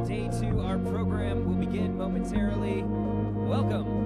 Day 2, our program will begin momentarily. Welcome.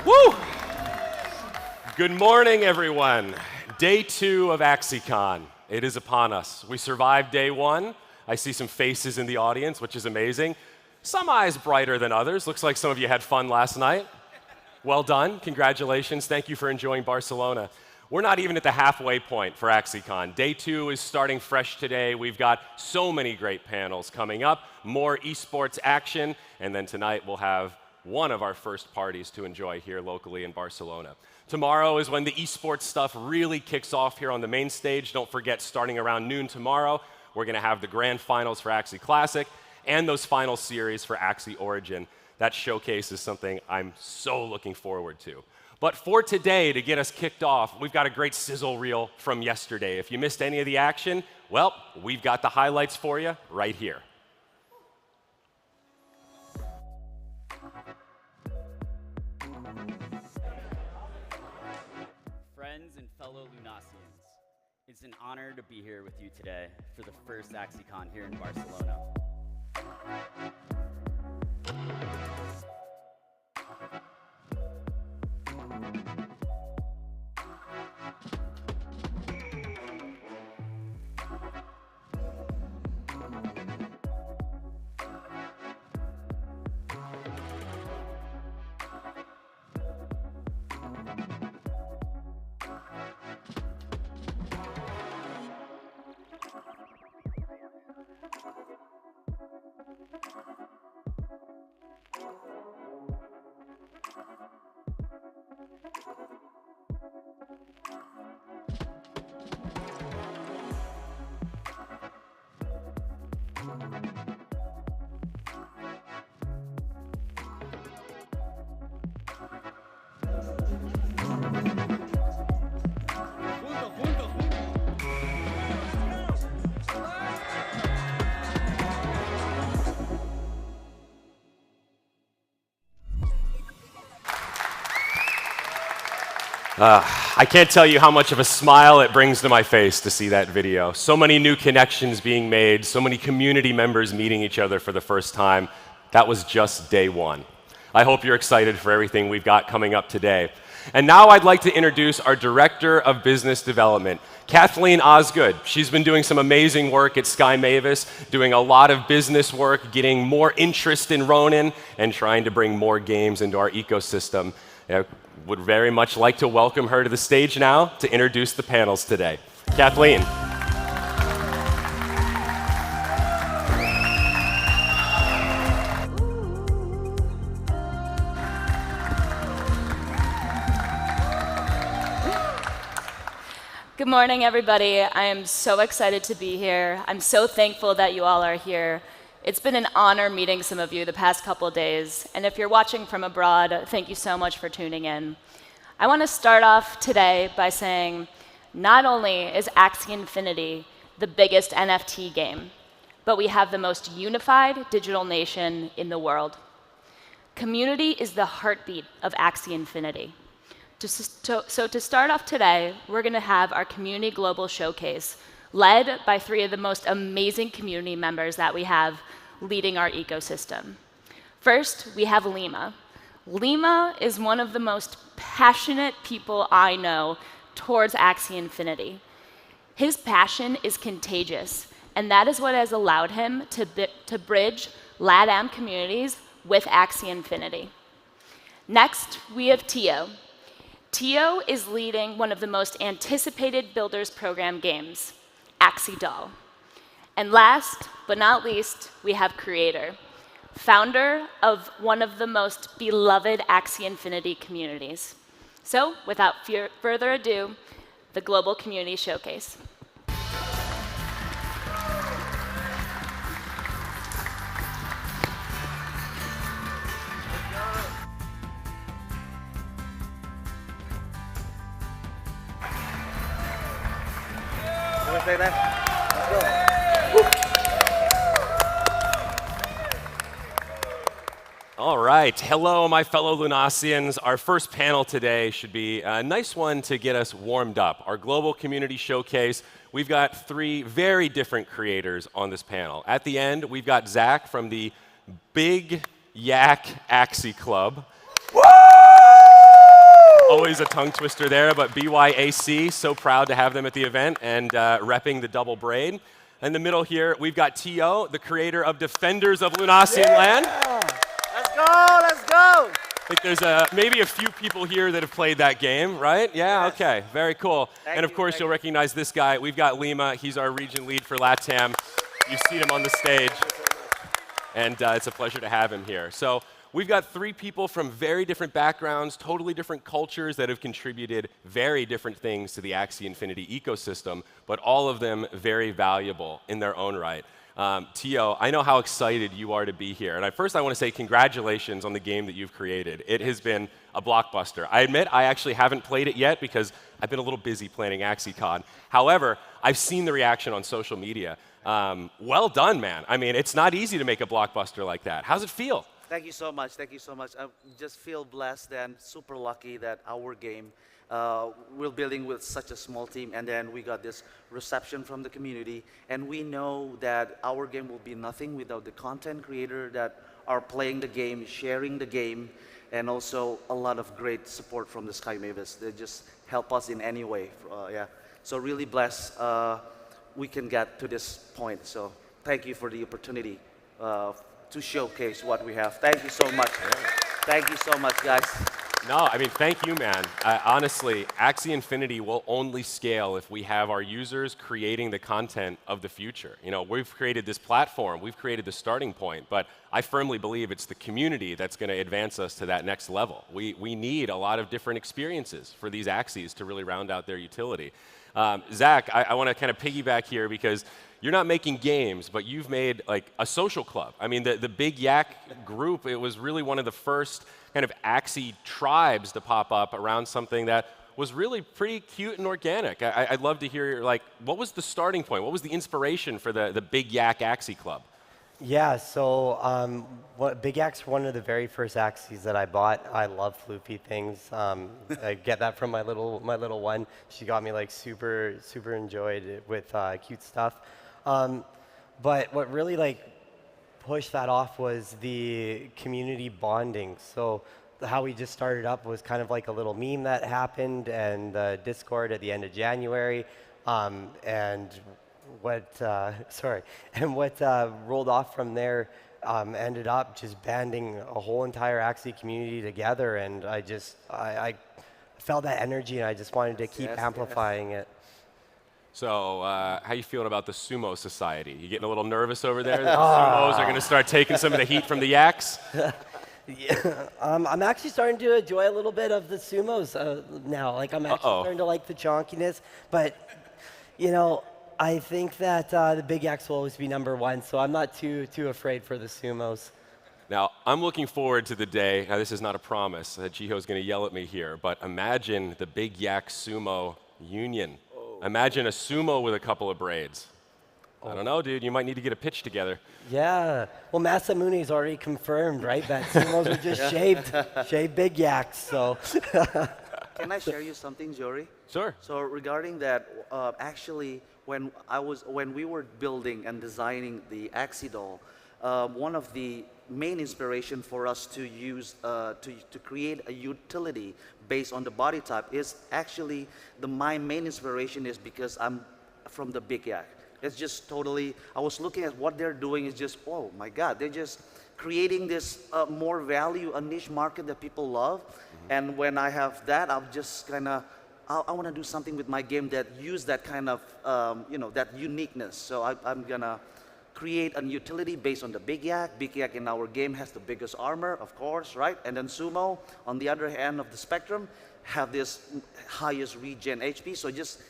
Woo! Good morning, everyone. Day 2 of AxieCon. It is upon us. We survived day 1. I see some faces in the audience, which is amazing. Some eyes brighter than others. Looks like some of you had fun last night. Well done. Congratulations. Thank you for enjoying Barcelona. We're not even at the halfway point for AxieCon. Day 2 is starting fresh today. We've got so many great panels coming up, more esports action, and then tonight we'll have one of our first parties to enjoy here locally in Barcelona. Tomorrow is when the esports stuff really kicks off here on the main stage. Don't forget, starting around noon tomorrow, we're going to have the grand finals for Axie Classic and those final series for Axie Origin. That showcase is something I'm so looking forward to. But for today, to get us kicked off, we've got a great sizzle reel from yesterday. If you missed any of the action, well, we've got the highlights for you right here. Friends and fellow Lunasians, it's an honor to be here with you today for the first AxieCon here in Barcelona. I can't tell you how much of a smile it brings to my face to see that video. So many new connections being made, so many community members meeting each other for the first time. That was just day one. I hope you're excited for everything we've got coming up today. And now I'd like to introduce our Director of Business Development, Kathleen Osgood. She's been doing some amazing work at Sky Mavis, doing a lot of business work, getting more interest in Ronin, and trying to bring more games into our ecosystem. Would very much like to welcome her to the stage now to introduce the panels today. Kathleen. Good morning, everybody. I am so excited to be here. I'm so thankful that you all are here. It's been an honor meeting some of you the past couple of days, and if you're watching from abroad, thank you so much for tuning in. I want to start off today by saying not only is Axie Infinity the biggest NFT game, but we have the most unified digital nation in the world. Community is the heartbeat of Axie Infinity. So to start off today, we're going to have our Community Global Showcase, led by 3 of the most amazing community members that we have leading our ecosystem. First, we have Lima. Lima is one of the most passionate people I know towards Axie Infinity. His passion is contagious, and that is what has allowed him to bridge Latam communities with Axie Infinity. Next, we have Tio. Tio is leading one of the most anticipated Builders Program games, Axie Doll. And last but not least, we have Creator, founder of one of the most beloved Axie Infinity communities. So without further ado, the Global Community Showcase. Say that. Let's go. All right. Hello, my fellow Lunasians. Our first panel today should be a nice one to get us warmed up. Our Global Community Showcase. We've got 3 very different creators on this panel. At the end, we've got Zach from the Big Yak Axie Club. Always a tongue twister there, but BYAC, so proud to have them at the event and repping the double braid. In the middle here, we've got Tio, the creator of Defenders of Lunasian Land. Let's go, let's go. I think there's maybe a few people here that have played that game, right? Yeah, yes. Okay, very cool. And of course, you'll recognize this guy. We've got Lima. He's our region lead for Latam. You've seen him on the stage, and it's a pleasure to have him here. So we've got 3 people from very different backgrounds, totally different cultures that have contributed very different things to the Axie Infinity ecosystem, but all of them very valuable in their own right. Tio, I know how excited you are to be here. And first I want to say congratulations on the game that you've created. It has been a blockbuster. I admit I actually haven't played it yet because I've been a little busy planning AxieCon. However, I've seen the reaction on social media. Well done, man. I mean, it's not easy to make a blockbuster like that. How's it feel? Thank you so much. Thank you so much. I just feel blessed and super lucky that our game, we're building with such a small team, and then we got this reception from the community. And we know that our game will be nothing without the content creator that are playing the game, sharing the game, and also a lot of great support from the Sky Mavis. They just help us in any way. Yeah. So really blessed we can get to this point. So thank you for the opportunity to showcase what we have. Thank you so much. Thank you so much, guys. No, I mean, thank you, man. Honestly, Axie Infinity will only scale if we have our users creating the content of the future. You know, we've created this platform, we've created the starting point, but I firmly believe it's the community that's going to advance us to that next level. We need a lot of different experiences for these Axies to really round out their utility. Zach, I want to kind of piggyback here because you're not making games, but you've made like a social club. I mean, the Big Yak group, it was really one of the first kind of Axie tribes to pop up around something that was really pretty cute and organic. I'd love to hear, like, what was the starting point? What was the inspiration for the Big Yak Axie Club? Yeah, so Big Axe, one of the very first Axies that I bought. I love floopy things. I get that from my little one. She got me like super enjoyed it with cute stuff. But what really like pushed that off was the community bonding. So how we just started up was kind of like a little meme that happened, and Discord at the end of January, and what rolled off from there ended up just banding a whole entire Axie community together, and I felt that energy, and I just wanted to keep amplifying it. So, how you feeling about the Sumo Society? You getting a little nervous over there that the Sumos are going to start taking some of the heat from the Yaks? Yeah, I'm actually starting to enjoy a little bit of the sumos now. Like I'm actually starting to like the chonkiness, but you know, I think that the Big Axe will always be #1, so I'm not too afraid for the sumos. Now, I'm looking forward to the day, now this is not a promise, Jiho's going to yell at me here, but imagine the Big Yak Sumo union. Imagine a sumo with a couple of braids. I don't know, dude, you might need to get a pitch together. Yeah, well, Masamune's already confirmed, right, that sumos are just shaved Big Yaks, so. Can I share you something, Jory? Sure. So regarding that, actually, when we were building and designing the Axie doll, one of the main inspiration for us to use to create a utility based on the body type is actually my main inspiration is because I'm from the Big Yak. It's just totally. I was looking at what they're doing. Is just, oh my God, they're just creating this more value, a niche market that people love. And when I have that, I'm just kind of, I want to do something with my game that use that kind of, that uniqueness. So I'm gonna create a utility based on the Big Yak. Big Yak in our game has the biggest armor, of course, right? And then Sumo, on the other end of the spectrum, have this highest regen HP. So just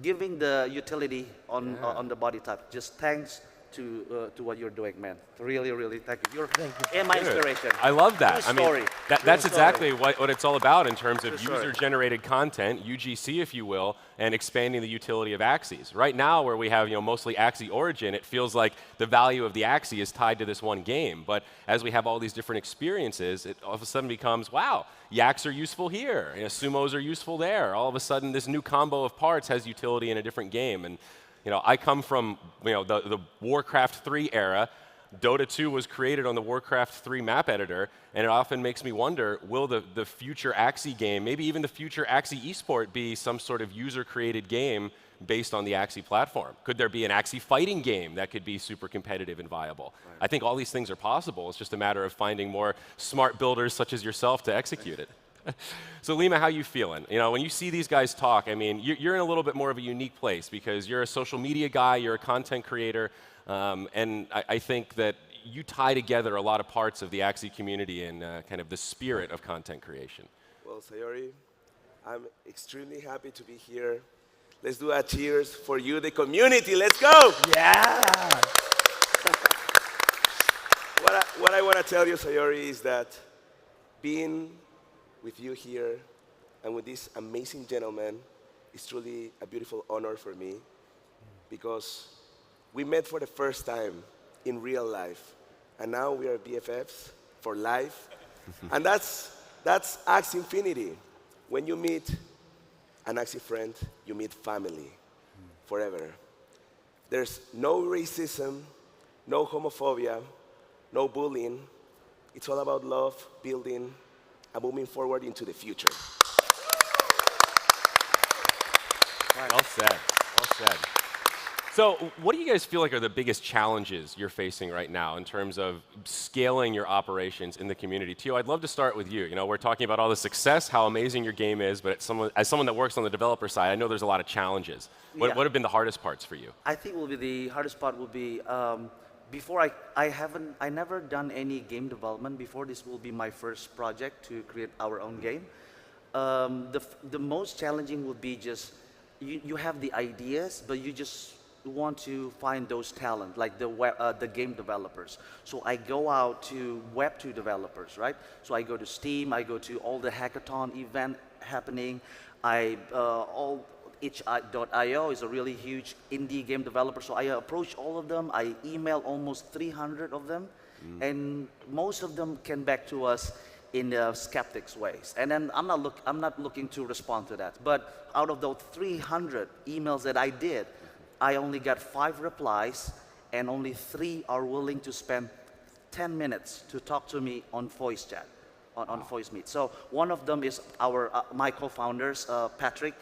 giving the utility on the body type. Just thanks to what you're doing, man. Really, really, thank you. You're my inspiration. I love that. True story. That's exactly what it's all about in terms of True story. user-generated content, UGC, if you will, and expanding the utility of Axies. Right now, where we have mostly Axie origin, it feels like the value of the Axie is tied to this one game. But as we have all these different experiences, it all of a sudden becomes, wow, Yaks are useful here, Sumos are useful there. All of a sudden, this new combo of parts has utility in a different game. And I come from the Warcraft 3 era. Dota 2 was created on the Warcraft 3 map editor, and it often makes me wonder, will the future Axie game, maybe even the future Axie Esport, be some sort of user-created game based on the Axie platform? Could there be an Axie fighting game that could be super competitive and viable? Right. I think all these things are possible. It's just a matter of finding more smart builders such as yourself to execute it. So Lima, how you feeling? When you see these guys talk, I mean, you're in a little bit more of a unique place because you're a social media guy, you're a content creator, and I think that you tie together a lot of parts of the Axie community and kind of the spirit of content creation. Well, Sayori, I'm extremely happy to be here. Let's do a cheers for you, the community. Let's go! Yeah! What I want to tell you, Sayori, is that being with you here and with this amazing gentleman is truly a beautiful honor for me because we met for the first time in real life, and now we are BFFs for life. And that's Axie Infinity. When you meet an Axie friend, you meet family forever. There's no racism, no homophobia, no bullying. It's all about love, building, and moving forward into the future. Well said. Well said. So what do you guys feel like are the biggest challenges you're facing right now in terms of scaling your operations in the community? Tio, I'd love to start with you. We're talking about all the success, how amazing your game is, but as someone that works on the developer side, I know there's a lot of challenges. What have been the hardest parts for you? I think the hardest part will be before I never done any game development before. This will be my first project to create our own game. The most challenging will be just you have the ideas, but you just want to find those talent, like the game developers. So I go out to Web2 developers, right? So I go to Steam, I go to all the hackathon event happening. itch.io is a really huge indie game developer. So I approached all of them. I emailed almost 300 of them, and most of them came back to us in the skeptics ways. And then I'm not looking to respond to that. But out of those 300 emails that I did, I only got 5 replies, and only 3 are willing to spend 10 minutes to talk to me on voice chat, on voice meet. So one of them is my co-founders, Patrick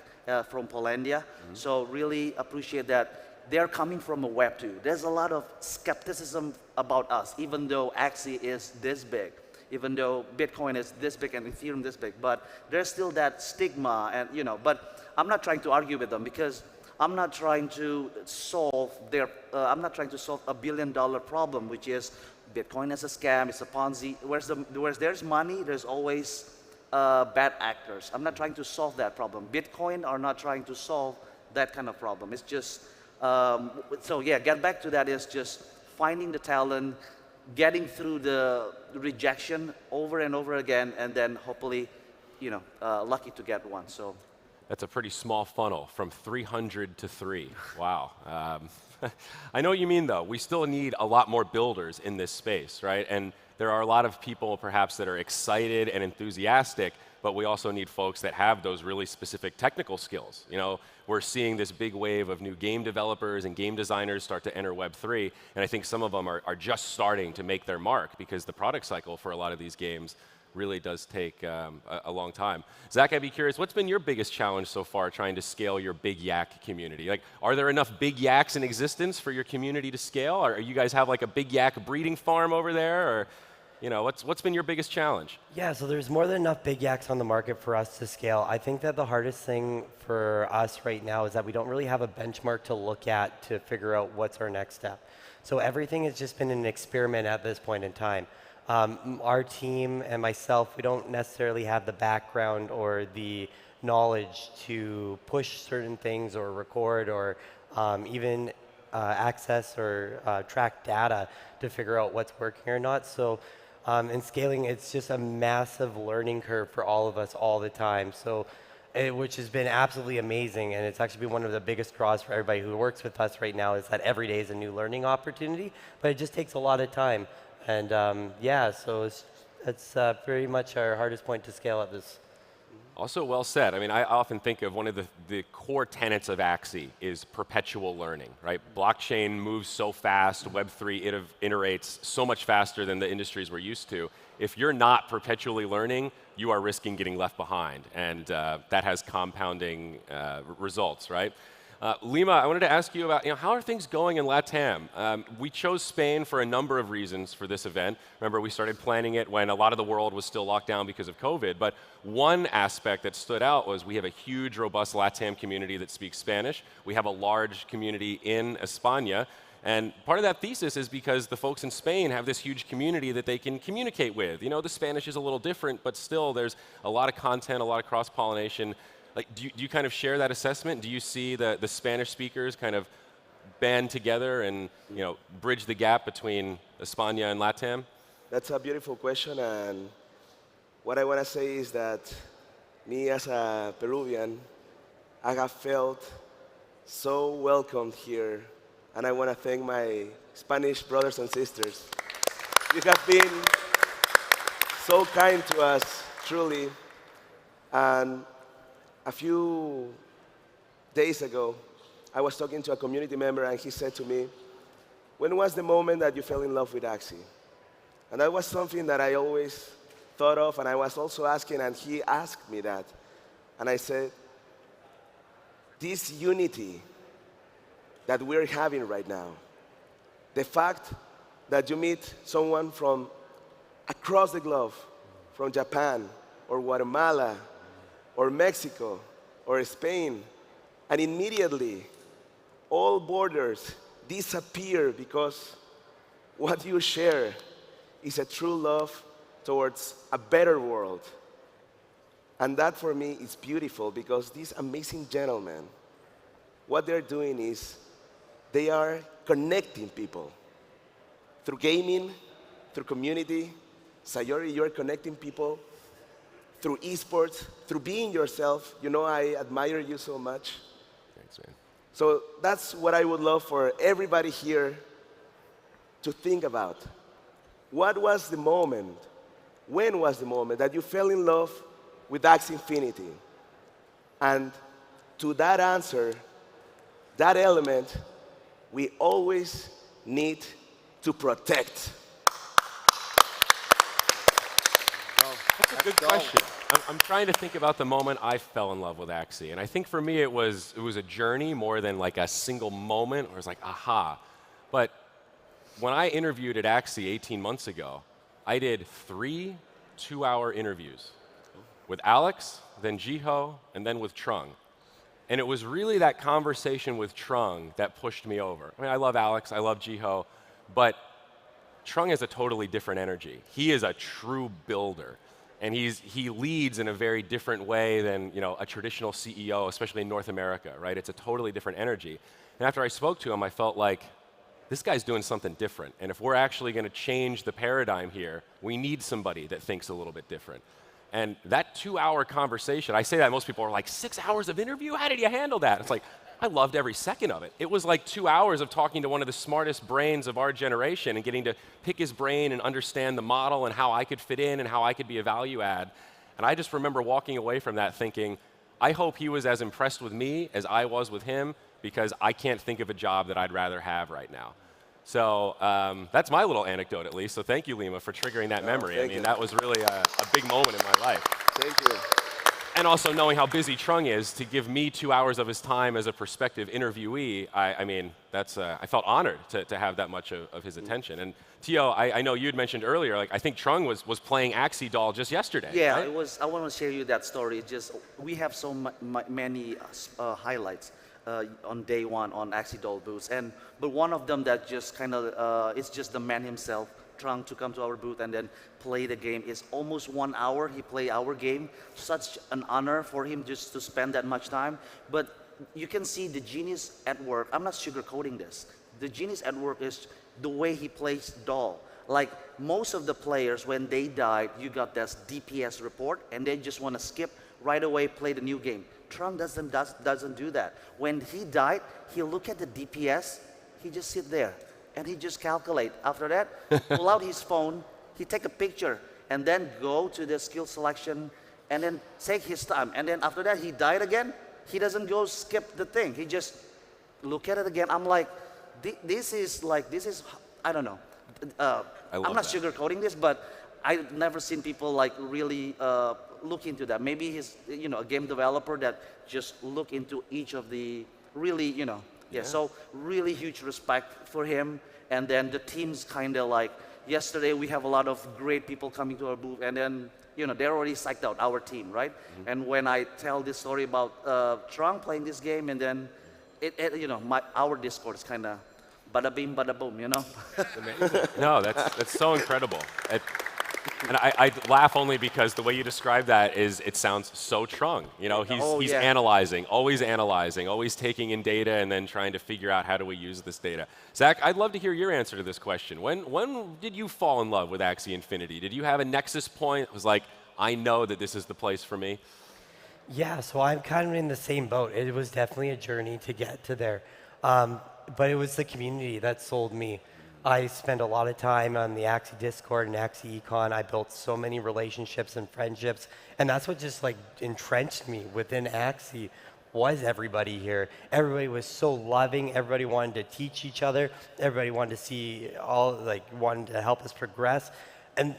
from Polandia. So really appreciate that they're coming from a Web 2. There's a lot of skepticism about us, even though Axie is this big, even though Bitcoin is this big and Ethereum this big, but there's still that stigma, and but I'm not trying to argue with them, because I'm not trying to solve I'm not trying to solve $1 billion problem, which is Bitcoin is a scam, it's a Ponzi. Where there's money, there's always bad actors. I'm not trying to solve that problem. Bitcoin are not trying to solve that kind of problem. It's just, so yeah, get back to that is just finding the talent, getting through the rejection over and over again, and then hopefully, lucky to get one. So. That's a pretty small funnel, from 300 to 3. Wow. I know what you mean, though. We still need a lot more builders in this space, right? And there are a lot of people, perhaps, that are excited and enthusiastic, but we also need folks that have those really specific technical skills. We're seeing this big wave of new game developers and game designers start to enter Web3, and I think some of them are just starting to make their mark, because the product cycle for a lot of these games really does take a long time. Zach, I'd be curious, what's been your biggest challenge so far trying to scale your Big Yak community? Like, are there enough Big Yaks in existence for your community to scale? Or you guys have like a Big Yak breeding farm over there? Or, what's been your biggest challenge? Yeah, so there's more than enough Big Yaks on the market for us to scale. I think that the hardest thing for us right now is that we don't really have a benchmark to look at to figure out what's our next step. So everything has just been an experiment at this point in time. Our team and myself, we don't necessarily have the background or the knowledge to push certain things or record or even access or track data to figure out what's working or not. So in scaling, it's just a massive learning curve for all of us all the time. So which has been absolutely amazing, and it's actually been one of the biggest draws for everybody who works with us right now, is that every day is a new learning opportunity, but it just takes a lot of time. And yeah, so it's very much our hardest point to scale at this. Also well said. I mean, I often think of one of the core tenets of Axie is perpetual learning, right? Blockchain moves so fast, Web3 iterates so much faster than the industries we're used to. If you're not perpetually learning, you are risking getting left behind, and that has compounding results, right? Lima, I wanted to ask you about, how are things going in Latam? We chose Spain for a number of reasons for this event. Remember, we started planning it when a lot of the world was still locked down because of COVID, but one aspect that stood out was we have a huge, robust Latam community that speaks Spanish. We have a large community in España, and part of that thesis is because the folks in Spain have this huge community that they can communicate with. The Spanish is a little different, but still there's a lot of content, a lot of cross-pollination. Like, do you kind of share that assessment? Do you see the Spanish speakers kind of band together and bridge the gap between España and Latam? That's a beautiful question, and what I want to say is that me as a Peruvian, I have felt so welcomed here, and I want to thank my Spanish brothers and sisters. You have been so kind to us, truly, and a few days ago, I was talking to a community member, and he said to me, when was the moment that you fell in love with Axie? And that was something that I always thought of, and I was also asking, and he asked me that. And I said, this unity that we're having right now, the fact that you meet someone from across the globe, from Japan or Guatemala, or Mexico, or Spain, and immediately all borders disappear because what you share is a true love towards a better world. And that for me is beautiful, because these amazing gentlemen, what they're doing is they are connecting people through gaming, through community. Sayori, you're connecting people through esports, through being yourself. I admire you so much. Thanks, man. So that's what I would love for everybody here to think about. What was the moment, when was the moment that you fell in love with Axie Infinity? And to that answer, that element, we always need to protect. That's a good question. I'm trying to think about the moment I fell in love with Axie, and I think for me it was a journey more than like a single moment where it's like, aha. But when I interviewed at Axie 18 months ago, I did 3 2-hour interviews with Alex, then Jiho, and then with Trung. And it was really that conversation with Trung that pushed me over. I mean, I love Alex, I love Jiho, but Trung has a totally different energy. He is a true builder. And he leads in a very different way than a traditional CEO, especially in North America, right? It's a totally different energy. And after I spoke to him, I felt like this guy's doing something different. And if we're actually going to change the paradigm here, we need somebody that thinks a little bit different. And that 2-hour conversation, I say that most people are like, 6 hours of interview? How did you handle that? It's like, I loved every second of it. It was like 2 hours of talking to one of the smartest brains of our generation and getting to pick his brain and understand the model and how I could fit in and how I could be a value add. And I just remember walking away from that thinking, I hope he was as impressed with me as I was with him, because I can't think of a job that I'd rather have right now. So that's my little anecdote, at least. So thank you, Lima, for triggering that memory. I mean, that was really a big moment in my life. Thank you. And also knowing how busy Trung is, to give me 2 hours of his time as a prospective interviewee, I mean, I felt honored to have that much of his attention. And Tio, I know you had mentioned earlier, like I think Trung was playing Axie Doll just yesterday. Yeah, right? it was. I want to share you that story. It's just we have so many highlights on day one on Axie Doll booths, but one of them that just kind of it's just the man himself, Trung, to come to our booth and then play the game. Is almost 1 hour he played our game. Such an honor for him just to spend that much time. But you can see the genius at work. I'm not sugarcoating this. The genius at work is the way he plays Doll. Like most of the players, when they died, you got this DPS report, and they just want to skip right away, play the new game. Trung doesn't do that. When he died, he look at the DPS, he just sit there, and he just calculate. After that, pull out his phone, he take a picture, and then go to the skill selection, and then take his time. And then after that, he died again. He doesn't go skip the thing. He just look at it again. I'm like, this is, I don't know. I'm not sugarcoating this, but I've never seen people like really look into that. Maybe he's, a game developer that just look into each of the really, yeah. So really huge respect for him. And then the team's kind of like, yesterday we have a lot of great people coming to our booth, and then, they're already psyched out, our team, right? Mm-hmm. And when I tell this story about Trung playing this game, and then, our Discord is kind of bada bing, bada boom, No, that's so incredible. And I laugh only because the way you describe that is, it sounds so Trung. He's analyzing, always taking in data and then trying to figure out how do we use this data. Zach, I'd love to hear your answer to this question. When did you fall in love with Axie Infinity? Did you have a nexus point? It was like, I know that this is the place for me? Yeah, so I'm kind of in the same boat. It was definitely a journey to get to there. But it was the community that sold me. I spent a lot of time on the Axie Discord and AxieCon. I built so many relationships and friendships, and that's what just like entrenched me within Axie. Was everybody here. Everybody was so loving. Everybody wanted to teach each other. Everybody wanted to see wanted to help us progress. And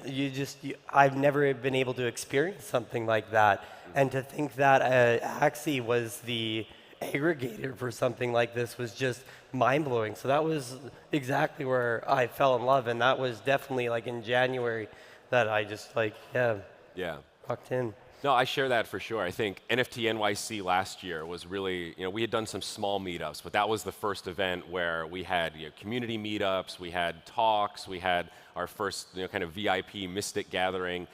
I've never been able to experience something like that. And to think that Axie was the aggregator for something like this was just mind-blowing. So that was exactly where I fell in love, and that was definitely like in January that I just walked in. No, I share that for sure. I think NFT NYC last year was really, we had done some small meetups, but that was the first event where we had community meetups, we had talks, we had our first kind of VIP Mystic gathering.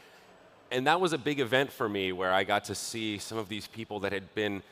And that was a big event for me where I got to see some of these people that had been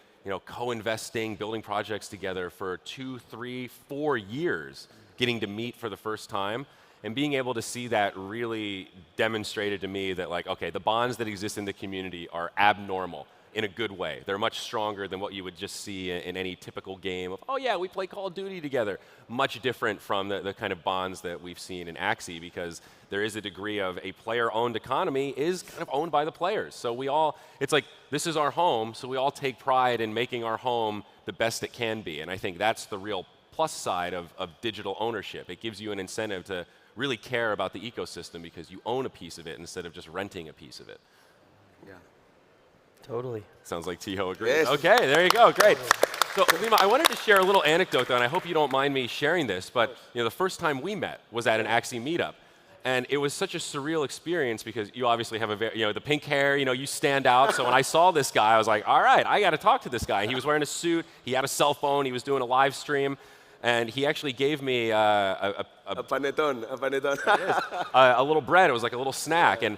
co-investing, building projects together for 2, 3, 4 years, getting to meet for the first time. And being able to see that really demonstrated to me that, okay, the bonds that exist in the community are abnormal. in a good way. They're much stronger than what you would just see in any typical game of, oh yeah, we play Call of Duty together. Much different from the kind of bonds that we've seen in Axie, because there is a degree of a player-owned economy is kind of owned by the players. So we all, it's like, this is our home, so we all take pride in making our home the best it can be. And I think that's the real plus side of digital ownership. It gives you an incentive to really care about the ecosystem because you own a piece of it instead of just renting a piece of it. Yeah. Totally. Sounds like Tiho agrees. Yes. Okay, there you go, great. So Lima, I wanted to share a little anecdote though, and I hope you don't mind me sharing this, but the first time we met was at an Axie meetup. And it was such a surreal experience because you obviously have a very, the pink hair, you stand out. So when I saw this guy, I was like, all right, I got to talk to this guy. He was wearing a suit, he had a cell phone, he was doing a live stream, and he actually gave me A panetón, a panetón. a little bread. It was like a little snack, and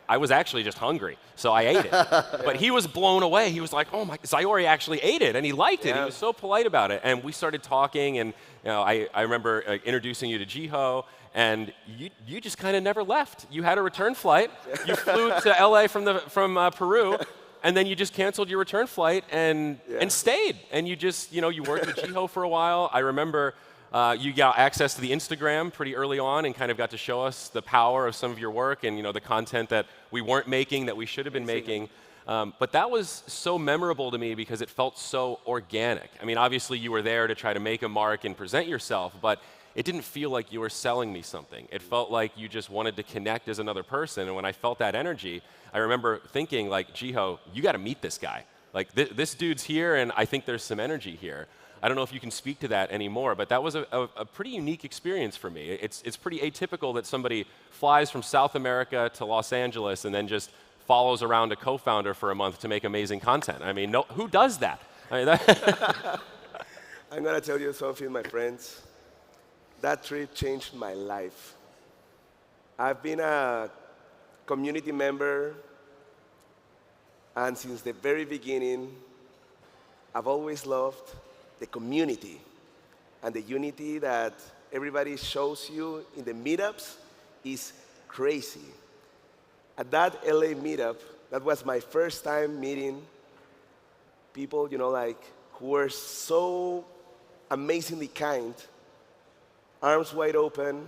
I was actually just hungry, so I ate it. But he was blown away. He was like, oh my, Sayori actually ate it, and he liked it. Yeah. He was so polite about it. And we started talking, and I remember introducing you to Jiho, and you just kind of never left. You had a return flight. You flew to LA from Peru, and then you just canceled your return flight and stayed. And you just, you worked with Jiho for a while. I remember you got access to the Instagram pretty early on and kind of got to show us the power of some of your work and the content that we weren't making that we should have been making. But that was so memorable to me because it felt so organic. I mean, obviously you were there to try to make a mark and present yourself, but it didn't feel like you were selling me something. It felt like you just wanted to connect as another person. And when I felt that energy, I remember thinking like, Jiho, you got to meet this guy. Like this dude's here, and I think there's some energy here. I don't know if you can speak to that anymore, but that was a pretty unique experience for me. It's pretty atypical that somebody flies from South America to Los Angeles and then just follows around a co-founder for a month to make amazing content. I mean, who does that? I mean, I'm going to tell you something, my friends. That trip changed my life. I've been a community member, and since the very beginning, I've always loved the community and the unity that everybody shows you in the meetups is crazy. At that LA meetup, that was my first time meeting people, who were so amazingly kind, arms wide open,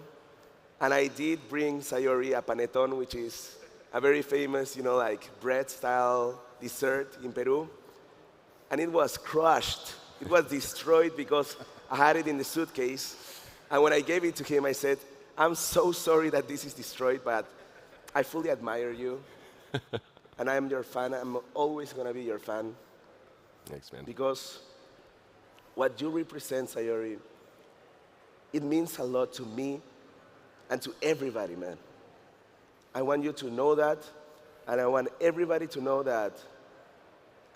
and I did bring Sayori a panetón, which is a very famous, bread-style dessert in Peru, and it was crushed. It was destroyed because I had it in the suitcase, and when I gave it to him, I said, I'm so sorry that this is destroyed, but I fully admire you, and I am your fan. I'm always going to be your fan. Thanks, man. Because what you represent, Sayori, it means a lot to me and to everybody, man. I want you to know that, and I want everybody to know that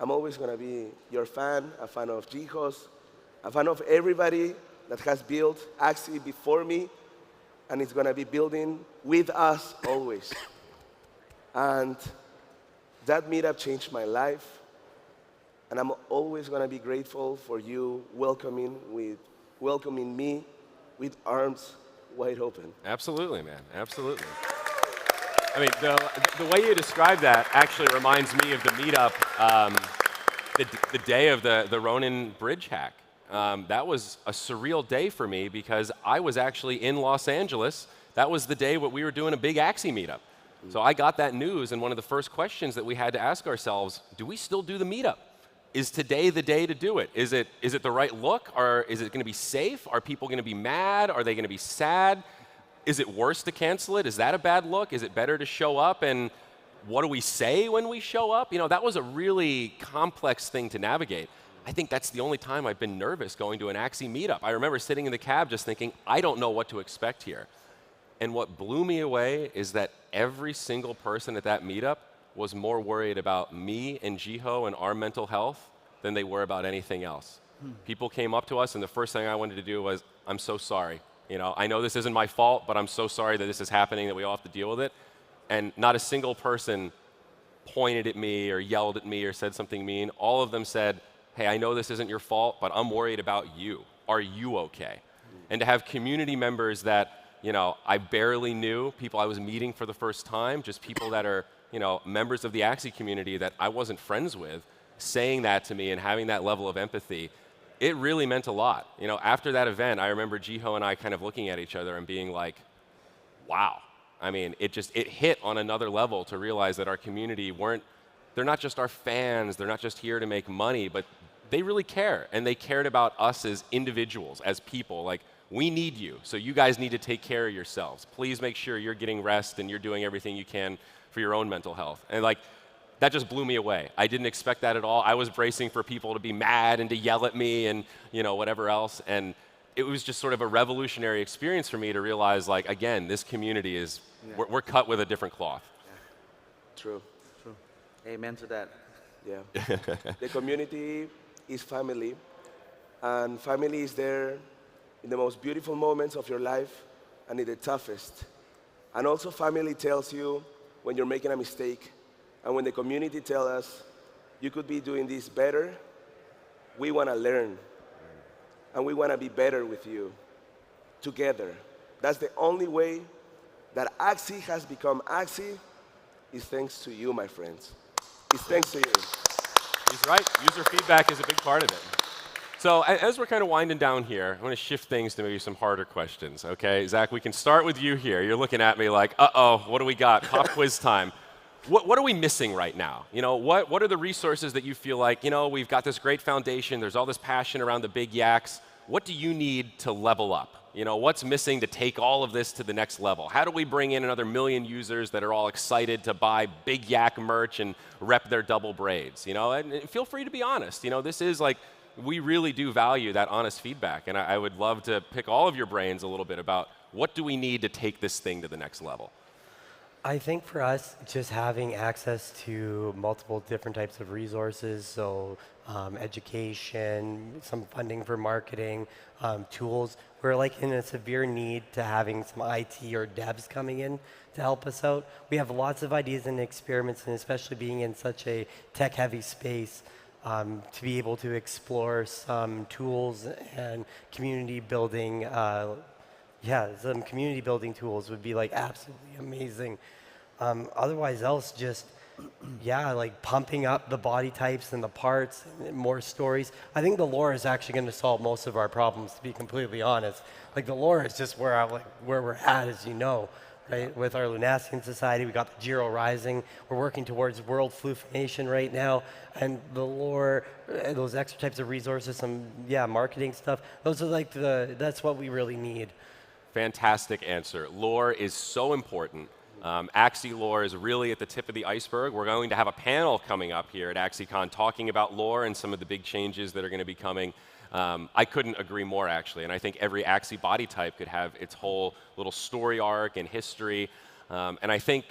I'm always going to be your fan, a fan of Jiho's, a fan of everybody that has built Axie before me, and it's going to be building with us always. And that meetup changed my life, and I'm always going to be grateful for you welcoming me with arms wide open. Absolutely, man. Absolutely. I mean, the way you describe that actually reminds me of the meetup, the day of the Ronin bridge hack. That was a surreal day for me because I was actually in Los Angeles. That was the day we were doing a big Axie meetup. So I got that news, and one of the first questions that we had to ask ourselves, do we still do the meetup? Is today the day to do it? Is it the right look? Or is it going to be safe? Are people going to be mad? Are they going to be sad? Is it worse to cancel it? Is that a bad look? Is it better to show up? And what do we say when we show up? That was a really complex thing to navigate. I think that's the only time I've been nervous going to an Axie meetup. I remember sitting in the cab just thinking, I don't know what to expect here. And what blew me away is that every single person at that meetup was more worried about me and Jiho and our mental health than they were about anything else. People came up to us, and the first thing I wanted to do was, I'm so sorry. I know this isn't my fault, but I'm so sorry that this is happening, that we all have to deal with it. And not a single person pointed at me or yelled at me or said something mean. All of them said, hey, I know this isn't your fault, but I'm worried about you. Are you okay? And to have community members that I barely knew, people I was meeting for the first time, just people that are members of the Axie community that I wasn't friends with saying that to me and having that level of empathy, it really meant a lot. After that event, I remember Jiho and I kind of looking at each other and being like, wow. I mean, it hit on another level to realize that our community they're not just our fans, they're not just here to make money, but they really care. And they cared about us as individuals, as people. Like, we need you, so you guys need to take care of yourselves. Please make sure you're getting rest and you're doing everything you can for your own mental health. And that just blew me away. I didn't expect that at all. I was bracing for people to be mad and to yell at me and whatever else. And it was just sort of a revolutionary experience for me to realize, again, this community is, we're cut with a different cloth. Yeah. True. Amen to that. Yeah. The community is family, and family is there in the most beautiful moments of your life and in the toughest. And also family tells you when you're making a mistake, and when the community tells us, you could be doing this better, we want to learn. And we want to be better with you, together. That's the only way that Axie has become Axie, is thanks to you, my friends. It's thanks to you. He's right. User feedback is a big part of it. So as we're kind of winding down here, I want to shift things to maybe some harder questions, okay? Zach, we can start with you here. You're looking at me like, uh-oh, what do we got? Pop quiz time. What are we missing right now? What are the resources that you feel like, we've got this great foundation, there's all this passion around the big yaks. What do you need to level up? What's missing to take all of this to the next level? How do we bring in another 1 million users that are all excited to buy big yak merch and rep their double braids? And feel free to be honest. This is we really do value that honest feedback. And I would love to pick all of your brains a little bit about what do we need to take this thing to the next level? I think for us, just having access to multiple different types of resources, so education, some funding for marketing, tools. We're in a severe need to having some IT or devs coming in to help us out. We have lots of ideas and experiments, and especially being in such a tech-heavy space, to be able to explore some tools and community building. Some community building tools would be absolutely amazing. Otherwise else, just pumping up the body types and the parts and more stories. I think the lore is actually going to solve most of our problems, to be completely honest. The lore is just where we're at, as you know, right? With our Lunassian Society, we got the Giro Rising. We're working towards World Floofination right now, and the lore, those extra types of resources, some marketing stuff. Those are that's what we really need. Fantastic answer. Lore is so important. Axie lore is really at the tip of the iceberg. We're going to have a panel coming up here at AxieCon talking about lore and some of the big changes that are going to be coming. I couldn't agree more, actually. And I think every Axie body type could have its whole little story arc and history. And I think,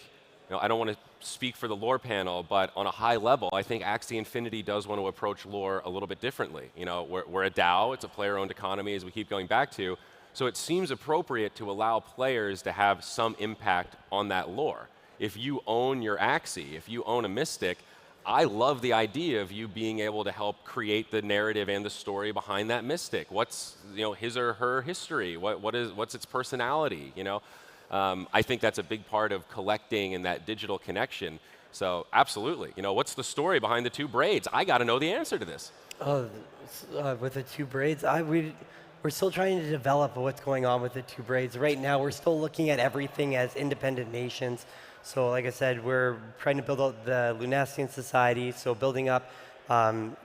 I don't want to speak for the lore panel, but on a high level, I think Axie Infinity does want to approach lore a little bit differently. We're a DAO. It's a player-owned economy, as we keep going back to. So it seems appropriate to allow players to have some impact on that lore. If you own your Axie, if you own a Mystic, I love the idea of you being able to help create the narrative and the story behind that Mystic. What's his or her history? What's its personality? I think that's a big part of collecting and that digital connection. So absolutely, what's the story behind the two braids? I got to know the answer to this. With the two braids, we're still trying to develop what's going on with the two braids. Right now, we're still looking at everything as independent nations. So like I said, we're trying to build out the Lunassian Society, so building up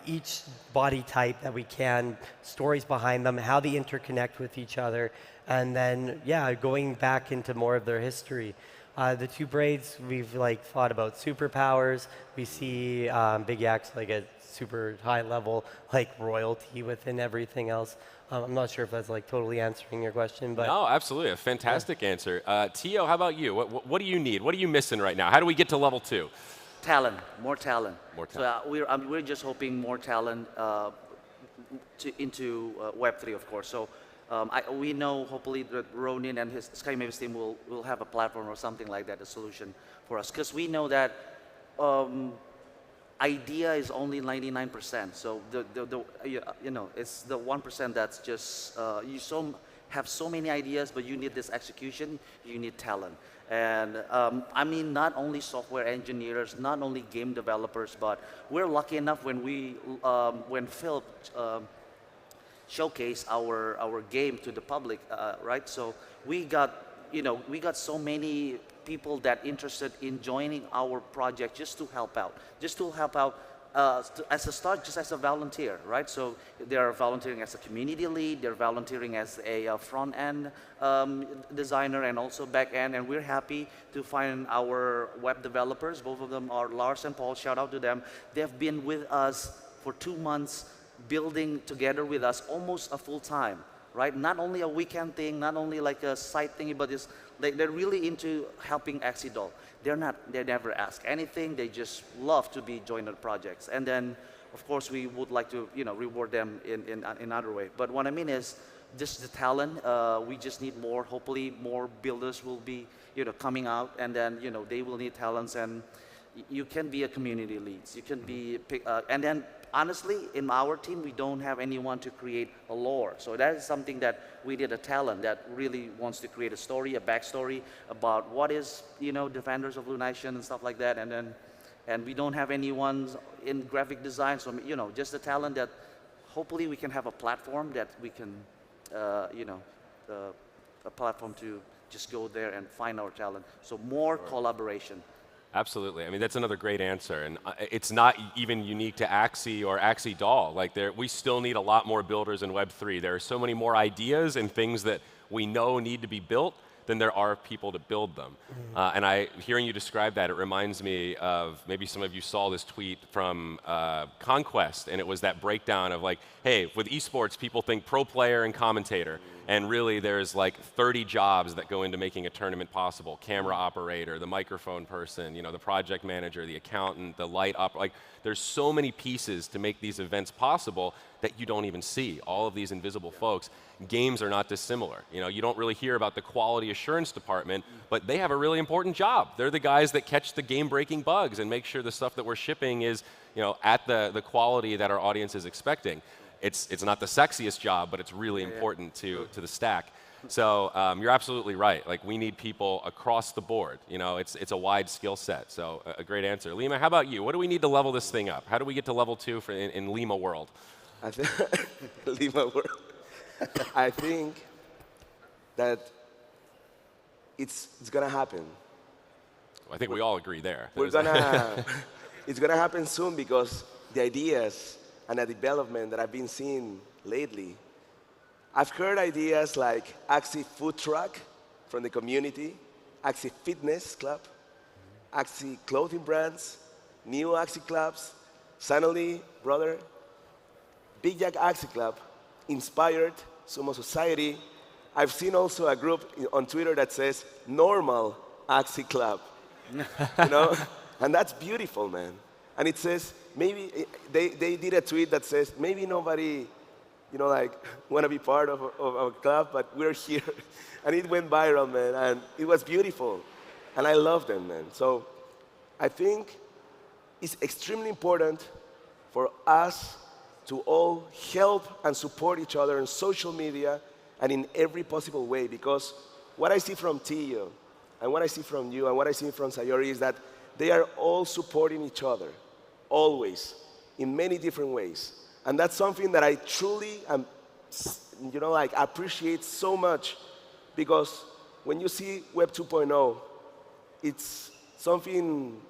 each body type that we can, stories behind them, how they interconnect with each other, and then, going back into more of their history. The two braids, we've thought about superpowers. We see big yaks at super high level, royalty within everything else. I'm not sure if that's totally answering your question, but no, absolutely, a fantastic answer. Tio, how about you? What do you need? What are you missing right now? How do we get to level 2? Talent, more talent. More talent. So we're just hoping more talent into Web3, of course. So we know hopefully that Ronin and his Sky Mavis team will have a platform or something like that, a solution for us, because we know that. Idea is only 99%. So it's the 1% that's just have so many ideas, but you need this execution, you need talent. And I mean, not only software engineers, not only game developers, but we're lucky enough when Phil showcase our game to the public, right? So we got so many people that interested in joining our project just to help out, as a start, just as a volunteer, right? So they are volunteering as a community lead, they're volunteering as a front end designer and also back end, and we're happy to find our web developers. Both of them are Lars and Paul. Shout out to them. They've been with us for 2 months, building together with us almost a full time, right? Not only a weekend thing, not only like a side thing, but it's like they're really into helping Axie Doll. They never ask anything. They just love to be joined on projects. And then, of course, we would like to reward them in another way. But what I mean is, just the talent. We just need more. Hopefully, more builders will be coming out, and then they will need talents. And you can be a community lead. You can be and then. Honestly, in our team, we don't have anyone to create a lore. So that is something that we need, a talent that really wants to create a story, a backstory about what is, Defenders of Lunation and stuff like that. And we don't have anyone in graphic design. So, just a talent that hopefully we can have a platform that we can, a platform to just go there and find our talent. So more collaboration. Absolutely. I mean, that's another great answer. And it's not even unique to Axie or Axie Doll. Like, we still need a lot more builders in Web3. There are so many more ideas and things that we know need to be built than there are people to build them. And hearing you describe that, it reminds me of, maybe some of you saw this tweet from Conquest, and it was that breakdown of like, hey, with esports, people think pro player and commentator. And really, there's like 30 jobs that go into making a tournament possible. Camera operator, the microphone person, the project manager, the accountant, the light up. Like, there's so many pieces to make these events possible that you don't even see. All of these invisible folks. Games are not dissimilar. You don't really hear about the quality assurance department, but they have a really important job. They're the guys that catch the game-breaking bugs and make sure the stuff that we're shipping is, at the quality that our audience is expecting. It's not the sexiest job, but it's really important to the stack. So you're absolutely right. Like, we need people across the board. It's a wide skill set. So a great answer. Lima, how about you? What do we need to level this thing up? How do we get to level 2 in Lima world? I think Lima world. I think that it's gonna happen. I think we all agree there. It's gonna happen soon, because the ideas and the development that I've been seeing lately, I've heard ideas like Axie Food Truck from the community, Axie Fitness Club, Axie Clothing Brands, new Axie Clubs, suddenly, brother, Big Jack Axie Club, inspired Sumo Society. I've seen also a group on Twitter that says Normal Axie Club, and that's beautiful, man. And it says, maybe they did a tweet that says, maybe nobody, want to be part of a club, but we're here. And it went viral, man, and it was beautiful. And I love them, man. So I think it's extremely important for us to all help and support each other on social media and in every possible way, because what I see from Tio, and what I see from you, and what I see from Sayori is that they are all supporting each other, always, in many different ways. And that's something that I truly appreciate so much, because when you see Web 2.0, it's something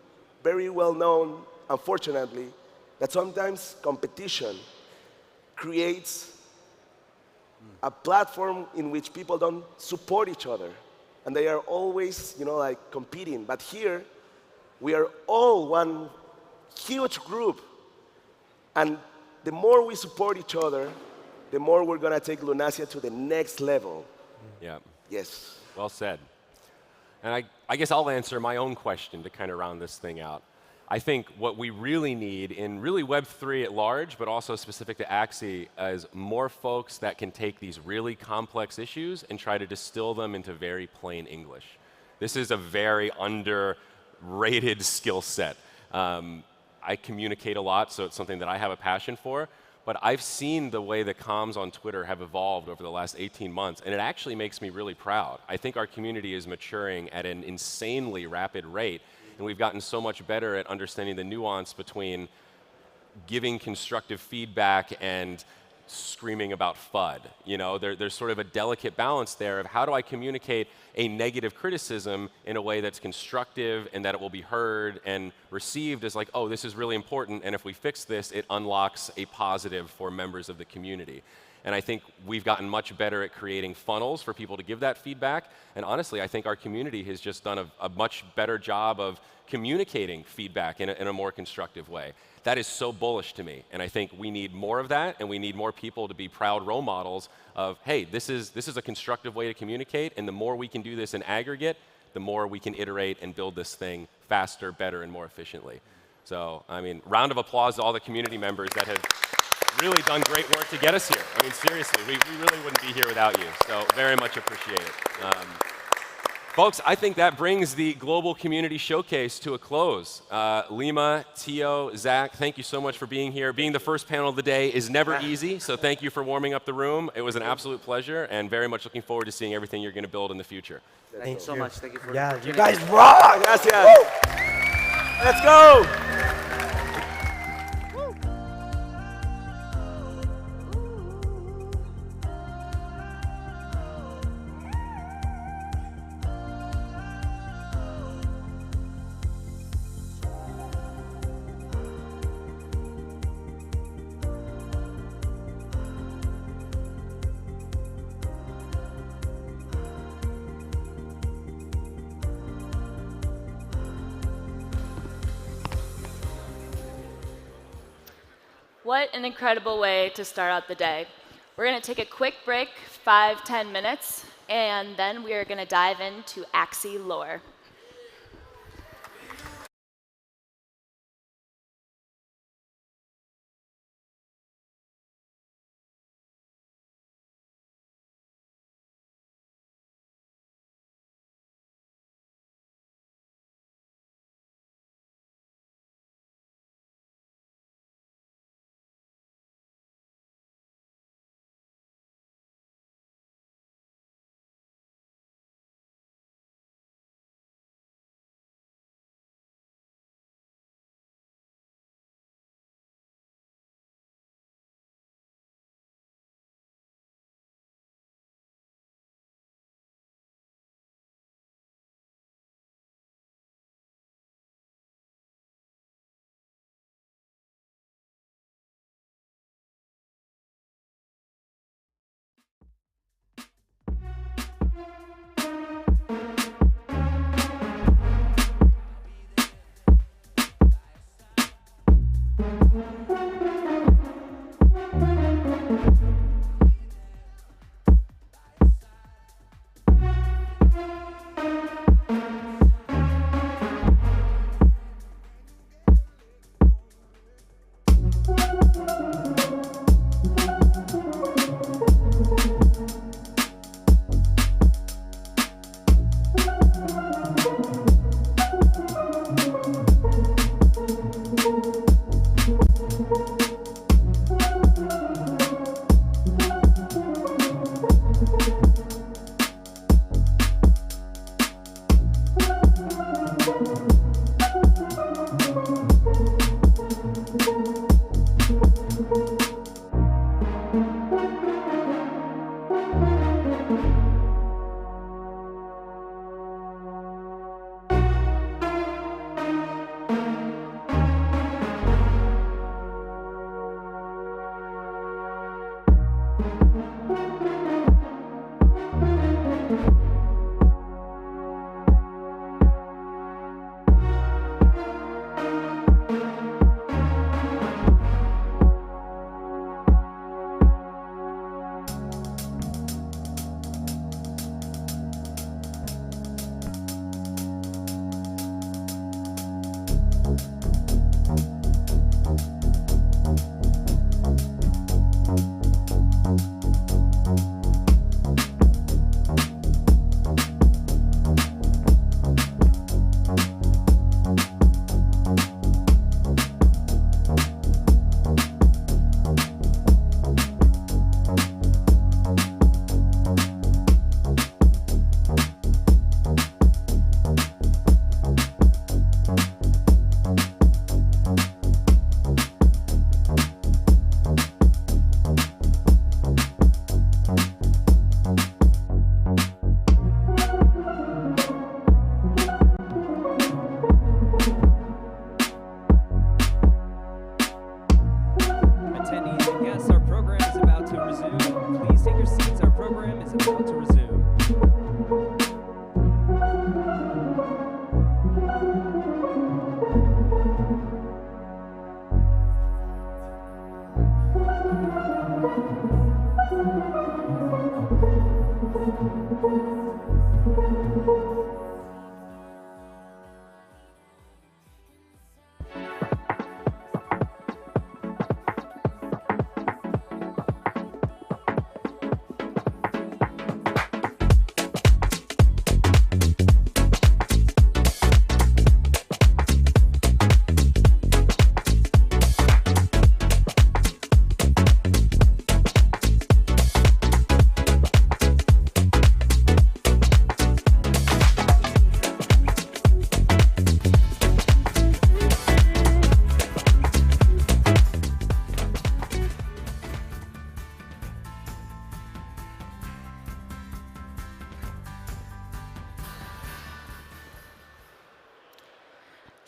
very well known, unfortunately, that sometimes competition creates a platform in which people don't support each other. And they are always, competing. But here, we are all one huge group. And the more we support each other, the more we're going to take Lunasia to the next level. Yeah. Yes. Well said. And I guess I'll answer my own question to kind of round this thing out. I think what we really need in really Web3 at large, but also specific to Axie, is more folks that can take these really complex issues and try to distill them into very plain English. This is a very underrated skill set. I communicate a lot, so it's something that I have a passion for. but I've seen the way the comms on Twitter have evolved over the last 18 months, and it actually makes me really proud. I think our community is maturing at an insanely rapid rate, and we've gotten so much better at understanding the nuance between giving constructive feedback and screaming about FUD. You know, there's sort of a delicate balance there of how do I communicate a negative criticism in a way that's constructive and that it will be heard and received as like, oh, this is really important, and if we fix this, it unlocks a positive for members of the community. And I think we've gotten much better at creating funnels for people to give that feedback. And honestly, I think our community has just done a much better job of communicating feedback in a more constructive way. That is so bullish to me. And I think we need more of that, and we need more people to be proud role models of, hey, this is a constructive way to communicate, and the more we can do this in aggregate, the more we can iterate and build this thing faster, better, and more efficiently. So, I mean, round of applause to all the community members that have really done great work to get us here. I mean, seriously, we really wouldn't be here without you. So very much appreciate it. Folks, I think that brings the Global Community Showcase to a close. Lima, Tio, Zach, thank you so much for being here. Being the first panel of the day is never easy, so thank you for warming up the room. It was an absolute pleasure, and very much looking forward to seeing everything you're going to build in the future. Thank you so much. Thank you for You guys rock! Gracias. Let's go. What an incredible way to start out the day. We're going to take a quick break, 5-10 minutes, and then we are going to dive into Axie lore.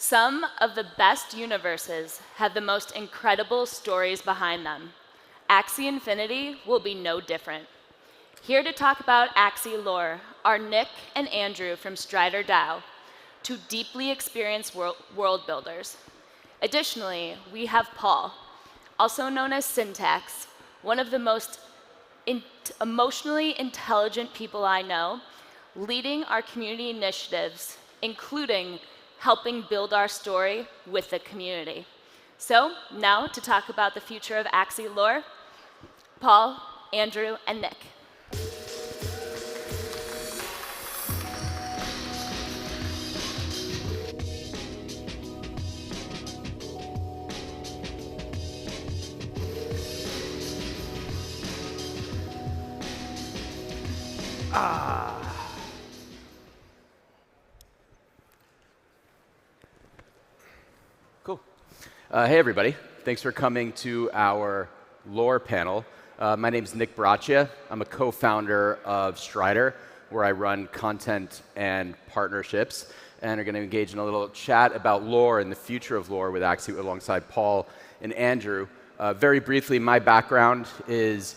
Some of the best universes have the most incredible stories behind them. Axie Infinity will be no different. Here to talk about Axie lore are Nick and Andrew from Strider DAO, two deeply experienced world builders. Additionally, we have Paul, also known as Syntax, one of the most emotionally intelligent people I know, leading our community initiatives, including helping build our story with the community. So now to talk about the future of Axie lore, Paul, Andrew, and Nick. Cool. Hey, everybody. Thanks for coming to our lore panel. My name is Nick Braccia. I'm a co-founder of Strider, where I run content and partnerships, and are going to engage in a little chat about lore and the future of lore with Axie alongside Paul and Andrew. Very briefly, my background is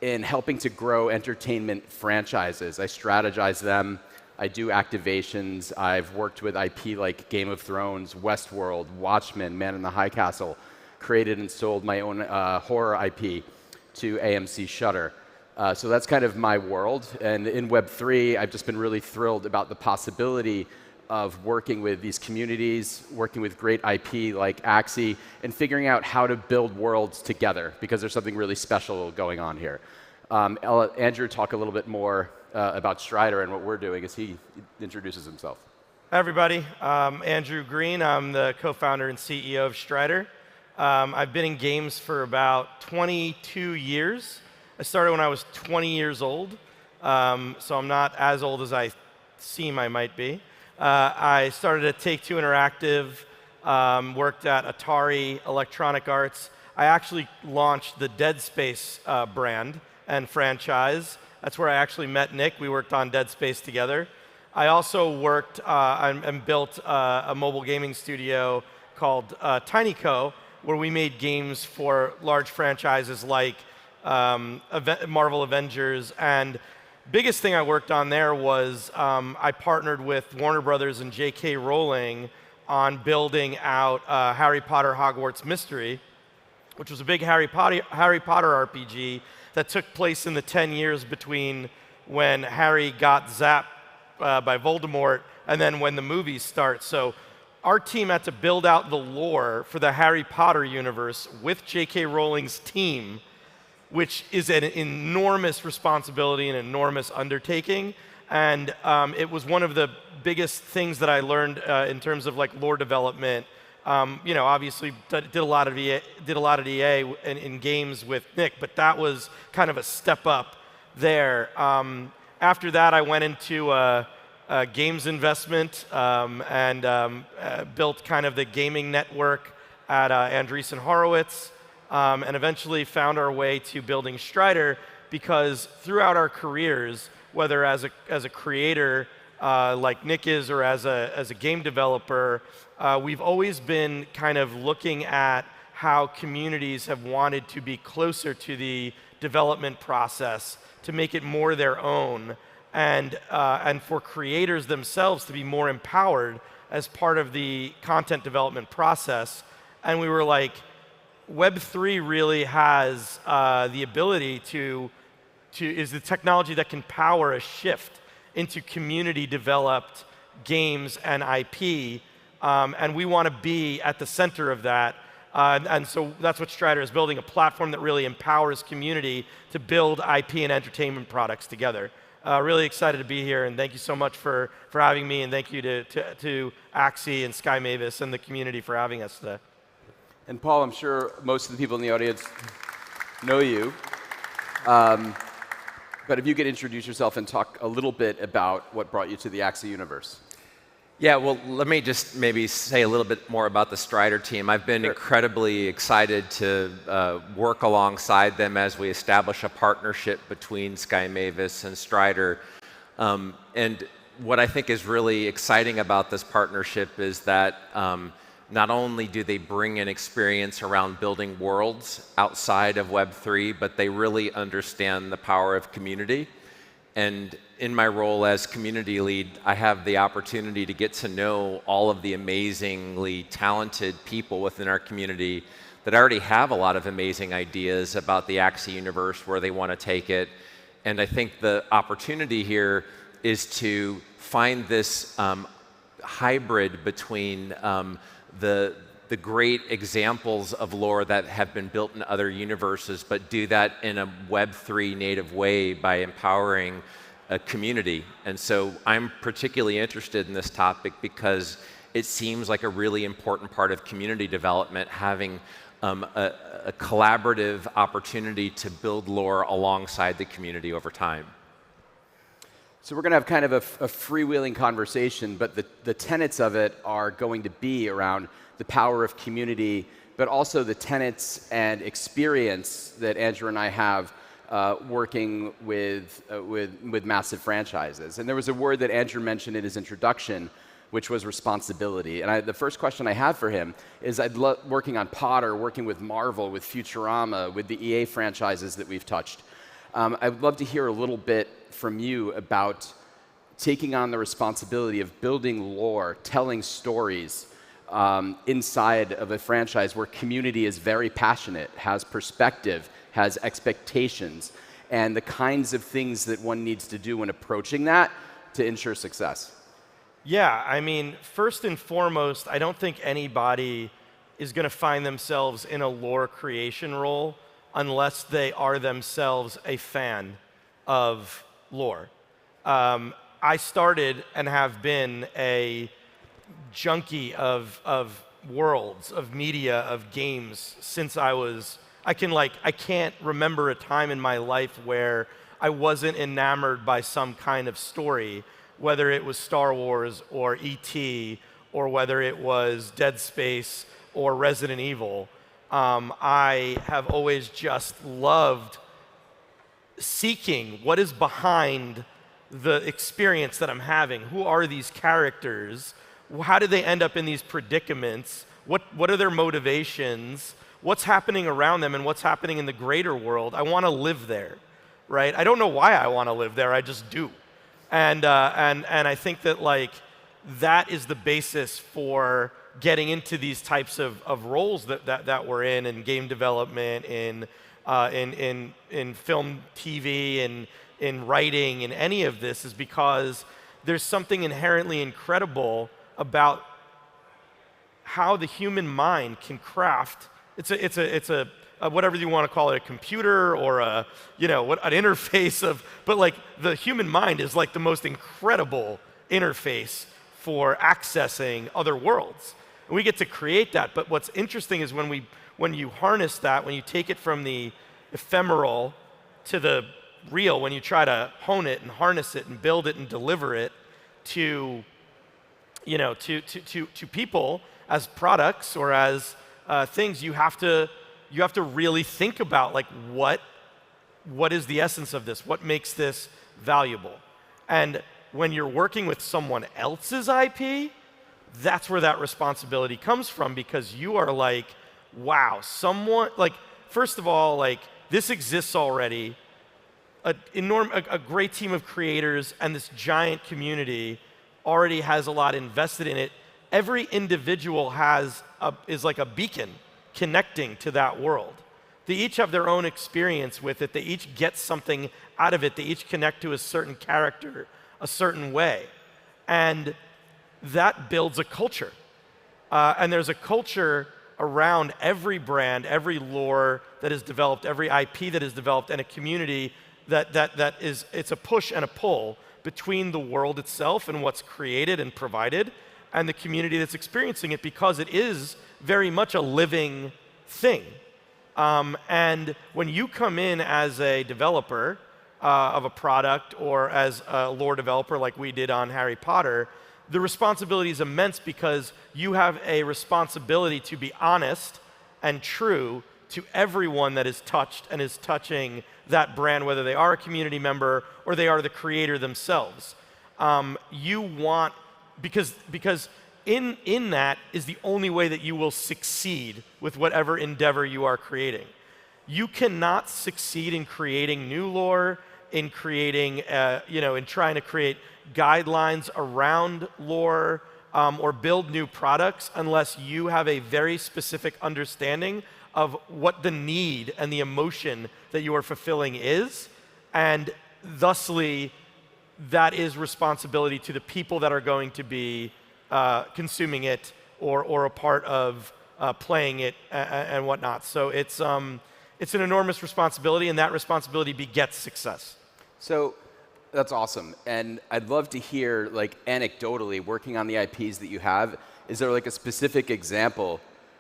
in helping to grow entertainment franchises. I strategize them. I do activations. I've worked with IP like Game of Thrones, Westworld, Watchmen, Man in the High Castle, created and sold my own horror IP to AMC Shudder. So that's kind of my world. And in Web3, I've just been really thrilled about the possibility of working with these communities, working with great IP like Axie, and figuring out how to build worlds together, because there's something really special going on here. I'll let Andrew talk a little bit more about Strider and what we're doing as he introduces himself. Hi, everybody. I'm Andrew Green. I'm the co-founder and CEO of Strider. I've been in games for about 22 years. I started when I was 20 years old, so I'm not as old as I seem I might be. I started at Take-Two Interactive, worked at Atari Electronic Arts. I actually launched the Dead Space brand and franchise. That's where I actually met Nick. We worked on Dead Space together. I also worked and built a mobile gaming studio called TinyCo, where we made games for large franchises like Marvel Avengers. And biggest thing I worked on there was I partnered with Warner Brothers and J.K. Rowling on building out Harry Potter Hogwarts Mystery, which was a big Harry Potter RPG that took place in the 10 years between when Harry got zapped by Voldemort and then when the movies start. So our team had to build out the lore for the Harry Potter universe with J.K. Rowling's team, which is an enormous responsibility and enormous undertaking. And it was one of the biggest things that I learned in terms of like lore development. You know, obviously did a lot of EA in games with Nick, but that was kind of a step up there. After that, I went into games investment and built kind of the gaming network at Andreessen Horowitz, and eventually found our way to building Strider, because throughout our careers, whether as a creator like Nick is or as a game developer, we've always been kind of looking at how communities have wanted to be closer to the development process, to make it more their own, and for creators themselves to be more empowered as part of the content development process. And we were like, Web3 really has the ability is the technology that can power a shift into community-developed games and IP, and we want to be at the center of that. And so that's what Strider is building, a platform that really empowers community to build IP and entertainment products together. Really excited to be here, and thank you so much for having me, and thank you to Axie and Sky Mavis and the community for having us today. And Paul, I'm sure most of the people in the audience know you. But if you could introduce yourself and talk a little bit about what brought you to the Axie universe. Yeah, well, let me just maybe say a little bit more about the Strider team. I've been incredibly excited to work alongside them as we establish a partnership between Sky Mavis and Strider. And what I think is really exciting about this partnership is that not only do they bring an experience around building worlds outside of Web3, but they really understand the power of community. And in my role as community lead, I have the opportunity to get to know all of the amazingly talented people within our community that already have a lot of amazing ideas about the Axie universe, where they want to take it. And I think the opportunity here is to find this hybrid between the great examples of lore that have been built in other universes, but do that in a Web3 native way by empowering a community. And so I'm particularly interested in this topic because it seems like a really important part of community development, having a collaborative opportunity to build lore alongside the community over time. So we're going to have kind of a freewheeling conversation, but the tenets of it are going to be around the power of community, but also the tenets and experience that Andrew and I have working with massive franchises. And there was a word that Andrew mentioned in his introduction, which was responsibility. And the first question I have for him is, working on Potter, working with Marvel, with Futurama, with the EA franchises that we've touched, I would love to hear a little bit from you about taking on the responsibility of building lore, telling stories inside of a franchise where community is very passionate, has perspective, has expectations, and the kinds of things that one needs to do when approaching that to ensure success. Yeah, I mean, first and foremost, I don't think anybody is going to find themselves in a lore creation role unless they are themselves a fan of lore. I started and have been a junkie of worlds, of media, of games since I can't remember a time in my life where I wasn't enamored by some kind of story, whether it was Star Wars or E.T. or whether it was Dead Space or Resident Evil. I have always just loved seeking what is behind the experience that I'm having. Who are these characters? How did they end up in these predicaments? What are their motivations? What's happening around them and what's happening in the greater world? I want to live there, right? I don't know why I want to live there. I just do. And I think that that is the basis for getting into these types of roles that we're in game development, in film, TV, and in writing, in any of this, is because there's something inherently incredible about how the human mind can craft. It's a whatever you want to call it, a computer or an interface but the human mind is the most incredible interface for accessing other worlds. And we get to create that, but what's interesting is when you harness that, when you take it from the ephemeral to the real, when you try to hone it and harness it and build it and deliver it to people as products or as things, you have to really think about what is the essence of this? What makes this valuable? And when you're working with someone else's IP, that's where that responsibility comes from, because you are wow, first of all, this exists already. A great team of creators and this giant community already has a lot invested in it. Every individual is like a beacon connecting to that world. They each have their own experience with it. They each get something out of it. They each connect to a certain character a certain way. And that builds a culture. And there's a culture around every brand, every lore that is developed, every IP that is developed, and a community that is, it's a push and a pull between the world itself and what's created and provided and the community that's experiencing it, because it is very much a living thing. And when you come in as a developer of a product or as a lore developer like we did on Harry Potter, the responsibility is immense, because you have a responsibility to be honest and true to everyone that is touched and is touching that brand, whether they are a community member or they are the creator themselves. you want, because in that is the only way that you will succeed with whatever endeavor you are creating. You cannot succeed in creating new lore, in creating, in trying to create guidelines around lore, or build new products unless you have a very specific understanding of what the need and the emotion that you are fulfilling is, and thusly, that is responsibility to the people that are going to be consuming it or a part of playing it and whatnot. So it's an enormous responsibility, and that responsibility begets success. So that's awesome. And I'd love to hear, like, anecdotally, working on the IPs that you have, is there like a specific example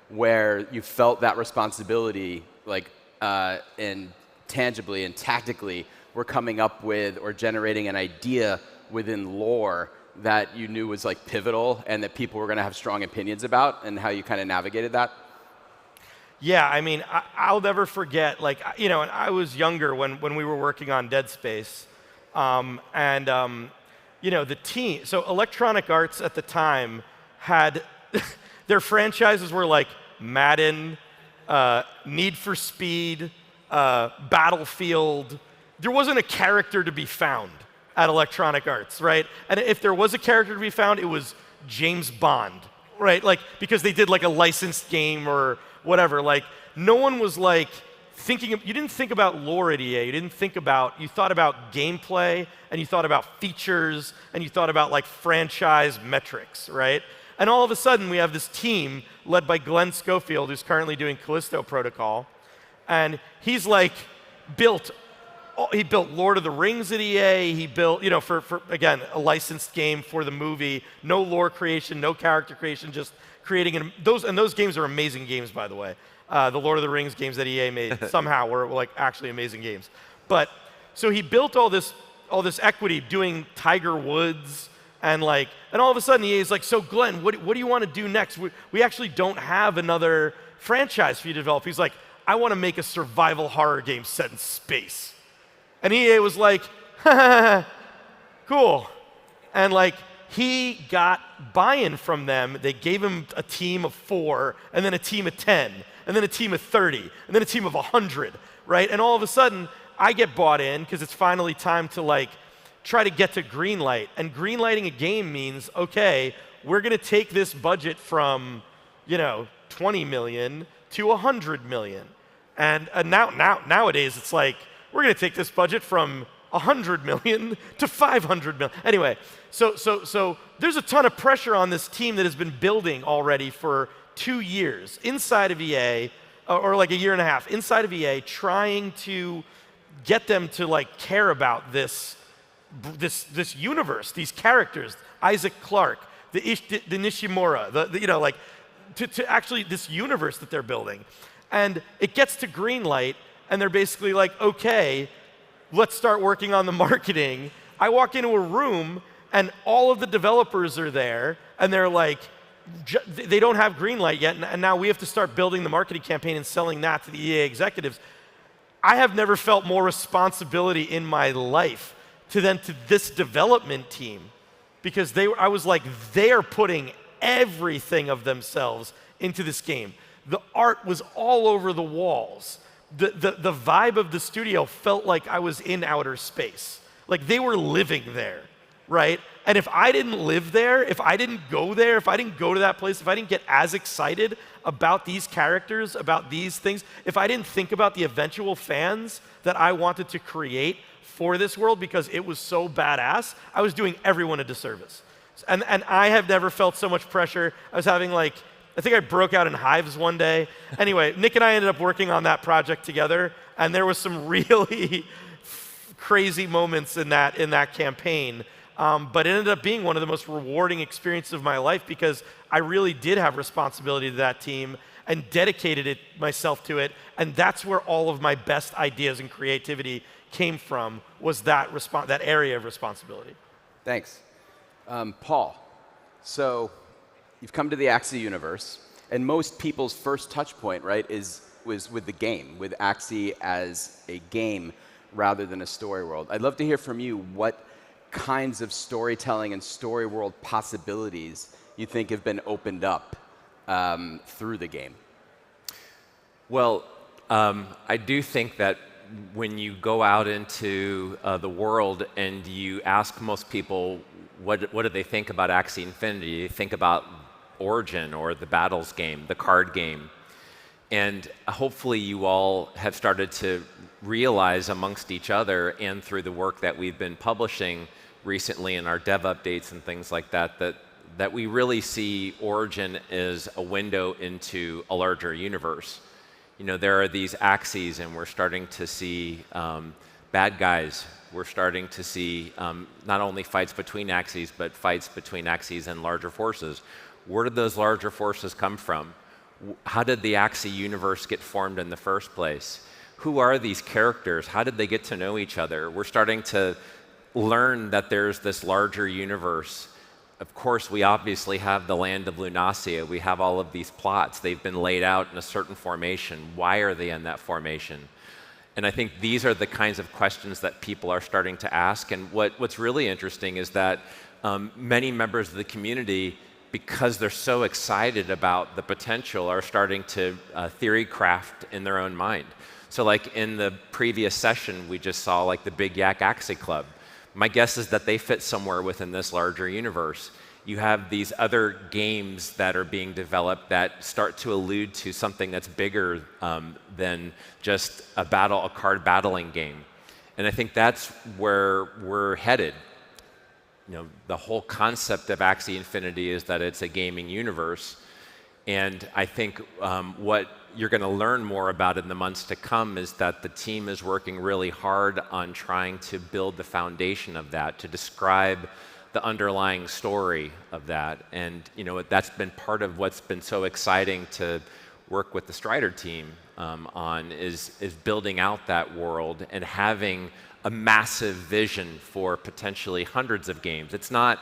where you felt that responsibility, like, and tangibly and tactically were coming up with or generating an idea within lore that you knew was like pivotal and that people were going to have strong opinions about, and how you kind of navigated that? Yeah, I mean, I'll never forget, like, and I was younger when we were working on Dead Space. The team, so Electronic Arts at the time had, their franchises were like Madden, Need for Speed, Battlefield. There wasn't a character to be found at Electronic Arts, right? And if there was a character to be found, it was James Bond, right? Like, because they did like a licensed game or whatever. Like, no one was like you didn't think about lore at EA. You thought about gameplay, and you thought about features, and you thought about like franchise metrics, right? And all of a sudden, we have this team led by Glenn Schofield, who's currently doing Callisto Protocol, and he's like he built Lord of the Rings at EA. He built, for again, a licensed game for the movie. No lore creation, no character creation, just creating those games are amazing games, by the way. The Lord of the Rings games that EA made somehow were like actually amazing games. But so he built all this equity doing Tiger Woods, and all of a sudden EA is like, so Glenn, what do you want to do next? We actually don't have another franchise for you to develop. He's like, I want to make a survival horror game set in space. And EA was like, cool. And he got buy-in from them. They gave him a team of 4, and then a team of 10, and then a team of 30, and then a team of 100, right? And all of a sudden, I get bought in because it's finally time to try to get to greenlight. And greenlighting a game means, okay, we're going to take this budget from, 20 million to 100 million. And nowadays, it's like, we're going to take this budget from 100 million to 500 million. Anyway, so there's a ton of pressure on this team that has been building already for 2 years inside of EA, or like a year and a half inside of EA, trying to get them to care about this universe, these characters, Isaac Clarke, the Nishimura, to actually this universe that they're building. And it gets to greenlight, and they're basically like, okay, let's start working on the marketing. I walk into a room, and all of the developers are there, and they're like, they don't have greenlight yet, and now we have to start building the marketing campaign and selling that to the EA executives. I have never felt more responsibility in my life to this development team, because I was like, they're putting everything of themselves into this game. The art was all over the walls. The vibe of the studio felt like I was in outer space. Like they were living there, right? And if I didn't live there, if I didn't go there, if I didn't go to that place, if I didn't get as excited about these characters, about these things, if I didn't think about the eventual fans that I wanted to create for this world because it was so badass, I was doing everyone a disservice. And I have never felt so much pressure. I was having I think I broke out in hives one day. Anyway, Nick and I ended up working on that project together, and there was some really crazy moments in that campaign. But it ended up being one of the most rewarding experiences of my life because I really did have responsibility to that team and dedicated myself to it. And that's where all of my best ideas and creativity came from, was that area of responsibility. Thanks. Paul, so you've come to the Axie universe, and most people's first touch point, right, was with the game, with Axie as a game rather than a story world. I'd love to hear from you what kinds of storytelling and story world possibilities you think have been opened up through the game? Well, I do think that when you go out into the world and you ask most people what do they think about Axie Infinity, you think about Origin or the Battles game, the card game. And hopefully you all have started to realize amongst each other and through the work that we've been publishing recently in our dev updates and things like that, that we really see Origin as a window into a larger universe. You know, there are these Axies, and we're starting to see bad guys. We're starting to see not only fights between Axies, but fights between Axies and larger forces. Where did those larger forces come from? How did the Axie universe get formed in the first place? Who are these characters? How did they get to know each other? We're starting to learn that there's this larger universe. Of course, we obviously have the land of Lunacia. We have all of these plots. They've been laid out in a certain formation. Why are they in that formation? And I think these are the kinds of questions that people are starting to ask. And what's really interesting is that many members of the community, because they're so excited about the potential, are starting to theory craft in their own mind. So like in the previous session, we just saw like the Big Yak Axie Club. My guess is that they fit somewhere within this larger universe. You have these other games that are being developed that start to allude to something that's bigger than just a card battling game. And I think that's where we're headed. You know, the whole concept of Axie Infinity is that it's a gaming universe. And I think what you're going to learn more about in the months to come is that the team is working really hard on trying to build the foundation of that, to describe the underlying story of that. And you know, that's been part of what's been so exciting to work with the Strider team on is building out that world and having a massive vision for potentially hundreds of games. It's not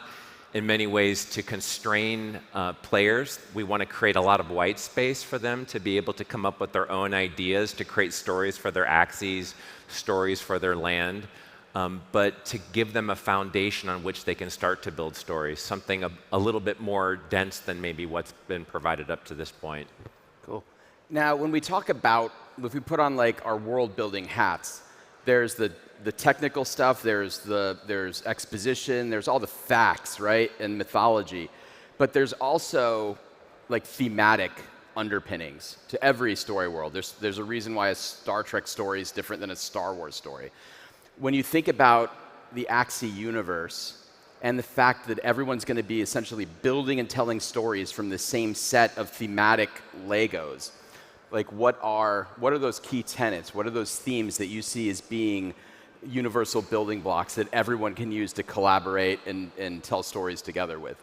in many ways to constrain players. We want to create a lot of white space for them to be able to come up with their own ideas, to create stories for their Axies, stories for their land, but to give them a foundation on which they can start to build stories, something a little bit more dense than maybe what's been provided up to this point. Cool. Now, when we talk about, if we put on like our world building hats, there's the technical stuff, there's exposition, there's all the facts, right, and mythology. But there's also like thematic underpinnings to every story world. There's a reason why a Star Trek story is different than a Star Wars story. When you think about the Axie universe and the fact that everyone's going to be essentially building and telling stories from the same set of thematic Legos, like what are those key tenets? What are those themes that you see as being universal building blocks that everyone can use to collaborate and tell stories together with?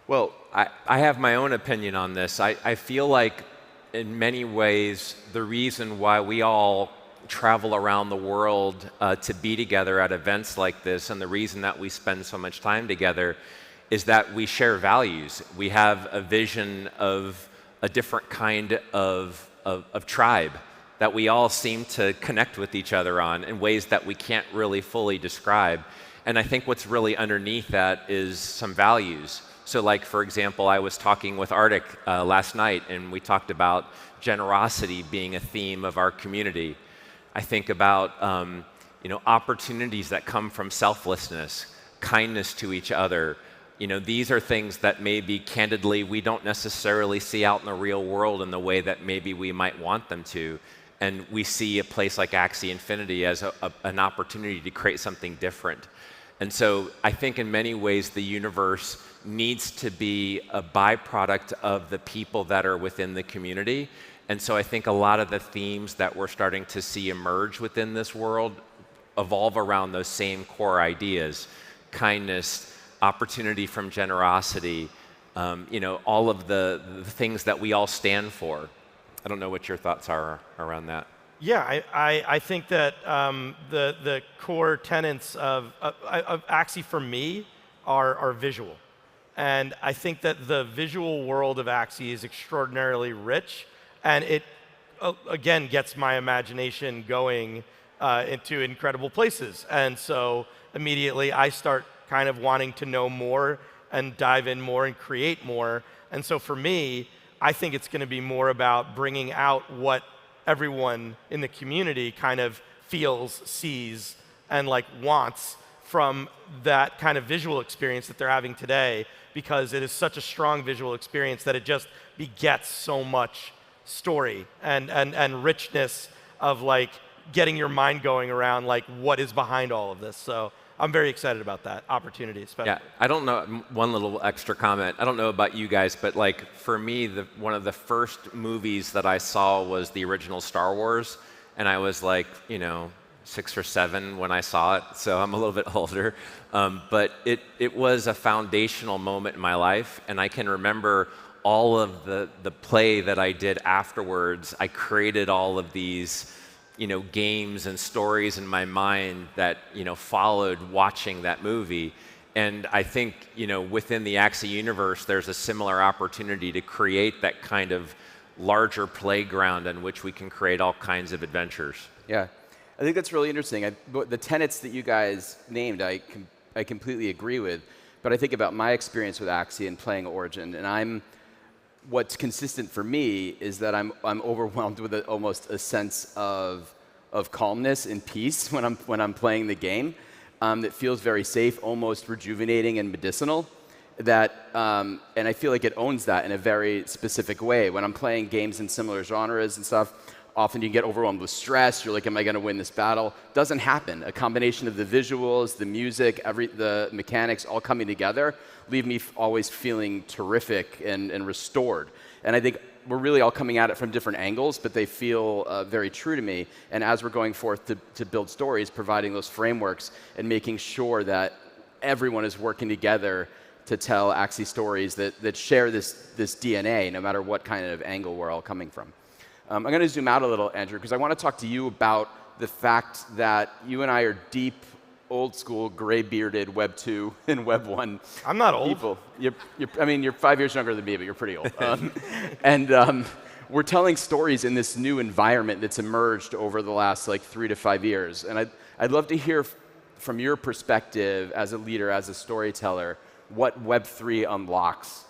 Well, I have my own opinion on this. I feel like in many ways the reason why we all travel around the world to be together at events like this, and the reason that we spend so much time together, is that we share values. We have a vision of a different kind of tribe that we all seem to connect with each other on in ways that we can't really fully describe. And I think what's really underneath that is some values. So like, for example, I was talking with Arctic last night, and we talked about generosity being a theme of our community. I think about you know, opportunities that come from selflessness, kindness to each other. You know, these are things that maybe candidly we don't necessarily see out in the real world in the way that maybe we might want them to. And we see a place like Axie Infinity as an opportunity to create something different. And so I think in many ways the universe needs to be a byproduct of the people that are within the community. And so I think a lot of the themes that we're starting to see emerge within this world evolve around those same core ideas: kindness, opportunity from generosity, you know, all of the things that we all stand for. I don't know what your thoughts are around that. Yeah, I think that the core tenets of Axie for me are visual. And I think that the visual world of Axie is extraordinarily rich, and it, again, gets my imagination going into incredible places. And so immediately I start kind of wanting to know more and dive in more and create more. And so for me, I think it's going to be more about bringing out what everyone in the community kind of feels, sees, and like wants from that kind of visual experience that they're having today, because it is such a strong visual experience that it just begets so much story and richness of like getting your mind going around like what is behind all of this. So I'm very excited about that opportunity, especially. Yeah, I don't know, one little extra comment. I don't know about you guys, but like for me, one of the first movies that I saw was the original Star Wars, and I was like, 6 or 7 when I saw it, so I'm a little bit older. But it was a foundational moment in my life, and I can remember all of the play that I did afterwards. I created all of these games and stories in my mind that followed watching that movie. And I think within the Axie universe, there's a similar opportunity to create that kind of larger playground in which we can create all kinds of adventures. Yeah, I think that's really interesting. The tenets that you guys named, I completely agree with. But I think about my experience with Axie and playing Origin, and what's consistent for me is that I'm overwhelmed with almost a sense of calmness and peace when I'm playing the game. That feels very safe, almost rejuvenating and medicinal. And I feel like it owns that in a very specific way. When I'm playing games in similar genres and stuff, often you get overwhelmed with stress. You're like, am I going to win this battle? Doesn't happen. A combination of the visuals, the music, the mechanics all coming together leave me always feeling terrific and restored. And I think we're really all coming at it from different angles, but they feel very true to me. And as we're going forth to build stories, providing those frameworks and making sure that everyone is working together to tell Axie stories that share this DNA, no matter what kind of angle we're all coming from. I'm going to zoom out a little, Andrew, because I want to talk to you about the fact that you and I are deep, old-school, gray-bearded Web 2 and Web 1 I'm not old. people. You're 5 years younger than me, but you're pretty old. We're telling stories in this new environment that's emerged over the last 3 to 5 years. And I'd love to hear from your perspective as a leader, as a storyteller, what Web 3 unlocks.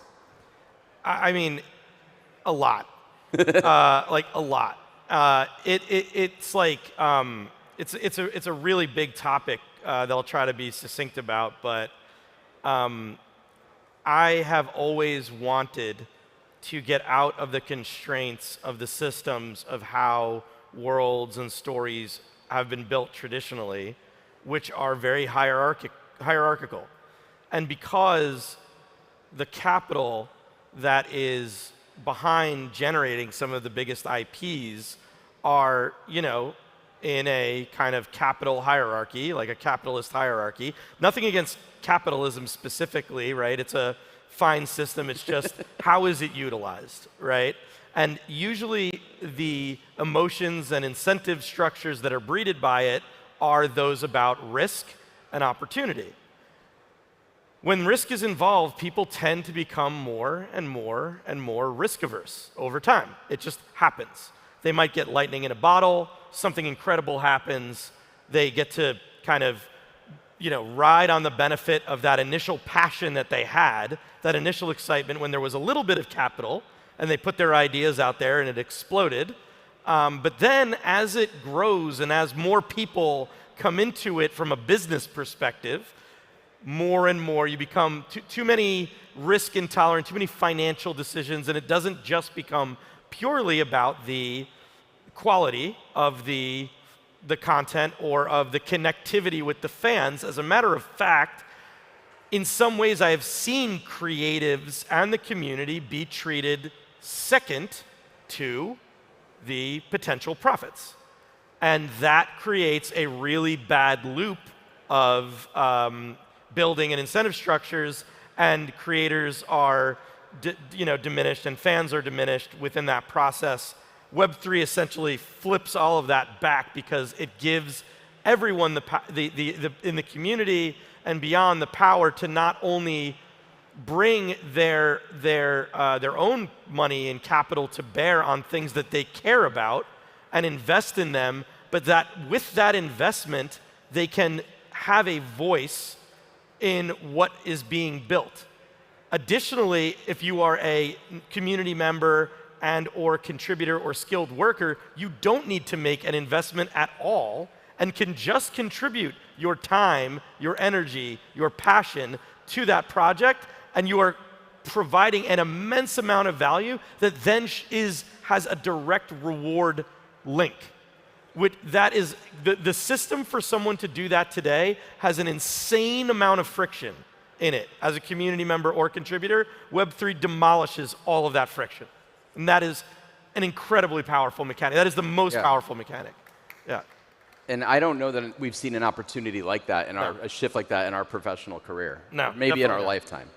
I mean, a lot. A lot. It's a really big topic that I'll try to be succinct about, but I have always wanted to get out of the constraints of the systems of how worlds and stories have been built traditionally, which are very hierarchical. And because the capital that is behind generating some of the biggest IPs are, in a kind of capital hierarchy, like a capitalist hierarchy. Nothing against capitalism specifically, right? It's a fine system. It's just how is it utilized, right? And usually the emotions and incentive structures that are breeded by it are those about risk and opportunity. When risk is involved, people tend to become more and more and more risk averse over time. It just happens. They might get lightning in a bottle, something incredible happens, they get to kind of ride on the benefit of that initial passion that they had, that initial excitement when there was a little bit of capital, and they put their ideas out there and it exploded. But then as it grows and as more people come into it from a business perspective, more and more you become too many risk intolerant, too many financial decisions, and it doesn't just become purely about the quality of the content or of the connectivity with the fans. As a matter of fact, in some ways I have seen creatives and the community be treated second to the potential profits. And that creates a really bad loop of building and incentive structures, and creators are diminished and fans are diminished within that process. Web3 essentially flips all of that back because it gives everyone in the community and beyond the power to not only bring their own money and capital to bear on things that they care about and invest in them, but that with that investment they can have a voice in what is being built. Additionally, if you are a community member and or contributor or skilled worker, you don't need to make an investment at all and can just contribute your time, your energy, your passion to that project, and you are providing an immense amount of value that then has a direct reward link. That is, the system for someone to do that today has an insane amount of friction in it. As a community member or contributor, Web3 demolishes all of that friction. And that is an incredibly powerful mechanic. That is the most powerful mechanic. Yeah. And I don't know that we've seen an opportunity like that, a shift like that in our professional career. No, maybe in our lifetime.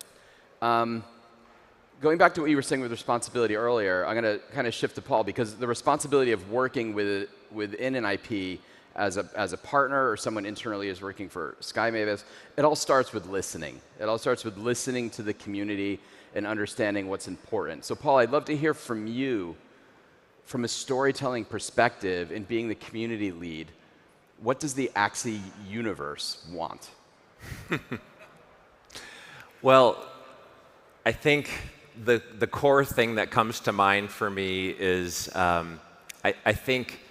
Going back to what you were saying with responsibility earlier, I'm going to kind of shift to Paul, because the responsibility of working within an IP as a partner or someone internally is working for Sky Mavis, it all starts with listening. It all starts with listening to the community and understanding what's important. So Paul, I'd love to hear from you, from a storytelling perspective and being the community lead, what does the Axie universe want? Well, I think the core thing that comes to mind for me is I think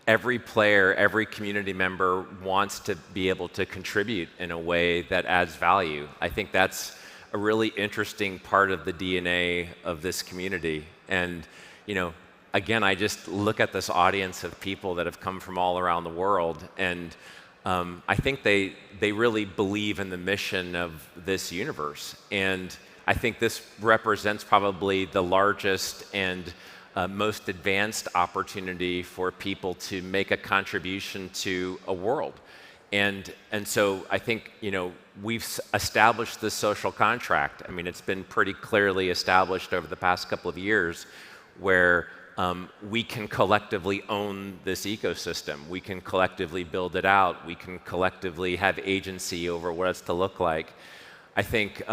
every player, every community member wants to be able to contribute in a way that adds value. I think that's a really interesting part of the DNA of this community. And, again, I just look at this audience of people that have come from all around the world, and I think they really believe in the mission of this universe. And I think this represents probably the largest and most advanced opportunity for people to make a contribution to a world. And so I think, we've established this social contract. I mean, it's been pretty clearly established over the past couple of years where we can collectively own this ecosystem. We can collectively build it out. We can collectively have agency over what it's to look like. I think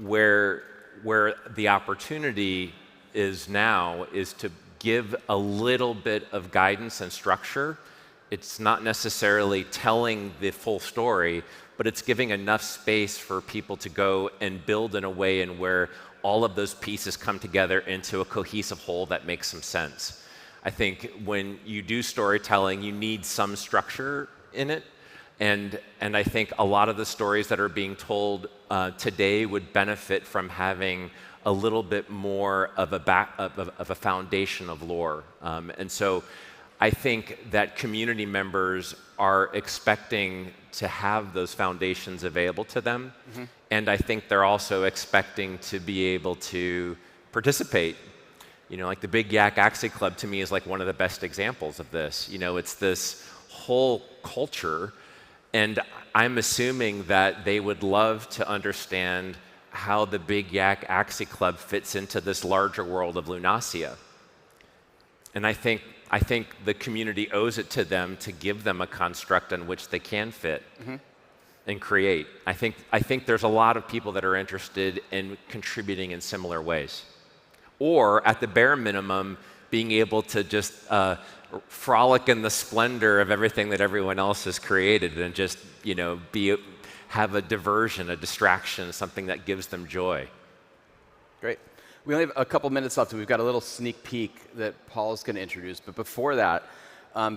where the opportunity is now is to give a little bit of guidance and structure. It's not necessarily telling the full story, but it's giving enough space for people to go and build in a way in where all of those pieces come together into a cohesive whole that makes some sense. I think when you do storytelling, you need some structure in it. And I think a lot of the stories that are being told today would benefit from having a little bit more of a foundation of lore. And so I think that community members are expecting to have those foundations available to them. Mm-hmm. And I think they're also expecting to be able to participate. Like the Big Yak Axie Club to me is like one of the best examples of this. It's this whole culture, and I'm assuming that they would love to understand how the Big Yak Axie Club fits into this larger world of Lunasia. And I think the community owes it to them to give them a construct in which they can fit and create. I think there's a lot of people that are interested in contributing in similar ways. Or at the bare minimum, being able to just frolic in the splendor of everything that everyone else has created and just, have a diversion, a distraction, something that gives them joy. Great. We only have a couple minutes left, and we've got a little sneak peek that Paul's going to introduce. But before that,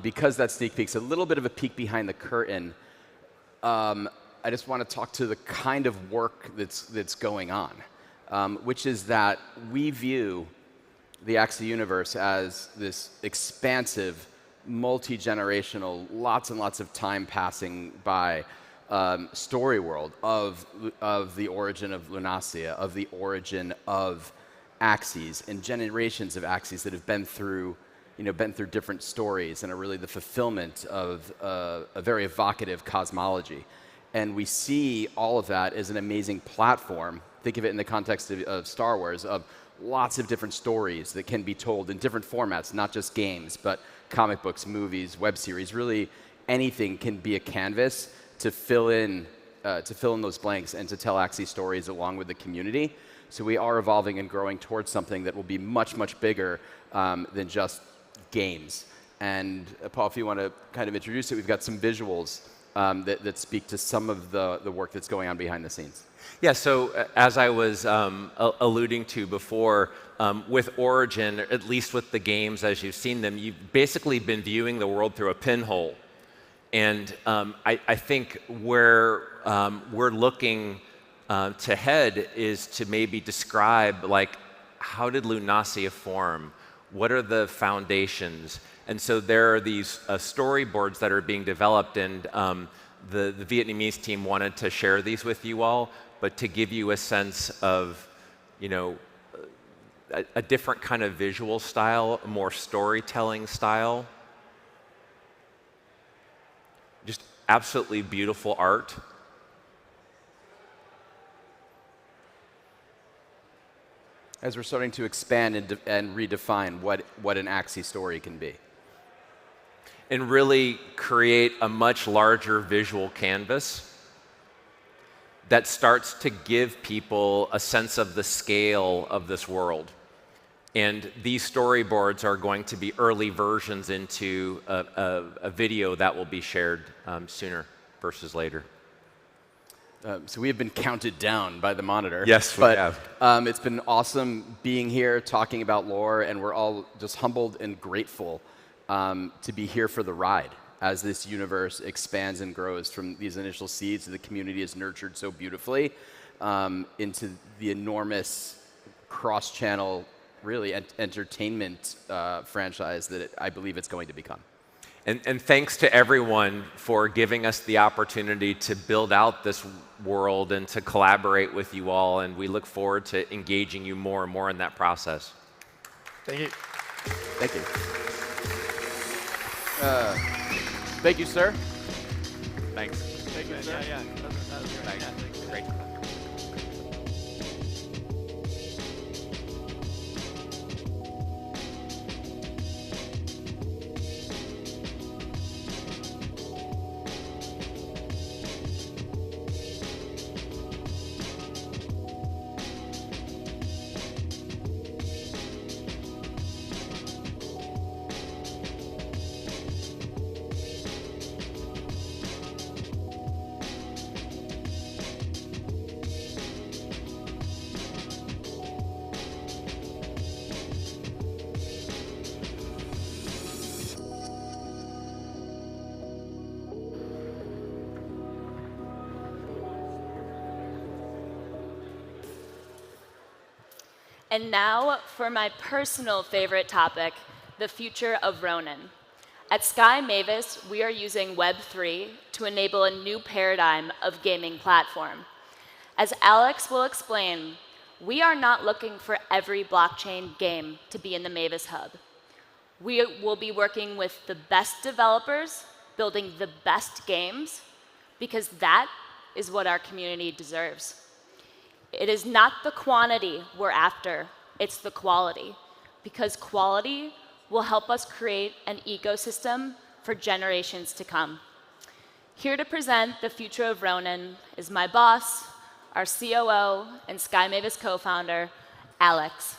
because that sneak peek's a little bit of a peek behind the curtain, I just want to talk to the kind of work that's going on, which is that we view the Axie universe as this expansive, multi-generational, lots and lots of time passing by story world of the origin of Lunasia, of the origin of Axies, and generations of Axies that have been through different stories and are really the fulfillment of a very evocative cosmology. And we see all of that as an amazing platform. Think of it in the context of Star Wars, of lots of different stories that can be told in different formats, not just games, but comic books, movies, web series. Really, anything can be a canvas to fill in those blanks and to tell Axie stories along with the community. So we are evolving and growing towards something that will be much, much bigger than just games. And Paul, if you want to kind of introduce it, we've got some visuals that speak to some of the work that's going on behind the scenes. Yeah, so as I was alluding to before, with Origin, at least with the games as you've seen them, you've basically been viewing the world through a pinhole. And I think where we're looking to head is to maybe describe, like, how did Lunasia form? What are the foundations? And so there are these storyboards that are being developed, and the Vietnamese team wanted to share these with you all, but to give you a sense of, you know, a different kind of visual style, a more storytelling style. Just absolutely beautiful art. As we're starting to expand and redefine what an Axie story can be. And really create a much larger visual canvas that starts to give people a sense of the scale of this world. And these storyboards are going to be early versions into a video that will be shared sooner versus later. So we have been counted down by the monitor. Yes, we have. It's been awesome being here, talking about lore, and we're all just humbled and grateful to be here for the ride as this universe expands and grows from these initial seeds that the community has nurtured so beautifully into the enormous cross-channel, really entertainment franchise that I believe it's going to become. And thanks to everyone for giving us the opportunity to build out this world and to collaborate with you all, and we look forward to engaging you more and more in that process. Thank you. Thank you. Thank you, sir. Thanks. Thank you, sir. Yeah. That was great. Thanks. Great. And now for my personal favorite topic, the future of Ronin. At Sky Mavis, we are using Web3 to enable a new paradigm of gaming platform. As Alex will explain, we are not looking for every blockchain game to be in the Mavis Hub. We will be working with the best developers, building the best games, because that is what our community deserves. It is not the quantity we're after, it's the quality, because quality will help us create an ecosystem for generations to come. Here to present the future of Ronin is my boss, our COO and Sky Mavis co-founder, Alex.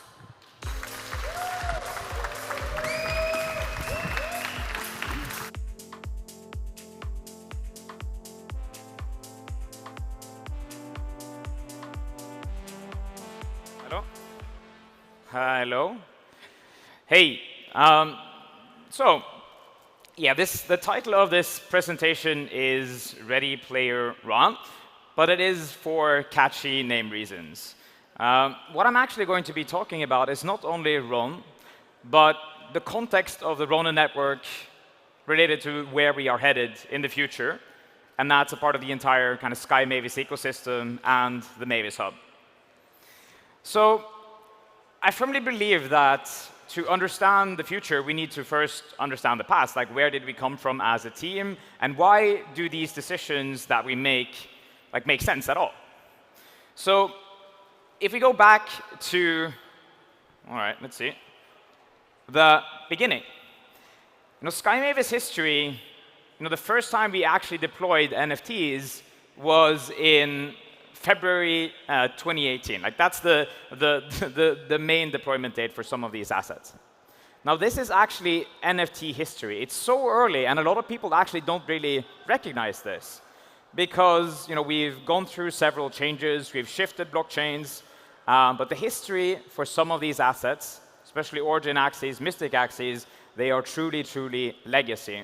Hello? Hello? Hey, so, yeah, the title of this presentation is Ready Player One, but it is for catchy name reasons. What I'm actually going to be talking about is not only Ron, but the context of the Ronin network related to where we are headed in the future, and that's a part of the entire kind of Sky Mavis ecosystem and the Mavis Hub. So I firmly believe that to understand the future, we need to first understand the past, like where did we come from as a team, and why do these decisions that we make sense at all? So if we go back to, all right, let's see, the beginning. Sky Mavis history, the first time we actually deployed NFTs was in February 2018. Like that's the main deployment date for some of these assets. Now, this is actually NFT history. It's so early, and a lot of people actually don't really recognize this because we've gone through several changes, we've shifted blockchains, but the history for some of these assets, especially Origin Axies, Mystic Axies, they are truly, truly legacy.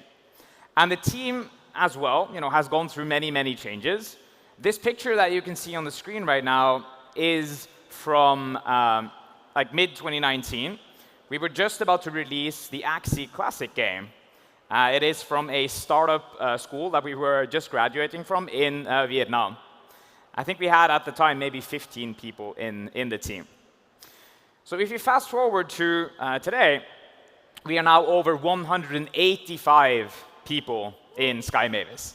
And the team as well has gone through many, many changes. This picture that you can see on the screen right now is from like mid-2019. We were just about to release the Axie Classic game. It is from a startup school that we were just graduating from in Vietnam. I think we had at the time maybe 15 people in the team. So if you fast forward to today, we are now over 185 people in Sky Mavis.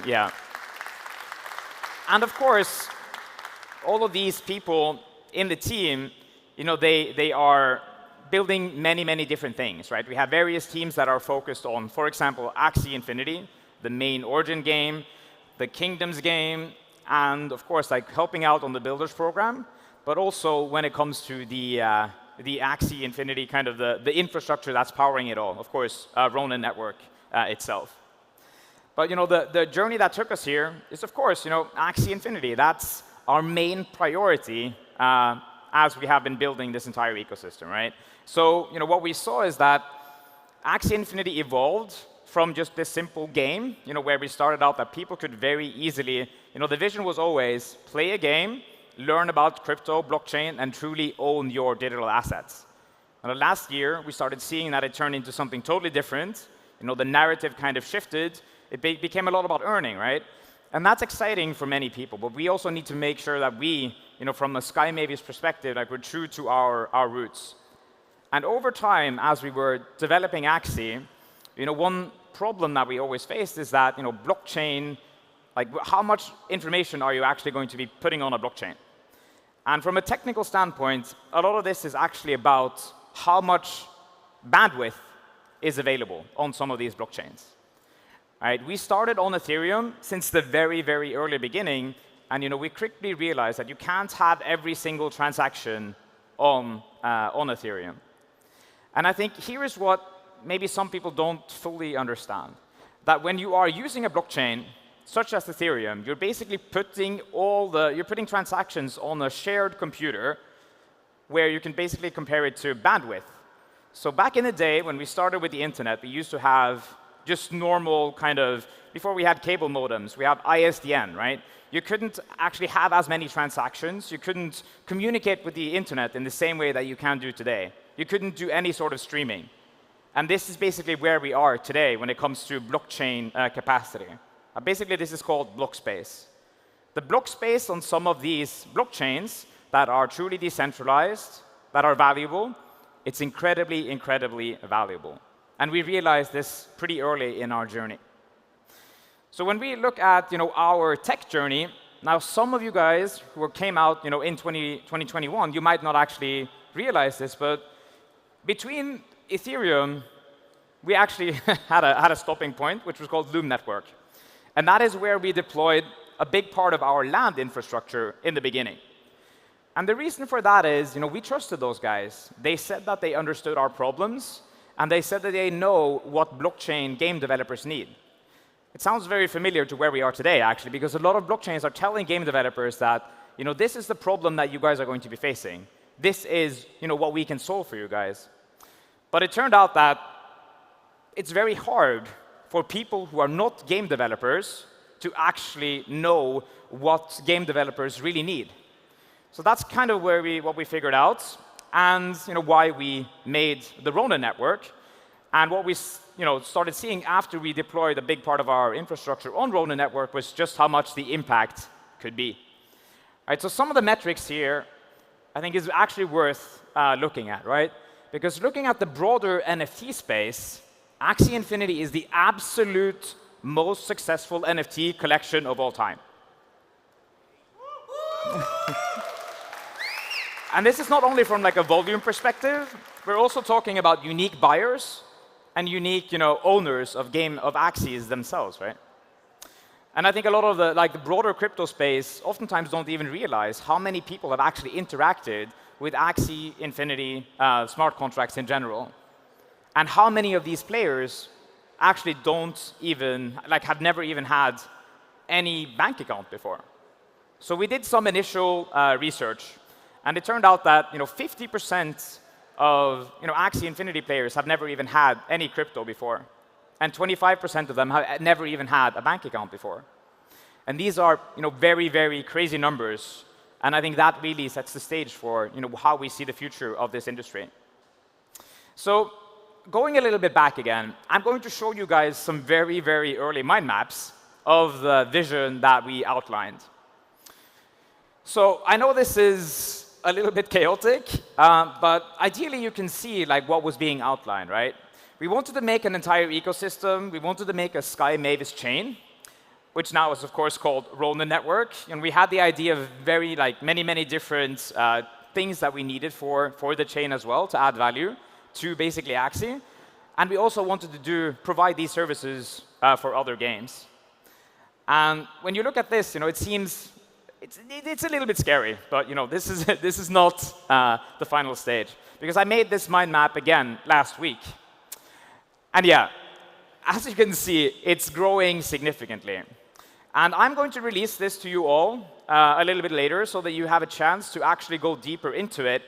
Yeah. And of course, all of these people in the team, they are building many, many different things, right? We have various teams that are focused on, for example, Axie Infinity, the main Origin game, the Kingdoms game, and of course, like helping out on the Builders program, but also when it comes to the Axie Infinity, kind of the infrastructure that's powering it all. Of course, Ronin network itself. But the journey that took us here is, of course, Axie Infinity. That's our main priority as we have been building this entire ecosystem, right? So what we saw is that Axie Infinity evolved from just this simple game, where we started out that people could very easily, the vision was always play a game, learn about crypto, blockchain, and truly own your digital assets. And last year, we started seeing that it turned into something totally different. The narrative kind of shifted. It became a lot about earning, right? And that's exciting for many people. But we also need to make sure that we, from a Sky Mavis perspective, like we're true to our roots. And over time, as we were developing Axie, one problem that we always faced is that, blockchain, like how much information are you actually going to be putting on a blockchain? And from a technical standpoint, a lot of this is actually about how much bandwidth is available on some of these blockchains. Right? We started on Ethereum since the very, very early beginning, and we quickly realized that you can't have every single transaction on Ethereum. And I think here is what maybe some people don't fully understand, that when you are using a blockchain, such as Ethereum, you're basically putting transactions on a shared computer where you can basically compare it to bandwidth. So back in the day, when we started with the internet, we used to have just normal kind of, before we had cable modems, we have ISDN, right? You couldn't actually have as many transactions. You couldn't communicate with the internet in the same way that you can do today. You couldn't do any sort of streaming. And this is basically where we are today when it comes to blockchain capacity. Basically, this is called block space. The block space on some of these blockchains that are truly decentralized, that are valuable, it's incredibly, incredibly valuable. And we realized this pretty early in our journey. So when we look at our tech journey, now some of you guys who came out in 2021, you might not actually realize this, but between Ethereum, we actually had a stopping point, which was called Loom Network. And that is where we deployed a big part of our land infrastructure in the beginning. And the reason for that is we trusted those guys. They said that they understood our problems, and they said that they know what blockchain game developers need. It sounds very familiar to where we are today, actually, because a lot of blockchains are telling game developers that this is the problem that you guys are going to be facing. This is what we can solve for you guys. But it turned out that it's very hard for people who are not game developers to actually know what game developers really need. So that's kind of what we figured out, and why we made the Ronin network. And what we started seeing after we deployed a big part of our infrastructure on Ronin network was just how much the impact could be. All right, so some of the metrics here, I think, is actually worth looking at, right? Because looking at the broader NFT space, Axie Infinity is the absolute most successful NFT collection of all time. And this is not only from a volume perspective. We're also talking about unique buyers and unique owners of Axies themselves, right? And I think a lot of the broader crypto space oftentimes don't even realize how many people have actually interacted with Axie Infinity smart contracts in general. And how many of these players actually don't even, like, have never even had any bank account before? So we did some initial research, and it turned out that 50% of Axie Infinity players have never even had any crypto before, and 25% of them have never even had a bank account before. And these are very, very crazy numbers, and I think that really sets the stage for how we see the future of this industry. So going a little bit back again, I'm going to show you guys some very, very early mind maps of the vision that we outlined. So I know this is a little bit chaotic, but ideally you can see what was being outlined, right? We wanted to make an entire ecosystem. We wanted to make a Sky Mavis chain, which now is, of course, called Ronin network. And we had the idea of many different things that we needed for the chain as well to add value to basically Axie. And we also wanted to provide these services for other games. And when you look at this, it seems it's a little bit scary, but this is not the final stage, because I made this mind map again last week, and yeah, as you can see, it's growing significantly. And I'm going to release this to you all a little bit later, so that you have a chance to actually go deeper into it.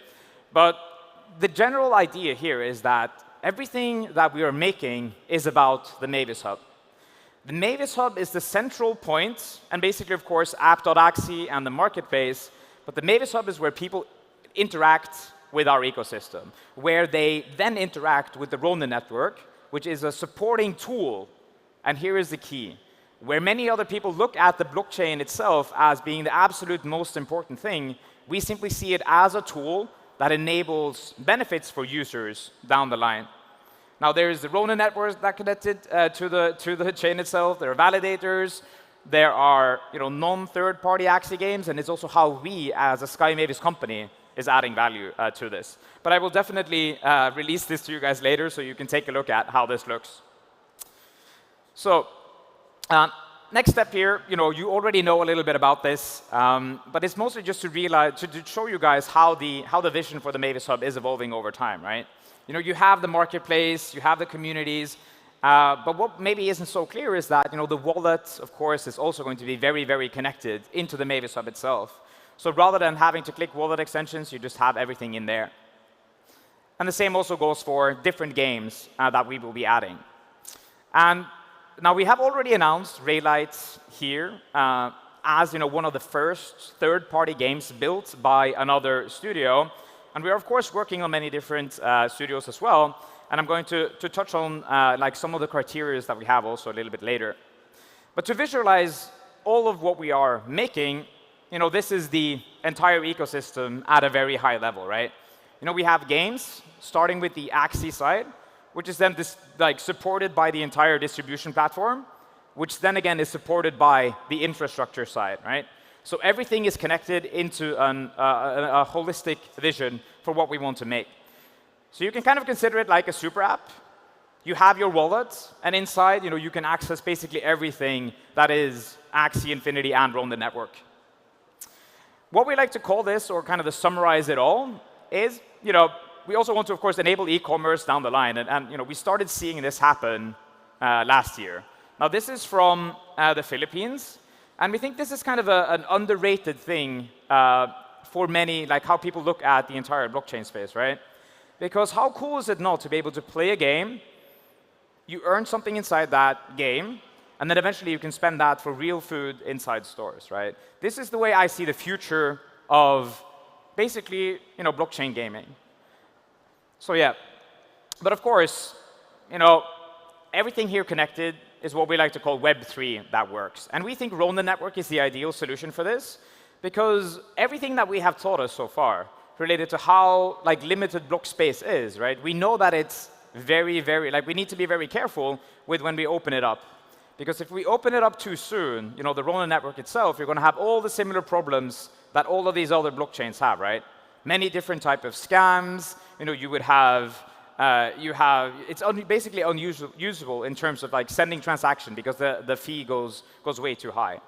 But the general idea here is that everything that we are making is about the Mavis Hub. The Mavis Hub is the central point, and basically, of course, app.axie and the marketplace. But the Mavis Hub is where people interact with our ecosystem, where they then interact with the Ronin network, which is a supporting tool. And here is the key. Where many other people look at the blockchain itself as being the absolute most important thing, we simply see it as a tool that enables benefits for users down the line. Now, there is the Ronin network that connected to the chain itself. There are validators. There are non-third-party Axie games. And it's also how we, as a Sky Mavis company, is adding value to this. But I will definitely release this to you guys later, so you can take a look at how this looks. So next step here, you already know a little bit about this. But it's mostly just to show you guys how the vision for the Mavis Hub is evolving over time, right? You have the marketplace, you have the communities, but what maybe isn't so clear is that the wallet, of course, is also going to be very, very connected into the Mavis Hub itself. So rather than having to click wallet extensions, you just have everything in there. And the same also goes for different games that we will be adding. And now we have already announced Raylight here as one of the first third-party games built by another studio. And we are, of course, working on many different studios as well. And I'm going to touch on some of the criteria that we have also a little bit later. But to visualize all of what we are making, this is the entire ecosystem at a very high level, right? We have games, starting with the Axie side, which is then supported by the entire distribution platform, which then again is supported by the infrastructure side, right? So everything is connected into a holistic vision for what we want to make. So you can kind of consider it like a super app. You have your wallet, and inside, you can access basically everything that is Axie Infinity and Ronin network. What we like to call this, or kind of to summarize it all, is we also want to, of course, enable e-commerce down the line, and we started seeing this happen last year. Now, this is from the Philippines. And we think this is kind of an underrated thing for many, how people look at the entire blockchain space, right? Because how cool is it not to be able to play a game, you earn something inside that game, and then eventually you can spend that for real food inside stores, right? This is the way I see the future of basically, blockchain gaming. So yeah, but of course, everything here connected is what we like to call Web3 that works. And we think Ronin network is the ideal solution for this, because everything that we have taught us so far related to how limited block space is, right? We know that it's very, very, we need to be very careful with when we open it up. Because if we open it up too soon, the Ronin network itself, you're going to have all the similar problems that all of these other blockchains have, right? Many different types of scams. You would have it's basically unusable in terms of sending transaction, because the fee goes way too high.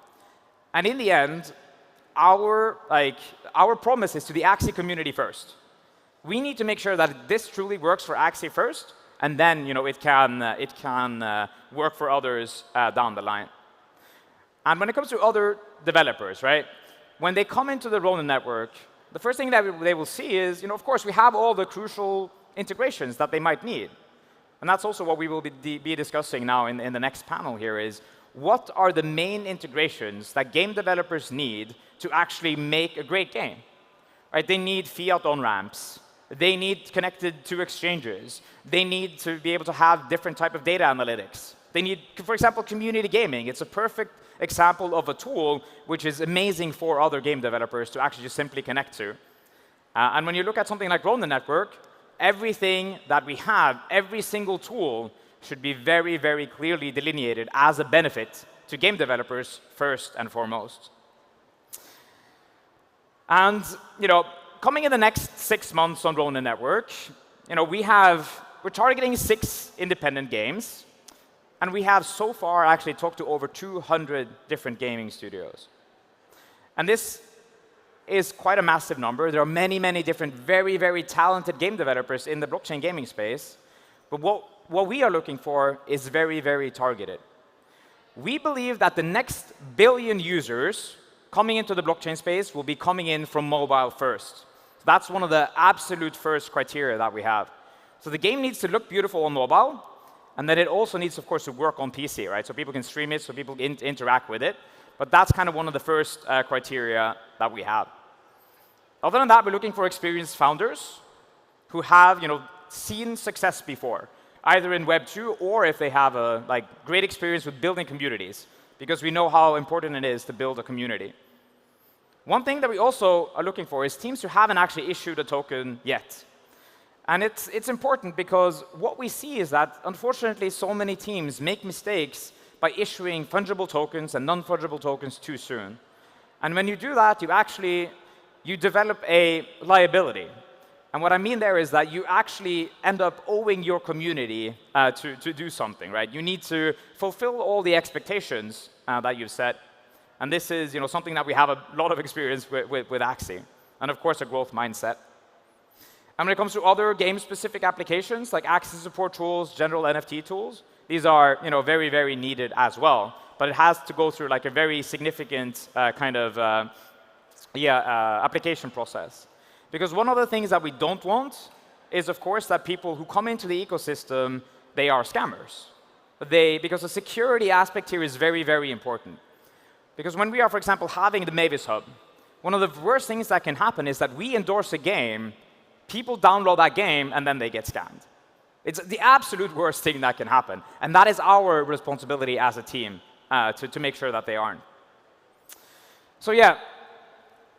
And in the end, our promise is to the Axie community first. We need to make sure that this truly works for Axie first, and then it can work for others down the line. And when it comes to other developers, right, when they come into the Ronin network, the first thing that they will see is, of course, we have all the crucial integrations that they might need. And that's also what we will be discussing now in the next panel here is, what are the main integrations that game developers need to actually make a great game? Right? They need fiat on-ramps. They need connected to exchanges. They need to be able to have different type of data analytics. They need, for example, community gaming. It's a perfect example of a tool which is amazing for other game developers to actually just simply connect to. And when you look at something like Ronin Network, everything that we have, every single tool, should be very, very clearly delineated as a benefit to game developers first and foremost. And coming in the next 6 months on Ronin Network, we're targeting 6 independent games, and we have so far actually talked to over 200 different gaming studios. And this is quite a massive number. There are many, many different very, very talented game developers in the blockchain gaming space. But what we are looking for is very, very targeted. We believe that the next billion users coming into the blockchain space will be coming in from mobile first. So that's one of the absolute first criteria that we have. So the game needs to look beautiful on mobile, and then it also needs, of course, to work on PC, right? So people can stream it, so people can interact with it. But that's kind of one of the first criteria that we have. Other than that, we're looking for experienced founders who have seen success before, either in Web 2 or if they have a great experience with building communities, because we know how important it is to build a community. One thing that we also are looking for is teams who haven't actually issued a token yet. And it's important because what we see is that, unfortunately, so many teams make mistakes by issuing fungible tokens and non-fungible tokens too soon. And when you do that, you develop a liability. And what I mean there is that you actually end up owing your community to do something, right? You need to fulfill all the expectations that you've set. And this is something that we have a lot of experience with Axie. And of course, a growth mindset. And when it comes to other game-specific applications, like Axie support tools, general NFT tools, these are very, very needed as well. But it has to go through a very significant application process. Because one of the things that we don't want is, of course, that people who come into the ecosystem, they are scammers. Because the security aspect here is very, very important. Because when we are, for example, having the Mavis Hub, one of the worst things that can happen is that we endorse a game, people download that game, and then they get scammed. It's the absolute worst thing that can happen. And that is our responsibility as a team to make sure that they aren't. So yeah,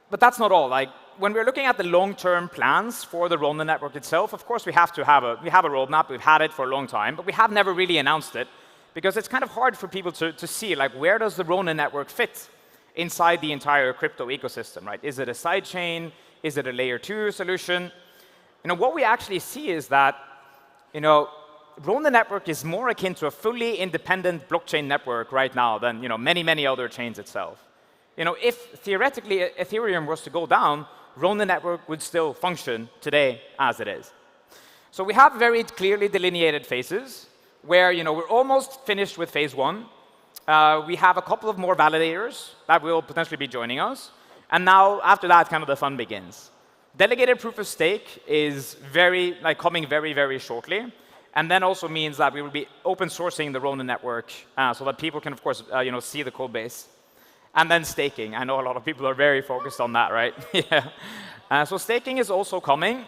but that's not all. When we're looking at the long-term plans for the Ronin network itself, of course, we have a roadmap. We've had it for a long time, but we have never really announced it because it's kind of hard for people to see, where does the Ronin network fit inside the entire crypto ecosystem, right? Is it a side chain? Is it a layer 2 solution? What we actually see is that, Ronin network is more akin to a fully independent blockchain network right now than, many, many other chains itself. If theoretically Ethereum was to go down, Ronin network would still function today as it is. So we have very clearly delineated phases where we're almost finished with phase 1. We have a couple of more validators that will potentially be joining us. And now, after that, kind of the fun begins. Delegated proof of stake is coming very, very shortly. And then also means that we will be open sourcing the Ronin network so that people can, of course, see the code base. And then staking. I know a lot of people are very focused on that, right? Yeah. So staking is also coming.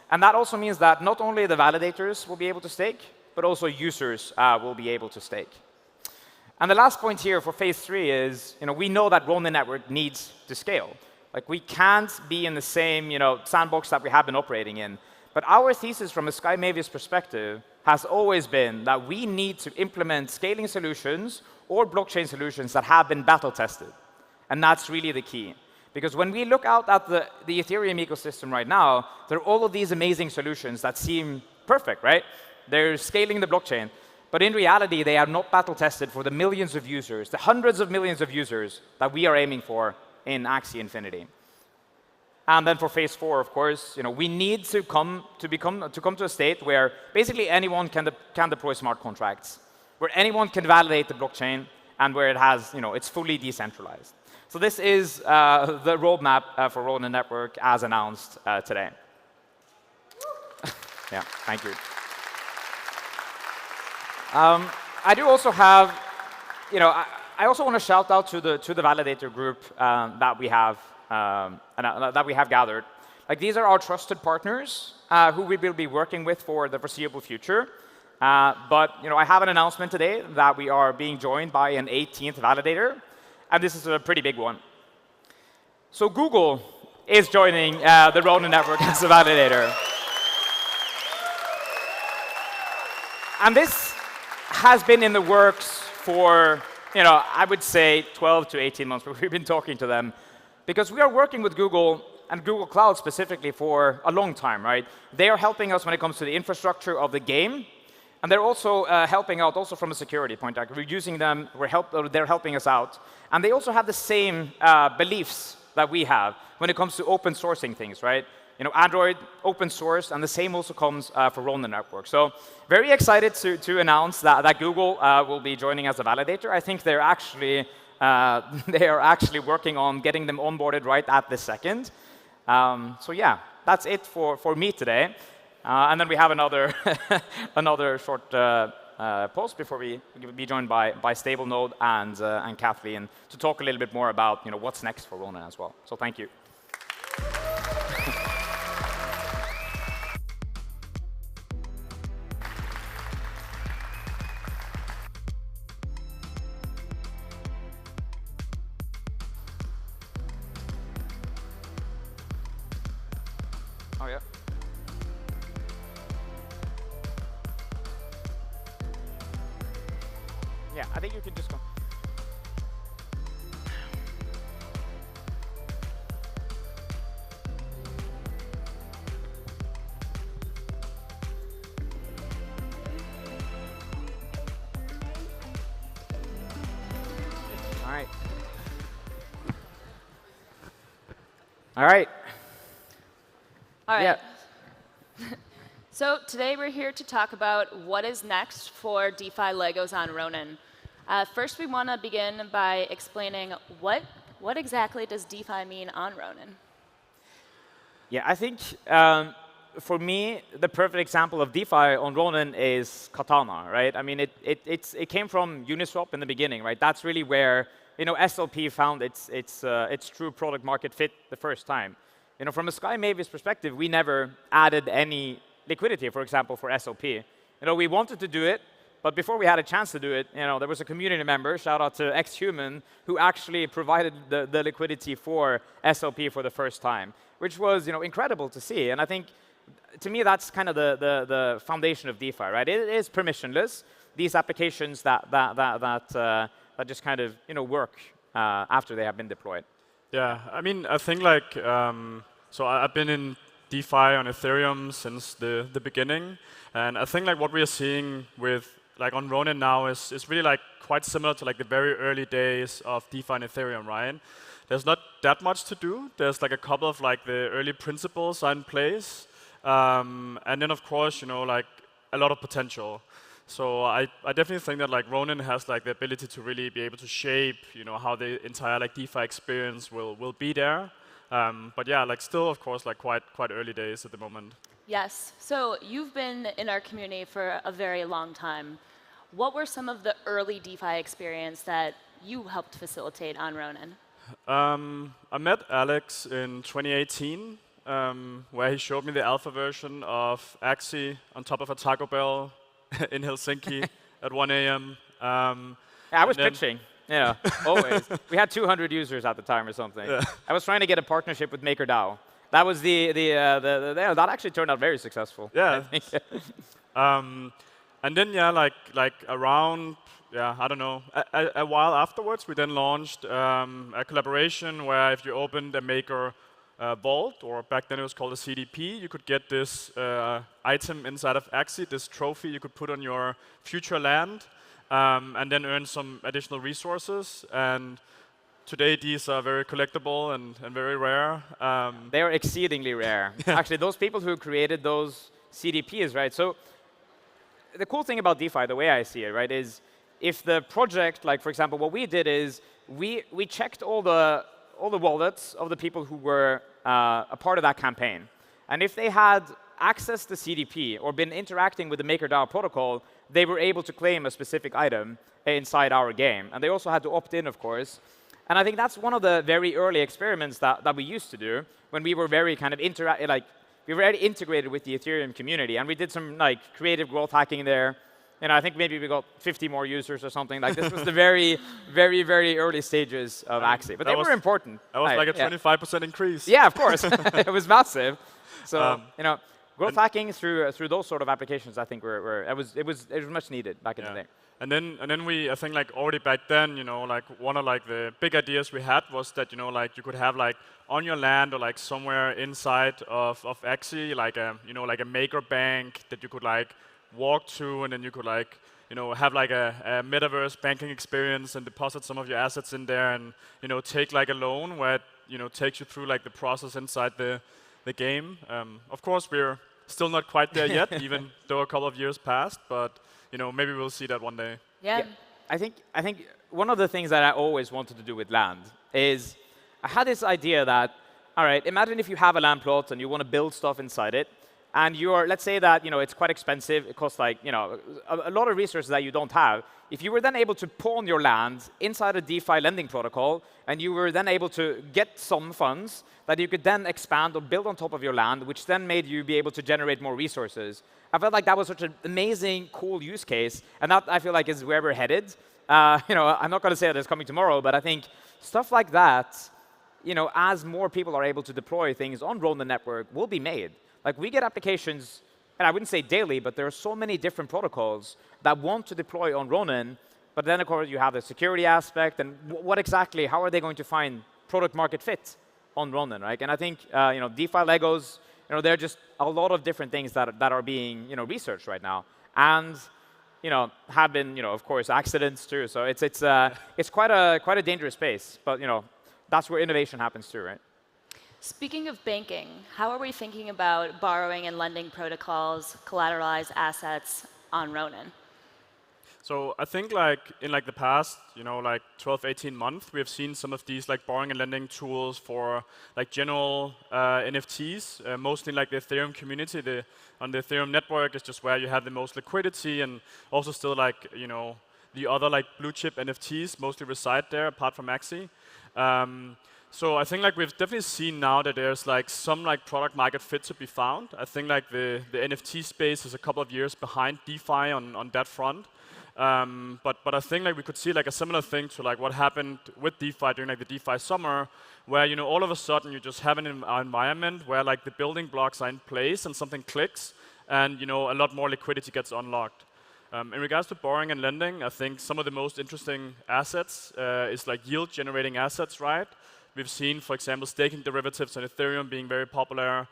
And that also means that not only the validators will be able to stake, but also users will be able to stake. And the last point here for phase 3 is, we know that Ronin network needs to scale. We can't be in the same, sandbox that we have been operating in. But our thesis from a Sky Mavis perspective has always been that we need to implement scaling solutions or blockchain solutions that have been battle tested. And that's really the key. Because when we look out at the Ethereum ecosystem right now, there are all of these amazing solutions that seem perfect, right? They're scaling the blockchain. But in reality, they are not battle tested for the millions of users, the hundreds of millions of users that we are aiming for in Axie Infinity. And then for phase 4, of course, we need to come to a state where basically anyone can deploy smart contracts, where anyone can validate the blockchain, and where it's fully decentralized. So this is the roadmap for Ronin Network as announced today. Yeah, thank you. I do also have, I also want to shout out to the validator group that we have gathered. Like, these are our trusted partners who we will be working with for the foreseeable future. But I have an announcement today that we are being joined by an 18th validator, and this is a pretty big one. So Google is joining the Ronin Network as a validator. And this has been in the works for, I would say 12 to 18 months, but we've been talking to them because we are working with Google and Google Cloud specifically for a long time, right? They are helping us when it comes to the infrastructure of the game, and they're also helping out also from a security point. Like, we're using them, they're helping us out, and they also have the same beliefs that we have when it comes to open sourcing things, right? Android, open source, and the same also comes for Ronin Network. So very excited to announce that Google will be joining as a validator. I think they are actually working on getting them onboarded right at this second. So yeah, that's it for me today. And then we have another another short post before we be joined by StableNode and Kathleen to talk a little bit more about what's next for Ronin as well. So thank you. Oh, yeah. Yeah, I think you can just go. All right. All right. All right. Yeah. So today we're here to talk about what is next for DeFi Legos on Ronin. First, we want to begin by explaining what exactly does DeFi mean on Ronin? Yeah, I think for me, the perfect example of DeFi on Ronin is Katana, right? I mean, it came from Uniswap in the beginning, right? That's really where SLP found its true product market fit the first time. From a Sky Mavis perspective, we never added any liquidity, for example, for SLP. We wanted to do it, but before we had a chance to do it, there was a community member, shout out to XHuman, who actually provided the liquidity for SLP for the first time, which was incredible to see. And I think, to me, that's kind of the foundation of DeFi, right? It is permissionless. These applications that just kind of work after they have been deployed. Yeah, I mean, I think like so I've been in DeFi on Ethereum since the beginning, and I think like what we are seeing with like on Ronin now is really like quite similar to like the very early days of DeFi and Ethereum, right? There's not that much to do. There's like a couple of like the early principles are in place, and then of course like a lot of potential. So I definitely think that like Ronin has like the ability to really be able to shape how the entire like DeFi experience will be there. But yeah, like still of course like quite early days at the moment. Yes. So you've been in our community for a very long time. What were some of the early DeFi experience that you helped facilitate on Ronin? I met Alex in 2018, where he showed me the alpha version of Axie on top of a Taco Bell in Helsinki at 1 a.m. I was pitching. Yeah, always. We had 200 users at the time or something. Yeah. I was trying to get a partnership with MakerDAO. That was that actually turned out very successful. Yeah. I think. And then like around I don't know a while afterwards, we then launched a collaboration where if you opened a Maker vault, or back then it was called a CDP, you could get this item inside of Axie, this trophy you could put on your future land, and then earn some additional resources. And today these are very collectible and very rare. They are exceedingly rare. Actually, those people who created those CDPs, right? So the cool thing about DeFi, the way I see it, right, is if the project, like for example, what we did is we checked all the wallets of the people who were a part of that campaign, and if they had accessed the CDP or been interacting with the MakerDAO protocol, they were able to claim a specific item inside our game, and they also had to opt in, of course. And I think that's one of the very early experiments that we used to do when we were very kind of we were already integrated with the Ethereum community, and we did some like creative growth hacking there. And I think maybe we got 50 more users or something. Like this was the very, very, very early stages of Axie, but they were important. That was like a 25% increase. Yeah, of course, it was massive. So growth hacking through those sort of applications, I think it was much needed back in the day. And then I think like already back then, like one of like the big ideas we had was that like you could have like on your land or like somewhere inside of Axie like a maker bank that you could like walk to, and then you could like have like a metaverse banking experience and deposit some of your assets in there, and take like a loan where it takes you through like the process inside the game. Of course, we're still not quite there yet, even though a couple of years passed, but maybe we'll see that one day. Yeah. I think one of the things that I always wanted to do with land is I had this idea that, all right, imagine if you have a land plot and you want to build stuff inside it, and let's say that it's quite expensive. It costs like a lot of resources that you don't have. If you were then able to pawn your land inside a DeFi lending protocol, and you were then able to get some funds that you could then expand or build on top of your land, which then made you be able to generate more resources. I felt like that was such an amazing, cool use case, and that I feel like is where we're headed. I'm not going to say that it's coming tomorrow, but I think stuff like that, as more people are able to deploy things on Ronin network, will be made. Like we get applications, and I wouldn't say daily, but there are so many different protocols that want to deploy on Ronin. But then, of course, you have the security aspect, and how are they going to find product market fit on Ronin, right? And I think DeFi Legos, there are just a lot of different things that are being researched right now, and have been of course accidents too. So it's quite a dangerous space, but that's where innovation happens too, right? Speaking of banking, how are we thinking about borrowing and lending protocols, collateralized assets on Ronin? So I think like in like the past, like 12, 18 months, we have seen some of these like borrowing and lending tools for like general NFTs, mostly like the Ethereum community. On the Ethereum network is just where you have the most liquidity, and also still like the other like blue chip NFTs mostly reside there apart from Axie. So I think like we've definitely seen now that there's like some like product market fit to be found. I think like the NFT space is a couple of years behind DeFi on that front. But I think like we could see like a similar thing to like what happened with DeFi during like the DeFi summer, where all of a sudden you just have an environment where like the building blocks are in place and something clicks, and a lot more liquidity gets unlocked. In regards to borrowing and lending, I think some of the most interesting assets is like yield generating assets, right? We've seen, for example, staking derivatives on Ethereum being very popular.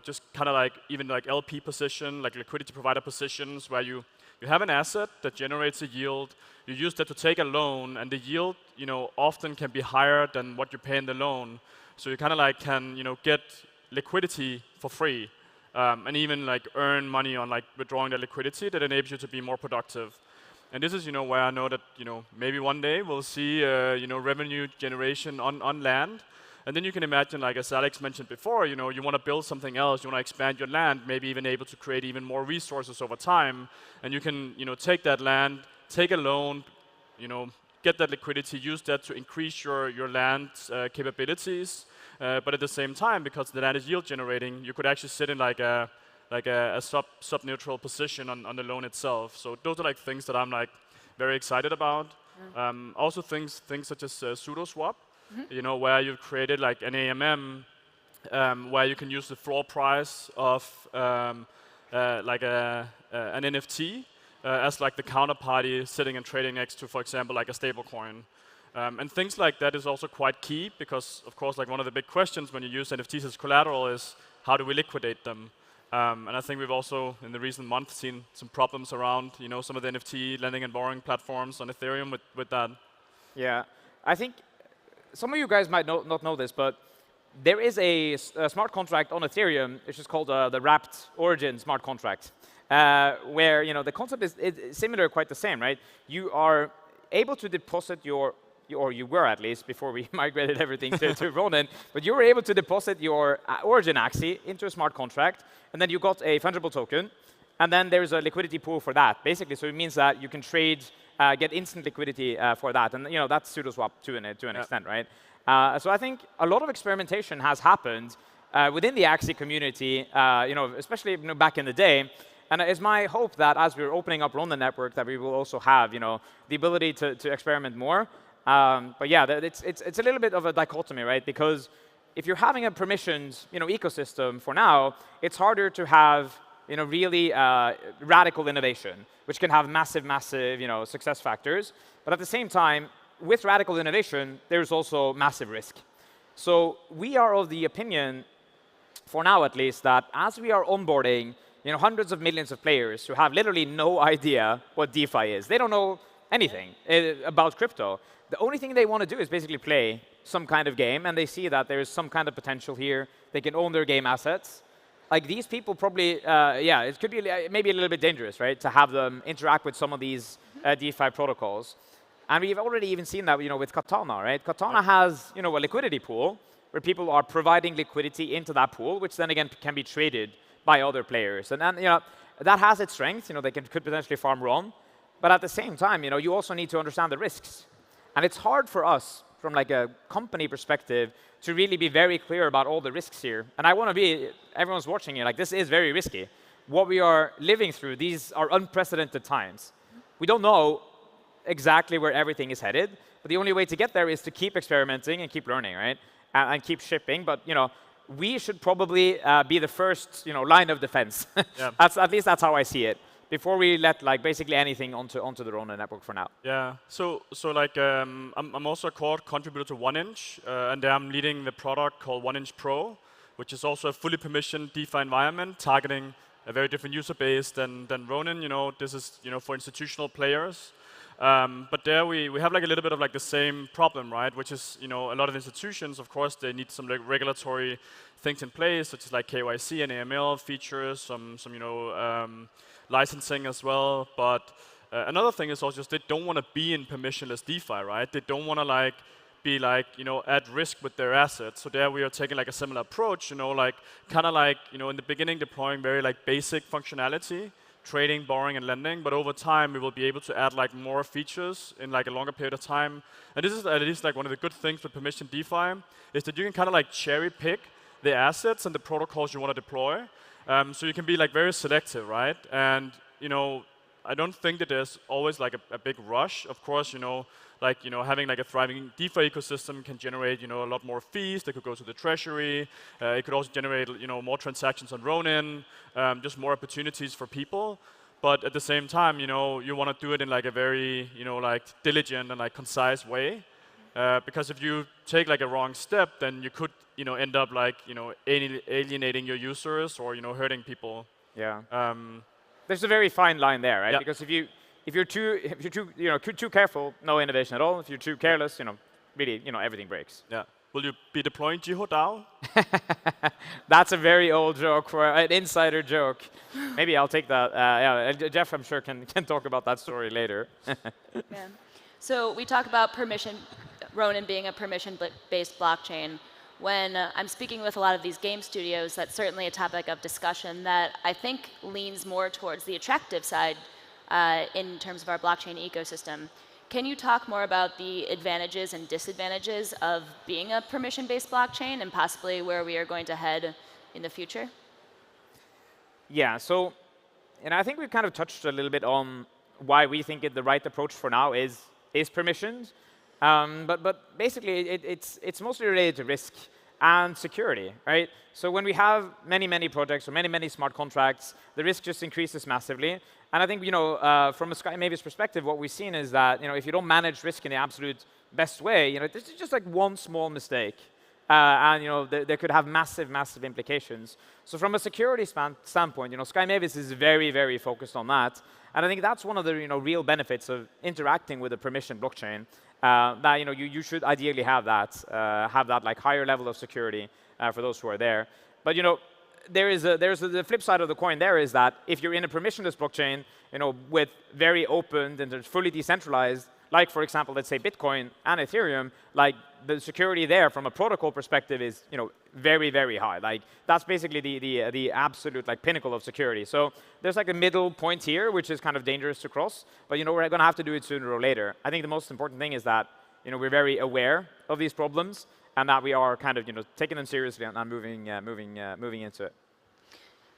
Just kind of like even like LP position, like liquidity provider positions, where you have an asset that generates a yield. You use that to take a loan, and the yield, often can be higher than what you pay in the loan. So you kind of like can, get liquidity for free, and even like earn money on like withdrawing that liquidity that enables you to be more productive. And this is, where I know that, maybe one day we'll see, revenue generation on land. And then you can imagine, like as Alex mentioned before, you want to build something else, you want to expand your land, maybe even able to create even more resources over time. And you can, take that land, take a loan, get that liquidity, use that to increase your land's capabilities. But at the same time, because the land is yield generating, you could actually sit in like a sub-neutral position on the loan itself. So those are like things that I'm like very excited about. Also things such as pseudo swap, where you've created like an AMM, where you can use the floor price of like an NFT as like the counterparty sitting and trading next to, for example, like a stable coin. And things like that is also quite key, because of course like one of the big questions when you use NFTs as collateral is how do we liquidate them? And I think we've also, in the recent months, seen some problems around, some of the NFT lending and borrowing platforms on Ethereum with that. Yeah, I think some of you guys might not know this, but there is a smart contract on Ethereum, which is called the wrapped origin smart contract, where the concept is similar, quite the same, right? You are able to deposit or you were at least before we migrated everything to Ronin, but you were able to deposit your origin Axie into a smart contract, and then you got a fungible token, and then there's a liquidity pool for that, basically. So it means that you can trade, get instant liquidity for that, and that's pseudo swap to an extent, right? So I think a lot of experimentation has happened within the Axie community, especially back in the day. And it's my hope that as we're opening up Ronin network, that we will also have the ability to experiment more. But yeah, it's a little bit of a dichotomy, right? Because if you're having a permissioned ecosystem for now, it's harder to have really radical innovation, which can have massive success factors. But at the same time, with radical innovation, there's also massive risk. So we are of the opinion, for now at least, that as we are onboarding hundreds of millions of players who have literally no idea what DeFi is, they don't know anything about crypto. The only thing they want to do is basically play some kind of game, and they see that there's some kind of potential here. They can own their game assets. Like these people probably, it could be maybe a little bit dangerous, right, to have them interact with some of these DeFi protocols. And we've already even seen that, with Katana, right? Katana has, a liquidity pool where people are providing liquidity into that pool, which then again can be traded by other players. And then, that has its strength. They could potentially farm Ron. But at the same time, you also need to understand the risks. And it's hard for us, from like a company perspective, to really be very clear about all the risks here. And I want to be, everyone's watching here, like this is very risky. What we are living through, these are unprecedented times. We don't know exactly where everything is headed, but the only way to get there is to keep experimenting and keep learning, right? And keep shipping. But we should probably be the first line of defense. Yeah. At least that's how I see it, before we let basically anything onto the Ronin network for now. Yeah. So I'm also a core contributor to 1inch, and I'm leading the product called 1inch Pro, which is also a fully permissioned DeFi environment targeting a very different user base than Ronin. This is for institutional players. But there we have a little bit of the same problem, right? Which is a lot of institutions, of course, they need some regulatory things in place, such as KYC and AML features, some licensing as well. But another thing is also just they don't want to be in permissionless DeFi, right? They don't want to be at risk with their assets. So there we are taking a similar approach, in the beginning deploying very basic functionality, trading, borrowing, and lending. But over time, we will be able to add more features in a longer period of time. And this is at least one of the good things with permission DeFi, is that you can cherry pick the assets and the protocols you want to deploy. So you can be very selective, right? And I don't think that there's always a big rush. Of course, having a thriving DeFi ecosystem can generate a lot more fees that could go to the treasury. It could also generate more transactions on Ronin, just more opportunities for people. But at the same time, you want to do it in a very diligent and concise way. Because if you take a wrong step, then you could end up alienating your users or hurting people. Yeah. There's a very fine line there, right? Yeah. Because if you're too careful, no innovation at all. If you're too careless, really everything breaks. Yeah. Will you be deploying Jiho DAO? That's a very old joke, an insider joke. Maybe I'll take that. Yeah, Jeff, I'm sure can talk about that story later. Yeah. So we talk about Ronin being a permission-based blockchain. When I'm speaking with a lot of these game studios, that's certainly a topic of discussion that I think leans more towards the attractive side in terms of our blockchain ecosystem. Can you talk more about the advantages and disadvantages of being a permission-based blockchain and possibly where we are going to head in the future? Yeah, so I think we've kind of touched a little bit on why we think the right approach for now is permissions. But basically, it's mostly related to risk and security, right? So when we have many projects or many smart contracts, the risk just increases massively. And I think from a Sky Mavis perspective, what we've seen is that if you don't manage risk in the absolute best way, there's just one small mistake, and there could have massive implications. So from a security standpoint, Sky Mavis is very focused on that. And I think that's one of the real benefits of interacting with a permission blockchain. that you should ideally have that like higher level of security for those who are there. But there's the flip side of the coin. There is that if you're in a permissionless blockchain, with very open and fully decentralized, like for example, let's say Bitcoin and Ethereum, like the security there from a protocol perspective is very, very high. Like that's basically the absolute like pinnacle of security. So there's like a middle point here, which is kind of dangerous to cross. But we're going to have to do it sooner or later. I think the most important thing is that we're very aware of these problems and that we are kind of taking them seriously and moving into it.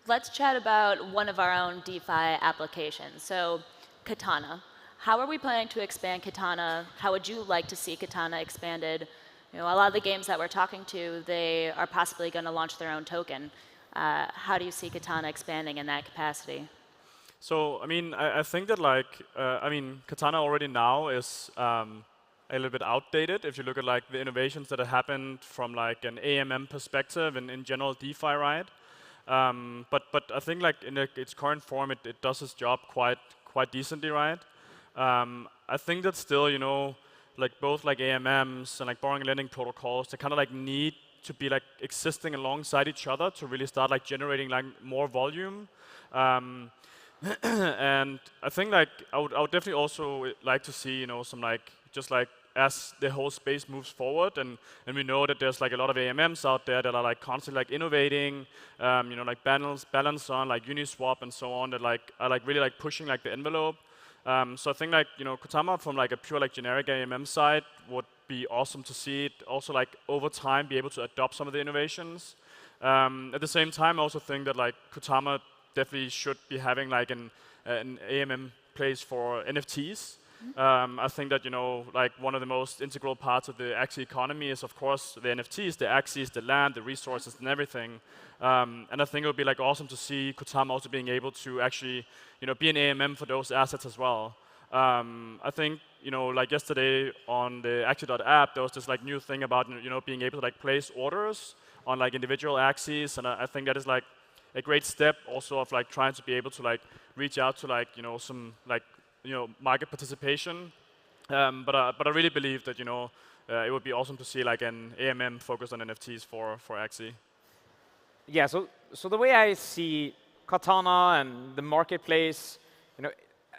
Let's chat about one of our own DeFi applications. So Katana. How are we planning to expand Katana? How would you like to see Katana expanded? A lot of the games that we're talking to, they are possibly going to launch their own token. How do you see Katana expanding in that capacity? So, I think that Katana already now is a little bit outdated if you look at like the innovations that have happened from like an AMM perspective and in general DeFi, right? But I think like in its current form, it does its job quite decently, right? I think that still, like both like AMMs and like borrowing and lending protocols, they kind of like need to be like existing alongside each other to really start like generating like more volume. And I think like I would definitely also like to see some like just like as the whole space moves forward, and we know that there's like a lot of AMMs out there that are like constantly like innovating, like balance on like Uniswap and so on that like are like really like pushing like the envelope. So I think like Katana from like a pure like generic AMM side would be awesome to see it also like over time be able to adopt some of the innovations. At the same time, I also think that like Katana definitely should be having like an AMM place for NFTs. I think that like one of the most integral parts of the Axie economy is of course the NFTs, the Axies, the land, the resources, and everything. And I think it would be like awesome to see Katana also being able to actually be an AMM for those assets as well. I think like yesterday on the Axie.app there was this like new thing about being able to like place orders on like individual Axies, and I think that is like a great step also of like trying to be able to like reach out to like some like market participation, but I really believe that it would be awesome to see like an AMM focused on NFTs for Axie. Yeah, so the way I see Katana and the marketplace,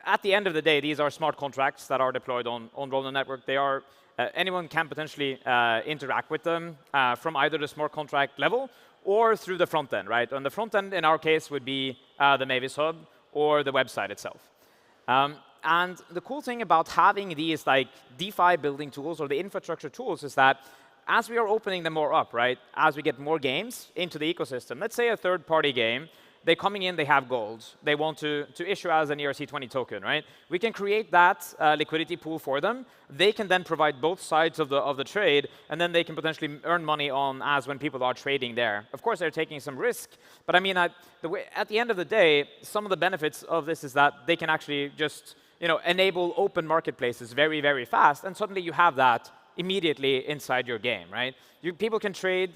at the end of the day, these are smart contracts that are deployed on Ronin network. They are anyone can potentially interact with them from either the smart contract level or through the front end, right? And the front end in our case would be the Mavis hub or the website itself. And the cool thing about having these like DeFi building tools or the infrastructure tools is that as we are opening them more up, right, as we get more games into the ecosystem, let's say a third-party game, they're coming in, they have gold. They want to issue as an ERC20 token, right? We can create that liquidity pool for them. They can then provide both sides of the trade, and then they can potentially earn money on as when people are trading there. Of course, they're taking some risk, but I mean, at the end of the day, some of the benefits of this is that they can actually just enable open marketplaces very, very fast, and suddenly you have that immediately inside your game, right? People can trade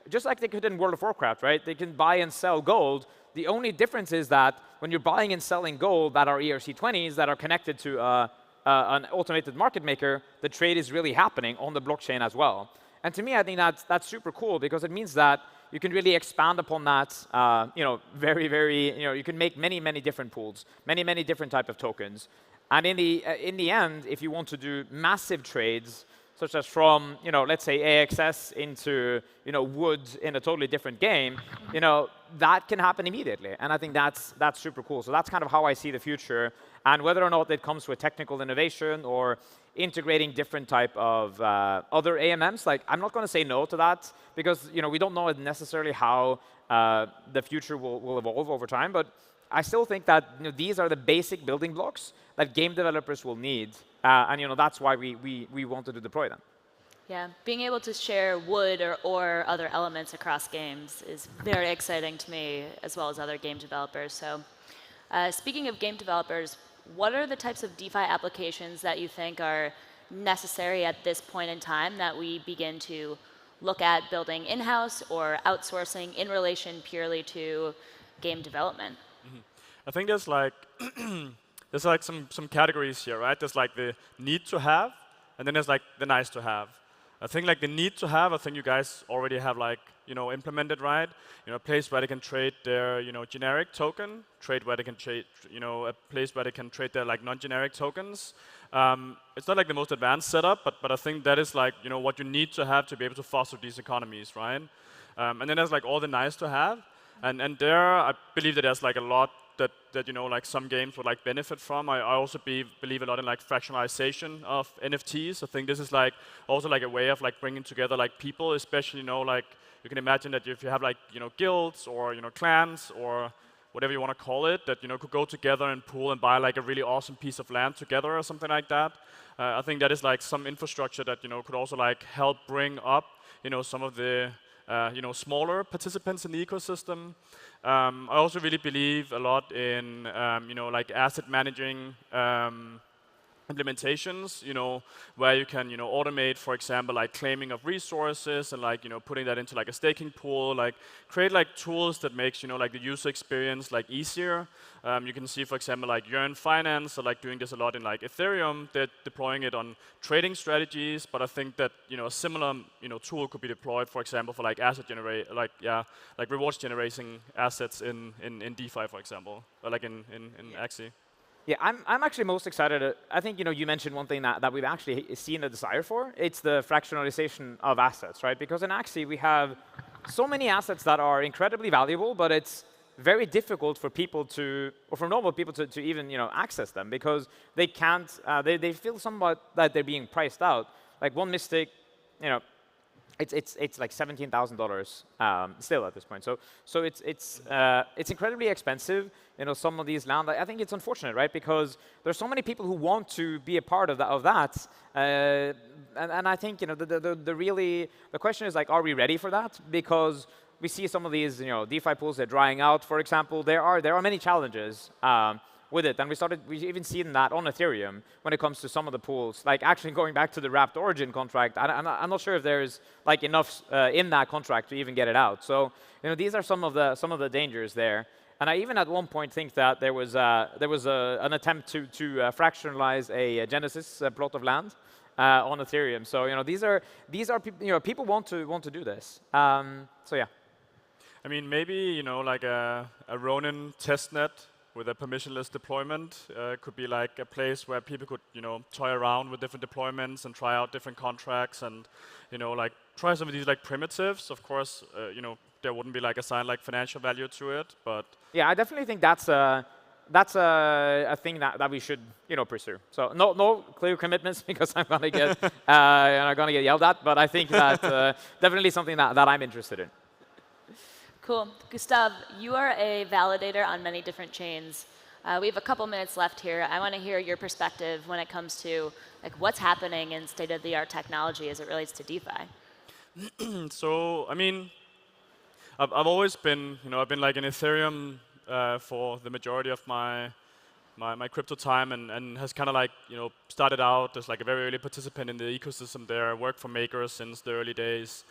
just like they could in World of Warcraft, right? They can buy and sell gold. The only difference is that when you're buying and selling gold that are ERC20s that are connected to an automated market maker, the trade is really happening on the blockchain as well. And to me, I think that's super cool because it means that you can really expand upon that, very, very, you can make many, many different pools, many, many different type of tokens. And in the end, if you want to do massive trades, such as from, let's say AXS into, wood in a totally different game, that can happen immediately. And I think that's super cool. So that's kind of how I see the future. And whether or not it comes with technical innovation or integrating different type of other AMMs, like I'm not going to say no to that because, we don't know necessarily how the future will evolve over time. But I still think that these are the basic building blocks that game developers will need. And that's why we wanted to deploy them. Yeah, being able to share wood or other elements across games is very exciting to me, as well as other game developers. So speaking of game developers, what are the types of DeFi applications that you think are necessary at this point in time that we begin to look at building in-house or outsourcing in relation purely to game development? Mm-hmm. I think there's like some categories here, right? There's like the need to have, and then there's like the nice to have. I think like the need to have, I think you guys already have like, implemented, right? A place where they can trade their, generic token, where they can trade, a place where they can trade their like non-generic tokens. It's not like the most advanced setup, but I think that is like, what you need to have to be able to foster these economies, right? And then there's like all the nice to have, and there I believe that there's like a lot that like some games would like benefit from. I also believe a lot in like fractionalization of NFTs. I think this is like also like a way of like bringing together like people, especially like you can imagine that if you have like guilds or clans or whatever you want to call it, that could go together and pool and buy like a really awesome piece of land together or something like that. I think that is like some infrastructure that could also like help bring up some of the smaller participants in the ecosystem. I also really believe a lot in like asset managing implementations, where you can automate, for example, like claiming of resources and like putting that into like a staking pool, like create like tools that makes like the user experience like easier. You can see, for example, like Yearn Finance are like doing this a lot in like Ethereum. They're deploying it on trading strategies, but I think that a similar tool could be deployed, for example, for like like rewards generating assets in DeFi, for example, or like in Axie. Yeah, I'm actually most excited. I think you mentioned one thing that we've actually seen a desire for. It's the fractionalization of assets, right? Because in Axie we have so many assets that are incredibly valuable, but it's very difficult for people to, or for normal people to even access them because they can't. They feel somewhat that they're being priced out. Like one mistake, it's like $17,000 still at this point. So it's incredibly expensive. Some of these land. I think it's unfortunate, right? Because there's so many people who want to be a part of that. And I think the question is like, are we ready for that? Because we see some of these DeFi pools, they're drying out. For example, there are many challenges with it, and we've even seen that on Ethereum when it comes to some of the pools. Like actually going back to the wrapped origin contract, I'm not sure if there's like enough in that contract to even get it out. So these are some of the dangers there. And I even at one point think that there was an attempt to fractionalize a Genesis plot of land on Ethereum. So these are people want to do this. So yeah. I mean, maybe like a Ronin testnet with a permissionless deployment could be like a place where people could toy around with different deployments and try out different contracts and like try some of these like primitives. Of course, there wouldn't be like assigned like financial value to it, but yeah, I definitely think that's a thing that we should pursue. So no clear commitments because I'm gonna get yelled at, but I think that definitely something that I'm interested in. Cool. Gustav, you are a validator on many different chains. We have a couple minutes left here. I want to hear your perspective when it comes to like what's happening in state-of-the-art technology as it relates to DeFi. So, I mean, I've always been, I've been like in Ethereum for the majority of my crypto time and has kind of like, started out as like a very early participant in the ecosystem there, worked for makers since the early days.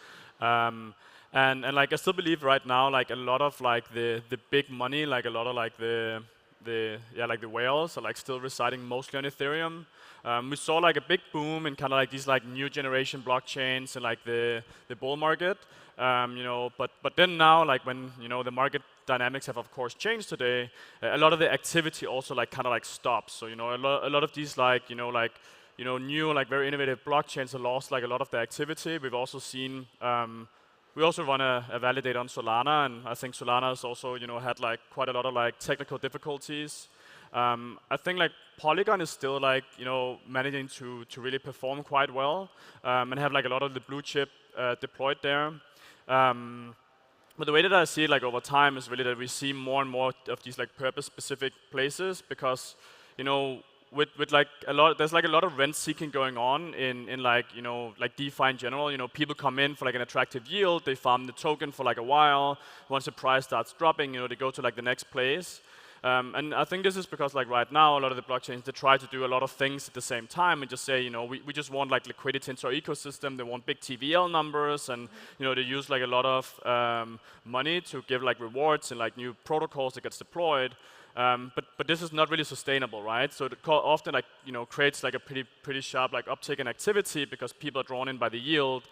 And like I still believe right now, like a lot of like the big money, like a lot of like the whales are like still residing mostly on Ethereum. We saw like a big boom in kind of like these like new generation blockchains and like the bull market. But then now like when the market dynamics have of course changed today, a lot of the activity also like kind of like stops. So a lot of these like new like very innovative blockchains have lost like a lot of the activity. We've also seen. We also run a validator on Solana, and I think Solana has also had like quite a lot of like technical difficulties. I think like Polygon is still like managing to really perform quite well and have like a lot of the blue chip deployed there. But the way that I see it like over time is really that we see more and more of these like purpose-specific places because with like there's like a lot of rent seeking going on in like like DeFi in general. People come in for like an attractive yield, they farm the token for like a while. Once the price starts dropping, they go to like the next place. And I think this is because like right now a lot of the blockchains they try to do a lot of things at the same time and just say we just want like liquidity into our ecosystem. They want big TVL numbers and they use like a lot of money to give like rewards and like new protocols that gets deployed. But this is not really sustainable, right? So it often like creates like a pretty sharp like uptick in activity because people are drawn in by the yield.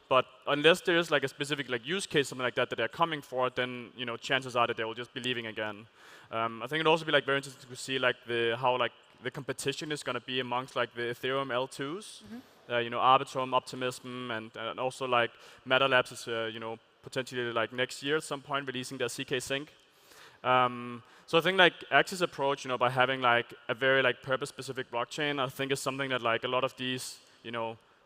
But unless there is like a specific like use case, something like that they're coming for, then chances are that they will just be leaving again. I think it'll also be like very interesting to see like how like the competition is going to be amongst like the Ethereum L2s. Arbitrum, Optimism, and also like Meta Labs is potentially like next year at some point releasing their CK Sync. So I think like Axie's approach, by having like a very like purpose-specific blockchain, I think is something that like a lot of these,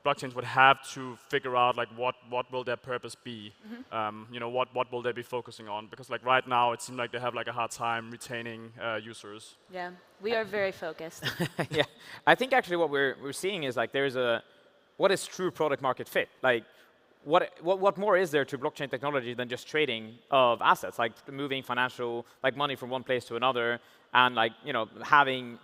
blockchains would have to figure out like what will their purpose be, what will they be focusing on? Because like right now it seems like they have like a hard time retaining users. Yeah, we are very focused. Yeah, I think actually what we're seeing is like what is true product market fit? Like what more is there to blockchain technology than just trading of assets, like moving financial like money from one place to another, and like having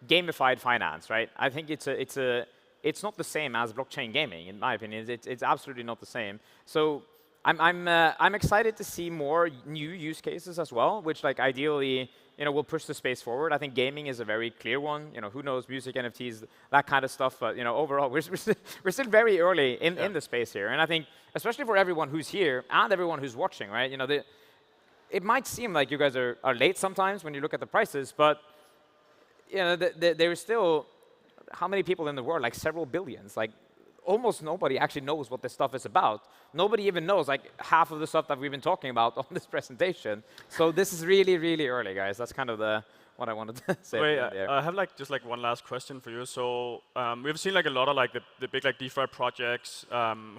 gamified finance, right? I think it's not the same as blockchain gaming, in my opinion. It's absolutely not the same. So I'm excited to see more new use cases as well, which like ideally will push the space forward. I think gaming is a very clear one. Who knows, music, NFTs, that kind of stuff. But overall, we're still very early in the space here. And I think especially for everyone who's here and everyone who's watching, right? It might seem like you guys are late sometimes when you look at the prices, but there is still how many people in the world? Like several billions. Like almost nobody actually knows what this stuff is about. Nobody even knows like half of the stuff that we've been talking about on this presentation. So this is really, really early, guys. That's kind of what I wanted to say. Wait, I have like just like one last question for you. So we've seen like a lot of like the big like DeFi projects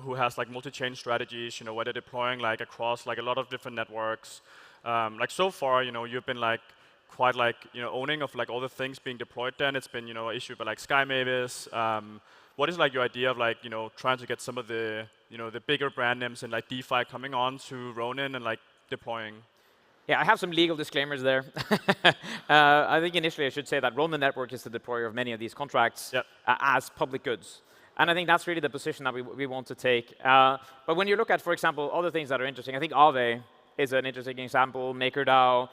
who has like multi-chain strategies, where they're deploying like across like a lot of different networks. Like so far, you've been like quite like owning of like all the things being deployed. Then it's been issued by like Sky Mavis. What is like your idea of like trying to get some of the the bigger brand names in like DeFi coming on to Ronin and like deploying? Yeah, I have some legal disclaimers there. I think initially I should say that Ronin Network is the deployer of many of these contracts as public goods. And I think that's really the position that we want to take. But when you look at, for example, other things that are interesting, I think Aave is an interesting example, MakerDAO.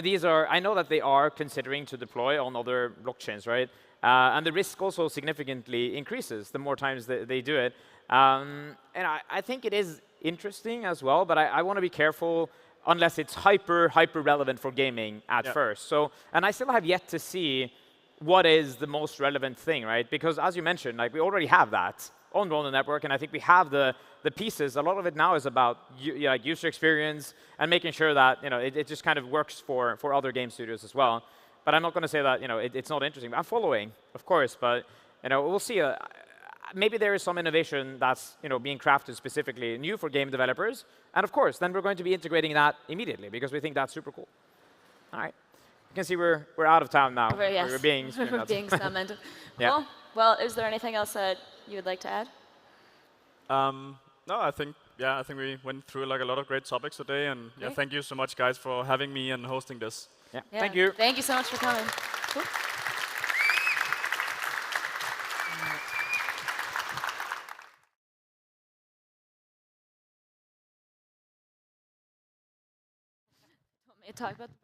These are, I know that they are considering to deploy on other blockchains, right? And the risk also significantly increases the more times they do it. And I think it is interesting as well, but I want to be careful unless it's hyper relevant for gaming at first. So, and I still have yet to see what is the most relevant thing, right? Because as you mentioned, like we already have that on Ronin Network, and I think we have the pieces. A lot of it now is about like user experience and making sure that it just kind of works for other game studios as well. But I'm not going to say that it's not interesting. I'm following, of course, but we'll see. Maybe there is some innovation that's being crafted specifically new for game developers, and of course, then we're going to be integrating that immediately because we think that's super cool. All right, you can see we're out of time now. Yes. We're being summoned. Yeah. Cool. Well, is there anything else that you would like to add? No, I think we went through like a lot of great topics today, and thank you so much, guys, for having me and hosting this. Yeah. Thank you. Thank you so much for coming. Cool. Want me to talk about the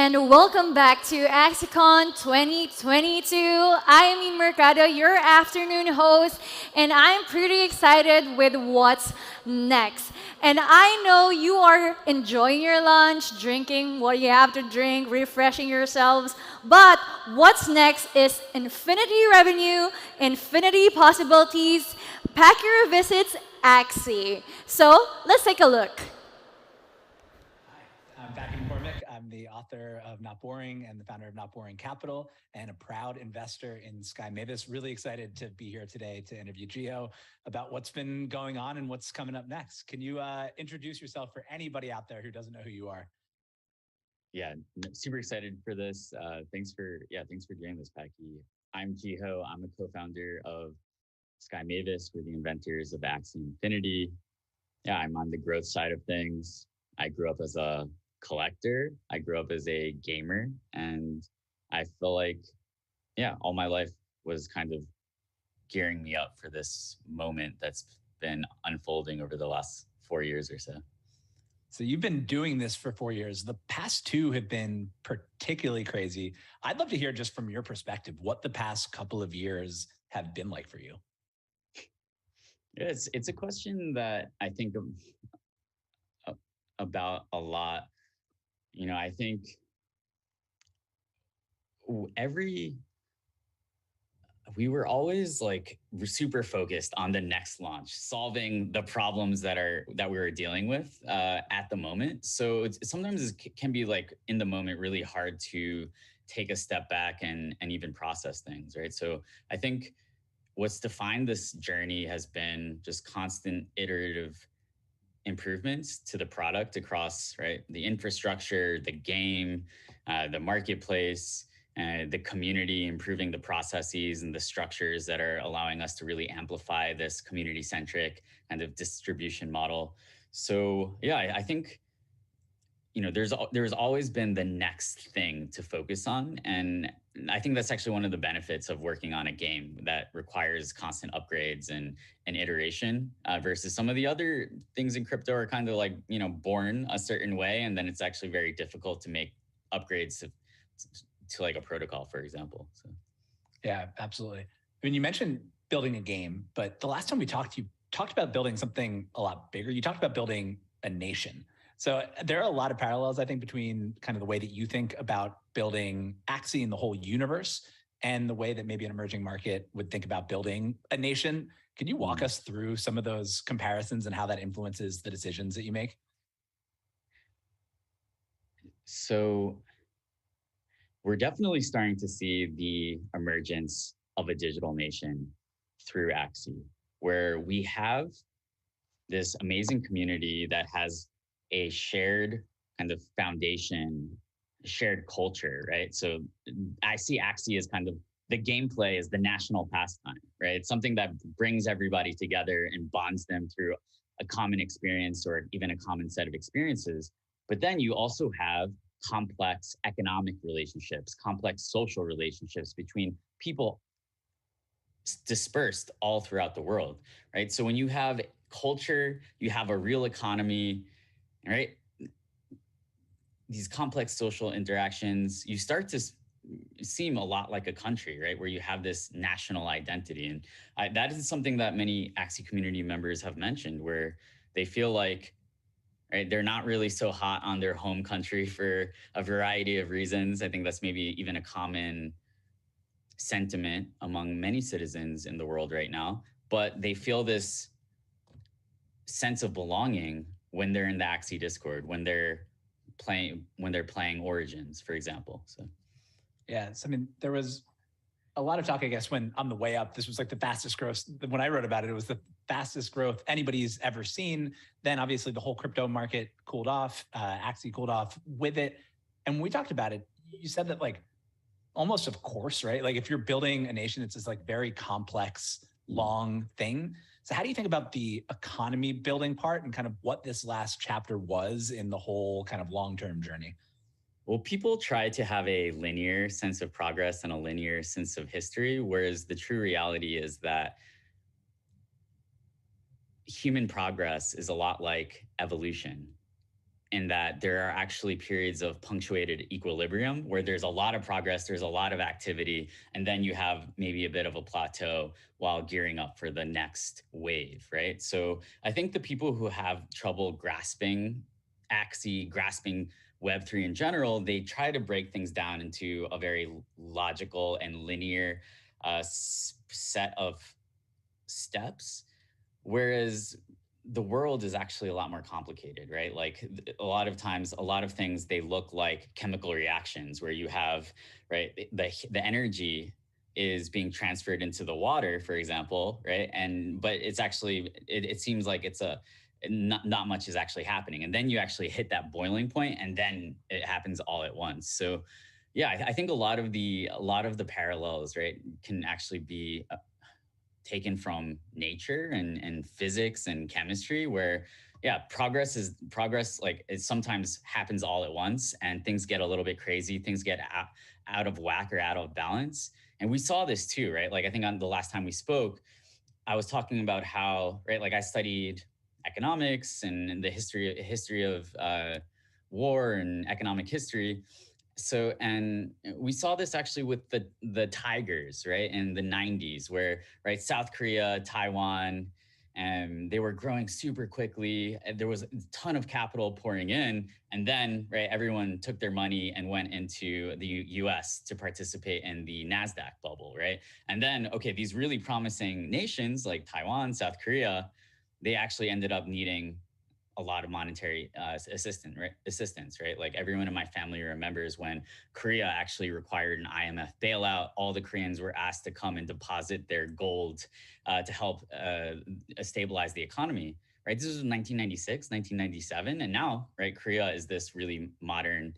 and welcome back to AxieCon 2022. I am Ian Mercado, your afternoon host, and I'm pretty excited with what's next. And I know you are enjoying your lunch, drinking what you have to drink, refreshing yourselves, but what's next is infinity revenue, infinity possibilities. Pack your visits, Axie. So let's take a look. I'm Patrick McCormick. I'm the author of Not Boring and the founder of Not Boring Capital and a proud investor in Sky Mavis. Really excited to be here today to interview Gio about what's been going on and what's coming up next. Can you introduce yourself for anybody out there who doesn't know who you are? Yeah, super excited for this. Thanks for doing this, Packy. I'm Jiho. I'm a co-founder of Sky Mavis. We're the inventors of Axie Infinity. Yeah, I'm on the growth side of things. I grew up as a collector. I grew up as a gamer, and I feel like, all my life was kind of gearing me up for this moment that's been unfolding over the last 4 years or so. So you've been doing this for 4 years. The past two have been particularly crazy. I'd love to hear just from your perspective what the past couple of years have been like for you. Yeah, it's a question that I think about a lot. You know, I think we were always like super focused on the next launch, solving the problems that we were dealing with at the moment. So sometimes it can be like in the moment really hard to take a step back and even process things, right? So I think what's defined this journey has been just constant iterative improvements to the product across, right, the infrastructure, the game, the marketplace, the community, improving the processes and the structures that are allowing us to really amplify this community-centric kind of distribution model. So yeah, I think, you know, there's always been the next thing to focus on. And I think that's actually one of the benefits of working on a game that requires constant upgrades and iteration versus some of the other things in crypto are kind of like, you know, born a certain way. And then it's actually very difficult to make upgrades to like a protocol, for example. So. Yeah, absolutely. I mean, you mentioned building a game, but the last time we talked, you talked about building something a lot bigger. You talked about building a nation. So there are a lot of parallels, I think, between kind of the way that you think about building Axie in the whole universe and the way that maybe an emerging market would think about building a nation. Can you walk us through some of those comparisons and how that influences the decisions that you make? So we're definitely starting to see the emergence of a digital nation through Axie, where we have this amazing community that has a shared kind of foundation, shared culture, right? So I see Axie as kind of the gameplay is the national pastime, right? It's something that brings everybody together and bonds them through a common experience or even a common set of experiences. But then you also have complex economic relationships, complex social relationships between people dispersed all throughout the world, right? So when you have culture, you have a real economy, right? These complex social interactions, you start to seem a lot like a country, right? Where you have this national identity. And that is something that many Axie community members have mentioned, where they feel like, right, they're not really so hot on their home country for a variety of reasons. I think that's maybe even a common sentiment among many citizens in the world right now, but they feel this sense of belonging when they're in the Axie Discord, when they're playing Origins, for example. So yeah, so I mean, there was a lot of talk, I guess, when on the way up, this was like the fastest growth. When I wrote about it, it was the fastest growth anybody's ever seen. Then obviously the whole crypto market cooled off, Axie cooled off with it. And when we talked about it, you said that like, almost of course, right? Like if you're building a nation, it's this like very complex, long thing. So how do you think about the economy building part and kind of what this last chapter was in the whole kind of long-term journey? Well, people try to have a linear sense of progress and a linear sense of history, whereas the true reality is that human progress is a lot like evolution. in that there are actually periods of punctuated equilibrium where there's a lot of progress, there's a lot of activity, and then you have maybe a bit of a plateau while gearing up for the next wave, right? So I think the people who have trouble grasping Axie, grasping Web3 in general, they try to break things down into a very logical and linear set of steps, whereas the world is actually a lot more complicated, right? Like a lot of times, a lot of things, they look like chemical reactions where you have, right, the energy is being transferred into the water, for example, right? But it's actually, it seems like it's not much is actually happening. And then you actually hit that boiling point and then it happens all at once. So yeah, I think a lot of the parallels, right, can actually be taken from nature and physics and chemistry, where yeah, progress, like it sometimes happens all at once and things get a little bit crazy, things get out of whack or out of balance. And we saw this too, right? Like I think on the last time we spoke, I was talking about how, right, like I studied economics and the history of war and economic history. So, and we saw this actually with the tigers, right, in the 90s, where, right, South Korea, Taiwan, and they were growing super quickly. There was a ton of capital pouring in, and then, right, everyone took their money and went into the US to participate in the NASDAQ bubble, right? And then, okay, these really promising nations like Taiwan, South Korea, they actually ended up needing a lot of monetary assistance, right? Like everyone in my family remembers when Korea actually required an IMF bailout. All the Koreans were asked to come and deposit their gold to help stabilize the economy, right? This was 1996, 1997. And now, right, Korea is this really modern,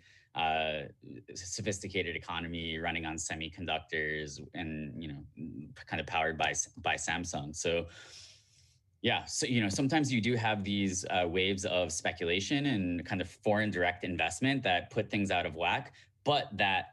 sophisticated economy running on semiconductors and, you know, kind of powered by Samsung. So yeah, so, you know, sometimes you do have these waves of speculation and kind of foreign direct investment that put things out of whack, but that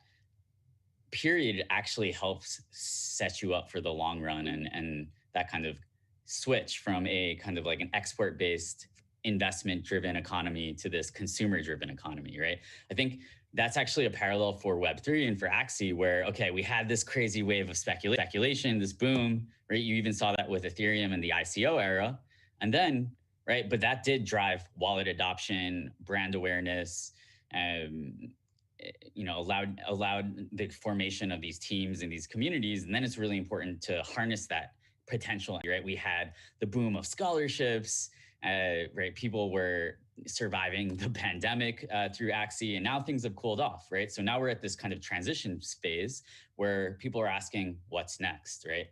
period actually helps set you up for the long run, and that kind of switch from a kind of like an export-based investment-driven economy to this consumer-driven economy, right? I think that's actually a parallel for Web3 and for Axie, where, okay, we had this crazy wave of speculation, this boom, right? You even saw that with Ethereum in the ICO era. And then, right, but that did drive wallet adoption, brand awareness, you know, allowed the formation of these teams and these communities. And then it's really important to harness that potential, right? We had the boom of scholarships, right? People were surviving the pandemic through Axie, and now things have cooled off, right? So now we're at this kind of transition phase where people are asking, what's next, right?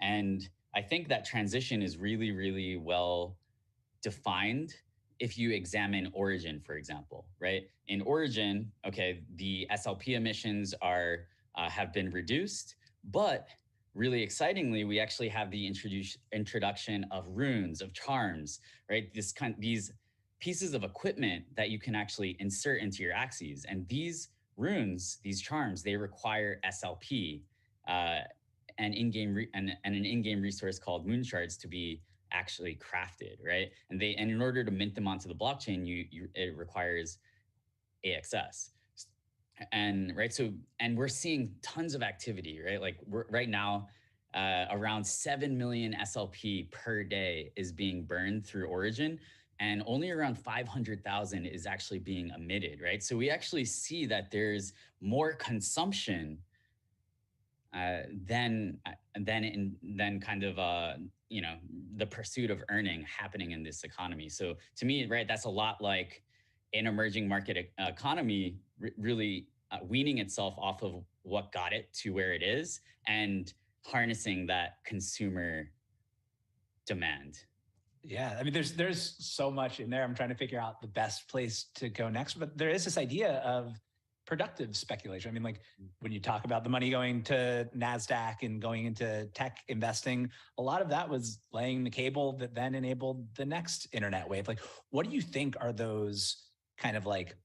And I think that transition is really, really well defined if you examine Origin, for example, right? In Origin, okay, the SLP emissions are have been reduced, but really excitingly, we actually have the introduction of runes, of charms, right? These pieces of equipment that you can actually insert into your Axies. And these runes, these charms, they require SLP and an in-game resource called moon shards to be actually crafted, right? And in order to mint them onto the blockchain, it requires AXS. And right, so, and we're seeing tons of activity, right? Like right now, around 7 million SLP per day is being burned through Origin, and only around 500,000 is actually being emitted, right? So we actually see that there's more consumption than kind of you know, the pursuit of earning happening in this economy. So to me, right, that's a lot like an emerging market economy really weaning itself off of what got it to where it is and harnessing that consumer demand. Yeah, I mean, there's so much in there. I'm trying to figure out the best place to go next, but there is this idea of productive speculation. I mean, like when you talk about the money going to NASDAQ and going into tech investing, a lot of that was laying the cable that then enabled the next internet wave. Like, what do you think are those kind of like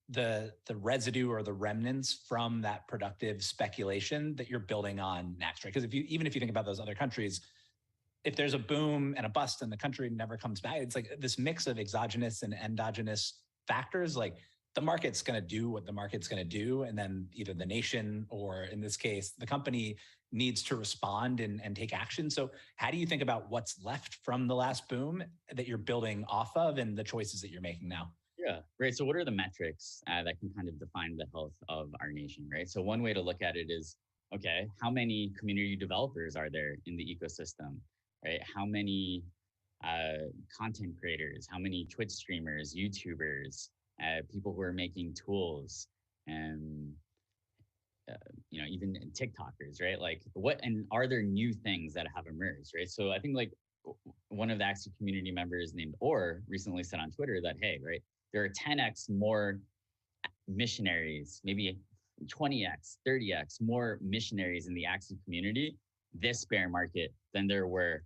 the residue or the remnants from that productive speculation that you're building on next, right? Because even if you think about those other countries, if there's a boom and a bust and the country never comes back, it's like this mix of exogenous and endogenous factors, like the market's going to do what the market's going to do, and then either the nation or, in this case, the company needs to respond and take action. So how do you think about what's left from the last boom that you're building off of and the choices that you're making now? Yeah, right. So what are the metrics that can kind of define the health of our nation, right? So one way to look at it is, okay, how many community developers are there in the ecosystem, right? How many content creators, how many Twitch streamers, YouTubers, people who are making tools, and even TikTokers, right? Like what, and are there new things that have emerged, right? So I think like one of the Axie community members named Or recently said on Twitter that, hey, right, there are 10x more missionaries, maybe 20x, 30x more missionaries in the Axie community this bear market than there were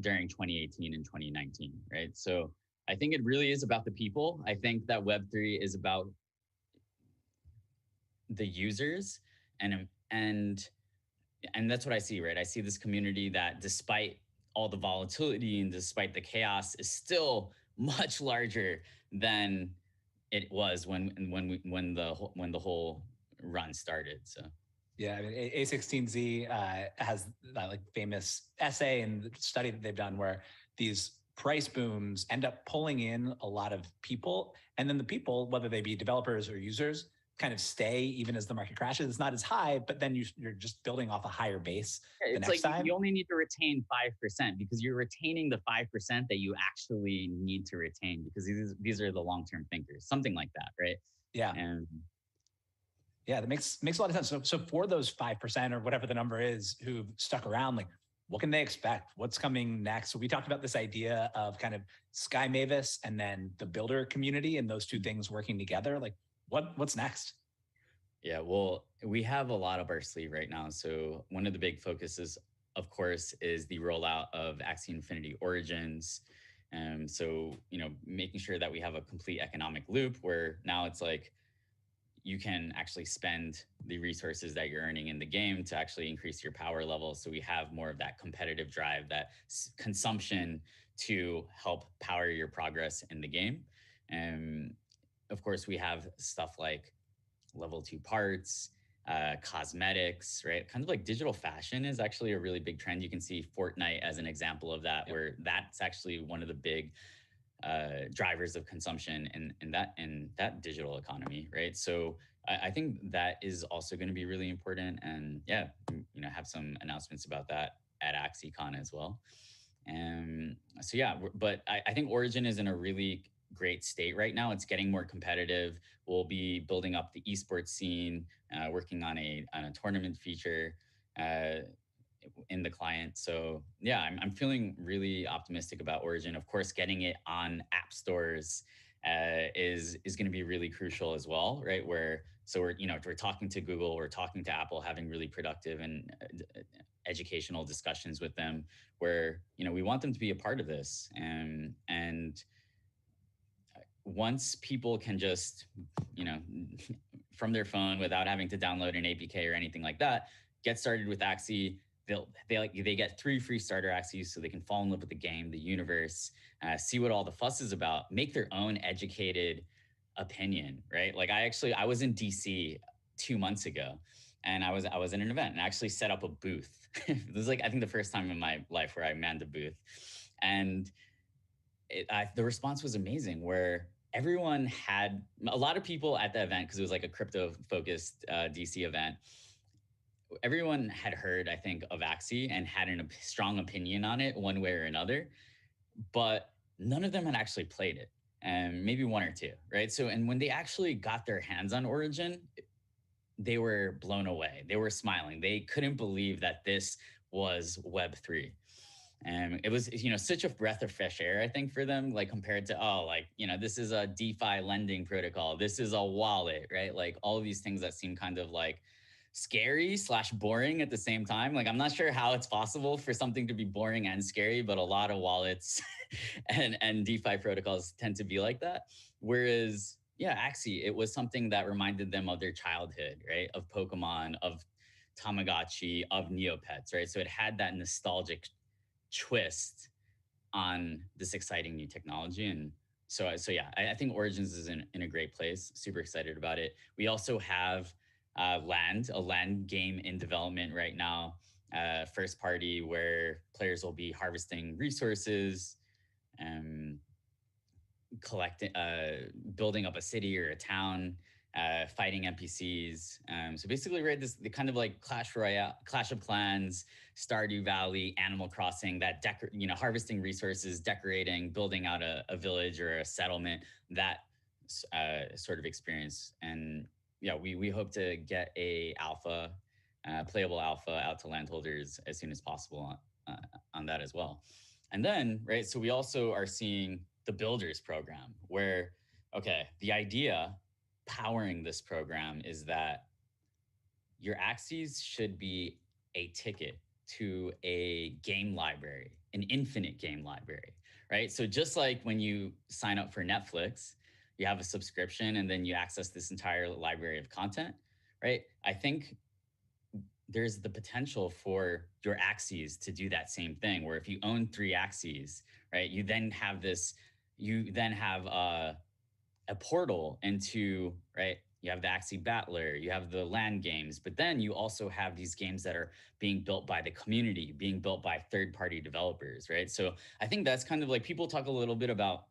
during 2018 and 2019, right? So I think it really is about the people. I think that Web3 is about the users, and that's what I see, right? I see this community that, despite all the volatility and despite the chaos, is still much larger than it was when the whole run started. So yeah, I mean, A16Z has that like famous essay and study that they've done where these price booms end up pulling in a lot of people, and then the people, whether they be developers or users, kind of stay even as the market crashes. It's not as high, but then you're just building off a higher base. Yeah, it's like you only need to retain 5% because you're retaining the 5% that you actually need to retain, because these are the long-term thinkers, something like that, right? Yeah. And yeah, that makes a lot of sense. So for those 5% or whatever the number is who've stuck around, like what can they expect? What's coming next? So we talked about this idea of kind of Sky Mavis and then the builder community and those two things working together. Like what's next? Yeah, well, we have a lot up our sleeve right now. So one of the big focuses, of course, is the rollout of Axie Infinity Origins. So, making sure that we have a complete economic loop where now it's like you can actually spend the resources that you're earning in the game to actually increase your power level. So we have more of that competitive drive, that consumption to help power your progress in the game. And of course, we have stuff like level 2 parts, cosmetics, right? Kind of like digital fashion is actually a really big trend. You can see Fortnite as an example of that, where that's actually one of the big drivers of consumption in that digital economy, right? So I think that is also going to be really important, and have some announcements about that at AxieCon as well. So yeah, but I think Origin is in a really great state right now. It's getting more competitive. We'll be building up the esports scene, working on a tournament feature in the client. So yeah, I'm feeling really optimistic about Origin. Of course, getting it on app stores is going to be really crucial as well, right? We're talking to Google, we're talking to Apple, having really productive and educational discussions with them, where we want them to be a part of this, and once people can just, from their phone without having to download an APK or anything like that, get started with Axie. They get 3 free starter Axies so they can fall in love with the game, the universe, see what all the fuss is about, make their own educated opinion, right? Like I was in DC 2 months ago, and I was in an event and actually set up a booth. This is like, I think, the first time in my life where I manned a booth, and the response was amazing, where everyone had, a lot of people at the event, because it was like a crypto focused DC event, everyone had heard, I think, of Axie and had a strong opinion on it one way or another, but none of them had actually played it, and maybe 1 or 2, right? So, and when they actually got their hands on Origin, they were blown away. They were smiling. They couldn't believe that this was Web3. And it was, such a breath of fresh air, I think, for them, like compared to, this is a DeFi lending protocol. This is a wallet, right? Like all of these things that seem kind of like scary / boring at the same time. Like, I'm not sure how it's possible for something to be boring and scary, but a lot of wallets and DeFi protocols tend to be like that. Whereas, Axie, it was something that reminded them of their childhood, right? Of Pokemon, of Tamagotchi, of Neopets, right? So it had that nostalgic twist on this exciting new technology. And so yeah, I think Origins is in a great place. Super excited about it. We also have a land game in development right now, first party, where players will be harvesting resources, collecting, building up a city or a town, fighting NPCs. So basically, right, the kind of like Clash Royale, Clash of Clans, Stardew Valley, Animal Crossing, that harvesting resources, decorating, building out a village or a settlement, that sort of experience. And yeah, we hope to get a alpha, playable alpha out to landholders as soon as possible on that as well. And then, right, so we also are seeing the Builders program, where, okay, the idea powering this program is that your Axies should be a ticket to a game library, an infinite game library, right? So just like when you sign up for Netflix, you have a subscription and then you access this entire library of content, right? I think there's the potential for your Axies to do that same thing, where if you own 3 Axies, right, you then have a portal into, right, you have the Axie Battler, you have the LAN games, but then you also have these games that are being built by the community, being built by third-party developers, right? So I think that's kind of like, people talk a lot about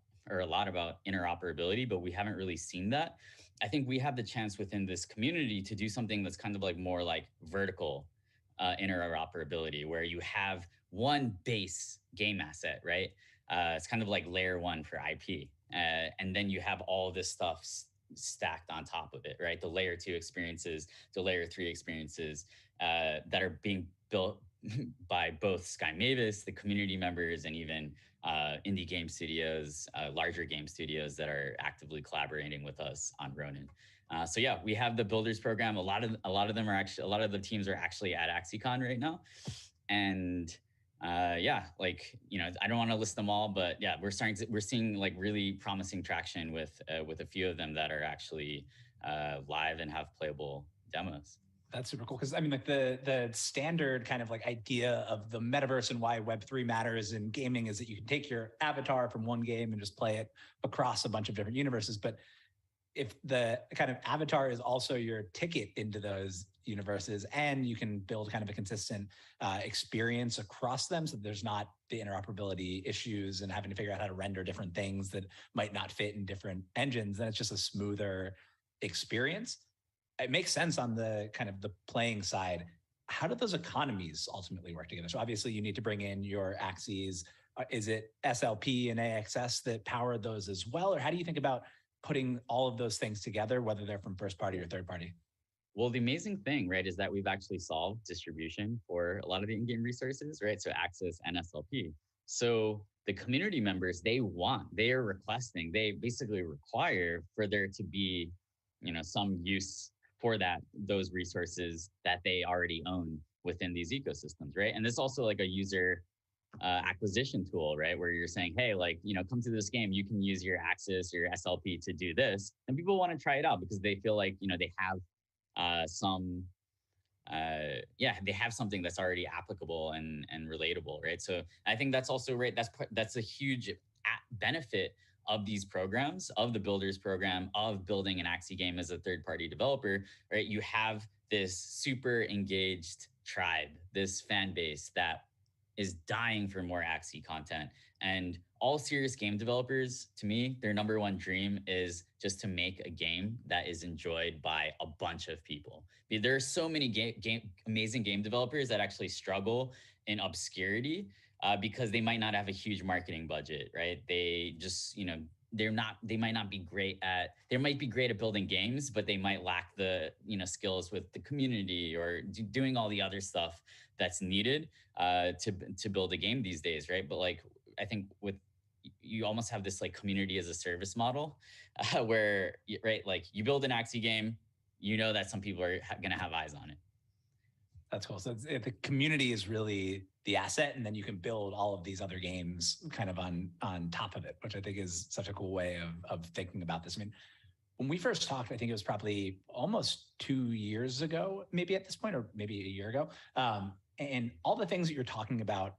interoperability, but we haven't really seen that. I think we have the chance within this community to do something that's kind of like more like vertical interoperability, where you have one base game asset, right? It's kind of like layer 1 for IP. And then you have all this stuff stacked on top of it, right? The layer 2 experiences, the layer 3 experiences that are being built by both Sky Mavis, the community members, and even indie game studios, larger game studios that are actively collaborating with us on Ronin. So yeah, we have the Builders program. A lot of the teams are actually at AxieCon right now, and yeah, like, I don't want to list them all, but yeah, we're seeing like really promising traction with a few of them that are actually live and have playable demos. That's super cool, because I mean, like the standard kind of like idea of the metaverse and why Web3 matters in gaming is that you can take your avatar from one game and just play it across a bunch of different universes. But if the kind of avatar is also your ticket into those universes, and you can build kind of a consistent experience across them, so there's not the interoperability issues and having to figure out how to render different things that might not fit in different engines, then it's just a smoother experience. It makes sense on the kind of the playing side. How do those economies ultimately work together? So obviously you need to bring in your Axies. Is it SLP and AXS that power those as well? Or how do you think about putting all of those things together, whether they're from first party or third party? Well, the amazing thing, right, is that we've actually solved distribution for a lot of the in-game resources, right? So Axis and SLP. So the community members, they are requesting, they basically require for there to be, some use for those resources that they already own within these ecosystems, right? And this is also like a user acquisition tool, right? Where you're saying, hey, like, come to this game, you can use your Axis or your SLP to do this. And people want to try it out because they feel like, they have they have something that's already applicable and relatable, right? So I think that's also, right, that's a huge benefit of these programs, of the Builders program, of building an Axie game as a third-party developer, right? You have this super engaged tribe, this fan base that is dying for more Axie content. And all serious game developers, to me, their number one dream is just to make a game that is enjoyed by a bunch of people. There are so many amazing game developers that actually struggle in obscurity because they might not have a huge marketing budget, right? They just, they might be great at building games, but they might lack the, skills with the community or doing all the other stuff that's needed to build a game these days, right? But like, I think you almost have this like community as a service model where, right, like you build an Axie game, that some people are going to have eyes on it. That's cool. So the community is really the asset, and then you can build all of these other games kind of on top of it, which I think is such a cool way of thinking about this. I mean, when we first talked, I think it was probably almost 2 years ago, maybe at this point, or maybe a year ago. And all the things that you're talking about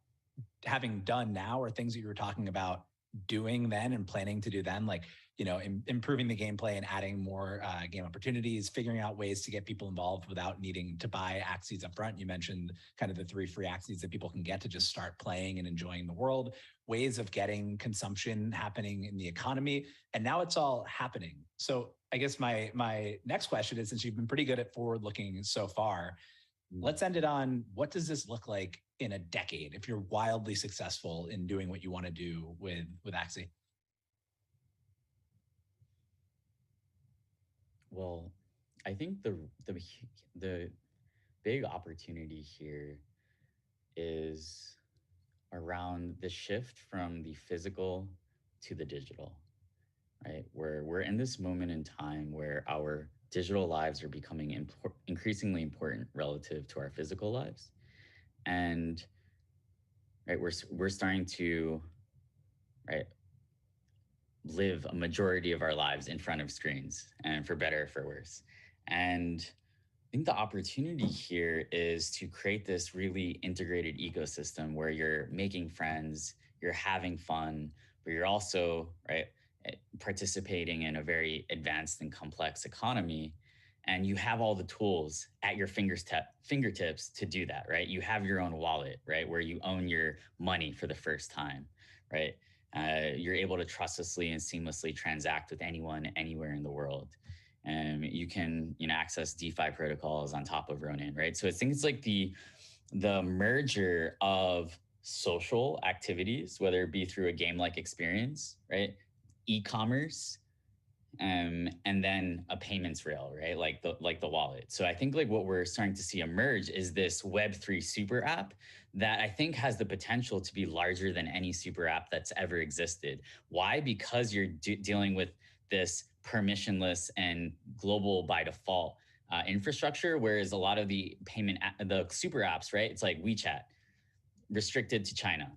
having done now are things that you were talking about doing then and planning to do then? Like, improving the gameplay and adding more game opportunities, figuring out ways to get people involved without needing to buy Axies up front. You mentioned kind of the 3 free Axies that people can get to just start playing and enjoying the world, ways of getting consumption happening in the economy. And now it's all happening. So I guess my next question is, since you've been pretty good at forward looking so far, let's end it on, what does this look like in a decade if you're wildly successful in doing what you want to do with Axie? Well, I think the big opportunity here is around the shift from the physical to the digital, right? Where we're in this moment in time where our digital lives are becoming increasingly important relative to our physical lives. And right, we're starting to, right, live a majority of our lives in front of screens, and for better or for worse. And I think the opportunity here is to create this really integrated ecosystem where you're making friends, you're having fun, but you're also, right, participating in a very advanced and complex economy. And you have all the tools at your fingertips to do that, right? You have your own wallet, right, where you own your money for the first time, right? You're able to trustlessly and seamlessly transact with anyone, anywhere in the world. You can, access DeFi protocols on top of Ronin, right? So I think it's like the merger of social activities, whether it be through a game-like experience, right? E-commerce, and then a payments rail, right? Like the wallet. So I think like what we're starting to see emerge is this Web3 super app that I think has the potential to be larger than any super app that's ever existed. Why? Because you're dealing with this permissionless and global by default infrastructure, whereas a lot of the the super apps, right? It's like WeChat, restricted to China,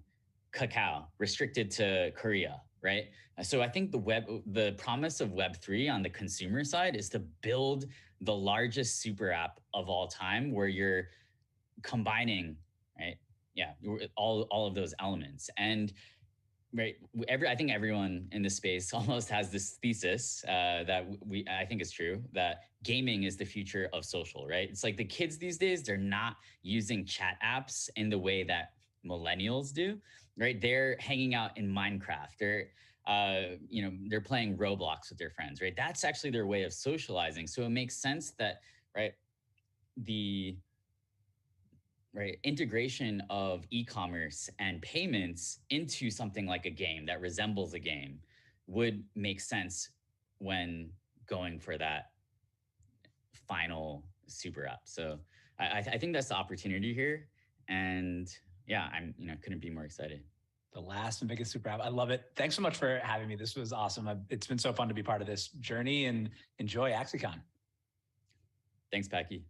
Kakao, restricted to Korea, right? So I think the promise of Web3 on the consumer side is to build the largest super app of all time, where you're combining, right? Yeah, all of those elements. And right, I think everyone in this space almost has this thesis that I think is true, that gaming is the future of social, right? It's like the kids these days, they're not using chat apps in the way that millennials do, right? They're hanging out in Minecraft. They're playing Roblox with their friends, right? That's actually their way of socializing. So it makes sense that, right, the integration of e-commerce and payments into something like a game that resembles a game would make sense when going for that final super app. So I think that's the opportunity here. And yeah, I'm couldn't be more excited. The last and biggest super app. I love it. Thanks so much for having me. This was awesome. It's been so fun to be part of this journey, and enjoy AxieCon. Thanks, Packy.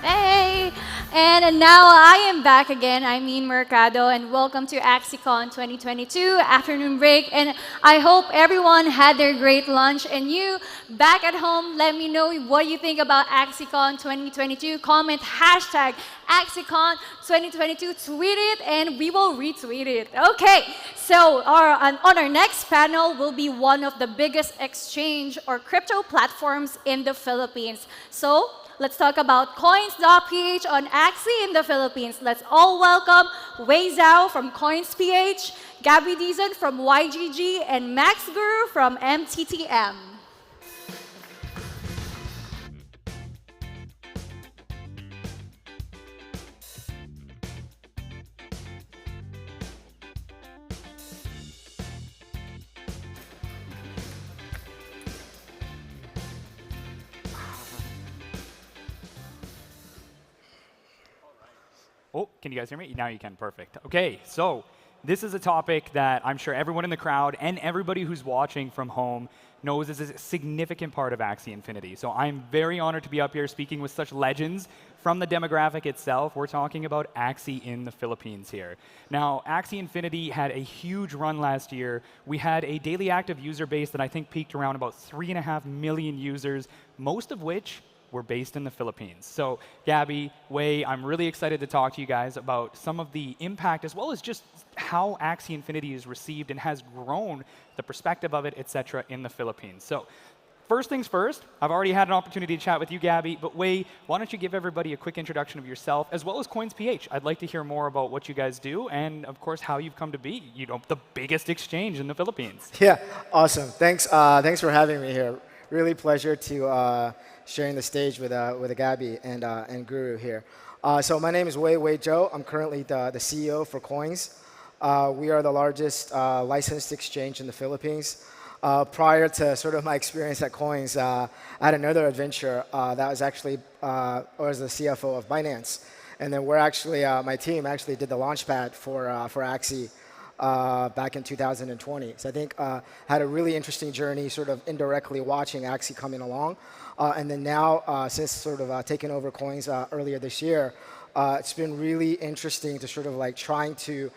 Hey! And now I am back again. I'm Mercado, and welcome to AxieCon 2022 afternoon break. And I hope everyone had their great lunch. And you, back at home, let me know what you think about AxieCon 2022. Comment hashtag AxieCon 2022, tweet it, and we will retweet it. Okay, so on our next panel will be one of the biggest exchange or crypto platforms in the Philippines. So let's talk about Coins.ph on Axie in the Philippines. Let's all welcome Wei Zhao from Coins.ph, Gabby Dizon from YGG, and Max Guru from MTTM. Oh, can you guys hear me? Now you can, perfect. Okay, so this is a topic that I'm sure everyone in the crowd and everybody who's watching from home knows is a significant part of Axie Infinity. So I'm very honored to be up here speaking with such legends from the demographic itself. We're talking about Axie in the Philippines here. Now, Axie Infinity had a huge run last year. We had a daily active user base that I think peaked around about 3.5 million users, most of which were based in the Philippines. So Gabby, Wei, I'm really excited to talk to you guys about some of the impact as well as just how Axie Infinity is received and has grown, the perspective of it, et cetera, in the Philippines. So first things first, I've already had an opportunity to chat with you, Gabby, but Wei, why don't you give everybody a quick introduction of yourself as well as Coins.ph. I'd like to hear more about what you guys do and, of course, how you've come to be, the biggest exchange in the Philippines. Yeah, awesome. Thanks for having me here. Really pleasure to sharing the stage with Gabby and Guru here. So my name is Wei Zhou. I'm currently the CEO for Coins. We are the largest licensed exchange in the Philippines. Prior to sort of my experience at Coins, I had another adventure that was actually I was the CFO of Binance. And then we're actually, my team actually did the launchpad for Axie back in 2020. So I think had a really interesting journey sort of indirectly watching Axie coming along. And then now, since sort of taking over Coins earlier this year, it's been really interesting to sort of like trying to,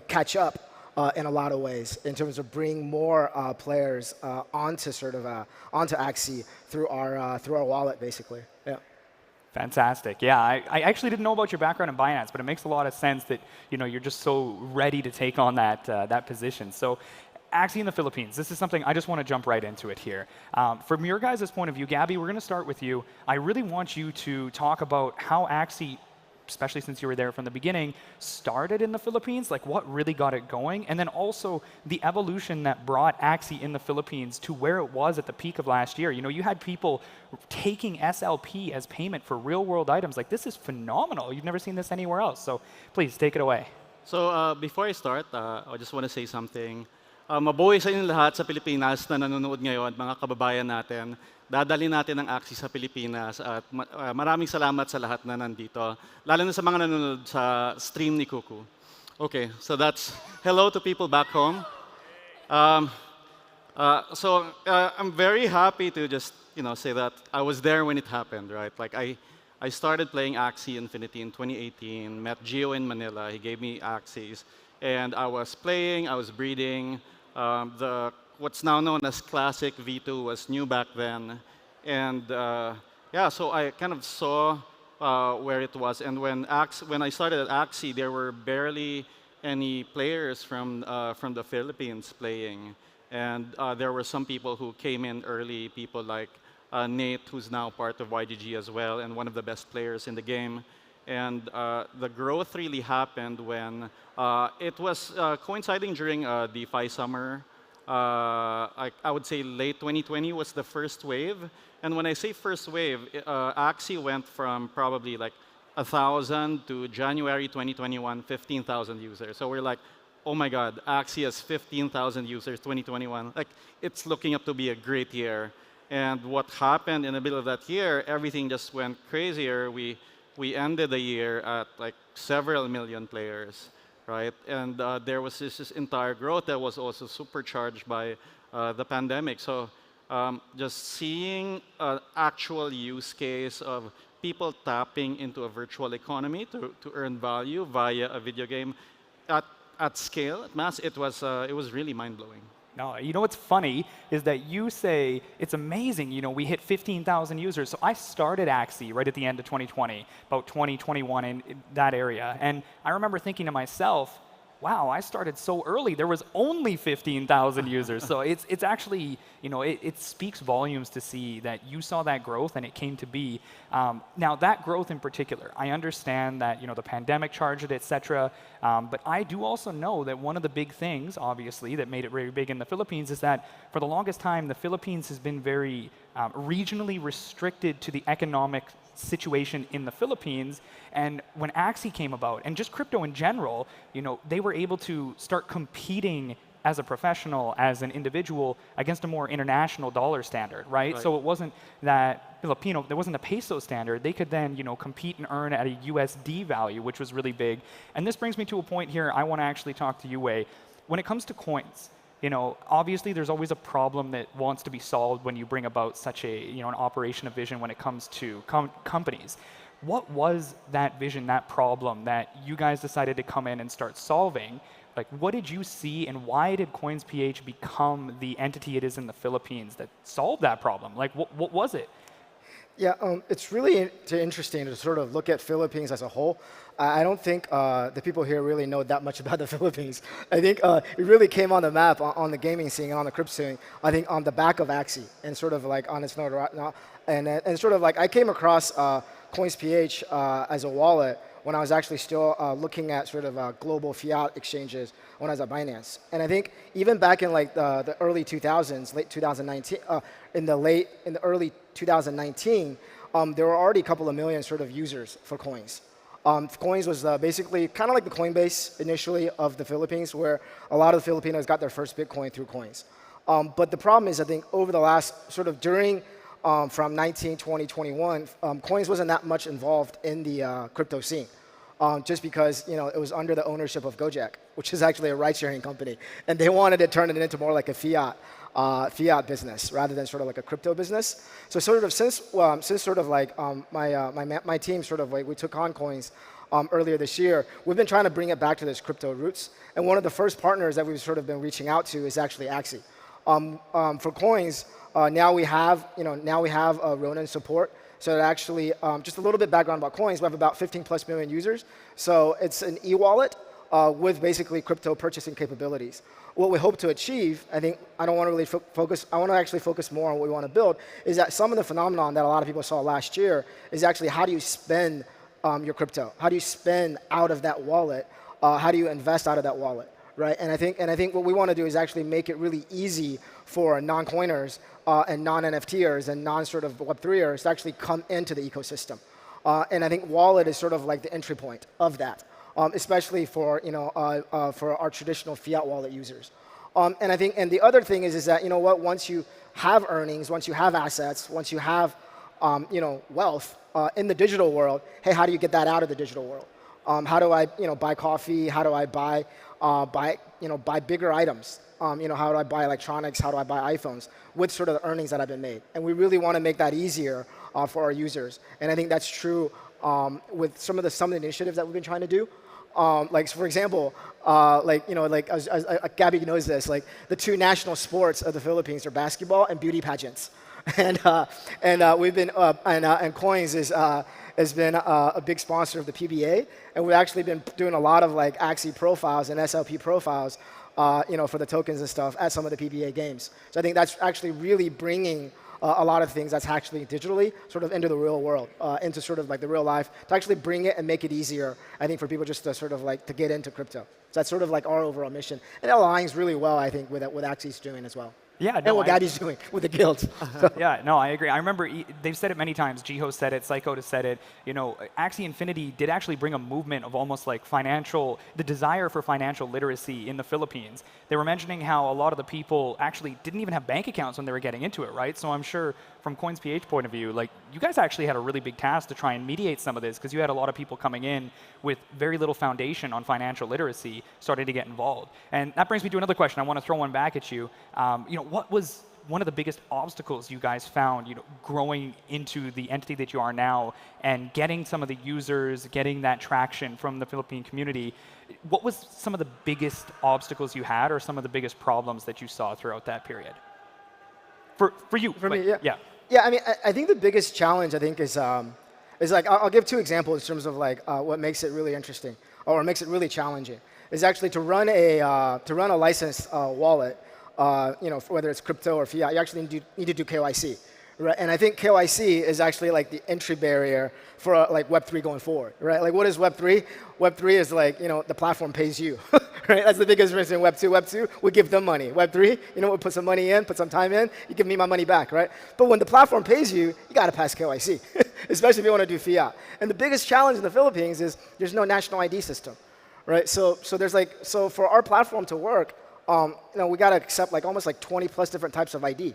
catch up in a lot of ways in terms of bring more players onto onto Axie through our wallet, basically. Yeah. Fantastic. Yeah, I actually didn't know about your background in Binance, but it makes a lot of sense that you're just so ready to take on that position. So Axie in the Philippines, this is something I just want to jump right into it here. From your guys' point of view, Gabby, we're going to start with you. I really want you to talk about how Axie, especially since you were there from the beginning, started in the Philippines, like what really got it going, and then also the evolution that brought Axie in the Philippines to where it was at the peak of last year. You had people taking SLP as payment for real-world items. Like, this is phenomenal. You've never seen this anywhere else. So please, take it away. So before I start, I just want to say something. Mabuhay sa inyo lahat sa Pilipinas na nanonood ngayon, mga kababayan natin. Dadali natin ang Axie sa Pilipinas at maraming salamat sa lahat na nandito, lalo na sa mga nanonood sa stream ni Kuku. Okay, so that's hello to people back home. So I'm very happy to just say that I was there when it happened, right? Like I started playing Axie Infinity in 2018, met Gio in Manila, he gave me Axies, and I was playing, I was breeding. What's now known as Classic V2 was new back then. And yeah, so I kind of saw where it was. And when I started at Axie, there were barely any players from the Philippines playing. And there were some people who came in early, people like Nate, who's now part of YGG as well, and one of the best players in the game. And the growth really happened when it was coinciding during DeFi summer. I would say late 2020 was the first wave. And when I say first wave, Axie went from probably like 1,000 to January 2021, 15,000 users. So we're like, oh my God, Axie has 15,000 users 2021. Like, it's looking up to be a great year. And what happened in the middle of that year, everything just went crazier. We ended the year at like several million players, right? And there was this entire growth that was also supercharged by the pandemic. So just seeing an actual use case of people tapping into a virtual economy to earn value via a video game at scale, at mass, it was really mind-blowing. No, what's funny is that you say it's amazing, we hit 15,000 users. So I started Axie right at the end of 2020, about 2021 in that area. And I remember thinking to myself, wow, I started so early. There was only 15,000 users. So it's actually, it speaks volumes to see that you saw that growth and it came to be. Now, that growth in particular, I understand that, the pandemic charged it, et cetera. But I do also know that one of the big things, obviously, that made it very big in the Philippines is that for the longest time, the Philippines has been very regionally restricted to the economic situation in the Philippines. And when Axie came about, and just crypto in general, they were able to start competing as a professional, as an individual, against a more international dollar standard, right? So it wasn't that Filipino, there wasn't a peso standard. They could then, compete and earn at a USD value, which was really big. And this brings me to a point here I want to actually talk to you, Wei. When it comes to coins, obviously there's always a problem that wants to be solved when you bring about such a, an operation of vision when it comes to companies. What was that vision, that problem that you guys decided to come in and start solving? Like, what did you see, and why did Coins.ph become the entity it is in the Philippines that solved that problem? Like, what was it? Yeah, it's really interesting to sort of look at Philippines as a whole. I don't think the people here really know that much about the Philippines. I think it really came on the map on the gaming scene and on the crypto scene, I think on the back of Axie, and sort of like on its notoriety. And sort of like I came across Coins.ph as a wallet when I was actually still looking at sort of global fiat exchanges when I was at Binance. And I think even back in like the early 2000s, late 2019, in the early 2019, there were already a couple of million sort of users for Coins. Coins was basically kind of like the Coinbase initially of the Philippines, where a lot of the Filipinos got their first Bitcoin through Coins. But the problem is, I think over the last sort of during from 19, 20, 21, Coins wasn't that much involved in the crypto scene. Just because it was under the ownership of Gojek, which is actually a ride-sharing company, and they wanted to turn it into more like a fiat business rather than sort of like a crypto business. So sort of since sort of like my team sort of like we took on Coins earlier this year, we've been trying to bring it back to those crypto roots. And one of the first partners that we've sort of been reaching out to is actually Axie. For Coins, now we have Ronin support. So actually, just a little bit background about Coins, we have about 15+ million users. So it's an e-wallet with basically crypto purchasing capabilities. What we hope to achieve, I think I don't want to really focus, I want to actually focus more on what we want to build, is that some of the phenomenon that a lot of people saw last year is actually how do you spend your crypto? How do you spend out of that wallet? How do you invest out of that wallet? Right? And I think what we want to do is actually make it really easy for non-coiners and non-NFTers and non-sort of Web3ers to actually come into the ecosystem. And I think wallet is sort of like the entry point of that, especially for for our traditional fiat wallet users. And I think, and the other thing is that once you have earnings, once you have assets, once you have wealth in the digital world, hey, how do you get that out of the digital world? How do I buy coffee? How do I buy bigger items? How do I buy electronics? How do I buy iPhones with sort of the earnings that have been made? And we really want to make that easier for our users. And I think that's true with some of the initiatives that we've been trying to do. Like for example, Gabby knows this. Like the two national sports of the Philippines are basketball and beauty pageants. And we've been and Coins has been a big sponsor of the PBA, and we've actually been doing a lot of like Axie profiles and SLP profiles, for the tokens and stuff at some of the PBA games. So I think that's actually really bringing a lot of things that's actually digitally sort of into the real world, into sort of like the real life, to actually bring it and make it easier, I think, for people just to sort of like to get into crypto. So that's sort of like our overall mission. And it aligns really well, I think, with what Axie's doing as well. Yeah, and what Gabby's doing with the guilds. Yeah, no, I agree. I remember they've said it many times. Jiho said it, Psycho said it. Axie Infinity did actually bring a movement of almost like the desire for financial literacy in the Philippines. They were mentioning how a lot of the people actually didn't even have bank accounts when they were getting into it, right? So I'm sure from Coins.ph point of view, like you guys actually had a really big task to try and mediate some of this, because you had a lot of people coming in with very little foundation on financial literacy starting to get involved. And that brings me to another question. I want to throw one back at you. What was one of the biggest obstacles you guys found, growing into the entity that you are now and getting some of the users, getting that traction from the Philippine community? What was some of the biggest obstacles you had, or some of the biggest problems that you saw throughout that period? For you. For me, yeah. Yeah, I mean, I think the biggest challenge, I think, is like, I'll give two examples in terms of like what makes it really interesting or makes it really challenging. Is actually to run a licensed wallet. Whether it's crypto or fiat, you actually need to do KYC, right? And I think KYC is actually like the entry barrier for like Web3 going forward, right? Like what is Web3? Web3 is like, the platform pays you, right? That's the biggest difference in Web2. Web2, we give them money. Web3, we put some money in, put some time in, you give me my money back, right? But when the platform pays you, you got to pass KYC, especially if you want to do fiat. And the biggest challenge in the Philippines is there's no national ID system, right? So for our platform to work, we got to accept like almost like 20 plus different types of ID,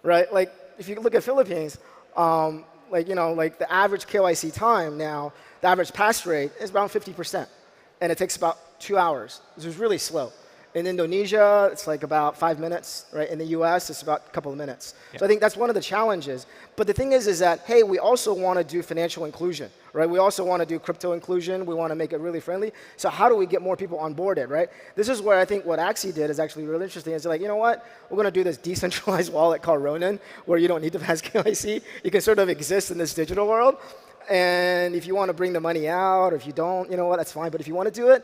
right? Like if you look at Philippines, like the average KYC time now, the average pass rate is around 50%, and it takes about 2 hours. This is really slow. In Indonesia, it's like about 5 minutes, right? In the US, it's about a couple of minutes. So I think that's one of the challenges. But the thing is that, hey, we also want to do financial inclusion, right? We also want to do crypto inclusion. We want to make it really friendly. So how do we get more people onboarded, right? This is where I think what Axie did is actually really interesting. It's like, you know what? We're going to do this decentralized wallet called Ronin, where you don't need to pass KYC. You can sort of exist in this digital world. And if you want to bring the money out, or if you don't, you know what, that's fine. But if you want to do it,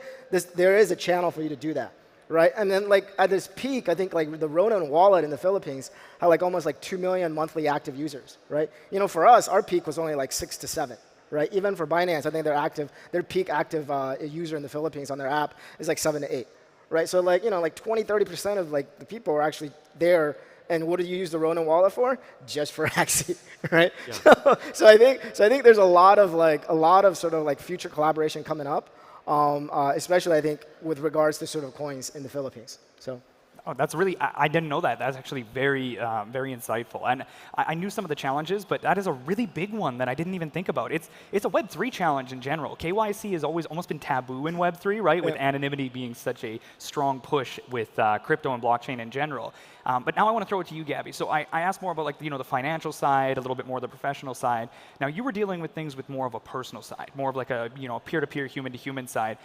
there is a channel for you to do that. Right, and then like at this peak, I think like the Ronin wallet in the Philippines had like almost like 2 million monthly active users, right? For us, our peak was only like 6 to 7, right? Even for Binance, I think their peak active user in the Philippines on their app is like 7 to 8, right? So like like 20-30% of like the people are actually there. And what do you use the Ronin wallet for? Just for Axie, right? Yeah. So I think there's a lot of sort of like future collaboration coming up. Especially I think with regards to sort of coins in the Philippines. So. Oh, that's really, I didn't know that. That's actually very, very insightful. And I knew some of the challenges, but that is a really big one that I didn't even think about. It's a Web3 challenge in general. KYC has almost been taboo in Web3, right? Yeah. With anonymity being such a strong push with crypto and blockchain in general. But now I want to throw it to you, Gabby. So I asked more about like the financial side, a little bit more the professional side. Now you were dealing with things with more of a personal side, more of like a peer-to-peer, human-to-human side.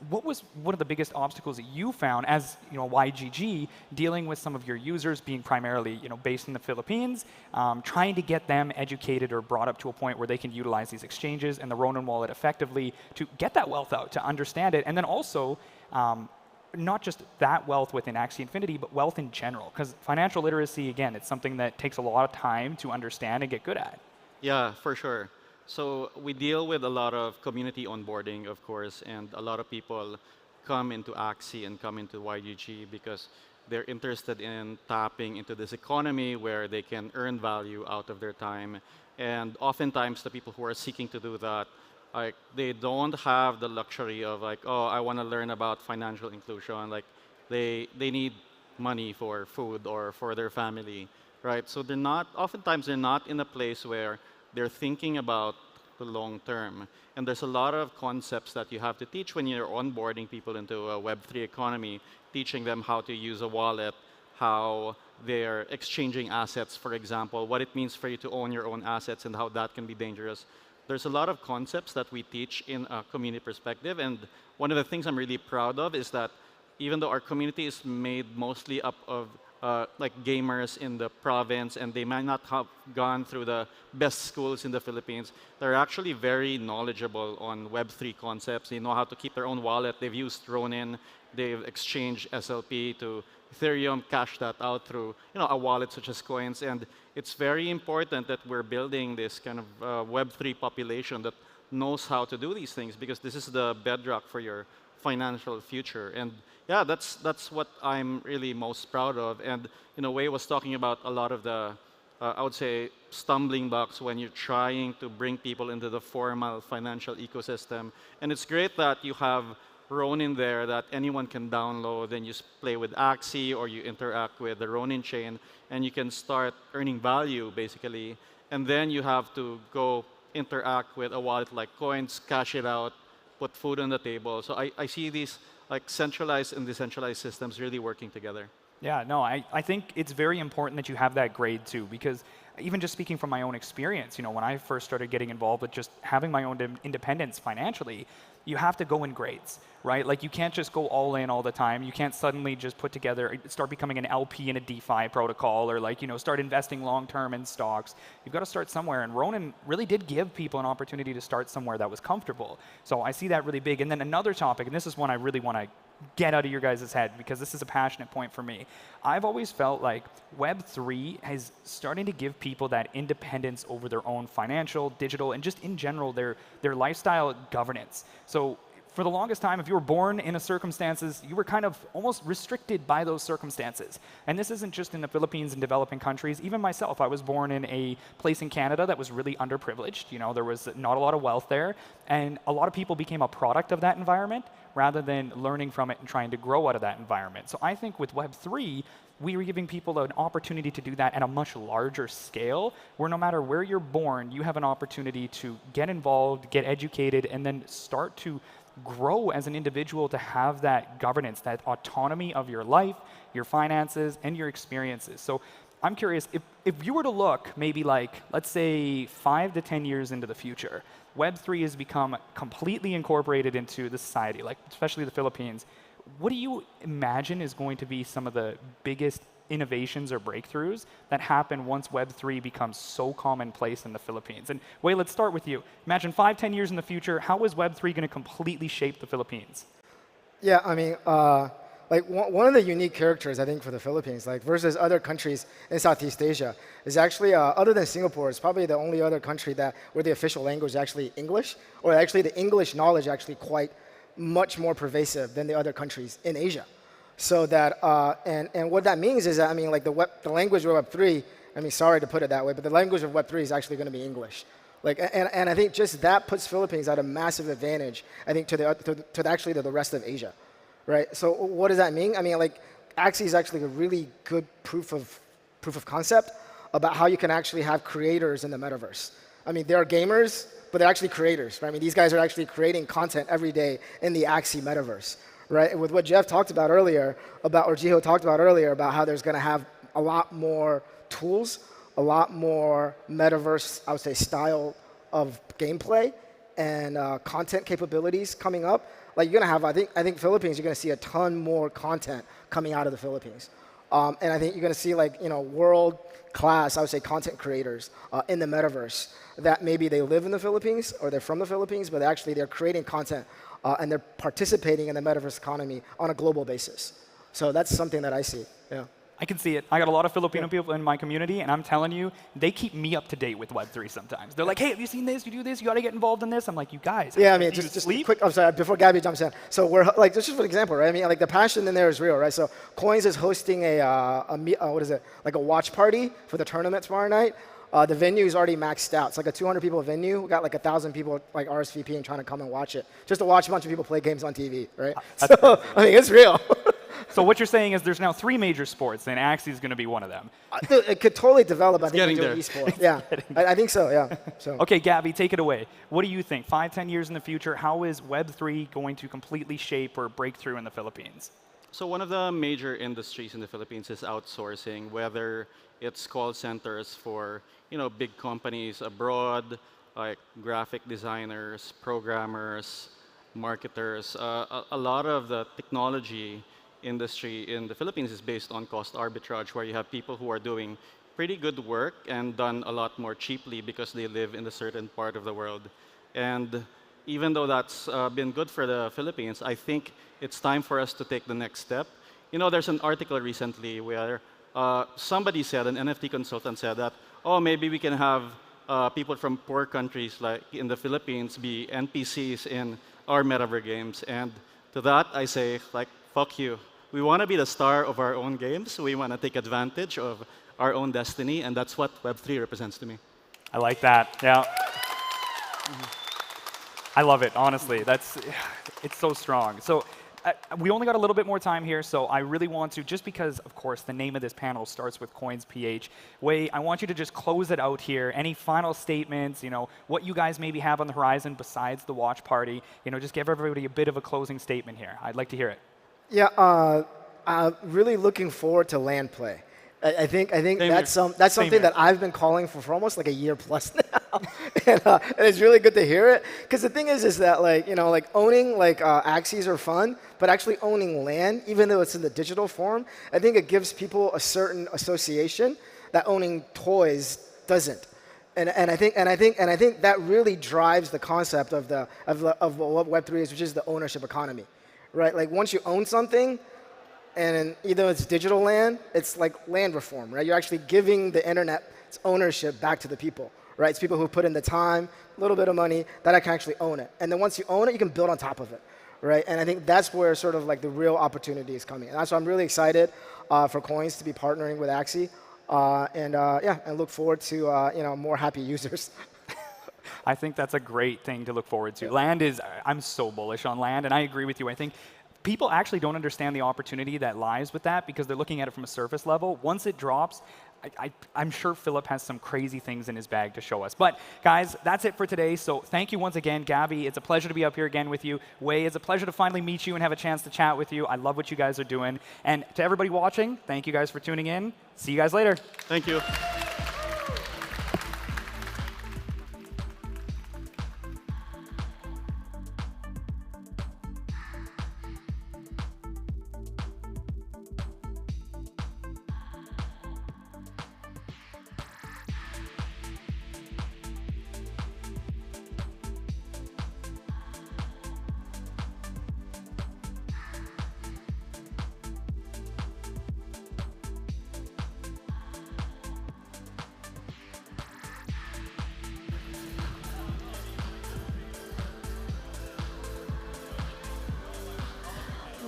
What was one of the biggest obstacles that you found as YGG dealing with some of your users being primarily based in the Philippines, trying to get them educated or brought up to a point where they can utilize these exchanges and the Ronin wallet effectively to get that wealth out, to understand it, and then also not just that wealth within Axie Infinity, but wealth in general. Because financial literacy, again, it's something that takes a lot of time to understand and get good at. Yeah, for sure. So we deal with a lot of community onboarding, of course, and a lot of people come into Axie and come into YGG because they're interested in tapping into this economy where they can earn value out of their time. And oftentimes the people who are seeking to do that, like they don't have the luxury of like, oh, I want to learn about financial inclusion. Like they need money for food or for their family, right? So oftentimes they're not in a place where they're thinking about the long term. And there's a lot of concepts that you have to teach when you're onboarding people into a Web3 economy, teaching them how to use a wallet, how they're exchanging assets, for example, what it means for you to own your own assets and how that can be dangerous. There's a lot of concepts that we teach in a community perspective. And one of the things I'm really proud of is that even though our community is made mostly up of like gamers in the province, and they might not have gone through the best schools in the Philippines, they're actually very knowledgeable on Web3 concepts. They know how to keep their own wallet. They've used Ronin. They've exchanged SLP to Ethereum, cash that out through a wallet such as Coins. And it's very important that we're building this kind of Web3 population that knows how to do these things, because this is the bedrock for your financial future. And yeah, that's what I'm really most proud of. And Wei was talking about a lot of the, I would say, stumbling blocks when you're trying to bring people into the formal financial ecosystem. And it's great that you have Ronin there that anyone can download, and you play with Axie or you interact with the Ronin chain, and you can start earning value, basically. And then you have to go interact with a wallet like Coins, cash it out, put food on the table. So I see these like centralized and decentralized systems really working together. Yeah, no, I think it's very important that you have that grade too, because even just speaking from my own experience, when I first started getting involved with just having my own independence financially, you have to go in grades, right? Like you can't just go all in all the time. You can't suddenly just start becoming an LP in a DeFi protocol, or like, start investing long-term in stocks. You've got to start somewhere, and Ronin really did give people an opportunity to start somewhere that was comfortable. So I see that really big. And then another topic, and this is one I really want to get out of your guys' head, because this is a passionate point for me. I've always felt like Web3 is starting to give people that independence over their own financial, digital, and just in general, their lifestyle governance. So for the longest time, if you were born in a circumstances, you were kind of almost restricted by those circumstances. And this isn't just in the Philippines and developing countries. Even myself, I was born in a place in Canada that was really underprivileged. You know, there was not a lot of wealth there. And a lot of people became a product of that environment rather than learning from it and trying to grow out of that environment. So I think with Web3, we are giving people an opportunity to do that at a much larger scale, where no matter where you're born, you have an opportunity to get involved, get educated, and then start to grow as an individual to have that governance, that autonomy of your life, your finances, and your experiences. So I'm curious, if you were to look maybe like, let's say 5 to 10 years into the future, Web3 has become completely incorporated into the society, like especially the Philippines. What do you imagine is going to be some of the biggest innovations or breakthroughs that happen once Web3 becomes so commonplace in the Philippines? And Wei, let's start with you. Imagine 5, 10 years in the future, how is Web3 going to completely shape the Philippines? Yeah, I mean, like one of the unique characters, I think, for the Philippines, like versus other countries in Southeast Asia, is actually, other than Singapore, it's probably the only other country where the official language is actually English, or actually the English knowledge actually quite much more pervasive than the other countries in Asia. So that, and what that means is that, I mean, like the language of Web3, I mean, sorry to put it that way, but the language of Web3 is actually going to be English. Like, and I think just that puts Philippines at a massive advantage, I think, to the rest of Asia, right? So what does that mean? I mean, like, Axie is actually a really good proof of concept about how you can actually have creators in the metaverse. I mean, they're gamers, but they're actually creators, right? I mean, these guys are actually creating content every day in the Axie metaverse, right? And with what Jeff talked about earlier, or Jiho talked about earlier, about how there's going to have a lot more tools, a lot more metaverse, I would say, style of gameplay and content capabilities coming up. Like, you're going to have, I think Philippines, you're going to see a ton more content coming out of the Philippines. And I think you're going to see, like, you know, world-class, I would say, content creators in the metaverse that maybe they live in the Philippines or they're from the Philippines, but actually they're creating content and they're participating in the metaverse economy on a global basis. So that's something that I see, yeah. I can see it. I got a lot of Filipino people in my community, and I'm telling you, they keep me up to date with Web3 sometimes. They're like, hey, have you seen this? You do this? You got to get involved in this? I'm like, you guys. Yeah, I mean, just quick, I'm sorry, before Gabby jumps in. So we're, like, just for example, right? I mean, like, the passion in there is real, right? So Coins is hosting what is it? Like a watch party for the tournament tomorrow night. The venue is already maxed out. It's like a 200 people venue. We got like 1,000 people like RSVP and trying to come and watch it. Just to watch a bunch of people play games on TV, right? So, I mean, it's real. So what you're saying is there's now 3 major sports, and Axie is going to be one of them. It could totally develop, I think, getting into there. esports. Yeah, I think so, yeah. So. Okay, Gabby, take it away. What do you think? 5, 10 years in the future, how is Web3 going to completely shape or break through in the Philippines? So one of the major industries in the Philippines is outsourcing, whether it's call centers for, you know, big companies abroad, like graphic designers, programmers, marketers. A lot of the technology industry in the Philippines is based on cost arbitrage, where you have people who are doing pretty good work and done a lot more cheaply because they live in a certain part of the world. And even though that's been good for the Philippines, I think it's time for us to take the next step. You know, there's an article recently where somebody said, an NFT consultant said that, oh, maybe we can have people from poor countries like in the Philippines be NPCs in our metaverse games. And to that, I say, like, fuck you. We want to be the star of our own games. We want to take advantage of our own destiny, and that's what Web3 represents to me. I like that, yeah. I love it, honestly. It's so strong. So we only got a little bit more time here, so I really want to, just because, of course, the name of this panel starts with Coins.ph. Wei, I want you to just close it out here. Any final statements, you know, what you guys maybe have on the horizon besides the watch party, you know, just give everybody a bit of a closing statement here. I'd like to hear it. Yeah, really looking forward to LAN play. I think that's something that I've been calling for almost like a year plus now, and it's really good to hear it. Because the thing is that, like, you know, like owning like Axies are fun, but actually owning LAN, even though it's in the digital form, I think it gives people a certain association that owning toys doesn't. And I think that really drives the concept of what Web3 is, which is the ownership economy, right? Like, once you own something, and either it's digital land, it's like land reform, right? You're actually giving the internet's ownership back to the people, right? It's people who put in the time, little bit of money, that I can actually own it. And then once you own it, you can build on top of it, right? And I think that's where sort of like the real opportunity is coming. And that's why I'm really excited for Coins to be partnering with Axie. Yeah, and look forward to more happy users. I think that's a great thing to look forward to. Land is, I'm so bullish on land, and I agree with you. I think people actually don't understand the opportunity that lies with that because they're looking at it from a surface level. Once it drops, I'm sure Philip has some crazy things in his bag to show us. But guys, that's it for today. So thank you once again, Gabby. It's a pleasure to be up here again with you. Wei, it's a pleasure to finally meet you and have a chance to chat with you. I love what you guys are doing. And to everybody watching, thank you guys for tuning in. See you guys later. Thank you.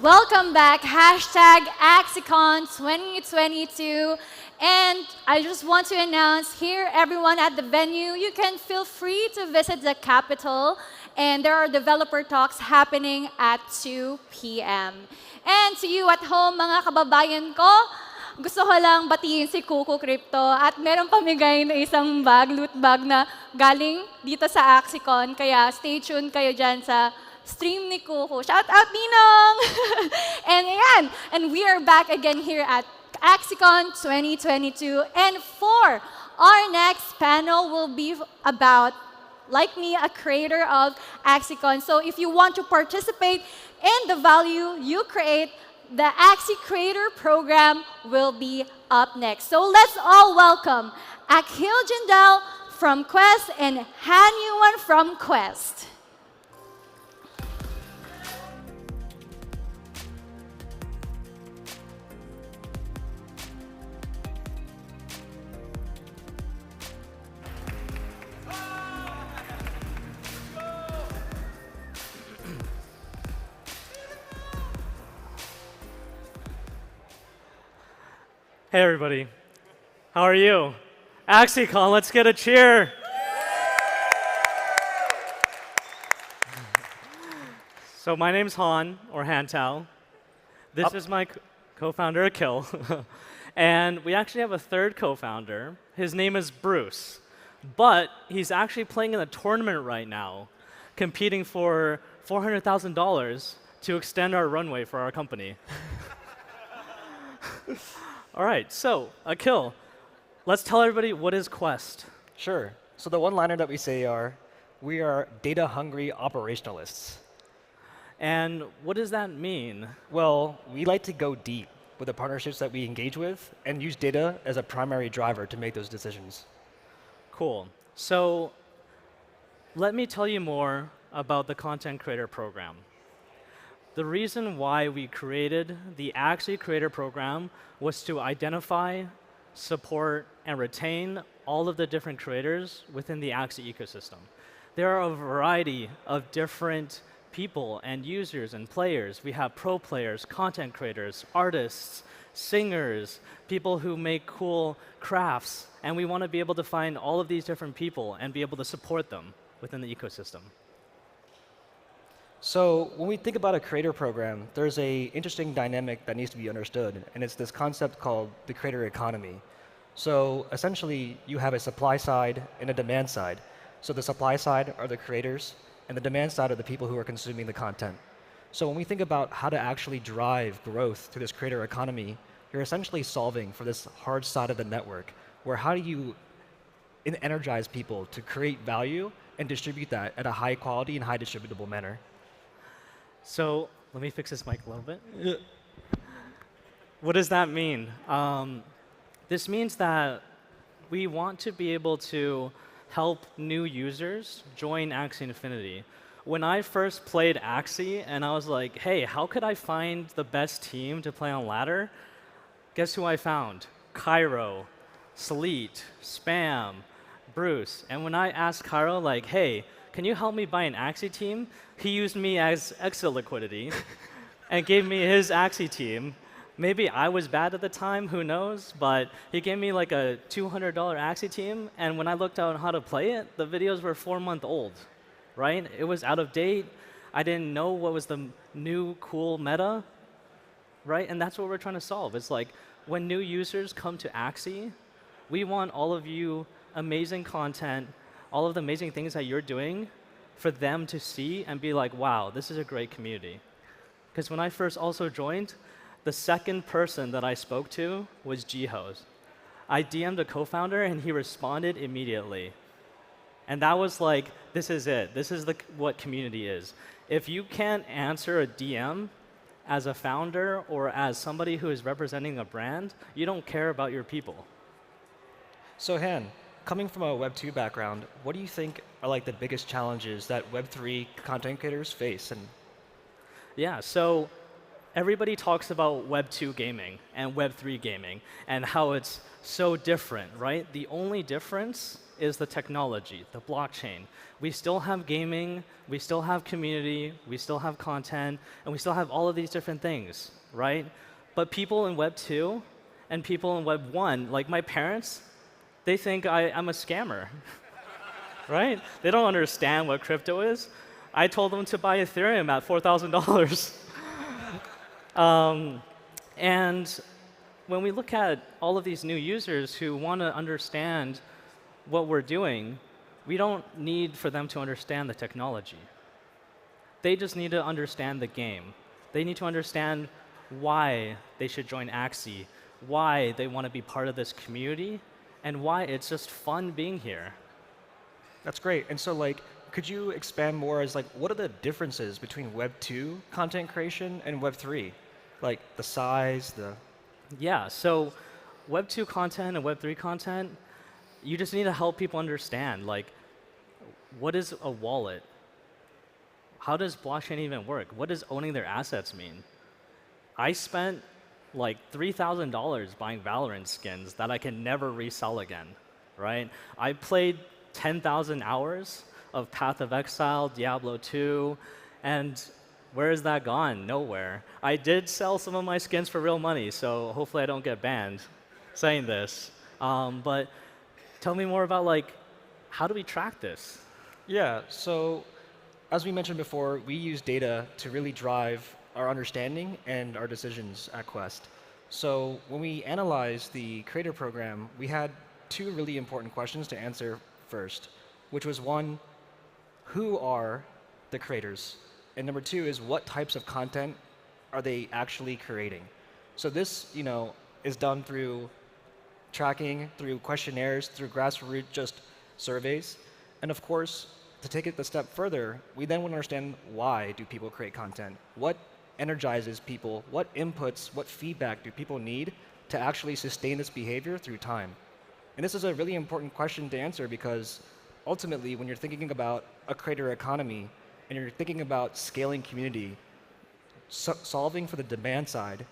Welcome back, hashtag AxieCon 2022. And I just want to announce here, everyone at the venue, you can feel free to visit the Capitol. And there are developer talks happening at 2 p.m. And to you at home, mga kababayan ko, gusto ko lang batiin si Kuku Crypto at meron pamigay na isang bag, loot bag na galing dito sa AxieCon. Kaya stay tuned kayo dyan sa stream ni Kuku. Shout out, Ninong! And we are back again here at AxieCon 2022. And for our next panel will be about, like me, a creator of AxieCon. So if you want to participate in the value you create, the Axie Creator Program will be up next. So let's all welcome Akhil Jindal from Quest and Han Yuan from Quest. Hey everybody, how are you? AxieCon, let's get a cheer. So my name's Han, or Han Tao. This is my co-founder, Akhil. And we actually have a third co-founder. His name is Bruce. But he's actually playing in a tournament right now, competing for $400,000 to extend our runway for our company. All right, so Akhil, let's tell everybody what is Quest. Sure. So the one-liner that we say are, we are data-hungry operationalists. And what does that mean? Well, we like to go deep with the partnerships that we engage with and use data as a primary driver to make those decisions. Cool. So let me tell you more about the Content Creator Program. The reason why we created the Axie Creator Program was to identify, support, and retain all of the different creators within the Axie ecosystem. There are a variety of different people and users and players. We have pro players, content creators, artists, singers, people who make cool crafts, and we want to be able to find all of these different people and be able to support them within the ecosystem. So when we think about a creator program, there's an interesting dynamic that needs to be understood, and it's this concept called the creator economy. So essentially, you have a supply side and a demand side. So the supply side are the creators, and the demand side are the people who are consuming the content. So when we think about how to actually drive growth through this creator economy, you're essentially solving for this hard side of the network, where how do you energize people to create value and distribute that at a high quality and high distributable manner. So let me fix this mic a little bit. What does that mean? This means that we want to be able to help new users join Axie Infinity. When I first played Axie and I was like, hey, how could I find the best team to play on ladder? Guess who I found? Cairo, Sleet, Spam, Bruce. And when I asked Cairo, like, hey, can you help me buy an Axie team? He used me as exit liquidity and gave me his Axie team. Maybe I was bad at the time, who knows? But he gave me like a $200 Axie team, and when I looked out how to play it, the videos were 4-month old, right? It was out of date. I didn't know what was the new cool meta, right? And that's what we're trying to solve. It's like when new users come to Axie, we want all of you amazing content, all of the amazing things that you're doing for them to see and be like, wow, this is a great community. Because when I first also joined, the second person that I spoke to was Jiho's. I DM'd a co-founder, and he responded immediately. And that was like, this is it. This is what community is. If you can't answer a DM as a founder or as somebody who is representing a brand, you don't care about your people. So Han, coming from a Web 2 background, what do you think are like the biggest challenges that Web 3 content creators face? And yeah, so everybody talks about Web 2 gaming and Web 3 gaming and how it's so different, right? The only difference is the technology, the blockchain. We still have gaming, we still have community, we still have content, and we still have all of these different things, right? But people in Web 2 and people in Web 1, like my parents, they think I'm a scammer, right? They don't understand what crypto is. I told them to buy Ethereum at $4,000. And when we look at all of these new users who want to understand what we're doing, we don't need for them to understand the technology. They just need to understand the game. They need to understand why they should join Axie, why they want to be part of this community, and why it's just fun being here. that's great. And so like, could you expand more as like, what are the differences between Web 2 content creation and Web 3? Like the size, the... Yeah, so Web 2 content and Web 3 content, you just need to help people understand, like, what is a wallet? How does blockchain even work? What does owning their assets mean? I spent like $3,000 buying Valorant skins that I can never resell again, right? I played 10,000 hours of Path of Exile, Diablo 2, and where is that gone? Nowhere. I did sell some of my skins for real money, so hopefully I don't get banned saying this. But tell me more about like, how do we track this? Yeah, so as we mentioned before, we use data to really drive our understanding and our decisions at Quest. So when we analyzed the creator program, we had two really important questions to answer first, which was one, who are the creators? And number two is what types of content are they actually creating? So this, is done through tracking, through questionnaires, through grassroots just surveys. And of course, to take it a step further, we then want to understand why do people create content? What energizes people? What inputs, what feedback do people need to actually sustain this behavior through time? And this is a really important question to answer because ultimately, when you're thinking about a creator economy and you're thinking about scaling community, solving for the demand side,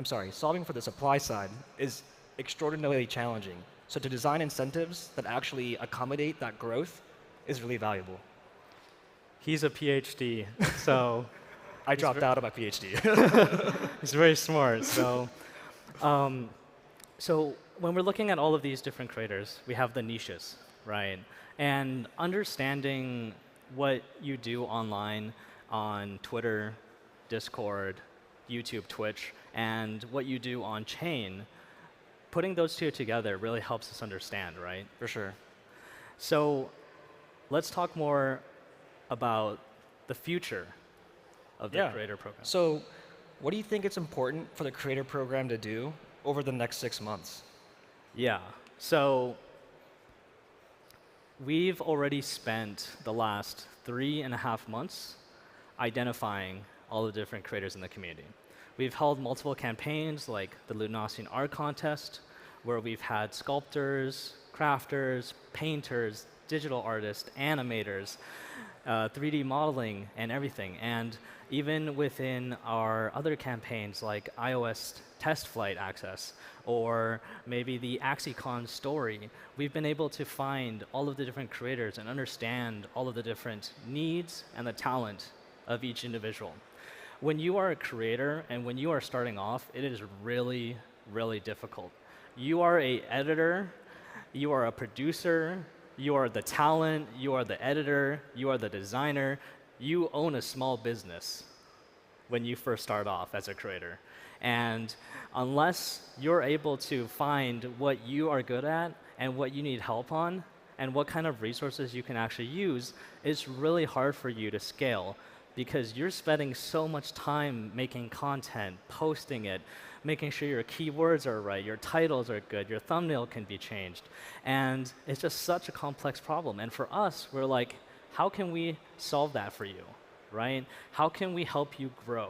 solving for the supply side is extraordinarily challenging. So to design incentives that actually accommodate that growth is really valuable. He's a PhD, so... I dropped out of my PhD. He's very smart. So when we're looking at all of these different creators, we have the niches, right? And understanding what you do online on Twitter, Discord, YouTube, Twitch, and what you do on chain, putting those two together really helps us understand, right? For sure. So let's talk more about the future of the creator program. So what do you think it's important for the creator program to do over the next 6 months? Yeah, so we've already spent the last 3.5 months identifying all the different creators in the community. We've held multiple campaigns like the Lunassian Art Contest, where we've had sculptors, crafters, painters, digital artists, animators, 3D modeling, and everything. And even within our other campaigns like iOS test flight access or maybe the AxieCon story, we've been able to find all of the different creators and understand all of the different needs and the talent of each individual. When you are a creator and when you are starting off, it is really, really difficult. You are an editor, you are a producer, you are the talent, you are the editor, you are the designer. You own a small business when you first start off as a creator. And unless you're able to find what you are good at and what you need help on and what kind of resources you can actually use, it's really hard for you to scale because you're spending so much time making content, posting it, making sure your keywords are right, your titles are good, your thumbnail can be changed. And it's just such a complex problem. And for us, we're like, how can we solve that for you, right? How can we help you grow?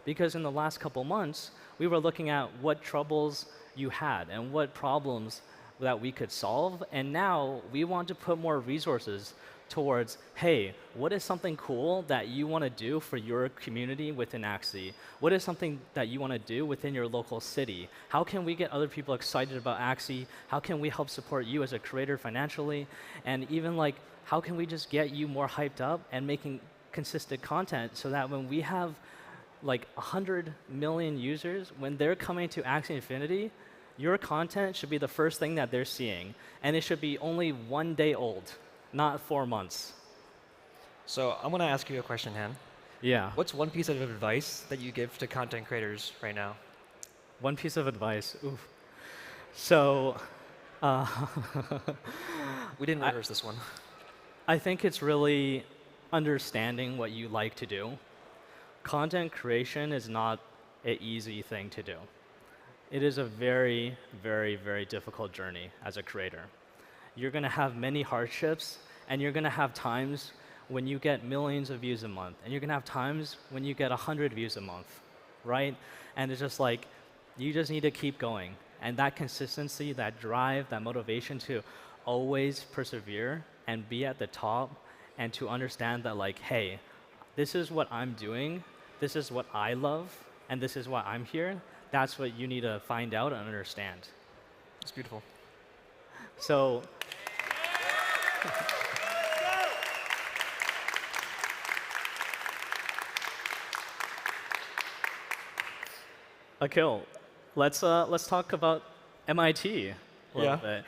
Because in the last couple months, we were looking at what troubles you had and what problems that we could solve. And now we want to put more resources towards, hey, what is something cool that you want to do for your community within Axie? What is something that you want to do within your local city? How can we get other people excited about Axie? How can we help support you as a creator financially? And even like, how can we just get you more hyped up and making consistent content so that when we have like 100 million users, when they're coming to Axie Infinity, your content should be the first thing that they're seeing. And it should be only 1 day old, not 4 months. So I'm going to ask you a question, Han. Yeah. What's one piece of advice that you give to content creators right now? One piece of advice. Oof. So, we didn't rehearse this one. I think it's really understanding what you like to do. Content creation is not an easy thing to do. It is a very, very, very difficult journey as a creator. You're going to have many hardships, and you're going to have times when you get millions of views a month, and you're going to have times when you get 100 views a month, right? And it's just like, you just need to keep going. And that consistency, that drive, that motivation to always persevere and be at the top and to understand that like, hey, this is what I'm doing, this is what I love, and this is why I'm here, that's what you need to find out and understand. It's beautiful. So, Akil, let's talk about MIT a little bit.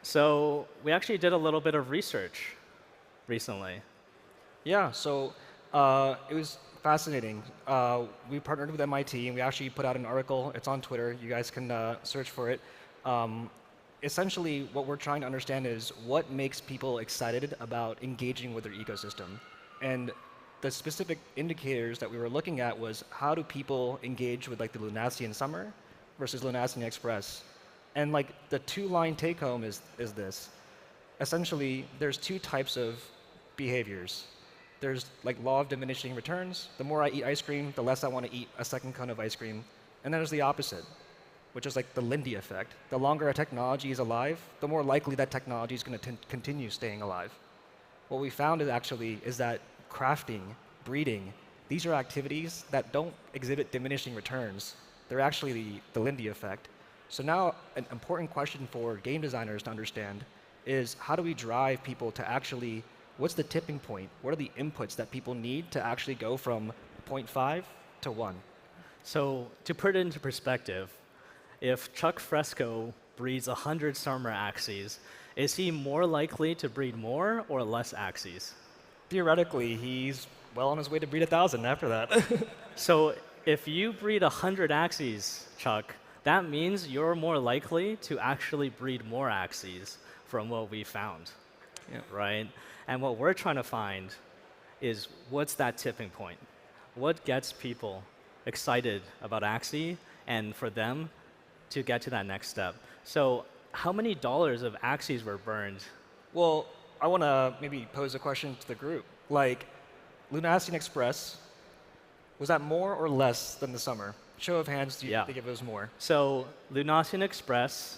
So we actually did a little bit of research recently. Yeah, so it was fascinating. We partnered with MIT, and we actually put out an article. It's on Twitter. You guys can search for it. Essentially, what we're trying to understand is what makes people excited about engaging with their ecosystem. And the specific indicators that we were looking at was how do people engage with like the Lunacean Summer versus Lunacean Express. And like the two-line take-home is this. Essentially, there's two types of behaviors. There's like law of diminishing returns. The more I eat ice cream, the less I want to eat a second cone of ice cream. And then there's the opposite, which is like the Lindy effect. The longer a technology is alive, the more likely that technology is going to continue staying alive. What we found is that crafting, breeding, these are activities that don't exhibit diminishing returns. They're actually the Lindy effect. So now an important question for game designers to understand is how do we drive people to actually, what's the tipping point? What are the inputs that people need to actually go from 0.5 to 1? So to put it into perspective, if Chuck Fresco breeds 100 summer Axies, is he more likely to breed more or less Axies? Theoretically, he's well on his way to breed 1,000 after that. So if you breed 100 Axies, Chuck, that means you're more likely to actually breed more Axies from what we found, right? And what we're trying to find is what's that tipping point? What gets people excited about Axie and for them to get to that next step? So how many dollars of Axies were burned? Well, I want to maybe pose a question to the group. Like, Lunacean Express, was that more or less than the summer? Show of hands, do you think it was more? So Lunacean Express,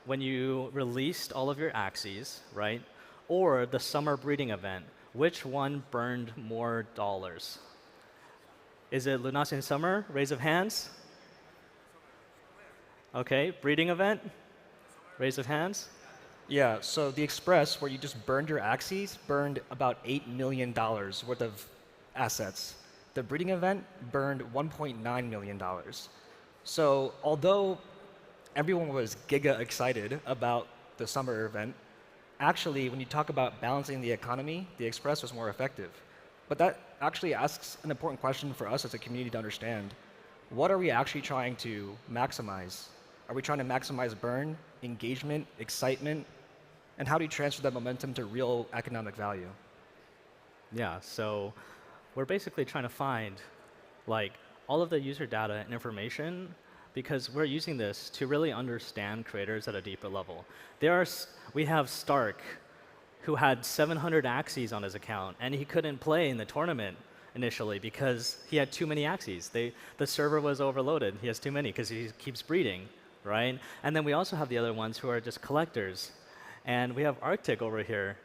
when you released all of your Axies, right, or the summer breeding event? Which one burned more dollars? Is it Lunasian Summer? Raise of hands. Okay, breeding event? Raise of hands. Yeah, so the Express, where you just burned your Axies, burned about $8 million worth of assets. The breeding event burned $1.9 million. So although everyone was giga excited about the summer event, actually, when you talk about balancing the economy, the Express was more effective. But that actually asks an important question for us as a community to understand. What are we actually trying to maximize? Are we trying to maximize burn, engagement, excitement? And how do you transfer that momentum to real economic value? Yeah, so we're basically trying to find like all of the user data and information because we're using this to really understand creators at a deeper level. We have Stark, who had 700 Axies on his account, and he couldn't play in the tournament initially because he had too many Axies. The server was overloaded. He has too many because he keeps breeding, right? And then we also have the other ones who are just collectors. And we have Arctic over here,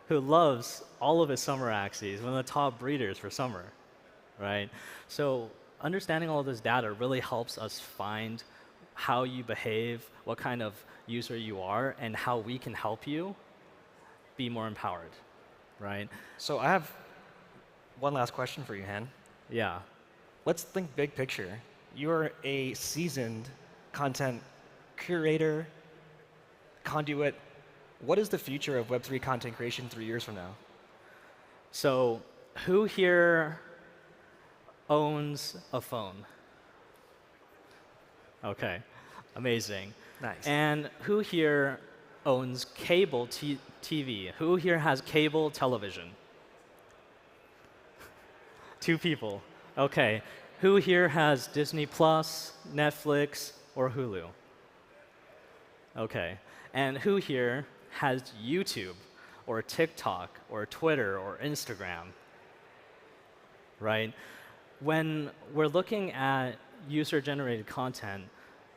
who loves all of his summer Axies, one of the top breeders for summer, right? So understanding all of this data really helps us find how you behave, what kind of user you are, and how we can help you be more empowered, right? So I have one last question for you, Han. Yeah. Let's think big picture. You're a seasoned content curator, conduit. What is the future of Web3 content creation 3 years from now? So who here owns a phone? Okay, amazing. Nice. And who here owns cable TV? Who here has cable television? 2 people. Okay. Who here has Disney Plus, Netflix, or Hulu? Okay. And who here has YouTube, or TikTok, or Twitter, or Instagram? Right? When we're looking at user-generated content,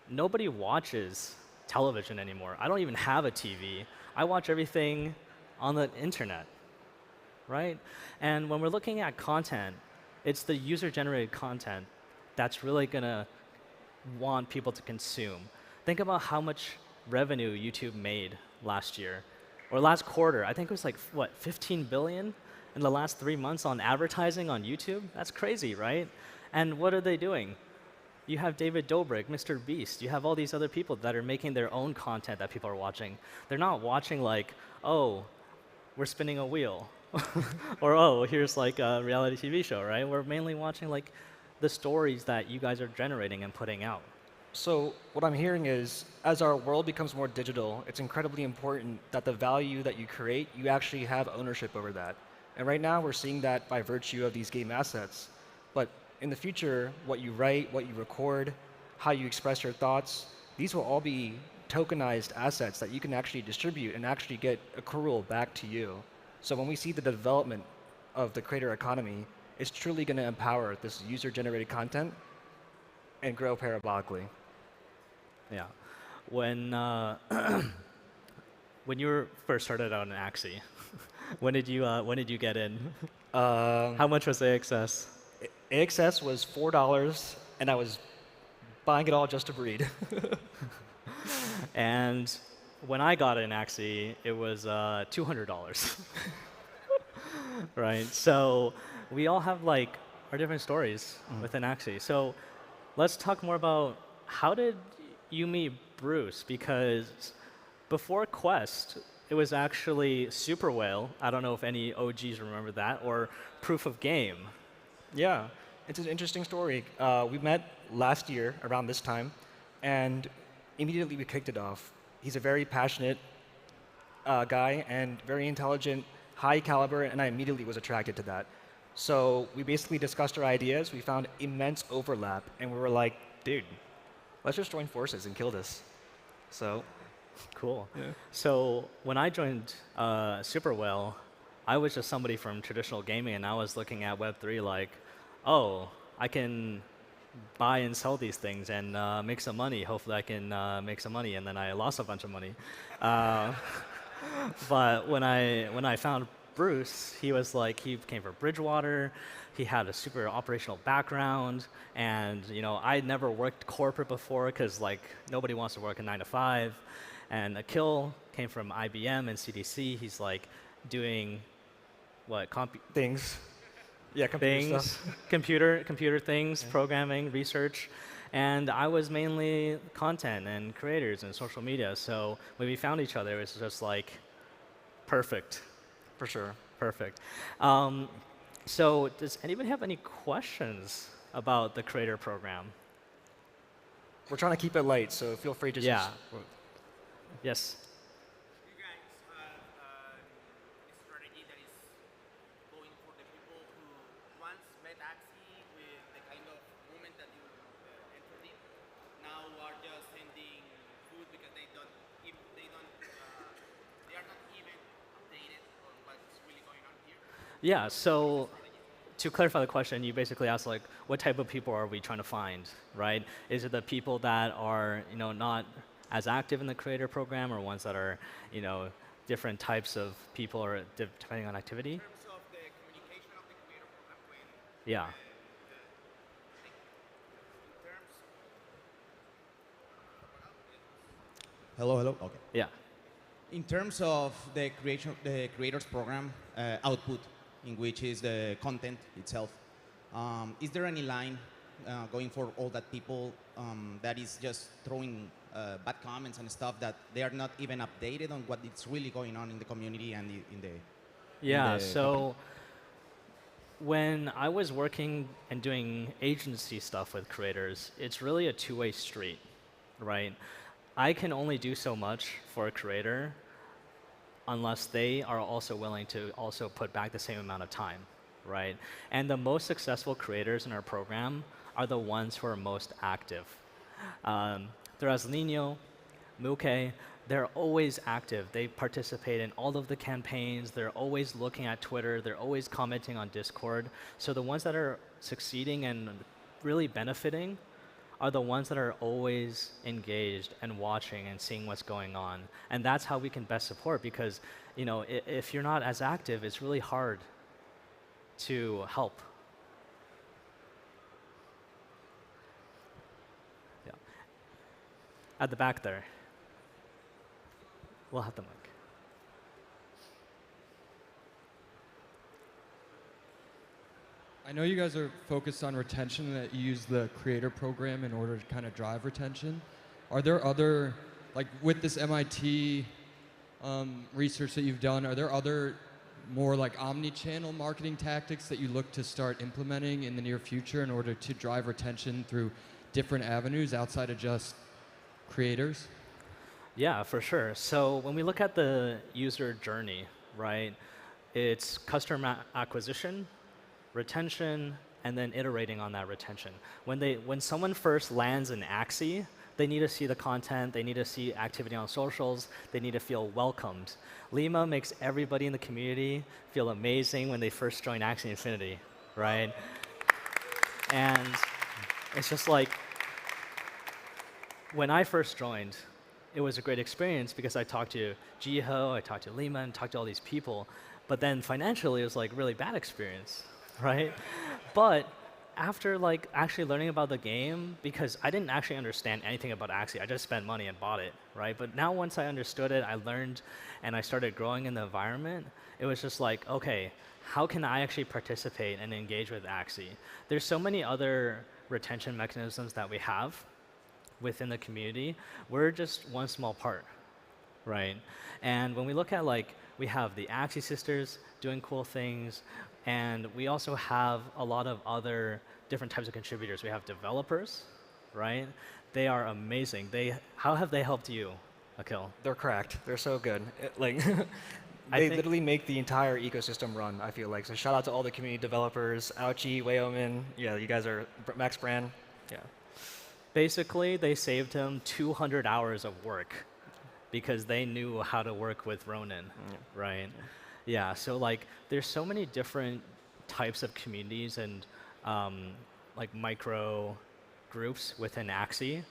nobody watches television anymore. I don't even have a TV. I watch everything on the internet, right? And when we're looking at content, it's the user-generated content that's really going to want people to consume. Think about how much revenue YouTube made last year, or last quarter. I think it was like, what, 15 billion in the last 3 months on advertising on YouTube? That's crazy, right? And what are they doing? You have David Dobrik, Mr. Beast. You have all these other people that are making their own content that people are watching. They're not watching like, oh, we're spinning a wheel. Or, oh, here's like a reality TV show, right? We're mainly watching like the stories that you guys are generating and putting out. So what I'm hearing is, as our world becomes more digital, it's incredibly important that the value that you create, you actually have ownership over that. And right now, we're seeing that by virtue of these game assets. But in the future, what you write, what you record, how you express your thoughts, these will all be tokenized assets that you can actually distribute and actually get accrual back to you. So when we see the development of the creator economy, it's truly going to empower this user-generated content and grow parabolically. Yeah. When when you first started out in Axie, when did you get in? How much was AXS? AXS was $4, and I was buying it all just to breed. And when I got in Axie, it was $200. Right? So we all have like our different stories within Axie. So let's talk more about how did you meet Bruce? Because before Quest, it was actually Super Whale. I don't know if any OGs remember that, or Proof of Game. Yeah, it's an interesting story. We met last year around this time, and immediately we kicked it off. He's a very passionate guy and very intelligent, high caliber, and I immediately was attracted to that. So we basically discussed our ideas. We found immense overlap, and we were like, dude, let's just join forces and kill this. So, cool. Yeah. So when I joined Super Whale, I was just somebody from traditional gaming, and I was looking at Web3 like, oh, I can buy and sell these things and make some money. Hopefully I can make some money, and then I lost a bunch of money. But when I found Bruce, he was like, he came from Bridgewater. He had a super operational background, and I'd never worked corporate before because like nobody wants to work a 9 to 5. And Akil came from IBM and CDC. He's like doing what things. Yeah, computer stuff. computer things, programming, research. And I was mainly content and creators and social media. So when we found each other, it was just like perfect. For sure. Perfect. So does anybody have any questions about the creator program? We're trying to keep it light, so feel free to just... Yeah. Yes. Yeah, so to clarify the question, you basically asked like, what type of people are we trying to find, right? Is it the people that are, not as active in the creator program, or ones that are, different types of people, or depending on activity? In terms of the communication of the creator program, yeah. Hello, hello. Okay. Yeah. In terms of the creators program output, in which is the content itself, is there any line going for all that people that is just throwing bad comments and stuff that they are not even updated on what is really going on in the community and in the yeah, in the so company? when I was working and doing agency stuff with creators, it's really a two-way street, right? I can only do so much for a creator unless they are also willing to also put back the same amount of time, right? And the most successful creators in our program are the ones who are most active. Nino, Muke, they're always active. They participate in all of the campaigns. They're always looking at Twitter. They're always commenting on Discord. So the ones that are succeeding and really benefiting are the ones that are always engaged and watching and seeing what's going on. And that's how we can best support, because if you're not as active, it's really hard to help. Yeah. At the back there. We'll have the mic. I know you guys are focused on retention and that you use the creator program in order to kind of drive retention. Are there other, like with this MIT research that you've done, are there other more like omni-channel marketing tactics that you look to start implementing in the near future in order to drive retention through different avenues outside of just creators? Yeah, for sure. So when we look at the user journey, right, it's customer acquisition, retention, and then iterating on that retention. When someone first lands in Axie, they need to see the content, they need to see activity on socials, they need to feel welcomed. Lima makes everybody in the community feel amazing when they first join Axie Infinity, right? And it's just like, when I first joined, it was a great experience because I talked to Jiho, I talked to Lima, and talked to all these people. But then financially, it was like really bad experience, right? But after like actually learning about the game, because I didn't actually understand anything about Axie, I just spent money and bought it, right? But now once I understood it, I learned, and I started growing in the environment, it was just like, okay, how can I actually participate and engage with Axie? There's so many other retention mechanisms that we have within the community. We're just one small part, right? And when we look at like, we have the Axie sisters doing cool things, and we also have a lot of other different types of contributors. We have developers, right? They are amazing. How have they helped you, Akil? They're cracked. They're so good. They literally make the entire ecosystem run, I feel like. So shout out to all the community developers, Ouchie, Wayomin. Yeah, you guys are Max Brand. Yeah. Basically, they saved him 200 hours of work because they knew how to work with Ronin, right? Yeah, so like there's so many different types of communities and like micro groups within Axie,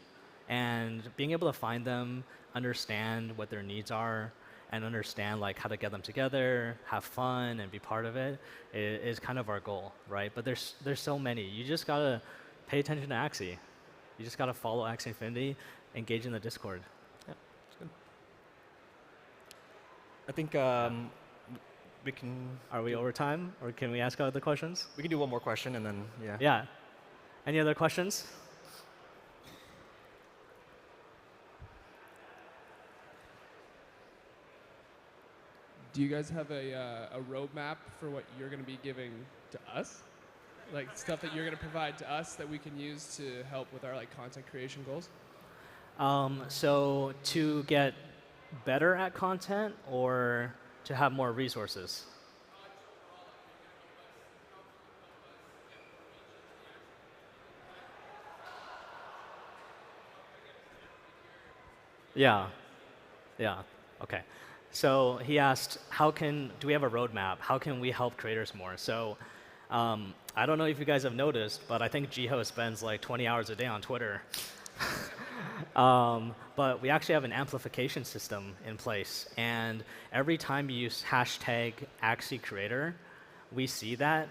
and being able to find them, understand what their needs are, and understand like how to get them together, have fun, and be part of it is kind of our goal, right? But there's so many. You just gotta pay attention to Axie. You just gotta follow Axie Infinity, engage in the Discord. Yeah, it's good. I think we can. Are we over time, or can we ask other questions? We can do one more question, and then yeah. Yeah. Any other questions? Do you guys have a roadmap for what you're going to be giving to us? Like stuff that you're going to provide to us that we can use to help with our like content creation goals? So to get better at content or to have more resources? Yeah. Yeah. Okay. So he asked, do we have a roadmap? How can we help creators more? So I don't know if you guys have noticed, but I think Jiho spends like 20 hours a day on Twitter. But we actually have an amplification system in place. And every time you use hashtag Axie Creator, we see that,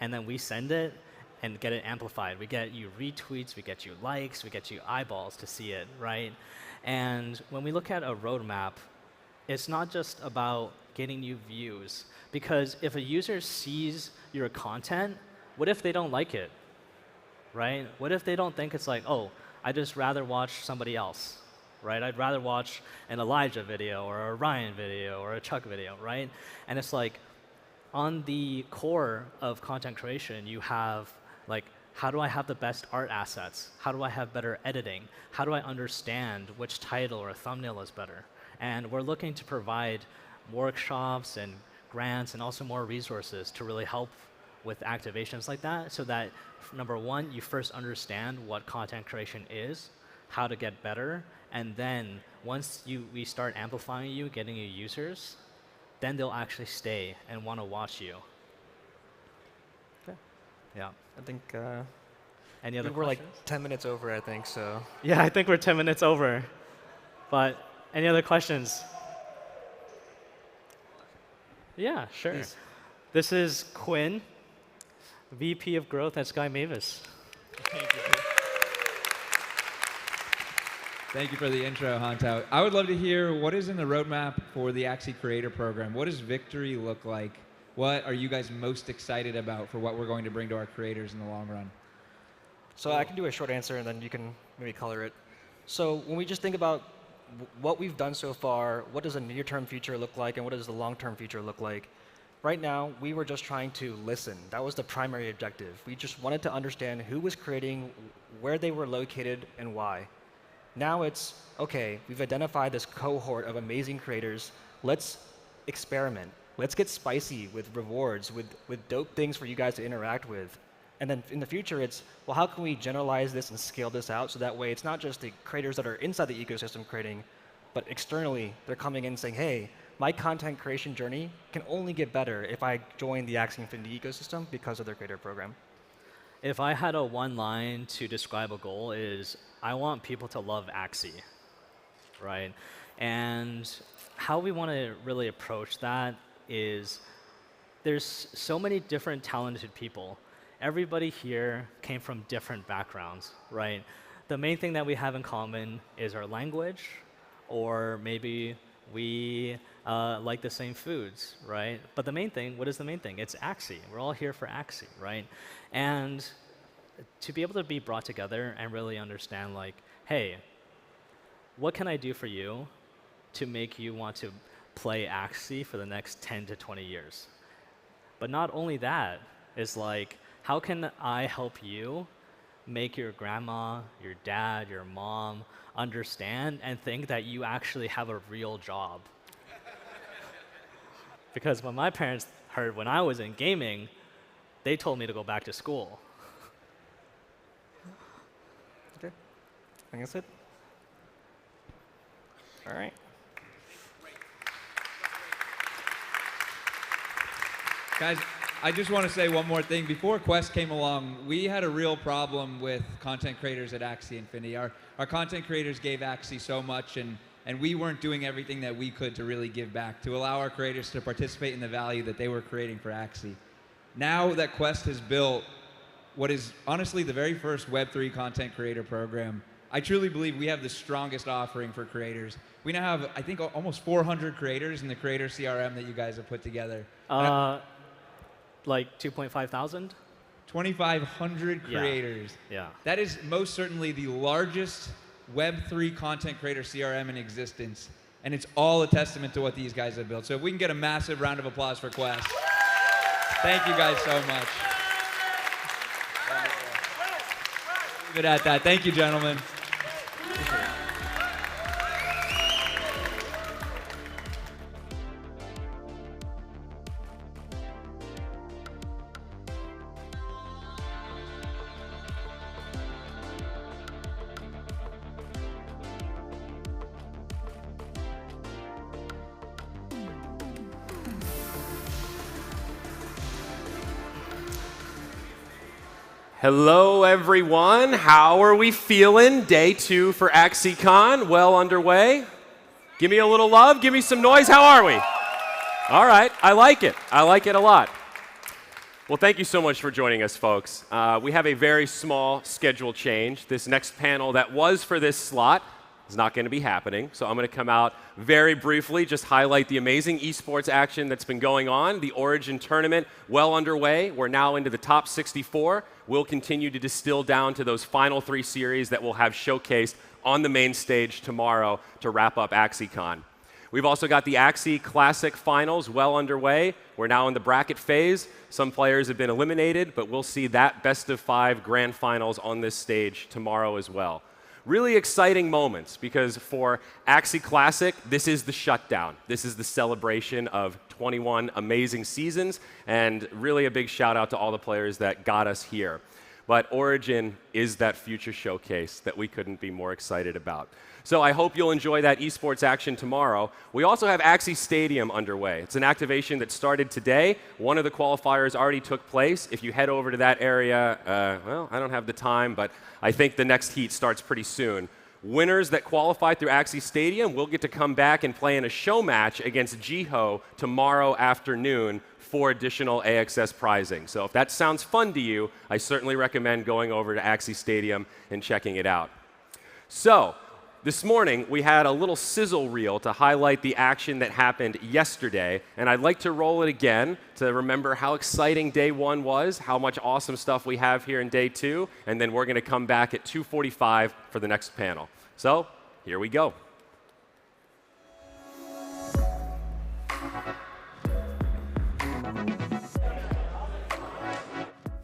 and then we send it and get it amplified. We get you retweets, we get you likes, we get you eyeballs to see it, right? And when we look at a roadmap, it's not just about getting you views. Because if a user sees your content, what if they don't like it, right? What if they don't think it's like, oh, I'd just rather watch somebody else, right? I'd rather watch an Elijah video or a Ryan video or a Chuck video, right? And it's like, on the core of content creation, you have like, how do I have the best art assets? How do I have better editing? How do I understand which title or thumbnail is better? And we're looking to provide workshops and grants and also more resources to really help with activations like that, so that, number one, you first understand what content creation is, how to get better, and then once we start amplifying you, getting you users, then they'll actually stay and want to watch you. Okay. Yeah. I think any other we're like questions? 10 minutes over, I think, so. Yeah, I think we're 10 minutes over. But any other questions? Yeah, sure. Please. This is Quinn, VP of Growth at Sky Mavis. Thank you. Thank you for the intro, Hanto. I would love to hear what is in the roadmap for the Axie Creator Program. What does victory look like? What are you guys most excited about for what we're going to bring to our creators in the long run? So I can do a short answer, and then you can maybe color it. So when we just think about what we've done so far, what does a near-term future look like, and what does the long-term future look like? Right now, we were just trying to listen. That was the primary objective. We just wanted to understand who was creating, where they were located, and why. Now it's, okay, we've identified this cohort of amazing creators. Let's experiment. Let's get spicy with rewards, with dope things for you guys to interact with. And then in the future, it's, well, how can we generalize this and scale this out so that way it's not just the creators that are inside the ecosystem creating, but externally, they're coming in saying, hey, my content creation journey can only get better if I join the Axie Infinity ecosystem because of their creator program. If I had a one line to describe a goal is, I want people to love Axie, right? And how we want to really approach that is, there's so many different talented people. Everybody here came from different backgrounds, right? The main thing that we have in common is our language, or maybe we like the same foods, right? But the main thing, what is the main thing? It's Axie. We're all here for Axie, right? And to be able to be brought together and really understand, like, hey, what can I do for you to make you want to play Axie for the next 10 to 20 years? But not only that, is like, how can I help you make your grandma, your dad, your mom understand and think that you actually have a real job? Because when my parents heard when I was in gaming, they told me to go back to school. Okay, I think that's it. All right. Guys, I just want to say one more thing. Before Quest came along, we had a real problem with content creators at Axie Infinity. Our content creators gave Axie so much, and and we weren't doing everything that we could to really give back, to allow our creators to participate in the value that they were creating for Axie. Now that Quest has built what is honestly the very first Web3 content creator program, I truly believe we have the strongest offering for creators. We now have, I think, almost 400 creators in the creator CRM that you guys have put together. Like 2.5 thousand? 2,500 creators. Yeah. That is most certainly the largest Web3 content creator CRM in existence. And it's all a testament to what these guys have built. So if we can get a massive round of applause for Quest. Thank you guys so much. Leave it at that. Thank you, gentlemen. Hello, everyone. How are we feeling? Day 2 for AxieCon, well underway. Give me a little love. Give me some noise. How are we? All right. I like it. I like it a lot. Well, thank you so much for joining us, folks. We have a very small schedule change. This next panel that was for this slot is not going to be happening. So I'm going to come out very briefly, just highlight the amazing esports action that's been going on. The Origin tournament well underway. We're now into the top 64. We'll continue to distill down to those final 3 series that we'll have showcased on the main stage tomorrow to wrap up AxieCon. We've also got the Axie Classic Finals well underway. We're now in the bracket phase. Some players have been eliminated, but we'll see that best of 5 grand finals on this stage tomorrow as well. Really exciting moments, because for Axie Classic, this is the shutdown. This is the celebration of 21 amazing seasons, and really a big shout out to all the players that got us here. But Origin is that future showcase that we couldn't be more excited about. So I hope you'll enjoy that esports action tomorrow. We also have Axie Stadium underway. It's an activation that started today. One of the qualifiers already took place. If you head over to that area, well, I don't have the time, but I think the next heat starts pretty soon. Winners that qualify through Axie Stadium will get to come back and play in a show match against Jiho tomorrow afternoon for additional AXS prizing. So if that sounds fun to you, I certainly recommend going over to Axie Stadium and checking it out. So this morning, we had a little sizzle reel to highlight the action that happened yesterday, and I'd like to roll it again to remember how exciting day 1 was, how much awesome stuff we have here in day 2, and then we're going to come back at 2:45 for the next panel. So here we go.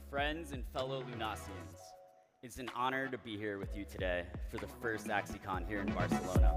Friends and fellow Lunasians, it's an honor to be here with you today for the first AxieCon here in Barcelona.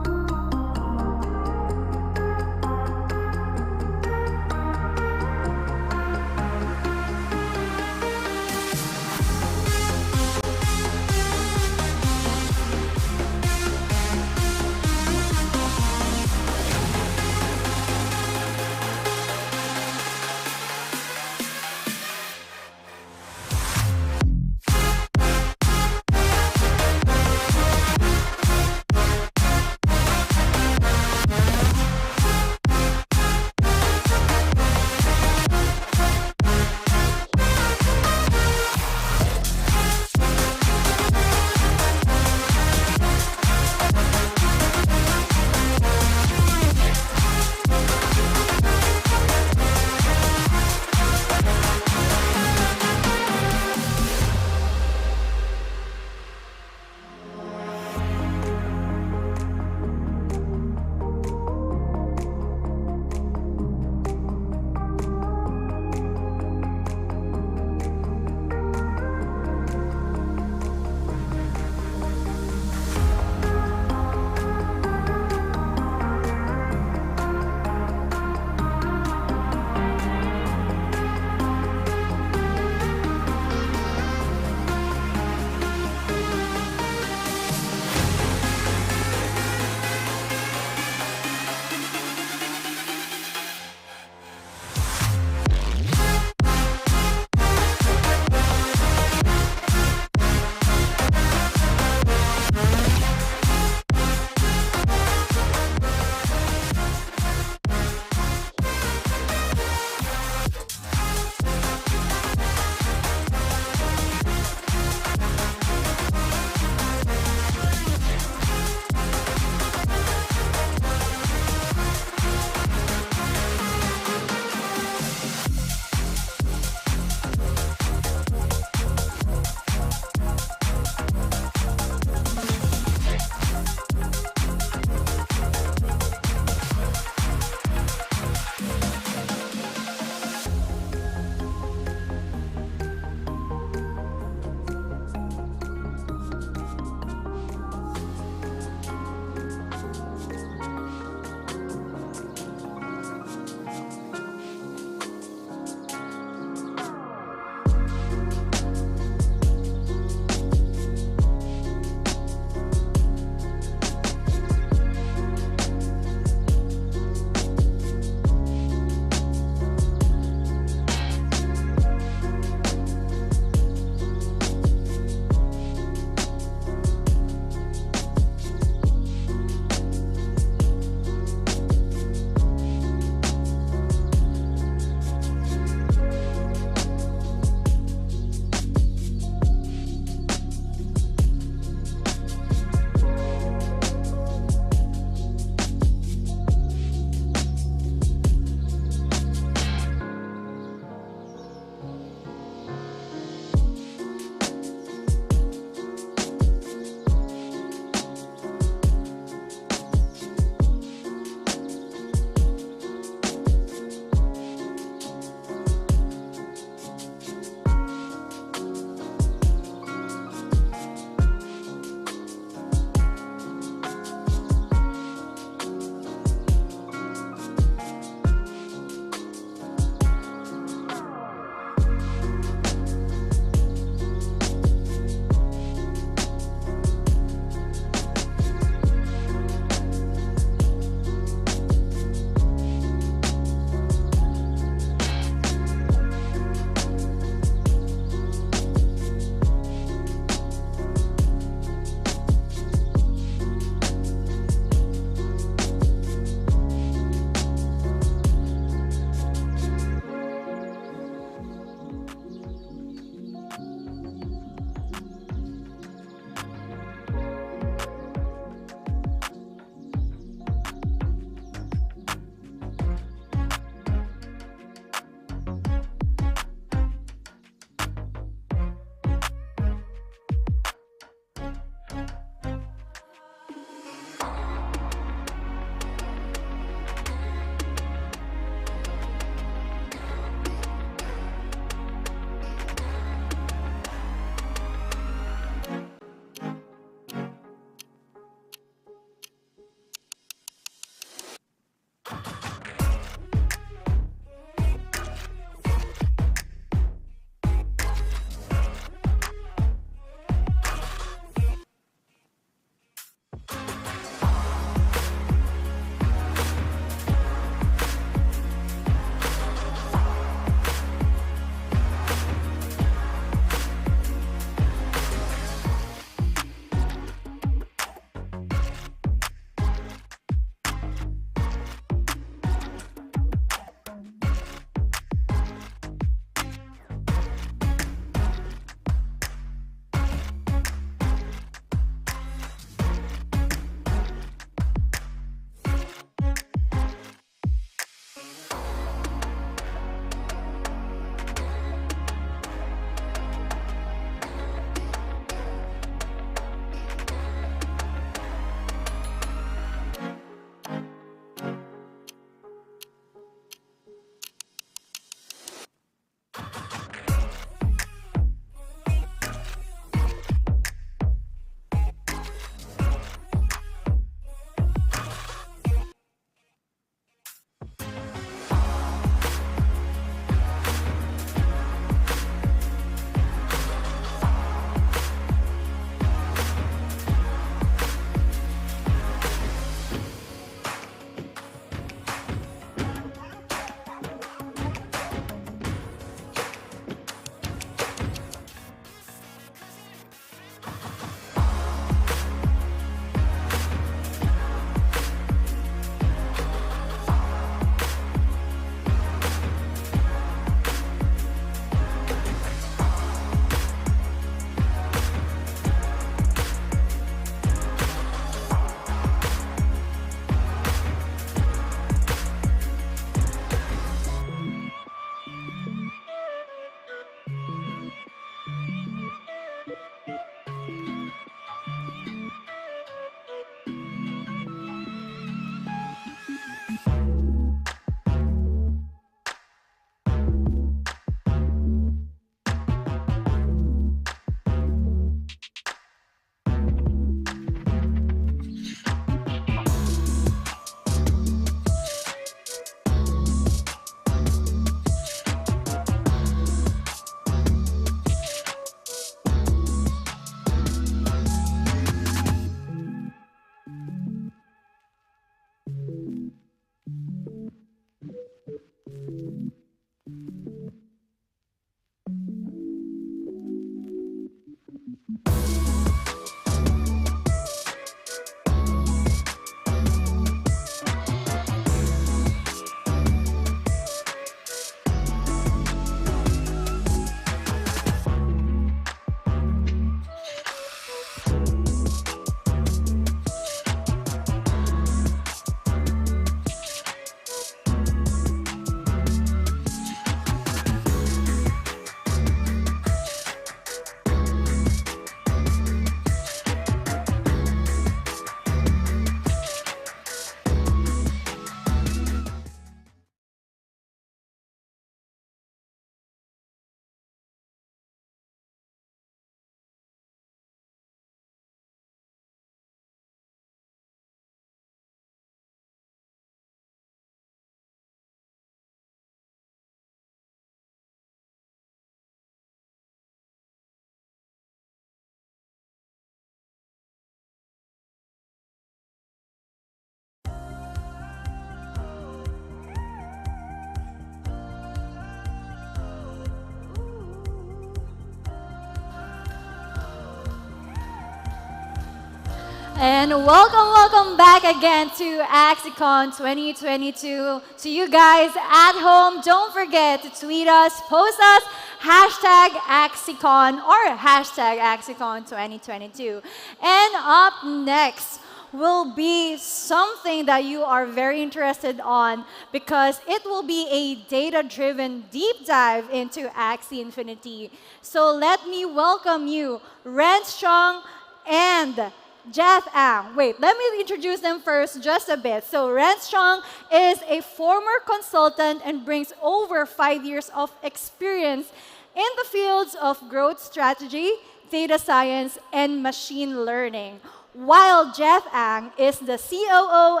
And welcome back again to AxieCon 2022. To you guys at home, don't forget to tweet us, post us, hashtag AxieCon or hashtag AxieCon 2022. And up next will be something that you are very interested on because it will be a data-driven deep dive into Axie Infinity. So let me welcome you, Ren Strong and Jeff Ang. Wait, let me introduce them first just a bit. So Ren Strong is a former consultant and brings over 5 years of experience in the fields of growth strategy, data science, and machine learning. While Jeff Ang is the COO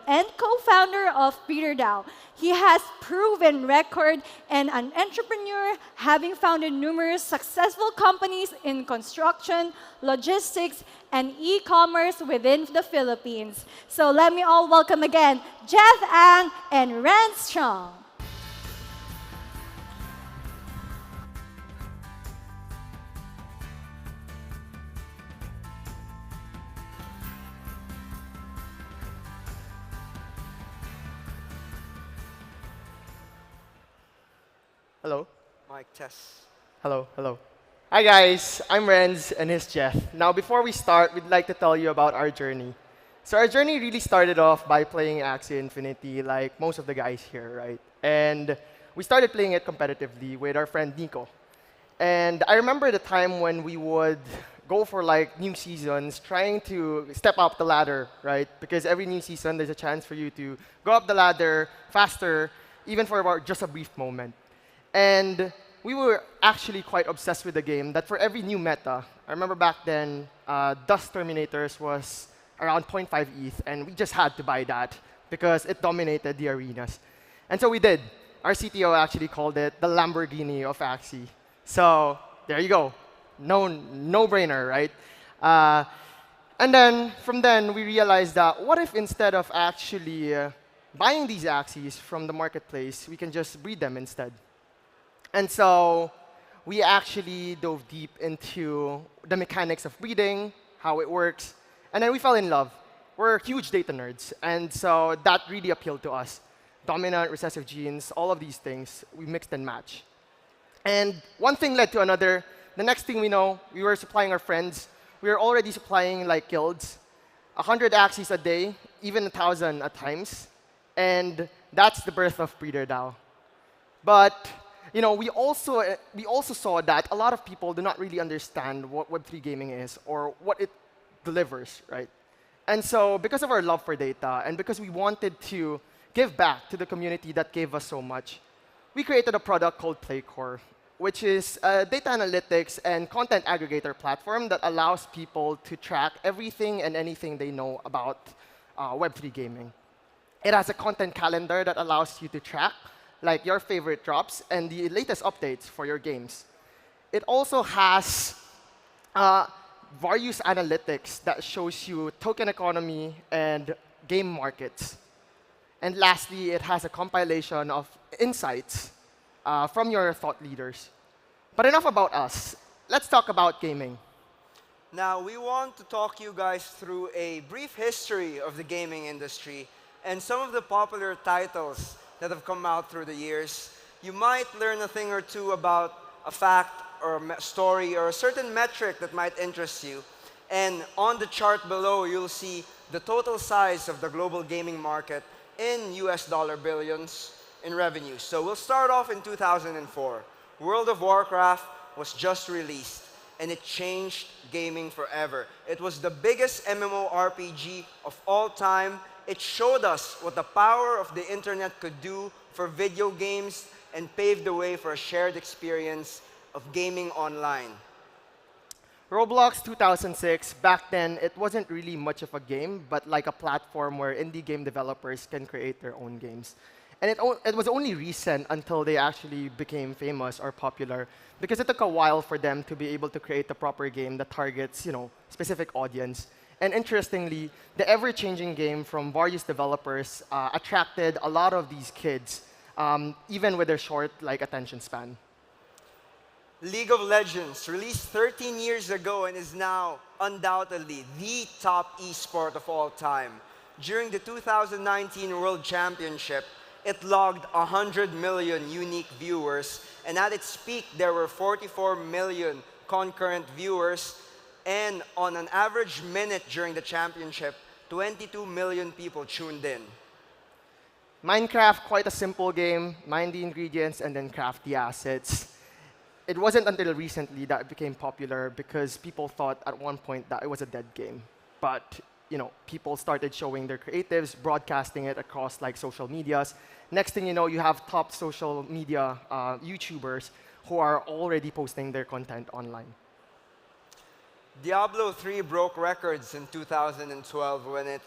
and co-founder of PeterDAO. He has proven record and an entrepreneur, having founded numerous successful companies in construction, logistics, and e-commerce within the Philippines. So let me all welcome again Jeff Ang and Ren Strong. Hello. Mic test. Hello, hello. Hi guys, I'm Renz and he's Jeff. Now before we start, we'd like to tell you about our journey. So our journey really started off by playing Axie Infinity like most of the guys here, right? And we started playing it competitively with our friend Nico. And I remember the time when we would go for like new seasons, trying to step up the ladder, right? Because every new season, there's a chance for you to go up the ladder faster, even for about just a brief moment. And we were actually quite obsessed with the game that for every new meta, I remember back then, Dust Terminators was around 0.5 ETH, and we just had to buy that because it dominated the arenas. And so we did. Our CTO actually called it the Lamborghini of Axie. So there you go. No-brainer, right? And then from then, we realized that what if instead of actually buying these Axies from the marketplace, we can just breed them instead? And so we actually dove deep into the mechanics of breeding, how it works, and then we fell in love. We're huge data nerds, and so that really appealed to us. Dominant, recessive genes, all of these things, we mixed and matched. And one thing led to another. The next thing we know, we were supplying our friends. We were already supplying like guilds, 100 Axies a day, even 1,000 at times. And that's the birth of PeterDAO. But we also saw that a lot of people do not really understand what Web3 gaming is or what it delivers, right? And so because of our love for data and because we wanted to give back to the community that gave us so much, we created a product called PlayCore, which is a data analytics and content aggregator platform that allows people to track everything and anything they know about Web3 gaming. It has a content calendar that allows you to track like your favorite drops and the latest updates for your games. It also has various analytics that shows you token economy and game markets. And lastly, it has a compilation of insights from your thought leaders. But enough about us. Let's talk about gaming. Now, we want to talk you guys through a brief history of the gaming industry and some of the popular titles that have come out through the years. You might learn a thing or two about a fact or a story or a certain metric that might interest you. And on the chart below, you'll see the total size of the global gaming market in US dollar billions in revenue. So we'll start off in 2004. World of Warcraft was just released, and it changed gaming forever. It was the biggest MMORPG of all time. It showed us what the power of the internet could do for video games and paved the way for a shared experience of gaming online. Roblox 2006, back then, it wasn't really much of a game, but like a platform where indie game developers can create their own games. And it was only recent until they actually became famous or popular, because it took a while for them to be able to create the proper game that targets, specific audience. And interestingly, the ever-changing game from various developers attracted a lot of these kids, even with their short attention span. League of Legends, released 13 years ago and is now undoubtedly the top esport of all time. During the 2019 World Championship, it logged 100 million unique viewers, and at its peak, there were 44 million concurrent viewers, and on an average minute during the championship, 22 million people tuned in. Minecraft, quite a simple game, mine the ingredients and then craft the assets. It wasn't until recently that it became popular because people thought at one point that it was a dead game. But people started showing their creatives, broadcasting it across like social medias. Next thing you know, you have top social media YouTubers who are already posting their content online. Diablo 3 broke records in 2012 when it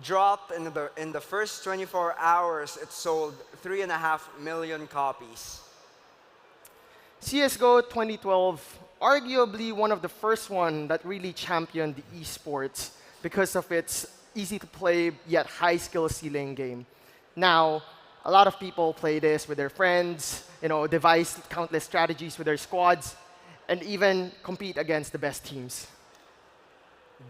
dropped in the first 24 hours. It sold 3.5 million copies. CSGO 2012, arguably one of the first one that really championed the esports because of its easy-to-play yet high-skill ceiling game. Now, a lot of people play this with their friends, devise countless strategies with their squads, and even compete against the best teams.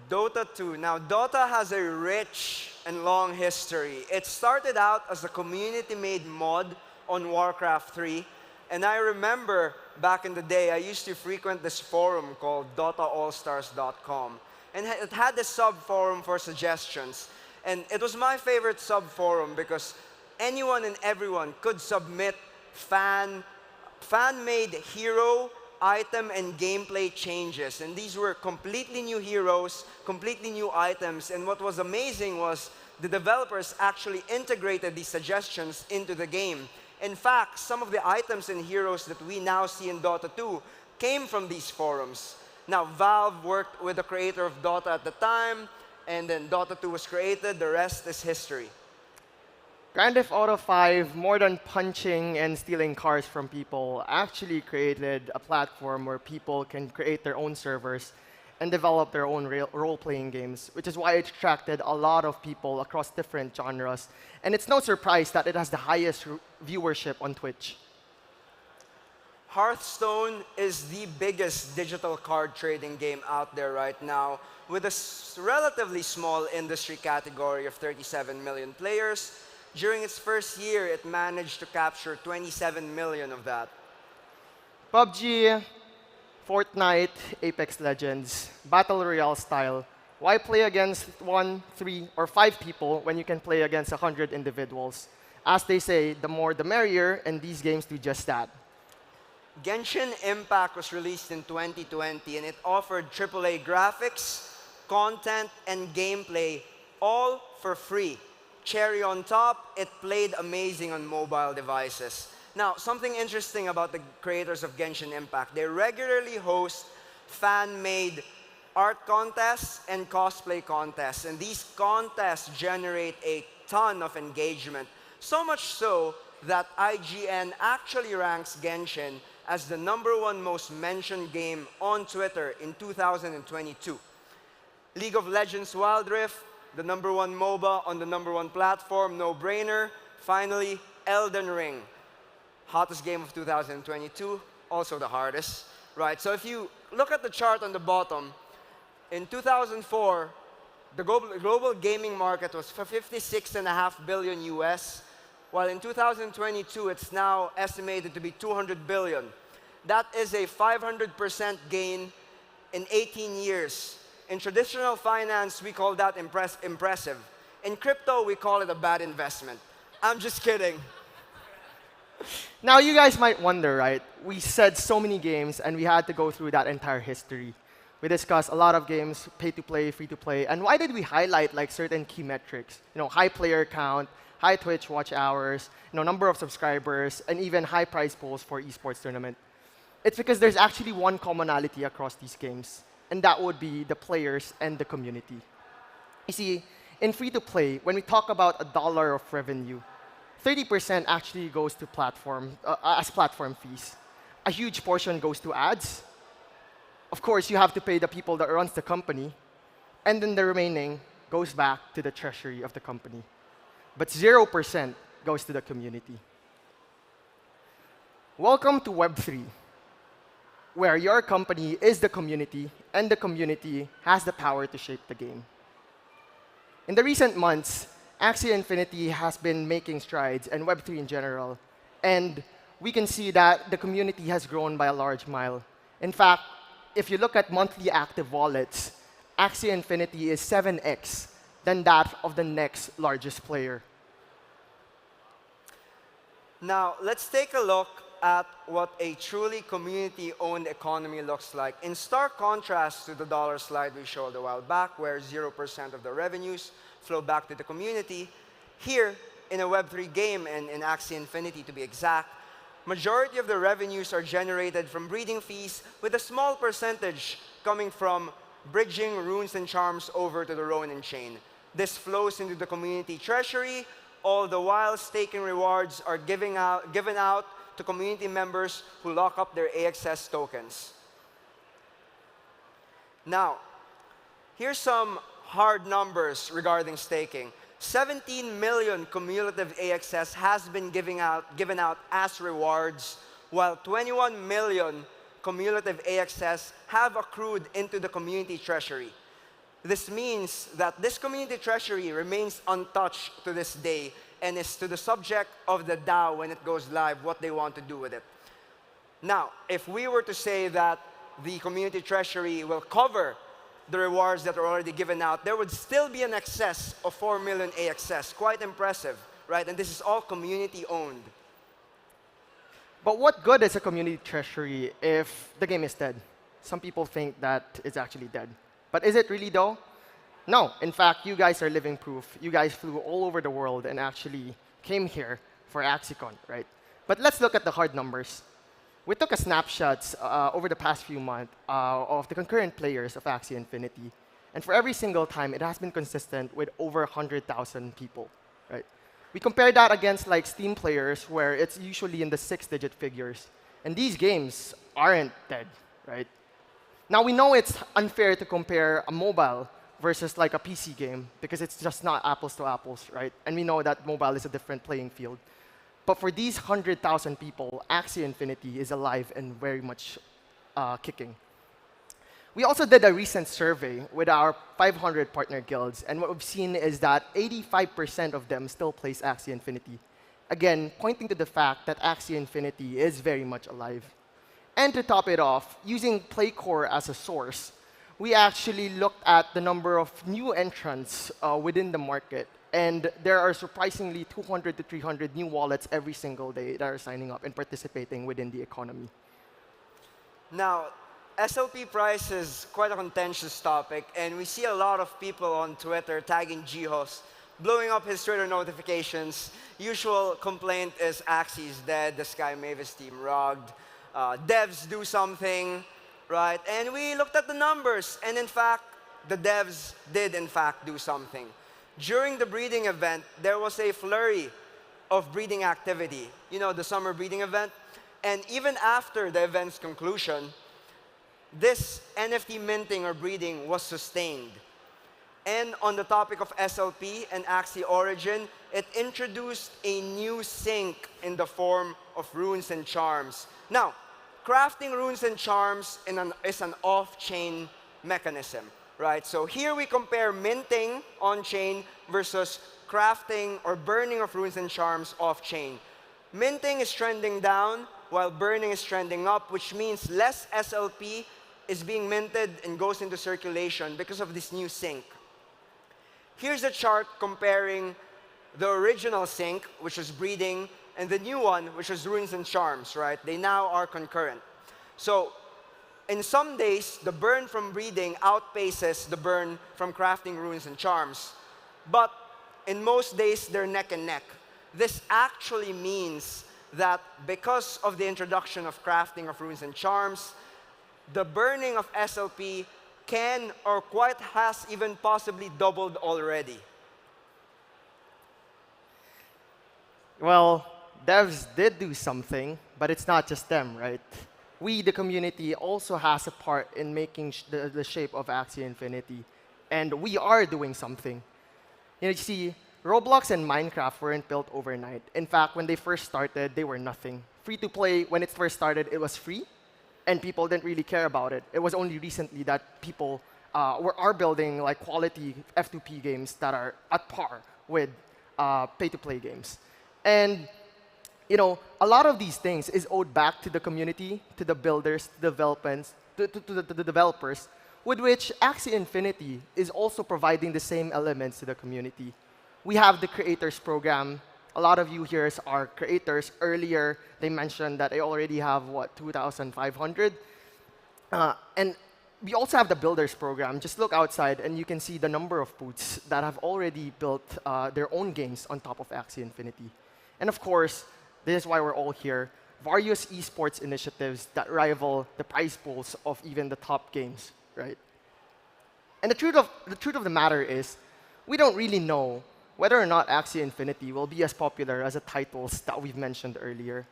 Dota 2. Now, Dota has a rich and long history. It started out as a community-made mod on Warcraft 3. And I remember back in the day, I used to frequent this forum called DotaAllStars.com. And it had this sub-forum for suggestions. And it was my favorite sub-forum because anyone and everyone could submit fan-made hero, item, and gameplay changes. And these were completely new heroes, completely new items. And what was amazing was the developers actually integrated these suggestions into the game. In fact, some of the items and heroes that we now see in Dota 2 came from these forums. Now, Valve worked with the creator of Dota at the time, and then Dota 2 was created. The rest is history. Grand Theft Auto 5, more than punching and stealing cars from people, actually created a platform where people can create their own servers and develop their own role-playing games, which is why it attracted a lot of people across different genres. And it's no surprise that it has the highest viewership on Twitch. Hearthstone is the biggest digital card trading game out there right now, with a relatively small industry category of 37 million players. During its first year, it managed to capture 27 million of that. PUBG, Fortnite, Apex Legends, Battle Royale style. Why play against 1, 3, or 5 people when you can play against 100 individuals? As they say, the more the merrier, and these games do just that. Genshin Impact was released in 2020, and it offered AAA graphics, content, and gameplay, all for free. Cherry on top, it played amazing on mobile devices. Now, something interesting about the creators of Genshin Impact, they regularly host fan-made art contests and cosplay contests. And these contests generate a ton of engagement. So much so that IGN actually ranks Genshin as the #1 most mentioned game on Twitter in 2022. League of Legends Wild Rift, the #1 MOBA on the #1 platform, no brainer. Finally, Elden Ring. Hottest game of 2022, also the hardest, right? So if you look at the chart on the bottom, in 2004, the global gaming market was for 56.5 billion US, while in 2022, it's now estimated to be 200 billion. That is a 500% gain in 18 years. In traditional finance, we call that impressive. In crypto, we call it a bad investment. I'm just kidding. Now, you guys might wonder, right? We said so many games, and we had to go through that entire history. We discussed a lot of games, pay-to-play, free-to-play, and why did we highlight like certain key metrics? High player count, high Twitch watch hours, number of subscribers, and even high prize pools for esports tournament. It's because there's actually one commonality across these games, and that would be the players and the community. You see, in free-to-play, when we talk about $1 of revenue, 30% actually goes to as platform fees. A huge portion goes to ads. Of course, you have to pay the people that runs the company. And then the remaining goes back to the treasury of the company. But 0% goes to the community. Welcome to Web3. where your company is the community, and the community has the power to shape the game. In the recent months, Axie Infinity has been making strides, and Web3 in general. And we can see that the community has grown by a large mile. In fact, if you look at monthly active wallets, Axie Infinity is 7x than that of the next largest player. Now, let's take a look at what a truly community-owned economy looks like. In stark contrast to the dollar slide we showed a while back, where 0% of the revenues flow back to the community, here, in a Web3 game, and in Axie Infinity to be exact, majority of the revenues are generated from breeding fees, with a small percentage coming from bridging runes and charms over to the Ronin chain. This flows into the community treasury, all the while staking rewards are given out to community members who lock up their AXS tokens. Now, here's some hard numbers regarding staking. 17 million cumulative AXS has been given out as rewards, while 21 million cumulative AXS have accrued into the community treasury. This means that this community treasury remains untouched to this day and is to the subject of the DAO when it goes live, what they want to do with it. Now, if we were to say that the community treasury will cover the rewards that are already given out, there would still be an excess of 4 million AXS. Quite impressive, right? And this is all community-owned. But what good is a community treasury if the game is dead? Some people think that it's actually dead. But is it really though? No. In fact, you guys are living proof. You guys flew all over the world and actually came here for AxieCon, right? But let's look at the hard numbers. We took a snapshot over the past few months of the concurrent players of Axie Infinity. And for every single time, it has been consistent with over 100,000 people, right? We compare that against like Steam players, where it's usually in the 6-digit figures. And these games aren't dead, right? Now, we know it's unfair to compare a mobile versus like a PC game, because it's just not apples to apples, right? And we know that mobile is a different playing field. But for these 100,000 people, Axie Infinity is alive and very much kicking. We also did a recent survey with our 500 partner guilds, and what we've seen is that 85% of them still plays Axie Infinity. Again, pointing to the fact that Axie Infinity is very much alive. And to top it off, using PlayCore as a source, we actually looked at the number of new entrants within the market. And there are surprisingly 200 to 300 new wallets every single day that are signing up and participating within the economy. Now, SLP price is quite a contentious topic, and we see a lot of people on Twitter tagging Jihos, blowing up his Twitter notifications. Usual complaint is Axie's dead, the Sky Mavis team rugged, devs do something, right? And we looked at the numbers, and in fact, the devs did in fact do something. During the breeding event, there was a flurry of breeding activity. You know, the summer breeding event. And even after the event's conclusion, this NFT minting or breeding was sustained. And on the topic of SLP and Axie Origin, it introduced a new sync in the form of runes and charms. Now, crafting runes and charms is an off-chain mechanism, right? So here we compare minting on-chain versus crafting or burning of runes and charms off-chain. Minting is trending down while burning is trending up, which means less SLP is being minted and goes into circulation because of this new sync. Here's a chart comparing the original sync, which was breeding, and the new one, which was runes and charms, right? They now are concurrent. So in some days, the burn from breeding outpaces the burn from crafting runes and charms. But in most days, they're neck and neck. This actually means that because of the introduction of crafting of runes and charms, the burning of SLP can or quite has even possibly doubled already. Well, devs did do something, but it's not just them, right? We, the community, also has a part in making the shape of Axie Infinity. And we are doing something. You see, Roblox and Minecraft weren't built overnight. In fact, when they first started, they were nothing. Free to play, when it first started, it was free. and people didn't really care about it. It was only recently that people are building like quality F2P games that are at par with pay-to-play games. And a lot of these things is owed back to the community, to the builders, developments, to the developers, with which Axie Infinity is also providing the same elements to the community. We have the creators program. A lot of you here are creators. Earlier, they mentioned that they already have, what, 2,500? And we also have the builders program. Just look outside, and you can see the number of booths that have already built their own games on top of Axie Infinity. And of course, this is why we're all here. Various esports initiatives that rival the prize pools of even the top games, right? And the truth of the matter is, we don't really know whether or not Axie Infinity will be as popular as the titles that we've mentioned earlier.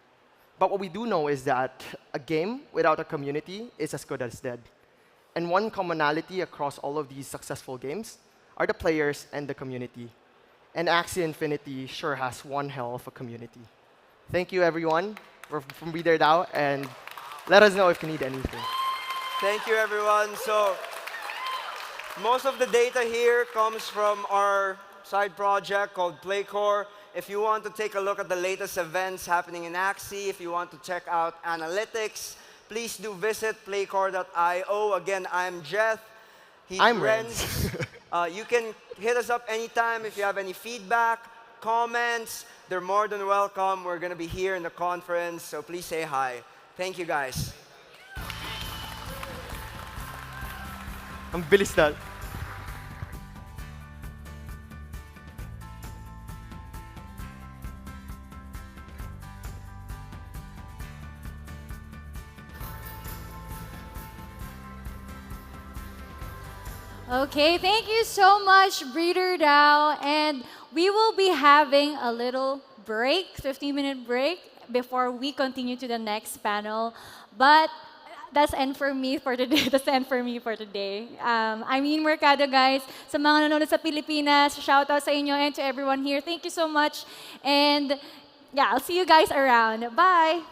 But what we do know is that a game without a community is as good as dead. And one commonality across all of these successful games are the players and the community. And Axie Infinity sure has one hell of a community. Thank you, everyone. We're from Reader DAO, and let us know if you need anything. Thank you, everyone. So most of the data here comes from our side project called PlayCore. If you want to take a look at the latest events happening in Axie, if you want to check out analytics, please do visit playcore.io. Again, I'm Jeff. I'm Renz. You can hit us up anytime if you have any feedback, comments. They're more than welcome. We're going to be here in the conference, so please say hi. Thank you, guys. Ang bilis na. Okay, thank you so much, Breeder DAO. And we will be having a little break, 15-minute break, before we continue to the next panel. But that's end for me for today. That's end for me for today. I'm Ian Mercado, guys. Sa mga nanonood sa Pilipinas, shout out sa inyo and to everyone here. Thank you so much. And yeah, I'll see you guys around. Bye.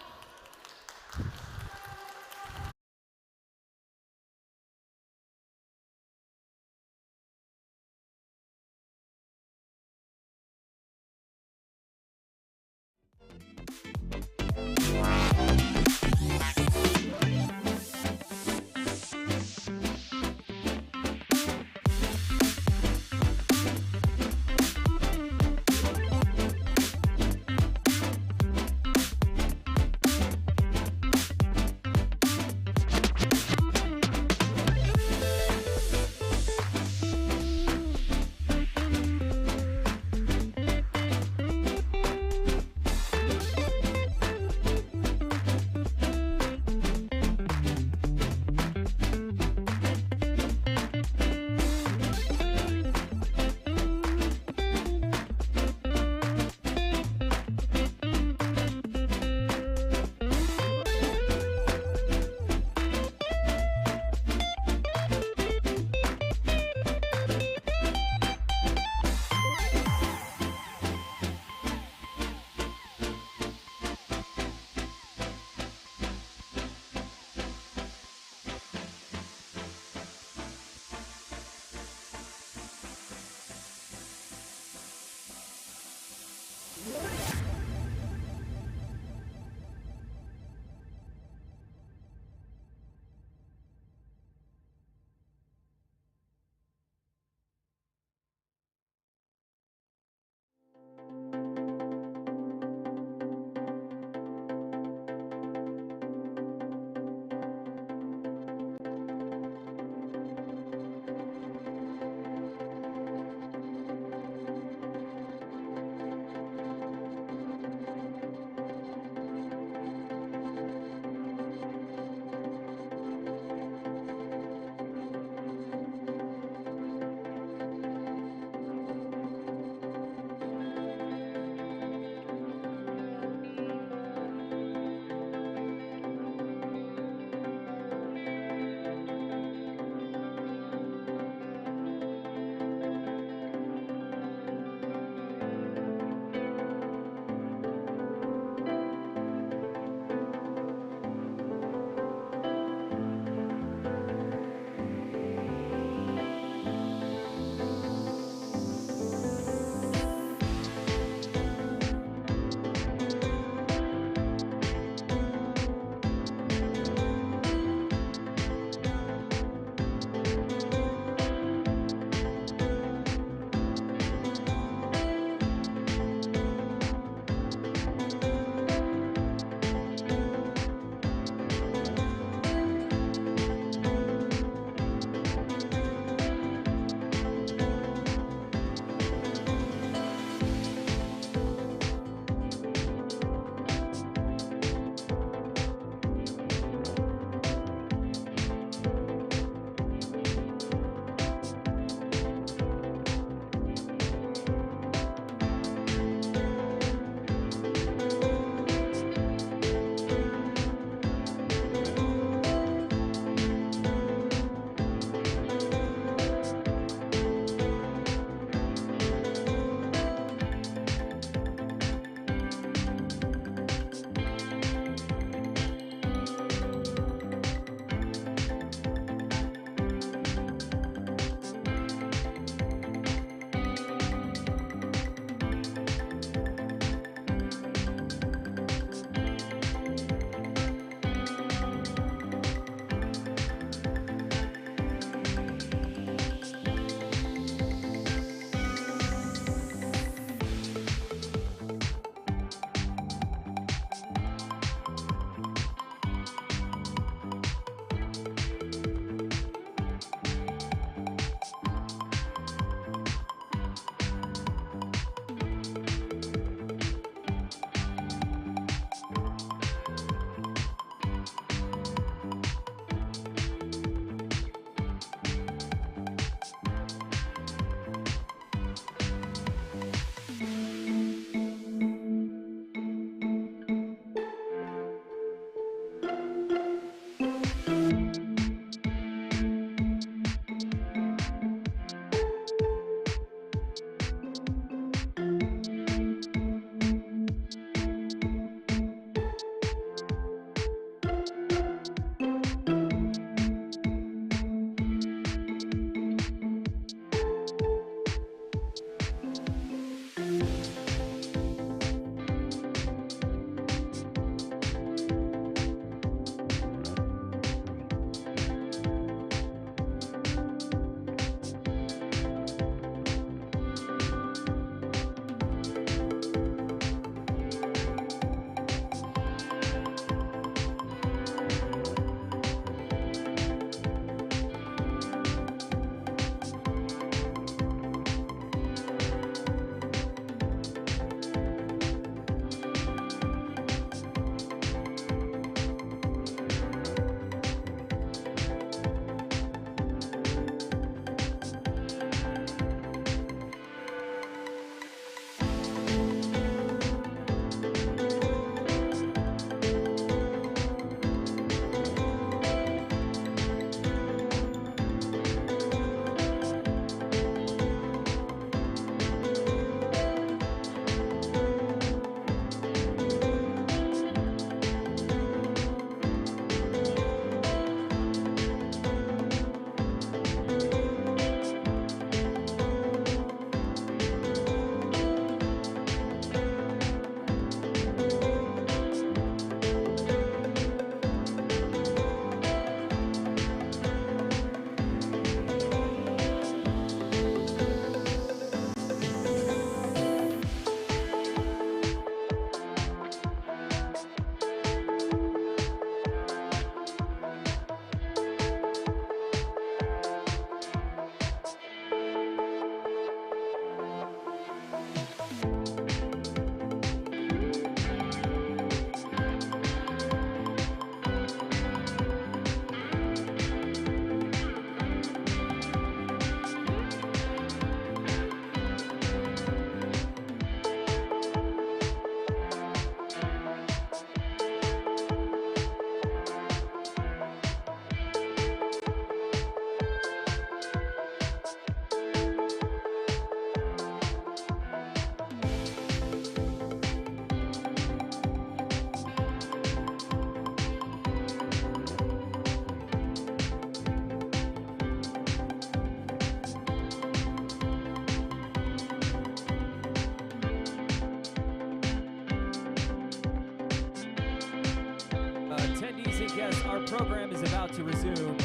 ladies and guests, our program is about to resume.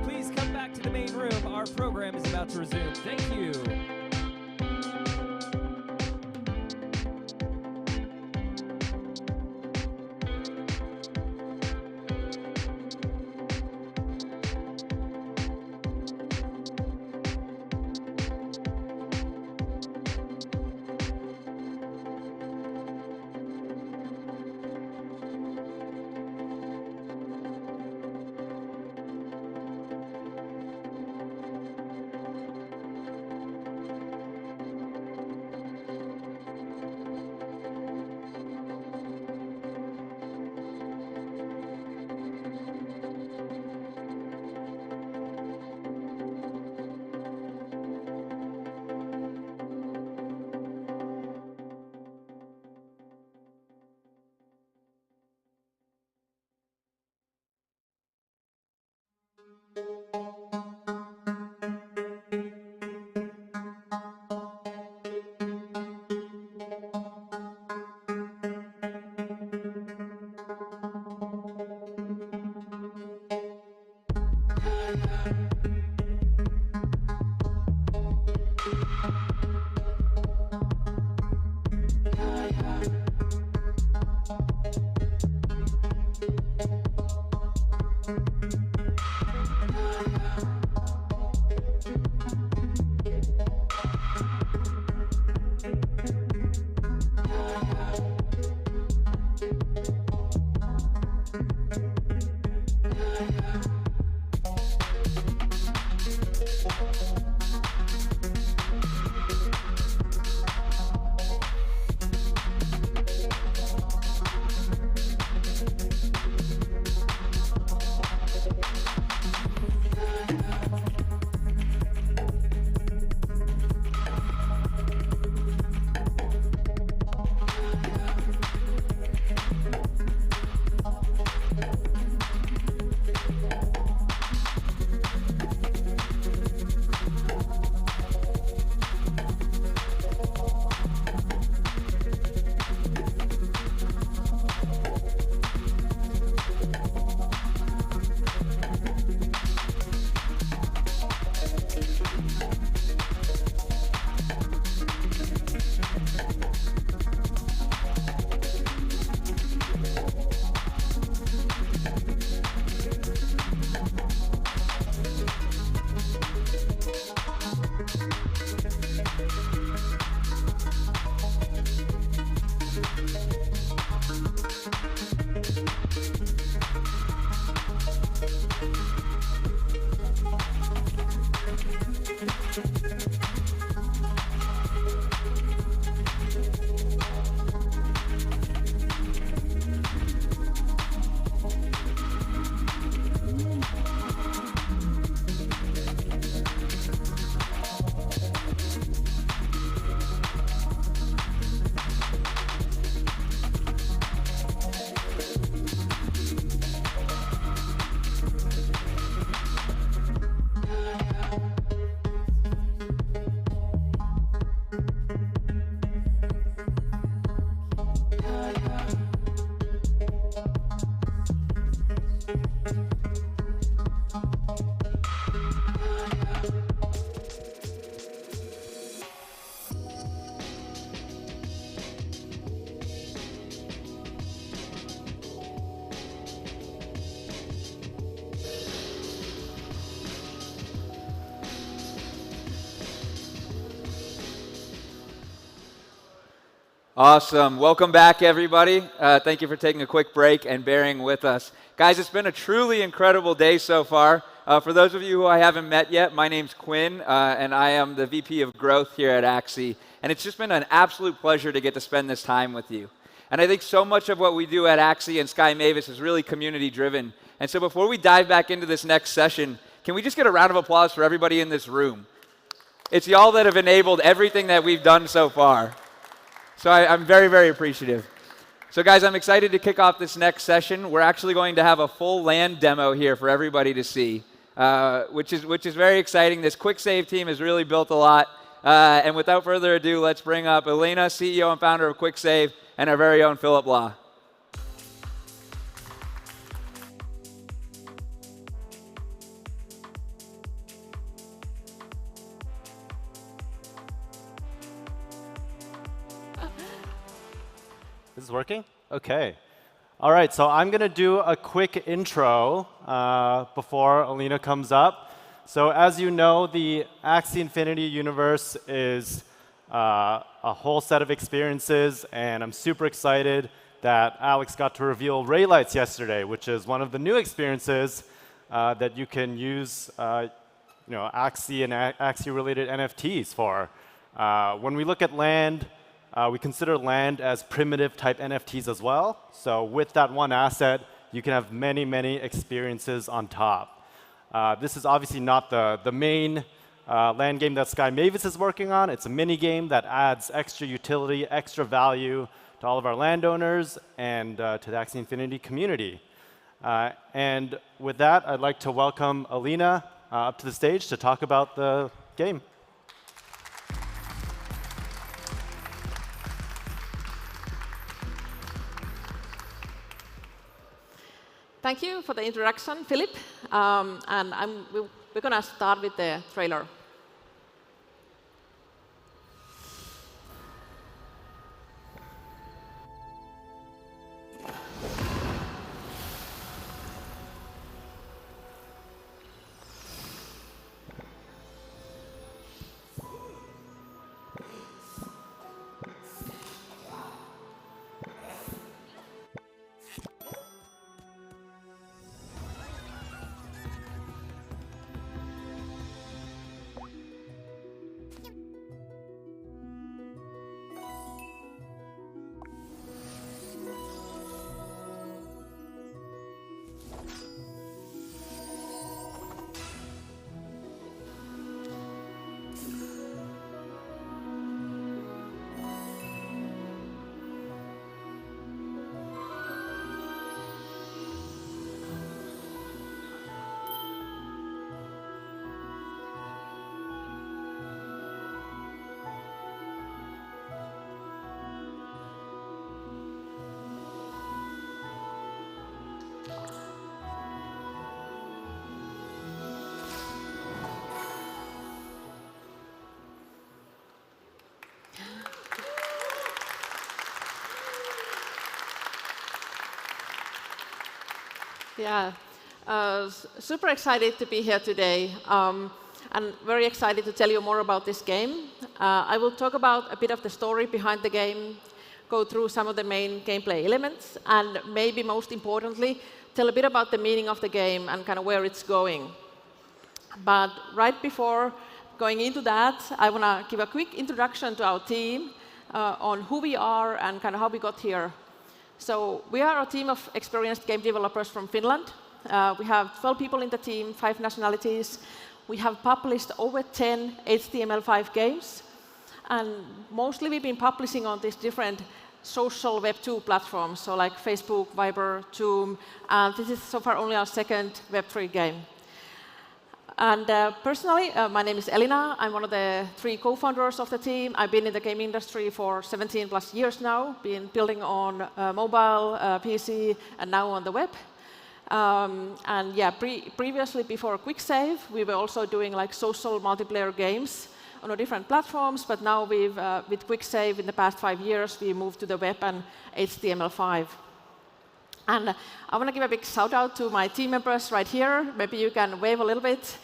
Please come back to the main room. Our program is about to resume. Thank you. Awesome. Welcome back, everybody. Thank you for taking a quick break and bearing with us. Guys, it's been a truly incredible day so far. For those of you who I haven't met yet, my name's Quinn, and I am the VP of Growth here at Axie. And it's just been an absolute pleasure to get to spend this time with you. And I think so much of what we do at Axie and Sky Mavis is really community-driven. And so before we dive back into this next session, can we just get a round of applause for everybody in this room? It's y'all that have enabled everything that we've done so far. So I'm very, very appreciative. So guys, I'm excited to kick off this next session. We're actually going to have a full land demo here for everybody to see, which is very exciting. This quick save team has really built a lot. And without further ado, let's bring up Elena, CEO and founder of Quick Save, and our very own Philip Law. This is working? OK. All right, so I'm going to do a quick intro before Alina comes up. So as you know, the Axie Infinity universe is a whole set of experiences, and I'm super excited that Alex got to reveal Raylights yesterday, which is one of the new experiences that you can use Axie and Axie-related NFTs for. When we look at land, we consider land as primitive type NFTs as well. So with that one asset, you can have many, many experiences on top. This is obviously not the main land game that Sky Mavis is working on. It's a mini game that adds extra utility, extra value to all of our landowners and to the Axie Infinity community. And with that, I'd like to welcome Alina up to the stage to talk about the game. Thank you for the introduction, Philip. And we're going to start with the trailer. Yeah, super excited to be here today, and very excited to tell you more about this game. I will talk about a bit of the story behind the game, go through some of the main gameplay elements, and maybe most importantly, tell a bit about the meaning of the game and kind of where it's going. But right before going into that, I want to give a quick introduction to our team on who we are and kind of how we got here. So we are a team of experienced game developers from Finland. We have 12 people in the team, 5 nationalities. We have published over 10 HTML5 games. And mostly we've been publishing on these different social Web2 platforms, so like Facebook, Viber, Zoom. And this is so far only our second Web3 game. And personally, my name is Elina. I'm one of the 3 co-founders of the team. I've been in the game industry for 17 plus years now, been building on mobile, PC, and now on the web. And yeah, previously, before QuickSave, we were also doing like social multiplayer games on different platforms. But now we've, with QuickSave, in the past 5 years, we moved to the web and HTML5. And I want to give a big shout out to my team members right here. Maybe you can wave a little bit.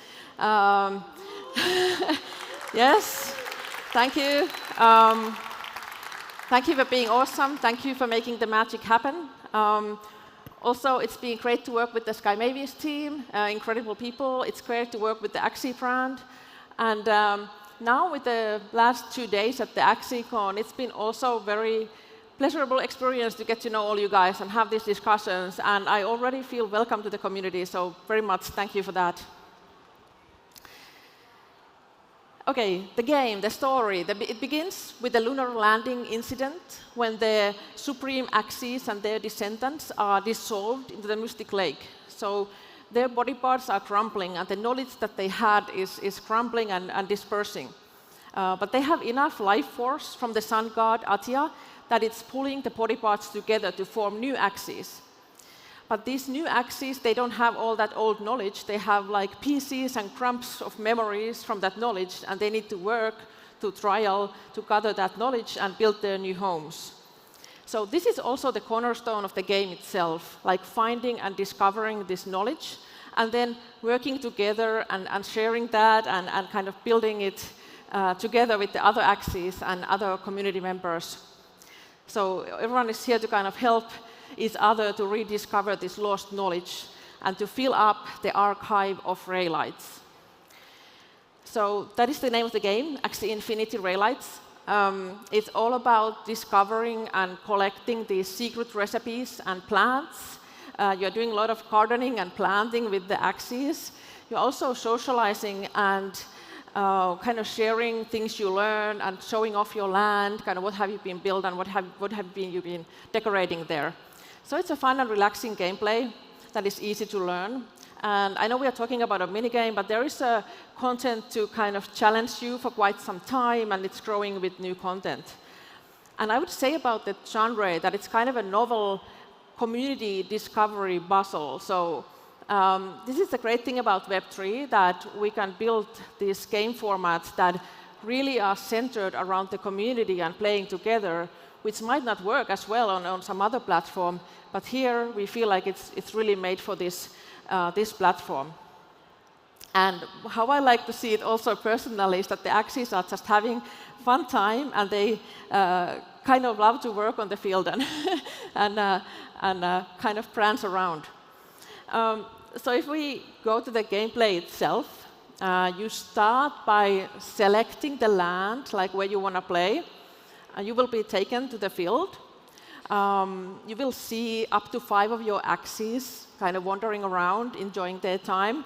Yes, thank you. Thank you for being awesome. Thank you for making the magic happen. Also, it's been great to work with the Sky Mavis team, incredible people. It's great to work with the Axie brand. And now with the last 2 days at the AxieCon, it's been also very pleasurable experience to get to know all you guys and have these discussions. And I already feel welcome to the community, so very much thank you for that. OK, the game, the story. It begins with the lunar landing incident when the supreme Axies and their descendants are dissolved into the mystic lake. So their body parts are crumbling, and the knowledge that they had is crumbling and dispersing. But they have enough life force from the sun god Atia that it's pulling the body parts together to form new Axies. But these new Axies, they don't have all that old knowledge. They have like pieces and crumbs of memories from that knowledge, and they need to work to trial to gather that knowledge and build their new homes. So this is also the cornerstone of the game itself, like finding and discovering this knowledge, and then working together and sharing that and kind of building it together with the other Axies and other community members. So everyone is here to kind of help each other to rediscover this lost knowledge and to fill up the archive of Raylights. So that is the name of the game, Axie Infinity Raylights. It's all about discovering and collecting these secret recipes and plants. You're doing a lot of gardening and planting with the Axies. You're also socializing and kind of sharing things you learn and showing off your land, kind of what have you been built and what have you been decorating there. So it's a fun and relaxing gameplay that is easy to learn. And I know we are talking about a minigame, but there is a content to kind of challenge you for quite some time, and it's growing with new content. And I would say about the genre that it's kind of a novel community discovery puzzle. So this is the great thing about Web3, that we can build these game formats that really are centered around the community and playing together, which might not work as well on some other platform. But here we feel like it's really made for this platform. And how I like to see it also personally is that the Axies are just having fun time, and they kind of love to work on the field and, kind of prance around. So if we go to the gameplay itself, you start by selecting the land, like where you want to play. You will be taken to the field. You will see up to 5 of your Axies kind of wandering around, enjoying their time.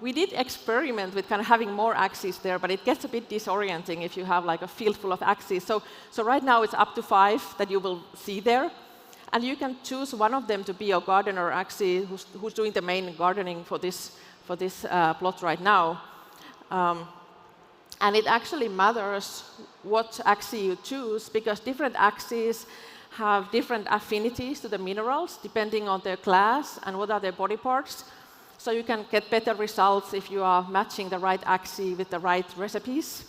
We did experiment with kind of having more Axies there, but it gets a bit disorienting if you have like a field full of Axies. So right now it's up to 5 that you will see there. And you can choose one of them to be your gardener Axie who's doing the main gardening for this plot right now. And it actually matters what Axie you choose, because different Axies have different affinities to the minerals depending on their class and what are their body parts. So you can get better results if you are matching the right Axie with the right recipes.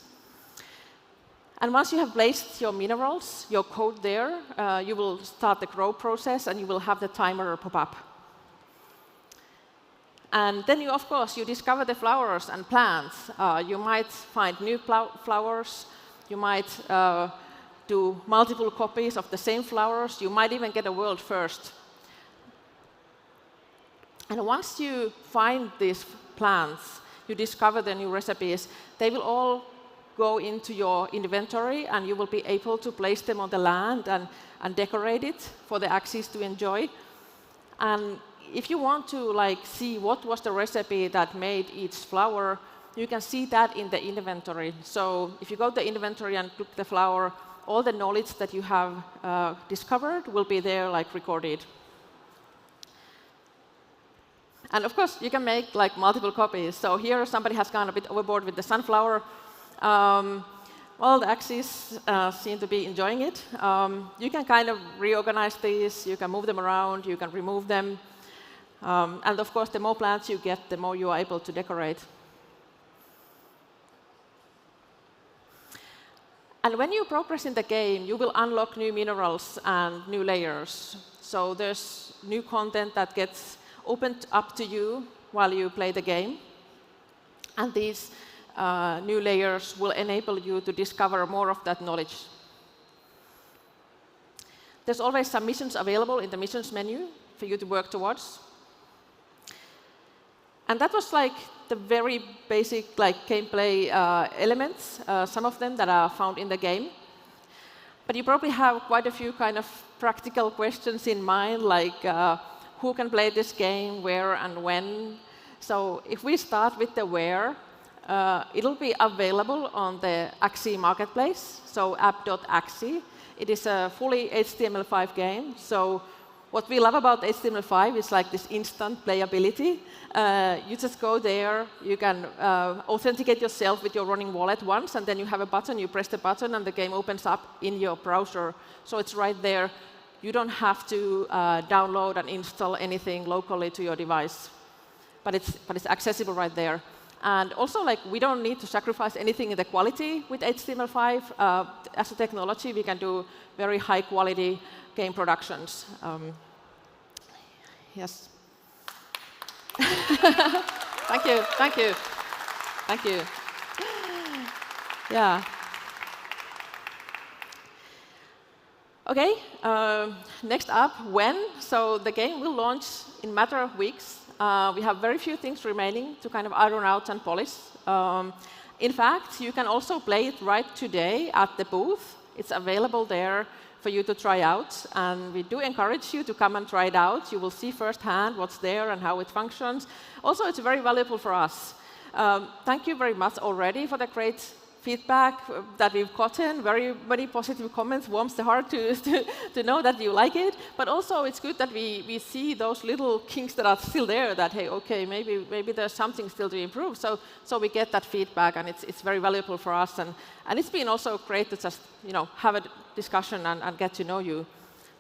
And once you have placed your minerals, your code there, you will start the grow process and you will have the timer pop up. And then you, of course, you discover the flowers and plants. You might find new flowers. You might do multiple copies of the same flowers. You might even get a world first. And once you find these plants, you discover the new recipes, they will all go into your inventory, and you will be able to place them on the land and decorate it for the Axies to enjoy. And if you want to see what was the recipe that made each flower, you can see that in the inventory. So if you go to the inventory and click the flower, all the knowledge that you have discovered will be there recorded. And of course, you can make multiple copies. So here somebody has gone a bit overboard with the sunflower. Well, the Axies seem to be enjoying it. You can kind of reorganize these. You can move them around. You can remove them. And of course, the more plants you get, the more you are able to decorate. And when you progress in the game, you will unlock new minerals and new layers. So there's new content that gets opened up to you while you play the game. And these new layers will enable you to discover more of that knowledge. There's always some missions available in the missions menu for you to work towards. And that was the very basic gameplay elements, some of them that are found in the game. But you probably have quite a few kind of practical questions in mind, like who can play this game, where and when. So if we start with the where, it'll be available on the Axie marketplace, so app.axie. It is a fully HTML5 game. So what we love about HTML5 is this instant playability. You just go there, you can authenticate yourself with your Ronin wallet once, and then you have a button, you press the button, and the game opens up in your browser. So it's right there. You don't have to download and install anything locally to your device. But it's accessible right there. And also, like, we don't need to sacrifice anything in the quality with HTML5. As a technology, we can do very high-quality game productions. Yes. Thank you, thank you, thank you. Yeah. Okay, next up, when? So the game will launch in a matter of weeks. We have very few things remaining to kind of iron out and polish. In fact, you can also play it right today at the booth. It's available there for you to try out. And we do encourage you to come and try it out. You will see firsthand what's there and how it functions. Also, it's very valuable for us. Thank you very much already for the great feedback that we've gotten. Very many positive comments. Warms the heart to know that you like it. But also, it's good that we see those little kinks that are still there. That hey, okay, maybe there's something still to improve. So we get that feedback, and it's very valuable for us. And it's been also great to just have a discussion and get to know you.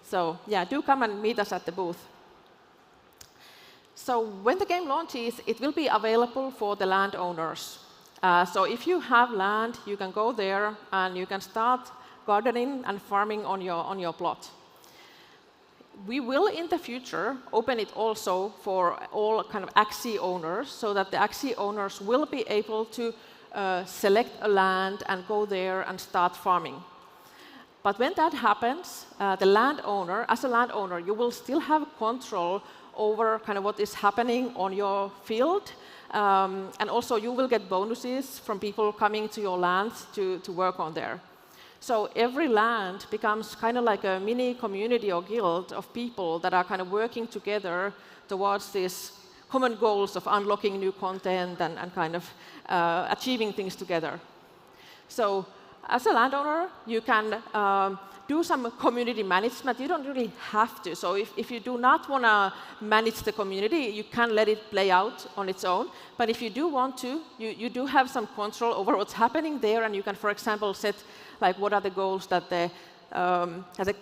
So yeah, do come and meet us at the booth. So when the game launches, it will be available for the landowners. So if you have land, you can go there and you can start gardening and farming on your plot. We will, in the future, open it also for all kind of Axie owners, so that the Axie owners will be able to select a land and go there and start farming. But when that happens, the landowner, as a landowner, you will still have control over kind of what is happening on your field. And also, you will get bonuses from people coming to your land to work on there. So every land becomes kind of like a mini community or guild of people that are kind of working together towards these common goals of unlocking new content and kind of achieving things together. So as a landowner, you can do some community management. You don't really have to. So if you do not want to manage the community, you can let it play out on its own. But if you do want to, you do have some control over what's happening there, and you can, for example, set like what are the goals that the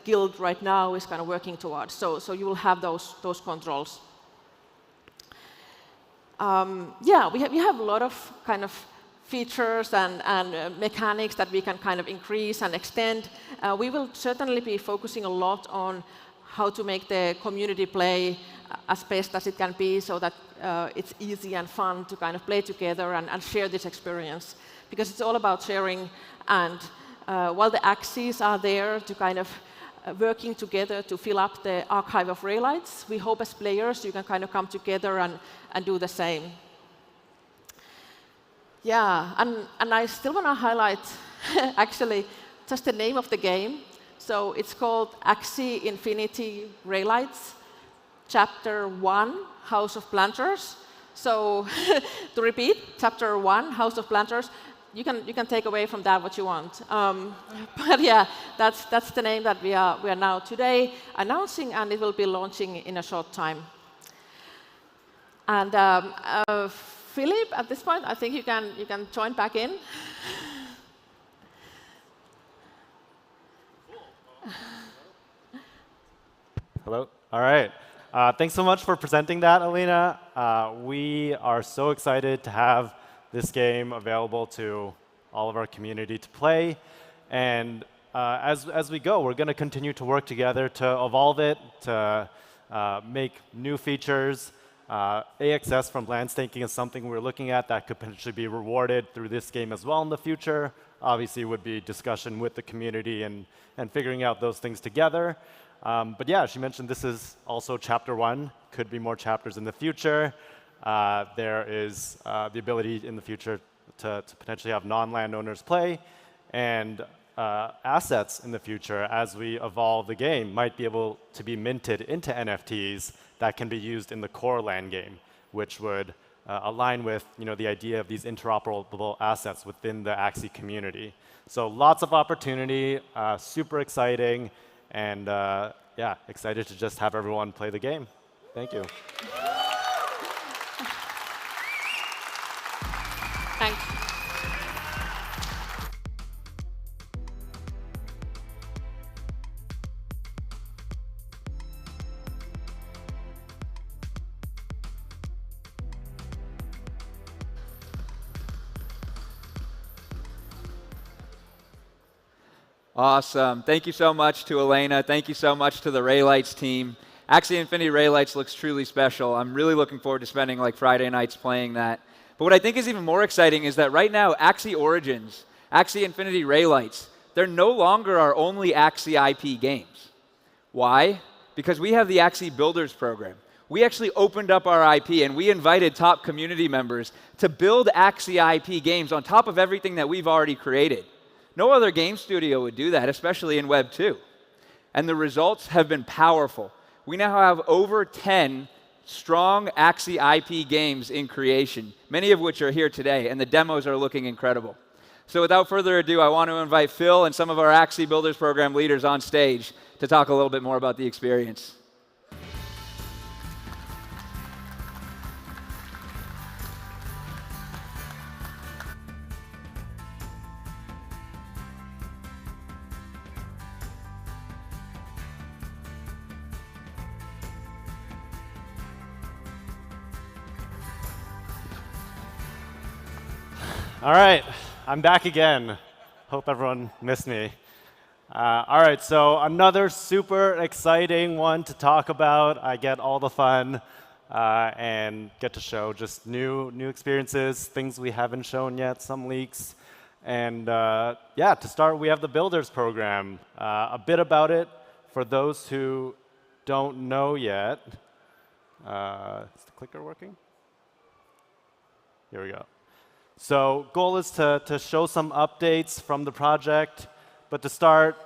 guild right now is kind of working towards. So you will have those controls. Yeah, we have a lot of kind of features and mechanics that we can kind of increase and extend. We will certainly be focusing a lot on how to make the community play as best as it can be, so that it's easy and fun to kind of play together and share this experience. Because it's all about sharing, and while the Axies are there to kind of working together to fill up the archive of Raylights, we hope as players you can kind of come together and do the same. Yeah, and I still want to highlight, actually, just the name of the game. So it's called Axie Infinity Raylights, Chapter 1, House of Planters. So to repeat, Chapter 1, House of Planters. You can take away from that what you want. But yeah, that's the name that we are now today announcing, and it will be launching in a short time. And Philip, at this point, I think you can join back in. Hello. All right. Thanks so much for presenting that, Alina. We are so excited to have this game available to all of our community to play. And as we go, we're going to continue to work together to evolve it, to make new features. AXS from land staking is something we're looking at that could potentially be rewarded through this game as well in the future. Obviously, it would be discussion with the community and figuring out those things together. But yeah, she mentioned this is also Chapter 1. Could be more chapters in the future. There is the ability in the future to potentially have non-landowners play, and assets in the future as we evolve the game might be able to be minted into NFTs that can be used in the core land game, which would align with the idea of these interoperable assets within the Axie community. So lots of opportunity, super exciting, and yeah, excited to just have everyone play the game. Thank you. Thanks. Awesome. Thank you so much to Elena. Thank you so much to the Raylights team. Axie Infinity Raylights looks truly special. I'm really looking forward to spending like Friday nights playing that. But what I think is even more exciting is that right now, Axie Origins, Axie Infinity Raylights, they're no longer our only Axie IP games. Why? Because we have the Axie Builders program. We actually opened up our IP and we invited top community members to build Axie IP games on top of everything that we've already created. No other game studio would do that, especially in Web 2. And the results have been powerful. We now have over 10 strong Axie IP games in creation, many of which are here today, and the demos are looking incredible. So without further ado, I want to invite Phil and some of our Axie Builders program leaders on stage to talk a little bit more about the experience. All right, I'm back again. Hope everyone missed me. All right, so another super exciting one to talk about. I get all the fun and get to show just new experiences, things we haven't shown yet, some leaks. And yeah, to start, we have the Builders program. A bit about it for those who don't know yet. Is the clicker working? Here we go. So goal is to show some updates from the project. But to start,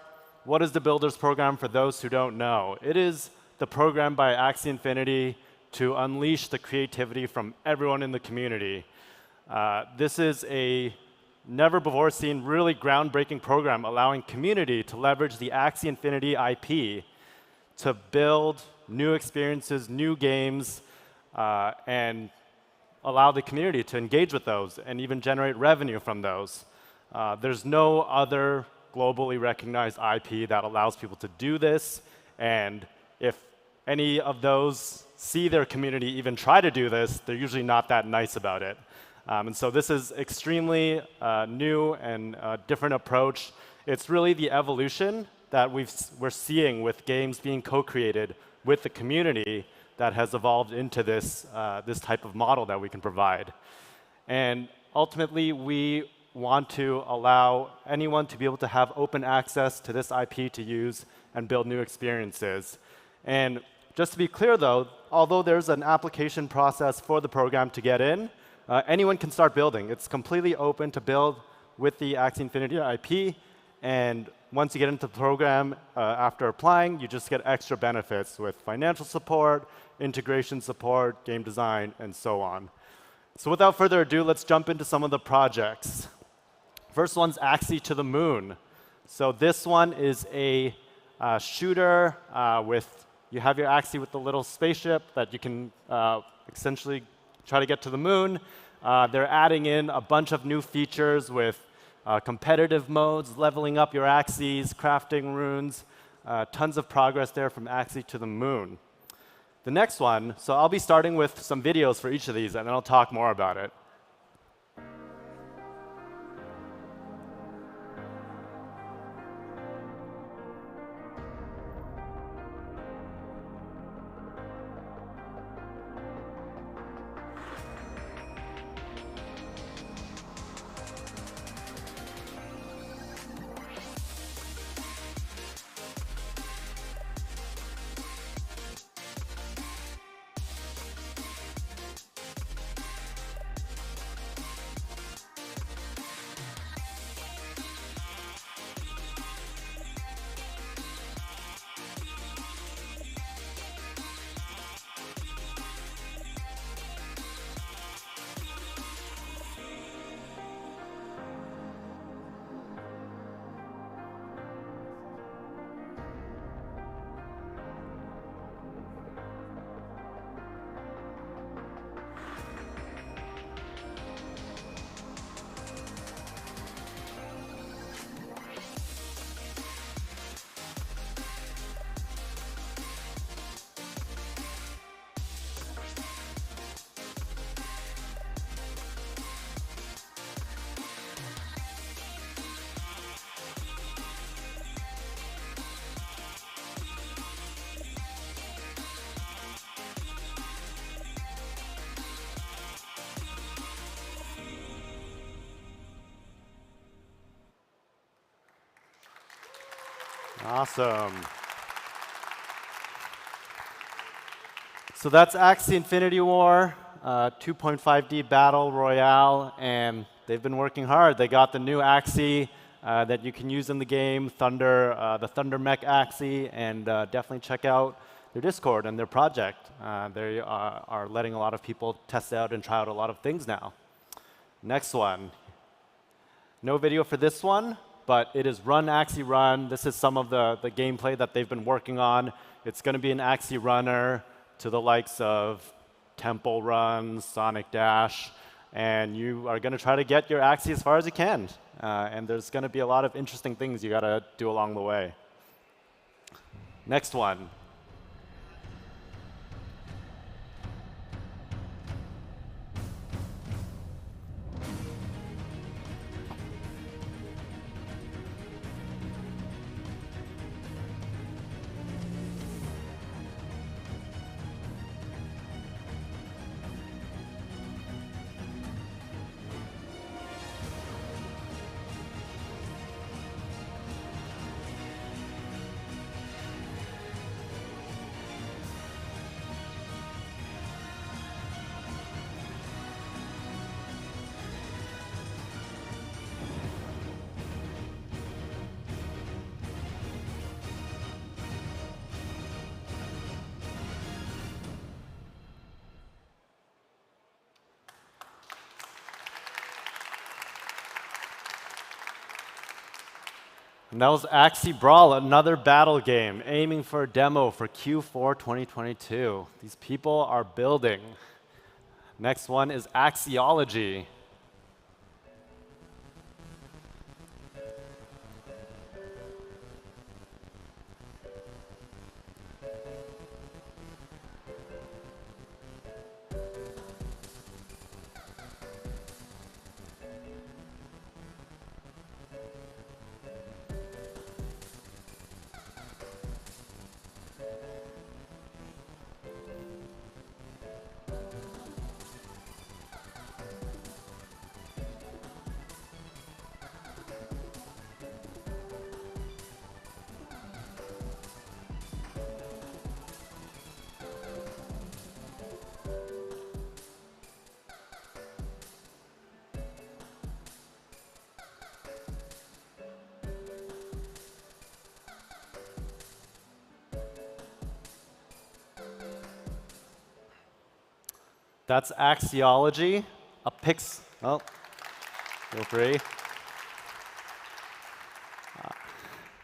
what is the Builders program for those who don't know? It is the program by Axie Infinity to unleash the creativity from everyone in the community. This is a never-before-seen, really groundbreaking program allowing community to leverage the Axie Infinity IP to build new experiences, new games, and allow the community to engage with those and even generate revenue from those. There's no other globally recognized IP that allows people to do this. And if any of those see their community even try to do this, they're usually not that nice about it. And so this is extremely new and a different approach. It's really the evolution that we're seeing with games being co-created with the community that has evolved into this type of model that we can provide. And ultimately, we want to allow anyone to be able to have open access to this IP to use and build new experiences. And just to be clear, though, although there's an application process for the program to get in, anyone can start building. It's completely open to build with the Axie Infinity IP. And once you get into the program, after applying, you just get extra benefits with financial support, integration support, game design, and so on. So without further ado, let's jump into some of the projects. First one's Axie to the Moon. So this one is a shooter you have your Axie with the little spaceship that you can essentially try to get to the moon. They're adding in a bunch of new features with competitive modes, leveling up your Axies, crafting runes, tons of progress there from Axie to the Moon. The next one, so I'll be starting with some videos for each of these, and then I'll talk more about it. Awesome. So that's Axie Infinity War, 2.5D Battle Royale, and they've been working hard. They got the new Axie that you can use in the game, the Thunder Mech Axie, and definitely check out their Discord and their project. They are letting a lot of people test out and try out a lot of things now. Next one. No video for this one, but it is Run Axie Run. This is some of the gameplay that they've been working on. It's going to be an Axie runner to the likes of Temple Run, Sonic Dash, and you are going to try to get your Axie as far as you can. And there's going to be a lot of interesting things you got to do along the way. Next one. And that was Axie Brawl, another battle game, aiming for a demo for Q4 2022. These people are building. Next one is Axiology. That's Axiology, oh, feel free.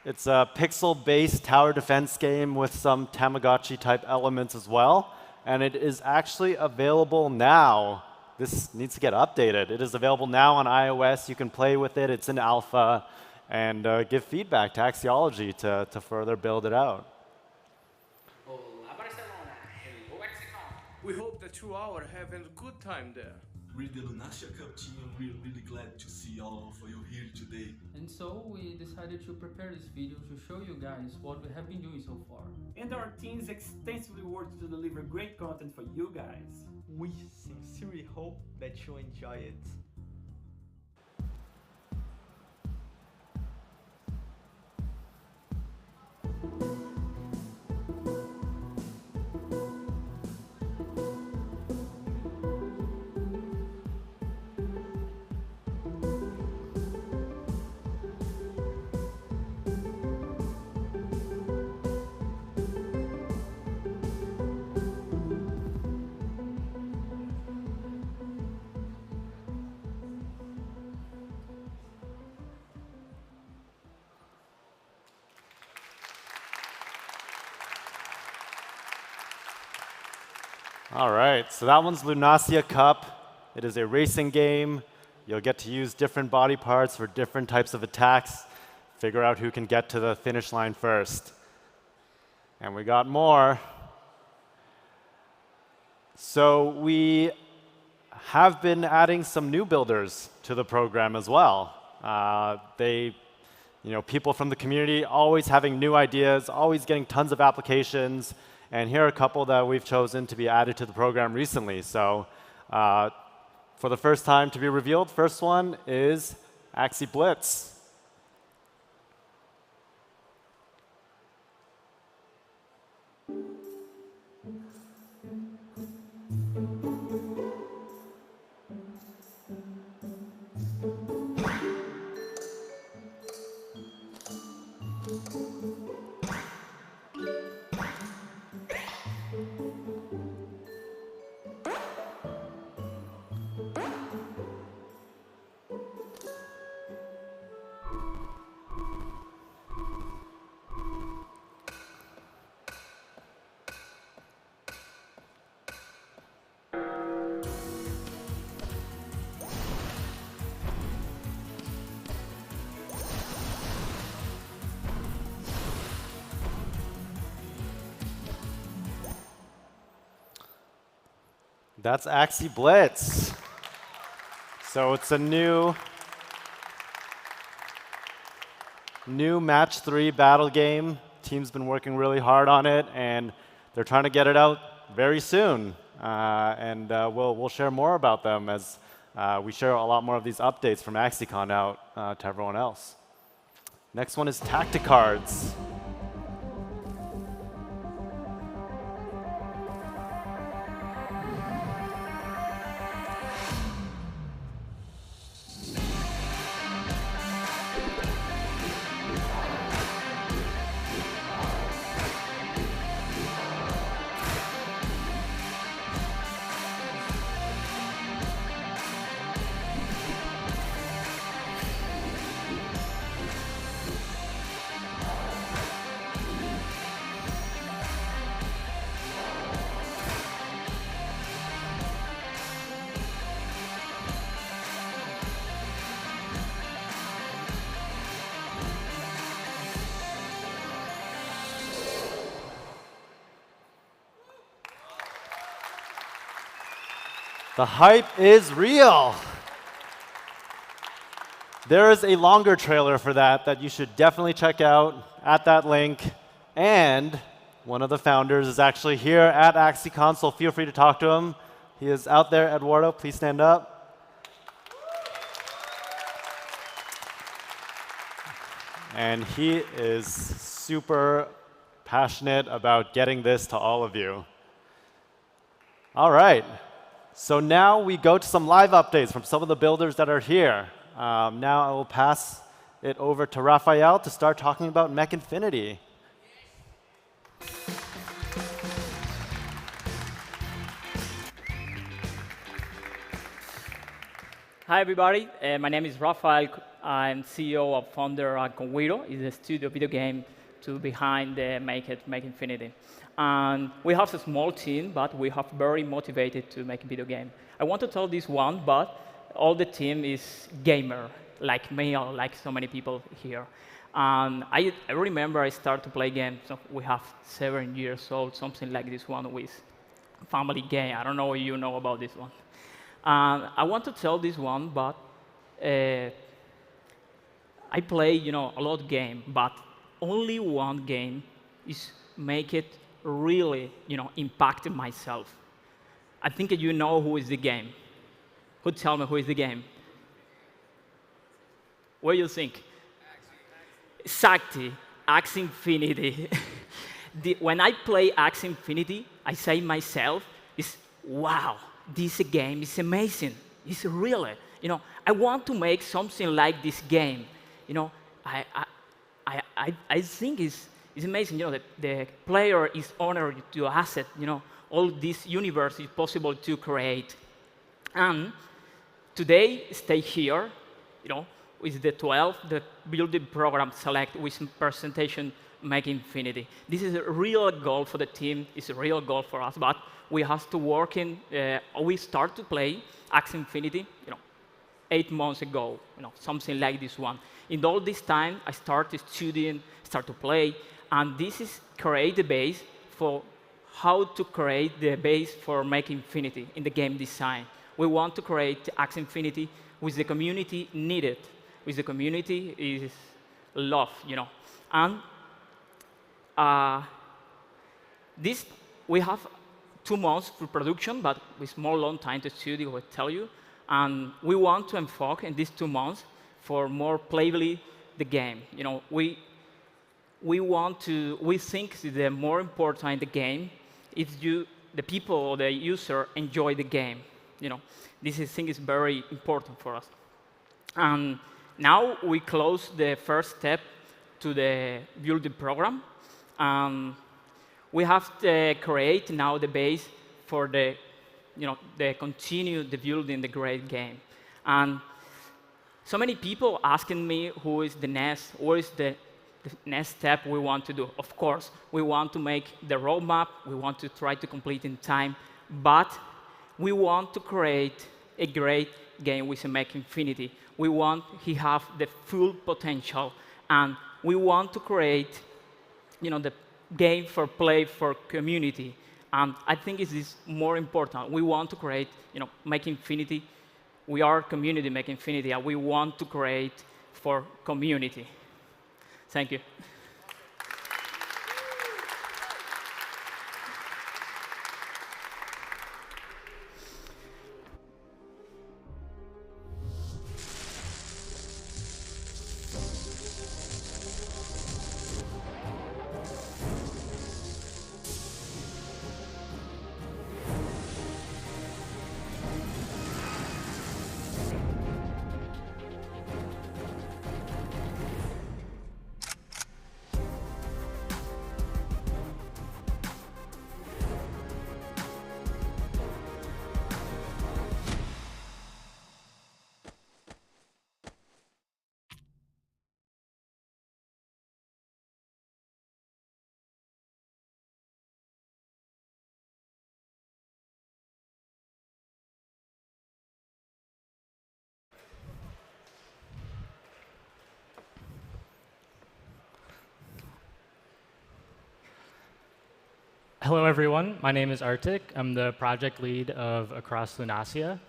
It's a pixel-based tower defense game with some Tamagotchi-type elements as well, and it is actually available now. This needs to get updated. It is available now on iOS. You can play with it. It's in alpha, and give feedback to Axiology to further build it out. We hope that you all are having a good time there. We're the Lunasia Cup team and we're really glad to see all of you here today. And so we decided to prepare this video to show you guys what we have been doing so far. And our teams extensively worked to deliver great content for you guys. We sincerely hope that you enjoy it. All right, so that one's Lunasia Cup. It is a racing game. You'll get to use different body parts for different types of attacks. Figure out who can get to the finish line first. And we got more. So we have been adding some new builders to the program as well. People from the community always having new ideas, always getting tons of applications. And here are a couple that we've chosen to be added to the program recently. So for the first time to be revealed, first one is Axie Blitz. That's Axie Blitz. So it's a new match 3 battle game. Team's been working really hard on it, and they're trying to get it out very soon. We'll share more about them as we share a lot more of these updates from AxieCon out to everyone else. Next one is Tacticards. The hype is real. There is a longer trailer for that you should definitely check out at that link. And one of the founders is actually here at AxieCon, so feel free to talk to him. He is out there. Eduardo, please stand up. And he is super passionate about getting this to all of you. All right. So now we go to some live updates from some of the builders that are here. Now I will pass it over to Raphael to start talking about Mech Infinity. Hi, everybody. My name is Raphael. I'm CEO of founder at Conguiro. It's a studio video game behind the Make Infinity. And we have a small team, but we have very motivated to make a video game. I want to tell this one, but all the team is gamer, like me or like so many people here. I remember I started to play games. So we have 7 years old, something like this one with family game. I don't know if you know about this one. I want to tell this one, but I play, a lot of game, but only one game is make it really, impacted myself. I think you know who is the game. Who tell me who is the game? What do you think? Exactly, Axie Infinity. When I play Axie Infinity, I say myself, wow, this game is amazing. It's really, I want to make something like this game. I think it's amazing, that the player is honored to asset, all this universe is possible to create. And today, stay here, with the 12, the building program select with presentation Make Infinity. This is a real goal for the team. It's a real goal for us, but we have to work in, we start to play Axie Infinity, 8 months ago, something like this one. In all this time, I started studying, start to play, and this is create the base for how to create the base for Make Infinity in the game design. We want to create Axie Infinity with the community needed. With the community is love, And this, we have 2 months for production, but with more long time to studio, I will tell you. And we want to focus in these 2 months for more playably the game. We think the more important in the game is the people or the user enjoy the game. This thing is very important for us. And now we close the first step to the building program. We have to create now the base for the continue the building the great game. And so many people asking me who is the next, what is the next step we want to do. Of course, we want to make the roadmap. We want to try to complete in time. But we want to create a great game with a Make Infinity. We want he have the full potential. And we want to create the game for play for community. And I think it is more important. We want to create, Make Infinity. We are community Make Infinity, and we want to create for community. Thank you. Hello, everyone. My name is Arctic. I'm the project lead of Across Lunasia.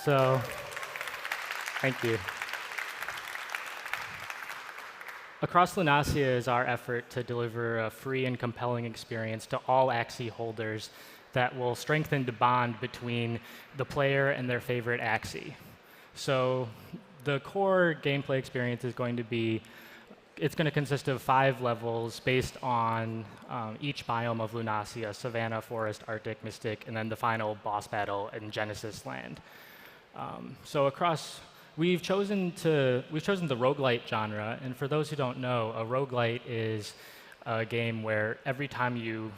So, thank you. Across Lunasia is our effort to deliver a free and compelling experience to all Axie holders that will strengthen the bond between the player and their favorite Axie. So, the core gameplay experience is going to be it's going to consist of 5 levels based on each biome of Lunasia: Savannah, Forest, Arctic, Mystic, and then the final boss battle in Genesis Land. We've chosen the roguelite genre, and for those who don't know, a roguelite is a game where every time you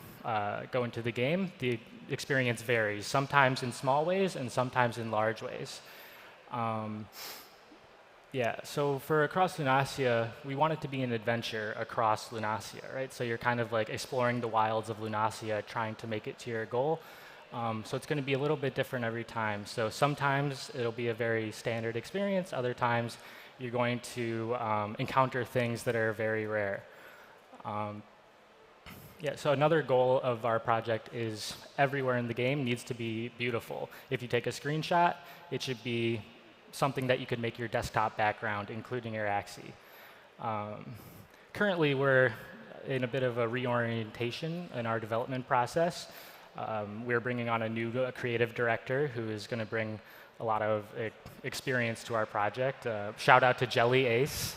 go into the game, the experience varies, sometimes in small ways and sometimes in large ways. So for Across Lunasia, we want it to be an adventure across Lunasia, right? So you're kind of like exploring the wilds of Lunasia, trying to make it to your goal. So it's going to be a little bit different every time. So sometimes it'll be a very standard experience. Other times you're going to encounter things that are very rare. So another goal of our project is everywhere in the game needs to be beautiful. If you take a screenshot, it should be something that you could make your desktop background, including your Axie. Currently, we're in a bit of a reorientation in our development process. We're bringing on a new creative director who is going to bring a lot of experience to our project. Shout out to Jelly Ace.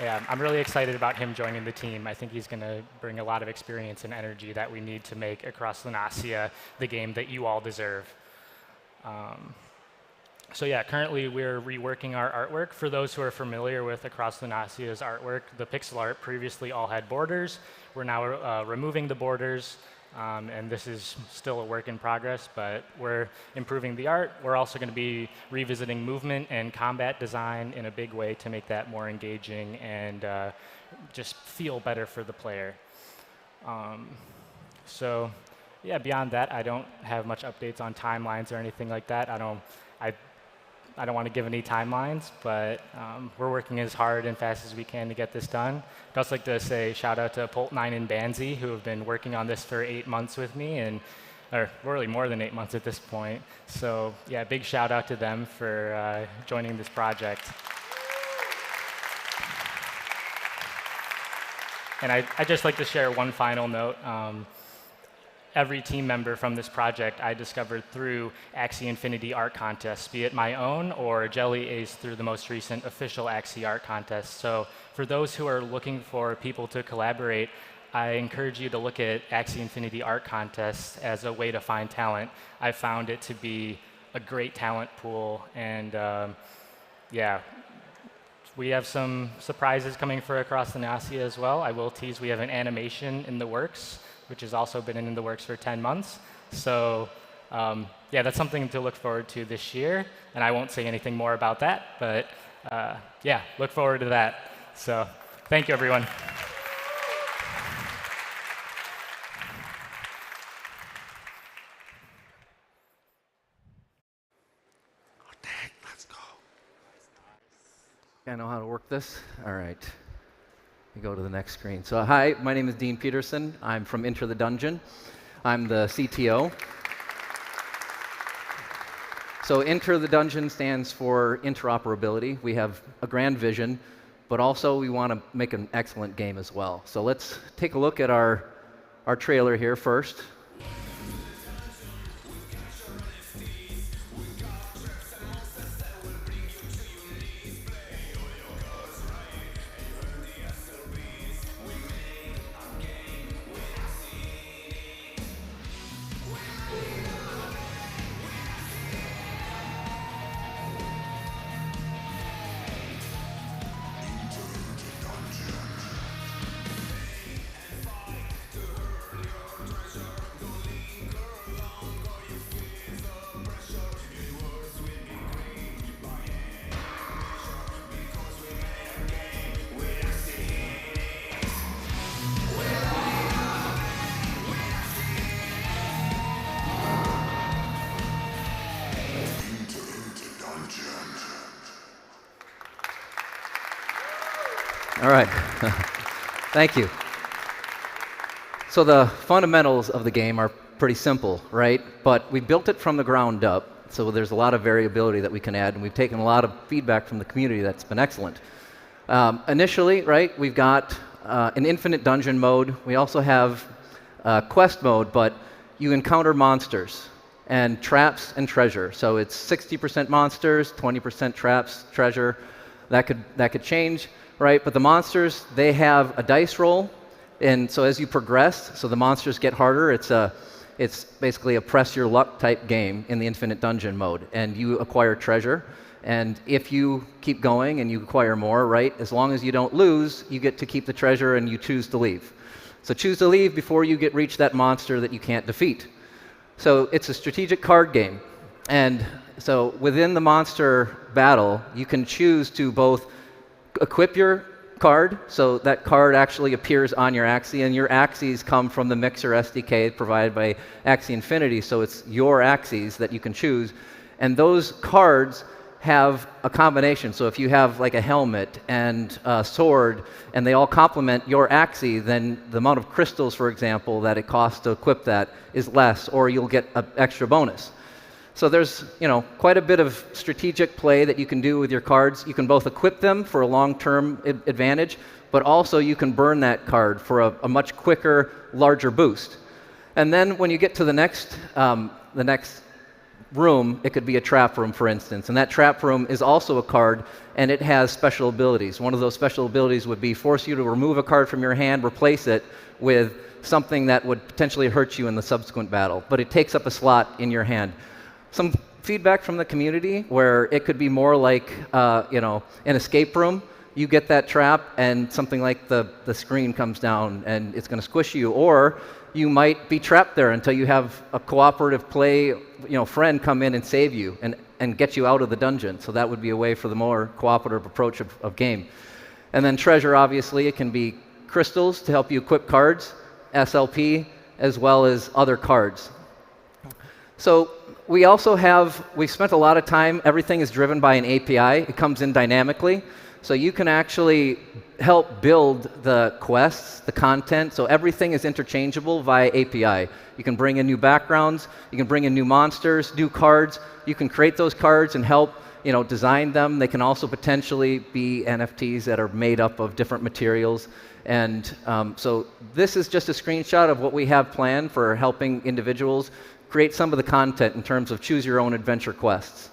I'm really excited about him joining the team. I think he's going to bring a lot of experience and energy that we need to make Across Lunasia the game that you all deserve. Currently we're reworking our artwork. For those who are familiar with Across Lunasia's artwork, the pixel art previously all had borders. We're now removing the borders, and this is still a work in progress, but we're improving the art. We're also going to be revisiting movement and combat design in a big way to make that more engaging and just feel better for the player. Beyond that, I don't have much updates on timelines or anything like that. I don't want to give any timelines, but we're working as hard and fast as we can to get this done. I'd also like to say shout out to Polt9 and Banzi, who have been working on this for 8 months with me, or really more than 8 months at this point. So big shout out to them for joining this project. And I'd just like to share one final note. Every team member from this project I discovered through Axie Infinity art contests, be it my own or Jelly Ace through the most recent official Axie art contest. So for those who are looking for people to collaborate, I encourage you to look at Axie Infinity art contests as a way to find talent. I found it to be a great talent pool, and we have some surprises coming for Across Lunasia as well. I will tease we have an animation in the works, which has also been in the works for 10 months. So that's something to look forward to this year. And I won't say anything more about that, but look forward to that. So thank you, everyone. I know how to work this. All right. We go to the next screen. So hi, my name is Dean Peterson. I'm from Enter the Dungeon. I'm the CTO. So Enter the Dungeon stands for interoperability. We have a grand vision, but also we want to make an excellent game as well. So let's take a look at our trailer here first. All right. Thank you. So the fundamentals of the game are pretty simple, right? But we built it from the ground up, so there's a lot of variability that we can add, and we've taken a lot of feedback from the community that's been excellent. Initially, right, we've got an infinite dungeon mode. We also have quest mode, but you encounter monsters and traps and treasure. So it's 60% monsters, 20% traps, treasure. That could change. Right, but the monsters, they have a dice roll, and so as you progress, so the monsters get harder. It's basically a press your luck type game in the infinite dungeon mode, and you acquire treasure. And if you keep going and you acquire more, right, as long as you don't lose, you get to keep the treasure and you choose to leave. So choose to leave before you reach that monster that you can't defeat. So it's a strategic card game, and so within the monster battle, you can choose to both equip your card, so that card actually appears on your Axie, and your Axies come from the Mixer SDK provided by Axie Infinity, so it's your Axies that you can choose. And those cards have a combination, so if you have like a helmet and a sword, and they all complement your Axie, then the amount of crystals, for example, that it costs to equip that is less, or you'll get an extra bonus. So there's, quite a bit of strategic play that you can do with your cards. You can both equip them for a long-term advantage, but also you can burn that card for a much quicker, larger boost. And then when you get to the next room, it could be a trap room, for instance. And that trap room is also a card, and it has special abilities. One of those special abilities would be force you to remove a card from your hand, replace it with something that would potentially hurt you in the subsequent battle. But it takes up a slot in your hand. Some feedback from the community where it could be more like, an escape room. You get that trap and something like the screen comes down and it's going to squish you. Or you might be trapped there until you have a cooperative play, friend come in and save you and get you out of the dungeon. So that would be a way for the more cooperative approach of game. And then treasure, obviously, it can be crystals to help you equip cards, SLP, as well as other cards. So we also we've spent a lot of time, everything is driven by an API. It comes in dynamically. So you can actually help build the quests, the content. So everything is interchangeable via API. You can bring in new backgrounds. You can bring in new monsters, new cards. You can create those cards and help design them. They can also potentially be NFTs that are made up of different materials. And so this is just a screenshot of what we have planned for helping individuals create some of the content in terms of choose your own adventure quests.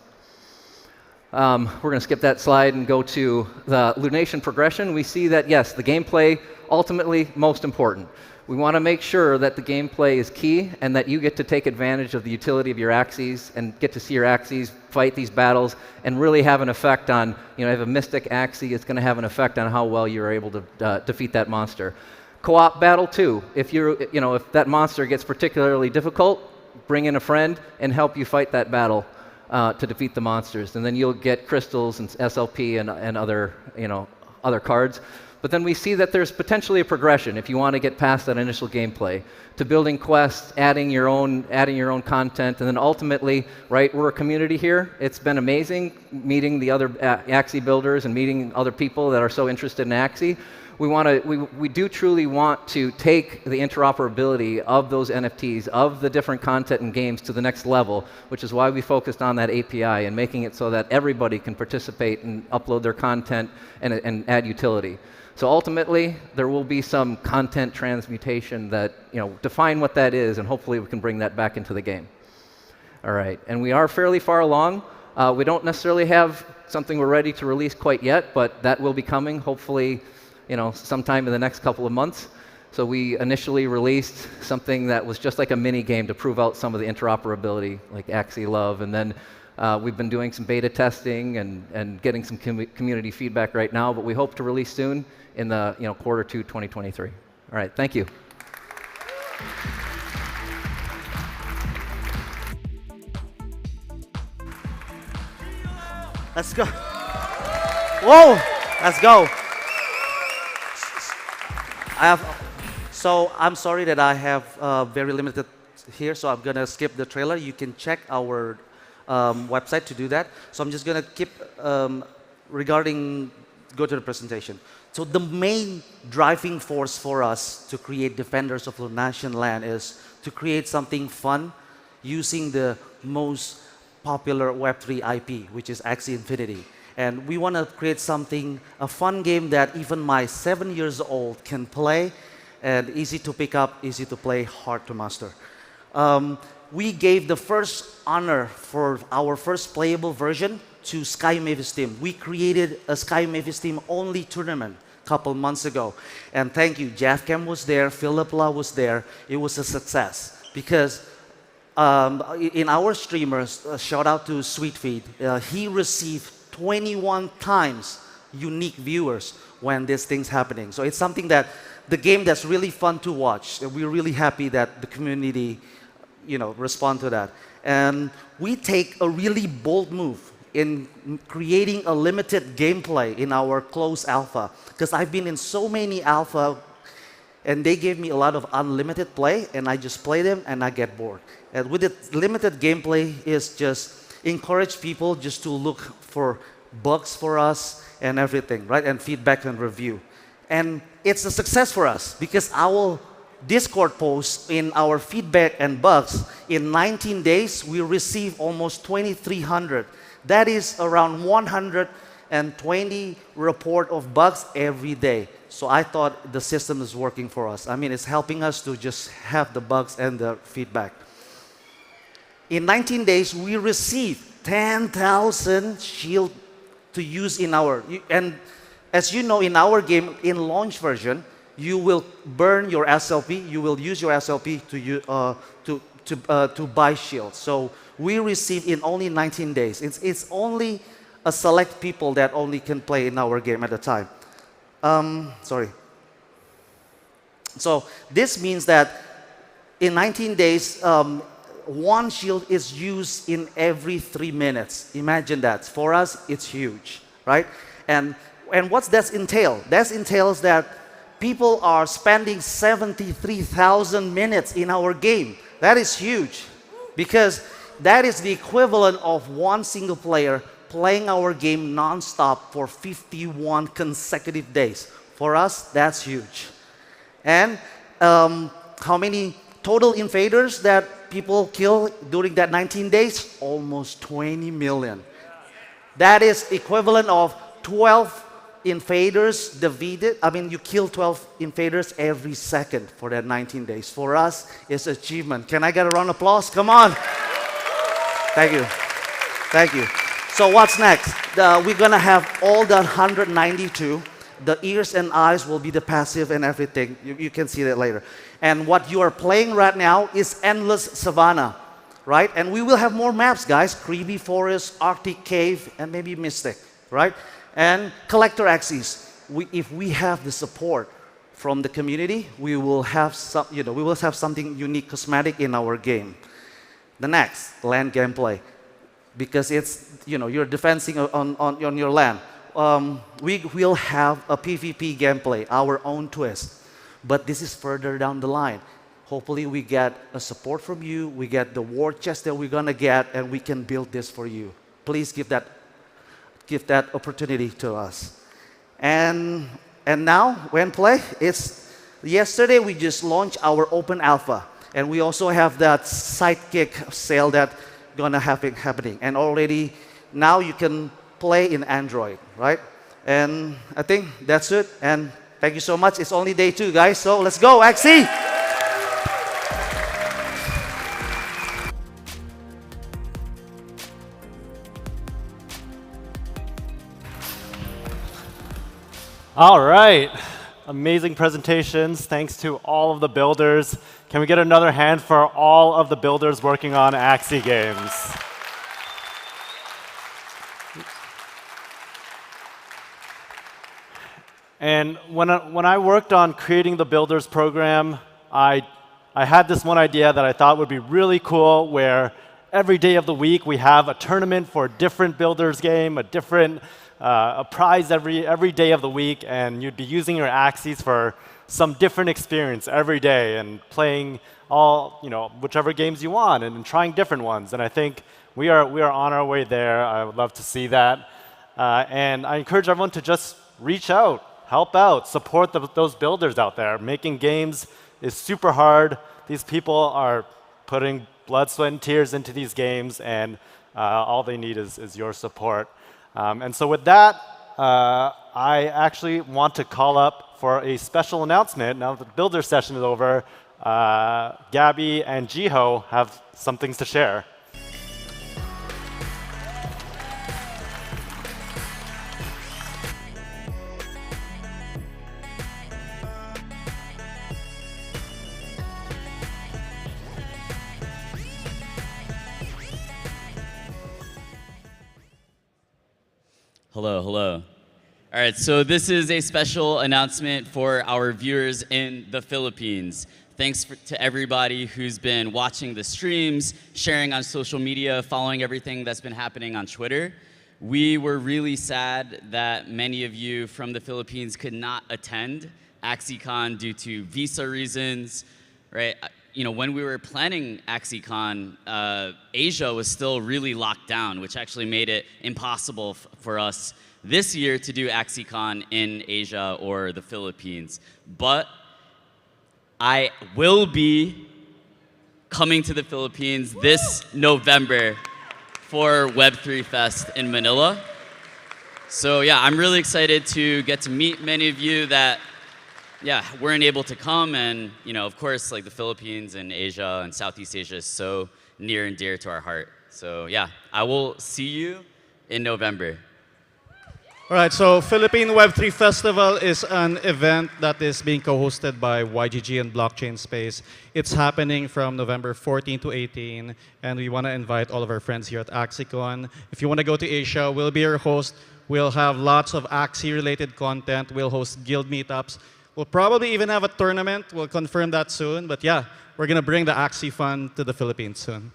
We're going to skip that slide and go to the Lunation progression. We see that, yes, the gameplay, ultimately most important. We want to make sure that the gameplay is key and that you get to take advantage of the utility of your Axies and get to see your Axies fight these battles and really have an effect on, if a Mystic Axie, it's going to have an effect on how well you're able to defeat that monster. Co-op battle too. If if that monster gets particularly difficult, bring in a friend and help you fight that battle to defeat the monsters, and then you'll get crystals and SLP and other other cards. But then we see that there's potentially a progression if you want to get past that initial gameplay to building quests, adding your own content, and then ultimately, right, we're a community here. It's been amazing meeting the other Axie builders and meeting other people that are so interested in Axie. We do truly want to take the interoperability of those NFTs, of the different content and games to the next level, which is why we focused on that API and making it so that everybody can participate and upload their content and add utility. So ultimately, there will be some content transmutation that, define what that is, and hopefully we can bring that back into the game. All right, and we are fairly far along. We don't necessarily have something we're ready to release quite yet, but that will be coming, hopefully, sometime in the next couple of months. So we initially released something that was just like a mini game to prove out some of the interoperability, like Axie Love, and then we've been doing some beta testing and getting some community feedback right now, but we hope to release soon in the quarter 2 2023. All right, thank you. Let's go. Whoa, let's go. I'm sorry that I have very limited here, so I'm gonna skip the trailer. You can check our website to do that. So I'm just gonna keep go to the presentation. So the main driving force for us to create Defenders of Lunasian Land is to create something fun using the most popular Web3 IP, which is Axie Infinity. And we want to create a fun game that even my 7 years old can play, and easy to pick up, easy to play, hard to master. We gave the first honor for our first playable version to Sky Mavis team. We created a Sky Mavis team only tournament a couple months ago. And thank you, Jeff Cam was there, Philip La was there. It was a success because in our streamers, shout out to Sweetfeed, he received 21 times unique viewers when this thing's happening. So it's something that the game that's really fun to watch. We're really happy that the community, respond to that. And we take a really bold move in creating a limited gameplay in our closed alpha. Because I've been in so many alpha, and they gave me a lot of unlimited play, and I just play them, and I get bored. And with it, limited gameplay is just encourage people just to look for bugs for us and everything, right? And feedback and review. And it's a success for us because our Discord posts in our feedback and bugs, in 19 days, we received almost 2,300. That is around 120 report of bugs every day. So I thought the system is working for us. I mean, it's helping us to just have the bugs and the feedback. In 19 days, we received 10,000 shield to use in our, and as you know, in our game, in launch version, you will burn your SLP, you will use your SLP to buy shields. So we received in only 19 days. It's only a select people that only can play in our game at a time. Sorry. So this means that in 19 days, one shield is used in every 3 minutes. Imagine that. For us, it's huge, right? And what's that entail? That entails that people are spending 73,000 minutes in our game. That is huge because that is the equivalent of one single player playing our game non-stop for 51 consecutive days. For us, that's huge. And how many total invaders that people kill during that 19 days? Almost 20 million. That is equivalent of 12 invaders divided. I mean, you kill 12 invaders every second for that 19 days. For us, it's an achievement. Can I get a round of applause? Come on. Thank you. Thank you. So what's next? We're going to have all the 192. The ears and eyes will be the passive and everything. You can see that later. And what you are playing right now is Endless Savannah, right? And we will have more maps, guys. Creepy Forest, Arctic Cave, and maybe Mystic, right? And Collector Axies. If we have the support from the community, we will have some, we will have something unique, cosmetic in our game. The next, land gameplay. Because it's, you're defending on your land. we will have a PvP gameplay, our own twist. But this is further down the line. Hopefully we get a support from you, we get the war chest that we're gonna get, and we can build this for you. Please give that opportunity to us. And now, when play, yesterday we just launched our open alpha, and we also have that sidekick sale that gonna happening. And already now you can play in Android, right? And I think that's it. And thank you so much. It's only day 2, guys. So let's go, Axie! All right. Amazing presentations. Thanks to all of the builders. Can we get another hand for all of the builders working on Axie games? And when I worked on creating the builders program, I had this one idea that I thought would be really cool, where every day of the week we have a tournament for a different builders game, a prize every day of the week, and you'd be using your Axies for some different experience every day and playing whichever games you want and trying different ones. And I think we are on our way there. I would love to see that. And I encourage everyone to just reach out, help out, support those builders out there. Making games is super hard. These people are putting blood, sweat, and tears into these games, and all they need is your support. And so with that, I actually want to call up for a special announcement. Now that the builder session is over, Gabby and Jiho have some things to share. Hello, hello. All right, so this is a special announcement for our viewers in the Philippines. Thanks to everybody who's been watching the streams, sharing on social media, following everything that's been happening on Twitter. We were really sad that many of you from the Philippines could not attend AxieCon due to visa reasons, right? When we were planning AxieCon, Asia was still really locked down, which actually made it impossible for us this year to do AxieCon in Asia or the Philippines. But I will be coming to the Philippines this November for Web3 Fest in Manila. So yeah, I'm really excited to get to meet many of you that weren't able to come, and of course, like the Philippines and Asia and Southeast Asia is so near and dear to our heart. So yeah, I will see you in November. All right, so Philippine Web3 Festival is an event that is being co-hosted by YGG and Blockchain Space. It's happening from November 14 to 18, and we want to invite all of our friends here at AxieCon. If you want to go to Asia, we'll be your host. We'll have lots of Axie-related content. We'll host guild meetups. We'll probably even have a tournament. We'll confirm that soon. But yeah, we're going to bring the Axie fun to the Philippines soon.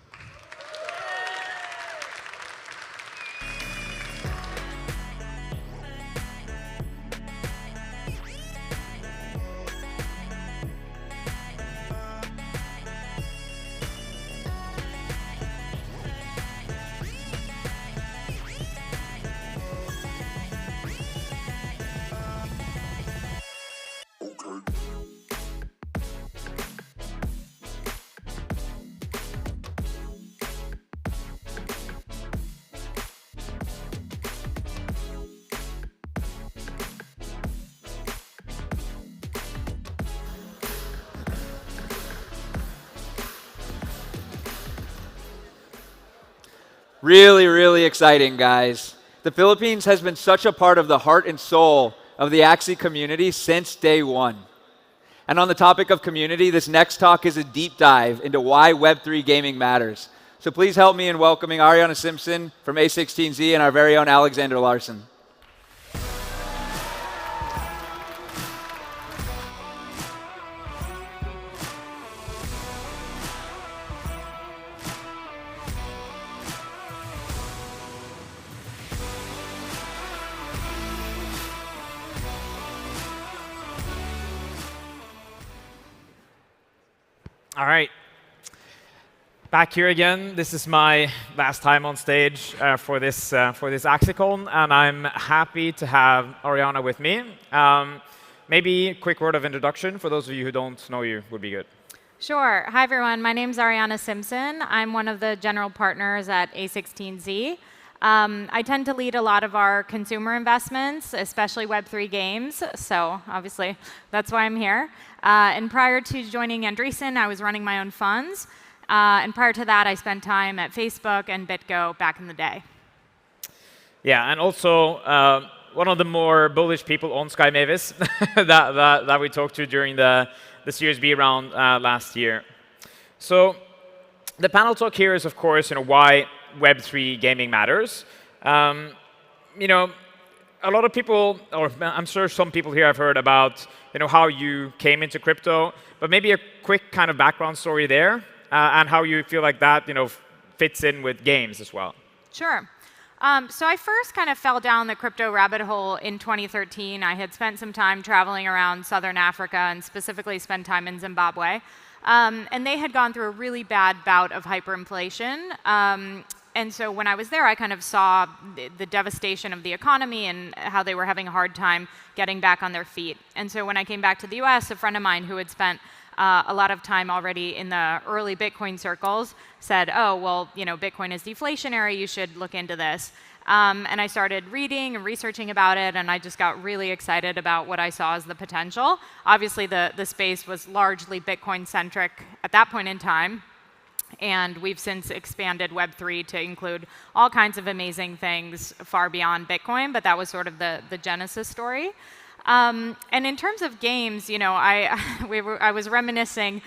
Really, really exciting, guys. The Philippines has been such a part of the heart and soul of the Axie community since day one. And on the topic of community, this next talk is a deep dive into why Web3 gaming matters. So please help me in welcoming Ariana Simpson from A16Z and our very own Alexander Larson. All right. Back here again. This is my last time on stage for this AxieCon, and I'm happy to have Ariana with me. Maybe a quick word of introduction for those of you who don't know you would be good. Sure. Hi, everyone. My name's Ariana Simpson. I'm one of the general partners at A16Z. I tend to lead a lot of our consumer investments, especially Web3 games, so obviously that's why I'm here. And prior to joining Andreessen, I was running my own funds. And prior to that, I spent time at Facebook and BitGo back in the day. Yeah, and also one of the more bullish people on Sky Mavis that we talked to during the Series B round last year. So the panel talk here is, of course, why Web3 gaming matters. You know, a lot of people, or I'm sure some people here have heard about how you came into crypto, but maybe a quick kind of background story there. And how you feel like that fits in with games as well. Sure. So I first kind of fell down the crypto rabbit hole in 2013. I had spent some time traveling around Southern Africa and specifically spent time in Zimbabwe. And they had gone through a really bad bout of hyperinflation. And so when I was there, I kind of saw the devastation of the economy and how they were having a hard time getting back on their feet. And so when I came back to the US, a friend of mine who had spent a lot of time already in the early Bitcoin circles said, oh, well, Bitcoin is deflationary, you should look into this. And I started reading and researching about it, and I just got really excited about what I saw as the potential. Obviously, the space was largely Bitcoin-centric at that point in time, and we've since expanded Web3 to include all kinds of amazing things far beyond Bitcoin, but that was sort of the genesis story. And in terms of games, I was reminiscing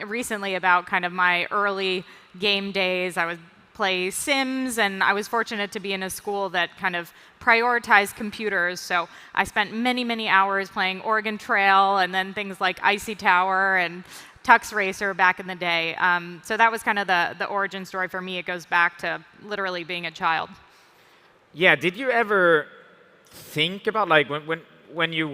recently about kind of my early game days. I would play Sims, and I was fortunate to be in a school that kind of prioritized computers. So I spent many, many hours playing Oregon Trail, and then things like Icy Tower and Tux Racer back in the day. So that was kind of the origin story for me. It goes back to literally being a child. Yeah, did you ever think about when you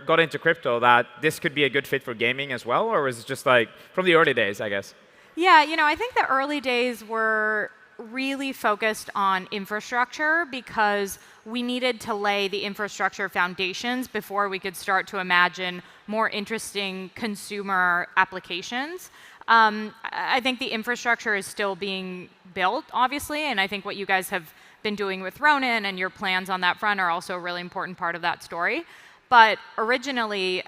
got into crypto that this could be a good fit for gaming as well, or was it just from the early days, I guess? Yeah, I think the early days were really focused on infrastructure because we needed to lay the infrastructure foundations before we could start to imagine more interesting consumer applications. I think the infrastructure is still being built, obviously, and I think what you guys have been doing with Ronin and your plans on that front are also a really important part of that story. But originally,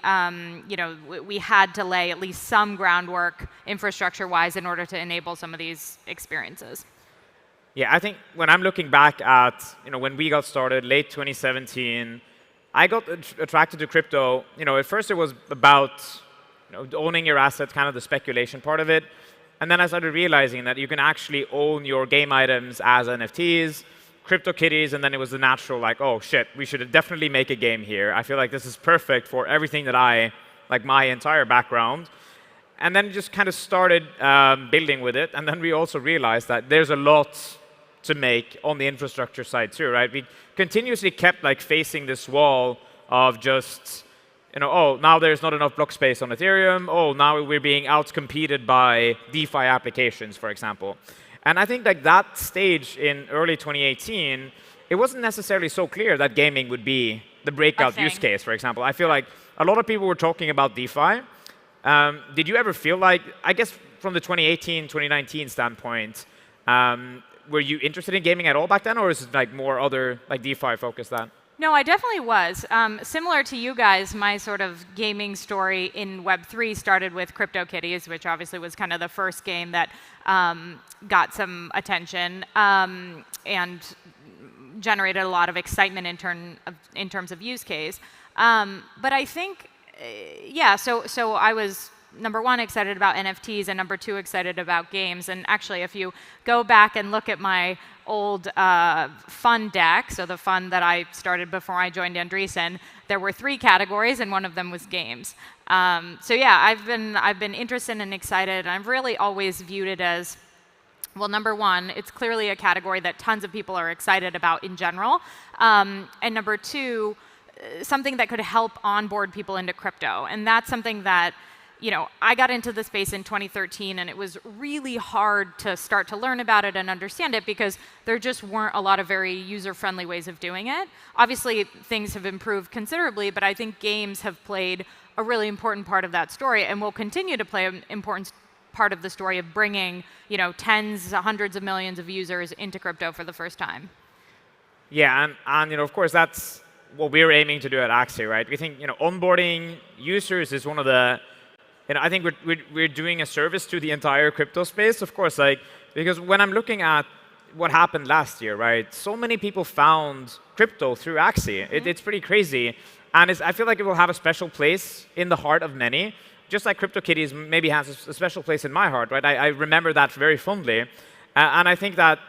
we had to lay at least some groundwork infrastructure-wise in order to enable some of these experiences. Yeah, I think when I'm looking back at when we got started, late 2017, I got attracted to crypto. At first it was about owning your assets, kind of the speculation part of it, and then I started realizing that you can actually own your game items as NFTs. CryptoKitties, and then it was the natural, oh shit, we should definitely make a game here. I feel like this is perfect for everything that my entire background. And then just kind of started building with it, and then we also realized that there's a lot to make on the infrastructure side too, right? We continuously kept facing this wall of just, oh, now there's not enough block space on Ethereum. Oh, now we're being outcompeted by DeFi applications, for example. And I think that stage in early 2018, it wasn't necessarily so clear that gaming would be the breakout use case, for example. I feel like a lot of people were talking about DeFi. Did you ever feel I guess from the 2018, 2019 standpoint, were you interested in gaming at all back then, or is it more other DeFi focused then? No, I definitely was. Similar to you guys, my sort of gaming story in Web3 started with CryptoKitties, which obviously was kind of the first game that got some attention and generated a lot of excitement in terms of use case. But I think, so I was number one, excited about NFTs, and number two, excited about games. And actually, if you go back and look at my old fund deck, so the fund that I started before I joined Andreessen, there were 3 categories, and one of them was games. So yeah, I've been interested and excited. And I've really always viewed it as, well, number one, it's clearly a category that tons of people are excited about in general. And number two, something that could help onboard people into crypto. And that's something that I got into the space in 2013, and it was really hard to start to learn about it and understand it because there just weren't a lot of very user-friendly ways of doing it. Obviously, things have improved considerably, but I think games have played a really important part of that story and will continue to play an important part of the story of bringing, tens, hundreds of millions of users into crypto for the first time. Yeah, and of course, that's what we're aiming to do at Axie, right? We think, onboarding users is one of the, I think we're doing a service to the entire crypto space, of course, because when I'm looking at what happened last year, right? So many people found crypto through Axie. It's pretty crazy. And I feel like it will have a special place in the heart of many, just like CryptoKitties maybe has a special place in my heart, right? I remember that very fondly. And I think that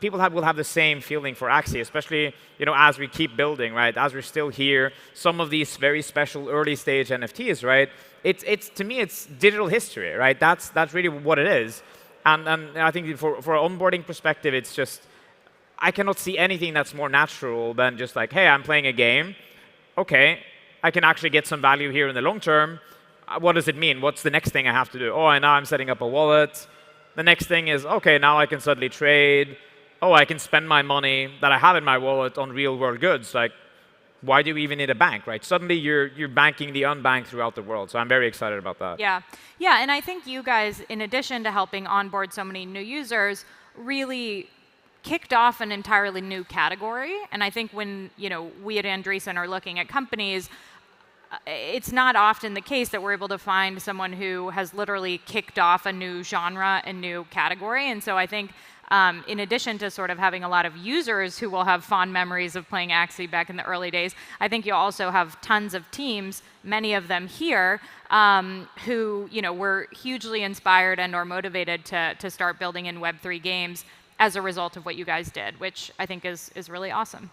people will have the same feeling for Axie, especially as we keep building, right? As we're still here, some of these very special early stage NFTs, right? It's to me, it's digital history, right? That's really what it is. And I think for an onboarding perspective, it's just, I cannot see anything that's more natural than just like, hey, I'm playing a game. OK, I can actually get some value here in the long term. What does it mean? What's the next thing I have to do? Oh, now I'm setting up a wallet. The next thing is, OK, now I can suddenly trade. Oh, I can spend my money that I have in my wallet on real-world goods. Like, why do we even need a bank, right? Suddenly, you're banking the unbanked throughout the world. So I'm very excited about that. Yeah, and I think you guys, in addition to helping onboard so many new users, really kicked off an entirely new category. And I think when we at Andreessen are looking at companies, it's not often the case that we're able to find someone who has literally kicked off a new genre, a new category. And so I think in addition to sort of having a lot of users who will have fond memories of playing Axie back in the early days, I think you also have tons of teams, many of them here, who were hugely inspired and or motivated to start building in Web3 games as a result of what you guys did, which I think is really awesome.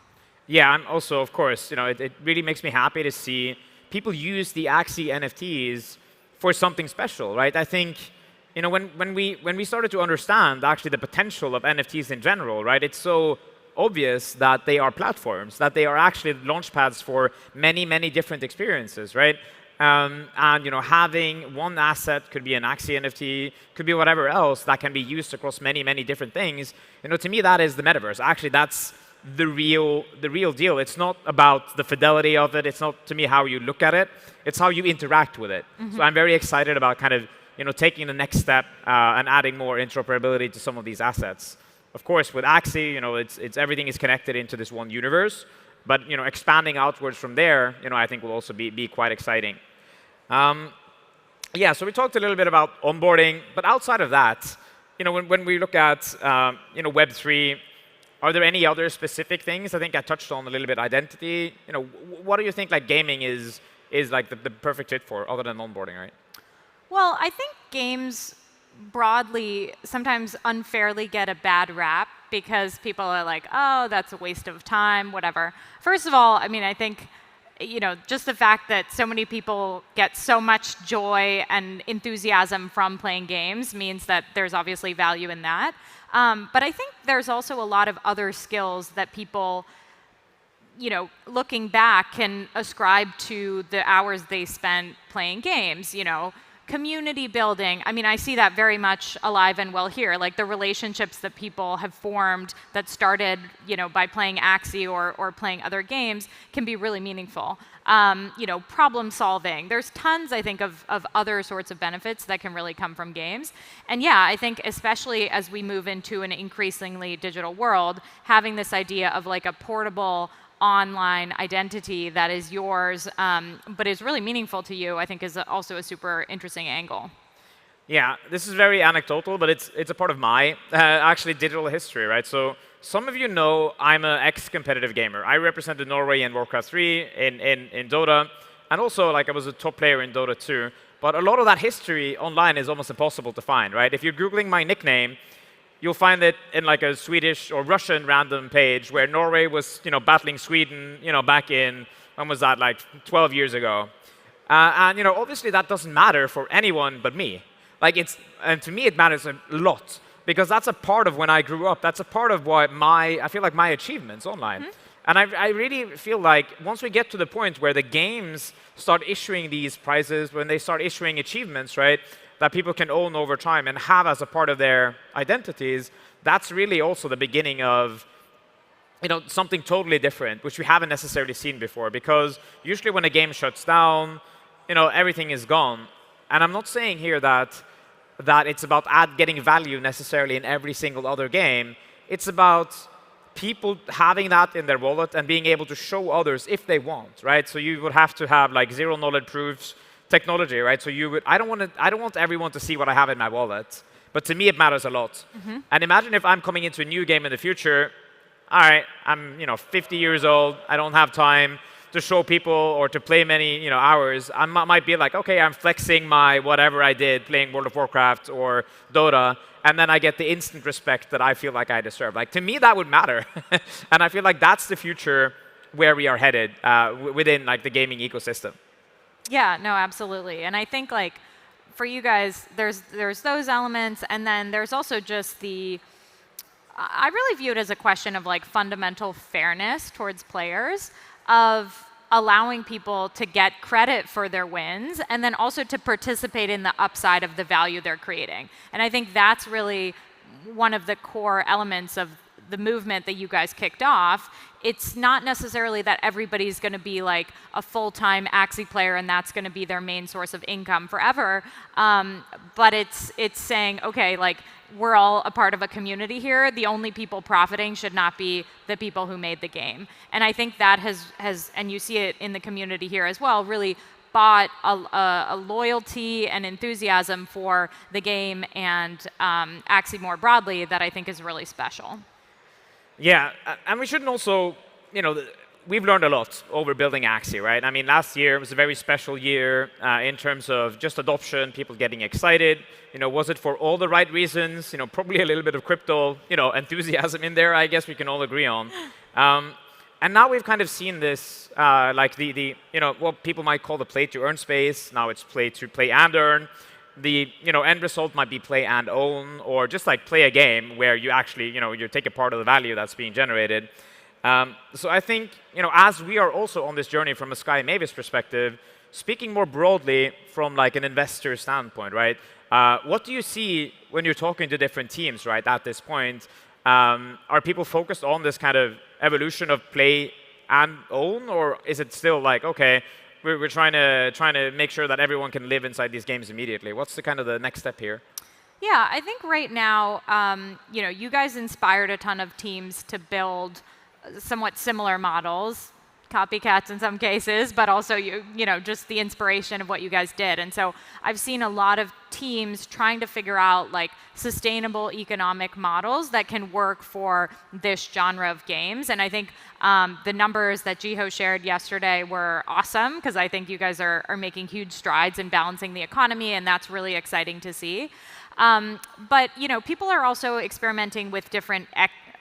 Yeah, and also, of course, it really makes me happy to see people use the Axie NFTs for something special, right? I think, when we started to understand actually the potential of NFTs in general, right? It's so obvious that they are platforms, that they are actually launchpads for many, many different experiences, right? And having one asset, could be an Axie NFT, could be whatever else that can be used across many, many different things. To me, that is the metaverse. Actually, that's the real deal. It's not about the fidelity of it. It's not, to me, how you look at it. It's how you interact with it. So I'm very excited about kind of taking the next step and adding more interoperability to some of these assets. Of course, with Axie, it's everything is connected into this one universe. But expanding outwards from there, I think will also be quite exciting. Yeah, so we talked a little bit about onboarding, but outside of that, when we look at Web3, are there any other specific things? I think I touched on a little bit identity. What do you think like gaming is like the perfect fit for, other than onboarding, right? Well, I think games broadly sometimes unfairly get a bad rap because people are like, oh, that's a waste of time, whatever. First of all, I mean, I think, just the fact that so many people get so much joy and enthusiasm from playing games means that there's obviously value in that. But I think there's also a lot of other skills that people, looking back, can ascribe to the hours they spent playing games, community building. I mean, I see that very much alive and well here. Like the relationships that people have formed that started, by playing Axie or playing other games can be really meaningful. Problem solving. There's tons, I think, of other sorts of benefits that can really come from games. And yeah, I think especially as we move into an increasingly digital world, having this idea of like a portable online identity that is yours, but is really meaningful to you, I think is also a super interesting angle. Yeah, this is very anecdotal, but it's a part of my actually digital history, right? So some of you know I'm an ex-competitive gamer. I represented Norway in Warcraft 3, in Dota, and also like I was a top player in Dota 2. But a lot of that history online is almost impossible to find, right? If you're Googling my nickname, you'll find it in like a Swedish or Russian random page where Norway was, battling Sweden, back in, when was that, like 12 years ago. And, obviously that doesn't matter for anyone but me. And to me it matters a lot because that's a part of when I grew up. That's a part of what I feel like my achievements online. And I really feel like once we get to the point where the games start issuing these prizes, when they start issuing achievements, right, that people can own over time and have as a part of their identities, that's really also the beginning of something totally different, which we haven't necessarily seen before. Because usually when a game shuts down, everything is gone. And I'm not saying here that it's about getting value necessarily in every single other game. It's about people having that in their wallet and being able to show others if they want, right? So you would have to have like zero knowledge proofs technology, right? So I don't want everyone to see what I have in my wallet, but to me it matters a lot. And imagine if I'm coming into a new game in the future. All right, I'm 50 years old. I don't have time to show people or to play many hours. I might be like, okay, I'm flexing my whatever I did playing World of Warcraft or Dota, and then I get the instant respect that I feel like I deserve. Like, to me, that would matter. And I feel like that's the future where we are headed within like the gaming ecosystem. Yeah, no, absolutely. And I think like for you guys, there's those elements, and then there's also just I really view it as a question of like fundamental fairness towards players, of allowing people to get credit for their wins and then also to participate in the upside of the value they're creating. And I think that's really one of the core elements of the movement that you guys kicked off. It's not necessarily that everybody's going to be like a full-time Axie player and that's going to be their main source of income forever. But it's saying, okay, like we're all a part of a community here. The only people profiting should not be the people who made the game. And I think that has and you see it in the community here as well, really bought a loyalty and enthusiasm for the game and Axie more broadly that I think is really special. Yeah, and we shouldn't also, we've learned a lot over building Axie, right? I mean, last year was a very special year in terms of just adoption, people getting excited. Was it for all the right reasons? Probably a little bit of crypto, enthusiasm in there, I guess we can all agree on. And now we've kind of seen this, like what people might call the play to earn space. Now it's play to play and earn. The end result might be play and own, or just like play a game where you actually you take a part of the value that's being generated. So I think as we are also on this journey from a Sky Mavis perspective, speaking more broadly from like an investor standpoint, right? What do you see when you're talking to different teams, right? At this point, are people focused on this kind of evolution of play and own, or is it still like, okay, we're trying to make sure that everyone can live inside these games immediately? What's the kind of the next step here? Yeah, I think right now, you guys inspired a ton of teams to build somewhat similar models, copycats in some cases, but also just the inspiration of what you guys did. And so I've seen a lot of teams trying to figure out like sustainable economic models that can work for this genre of games. And I think the numbers that Jiho shared yesterday were awesome, because I think you guys are making huge strides in balancing the economy, and that's really exciting to see. But people are also experimenting with different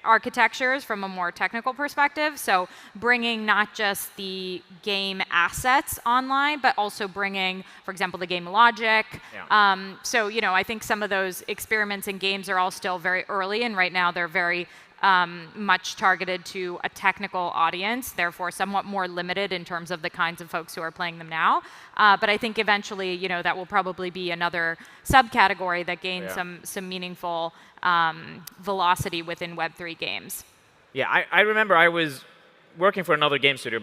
architectures from a more technical perspective. So bringing not just the game assets online, but also bringing, for example, the game logic. Yeah. So I think some of those experiments in games are all still very early, and right now they're very much targeted to a technical audience, therefore somewhat more limited in terms of the kinds of folks who are playing them now. But I think eventually, that will probably be another subcategory that gains some meaningful velocity within Web3 games. Yeah, I remember I was working for another game studio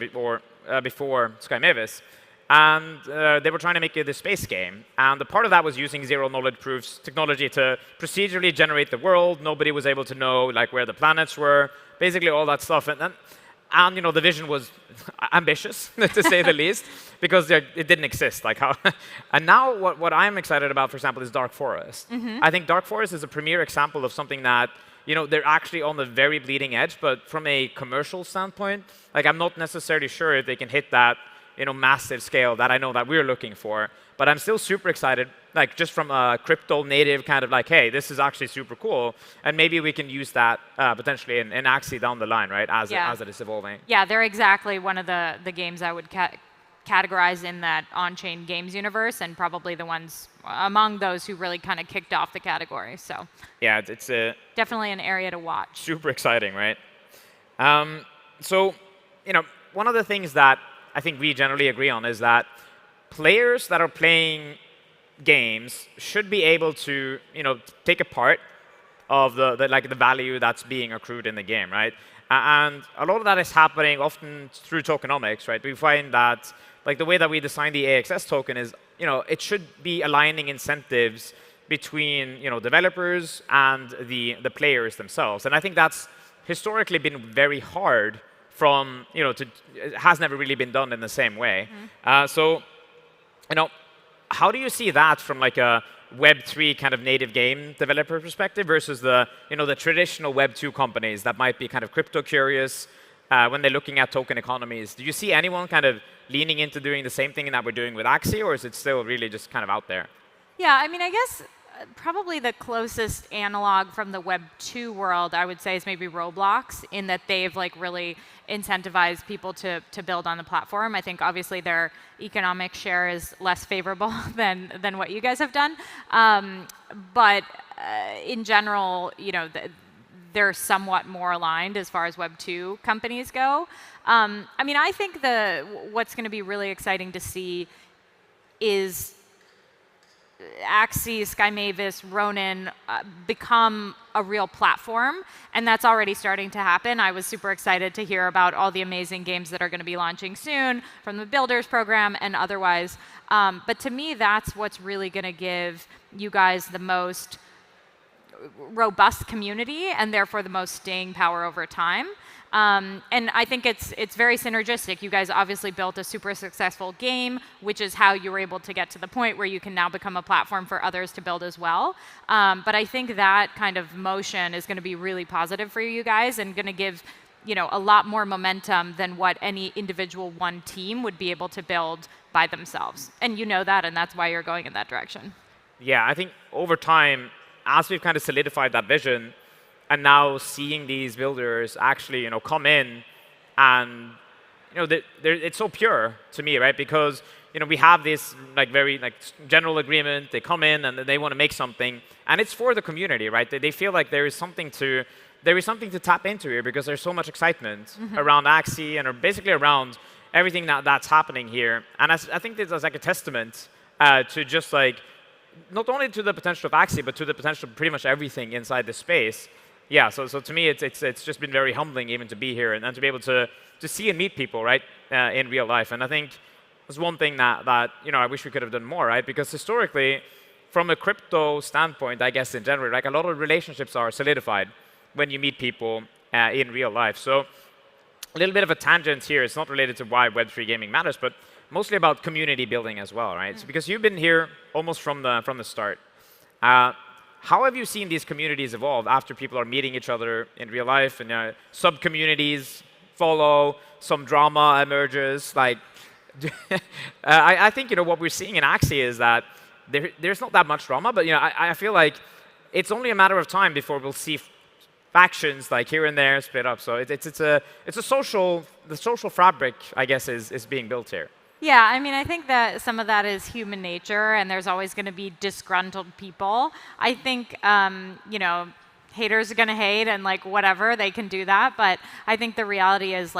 before Sky Mavis, and they were trying to make the space game. And the part of that was using zero knowledge proofs technology to procedurally generate the world. Nobody was able to know like where the planets were, basically all that stuff. And the vision was ambitious, to say the least, because it didn't exist. And now what I'm excited about, for example, is Dark Forest. I think Dark Forest is a premier example of something that they're actually on the very bleeding edge, but from a commercial standpoint, like I'm not necessarily sure if they can hit that massive scale that I know that we're looking for. But I'm still super excited, like just from a crypto native kind of like, hey, this is actually super cool, and maybe we can use that potentially in Axie down the line, right? As it is evolving. Yeah, they're exactly one of the games I would categorize in that on-chain games universe, and probably the ones among those who really kind of kicked off the category. So yeah, it's definitely an area to watch. Super exciting, right? So one of the things that I think we generally agree on is that players that are playing games should be able to, take a part of the value that's being accrued in the game, right? And a lot of that is happening often through tokenomics, right? We find that the way that we design the AXS token is, it should be aligning incentives between developers and the players themselves. And I think that's historically been very hard from, it has never really been done in the same way. So, how do you see that from a Web3 kind of native game developer perspective versus the traditional Web2 companies that might be kind of crypto curious when they're looking at token economies? Do you see anyone kind of leaning into doing the same thing that we're doing with Axie, or is it still really just kind of out there? Yeah, I mean, I guess probably the closest analog from the Web 2 world, I would say, is maybe Roblox, in that they've really incentivized people to build on the platform. I think obviously their economic share is less favorable than what you guys have done. But in general, they're somewhat more aligned as far as Web 2 companies go. I mean, I think what's going to be really exciting to see is Axie, Sky Mavis, Ronin become a real platform, and that's already starting to happen. I was super excited to hear about all the amazing games that are going to be launching soon from the Builders program and otherwise. But to me, that's what's really going to give you guys the most robust community and therefore the most staying power over time. And I think it's very synergistic. You guys obviously built a super successful game, which is how you were able to get to the point where you can now become a platform for others to build as well. But I think that kind of motion is going to be really positive for you guys and going to give a lot more momentum than what any individual one team would be able to build by themselves. And you know that, and that's why you're going in that direction. Yeah, I think over time, as we've kind of solidified that vision, and now seeing these builders actually, come in, and it's so pure to me, right? Because we have this very general agreement. They come in and they want to make something, and it's for the community, right? They feel like there is something to tap into here because there's so much excitement around Axie and basically around everything that's happening here. And I think this is a testament to just not only to the potential of Axie, but to the potential of pretty much everything inside the space. Yeah, so to me, it's just been very humbling even to be here and to be able to see and meet people, right, in real life. And I think there's one thing that I wish we could have done more, right? Because historically, from a crypto standpoint, I guess in general, a lot of relationships are solidified when you meet people in real life. So a little bit of a tangent here. It's not related to why Web3 gaming matters, but mostly about community building as well, right? So because you've been here almost from the start. How have you seen these communities evolve after people are meeting each other in real life and sub-communities follow, some drama emerges? I think what we're seeing in Axie is that there's not that much drama, but I feel like it's only a matter of time before we'll see factions here and there split up. So it's the social fabric, I guess, is being built here. Yeah, I mean, I think that some of that is human nature, and there's always going to be disgruntled people. I think, haters are going to hate, and whatever, they can do that. But I think the reality is,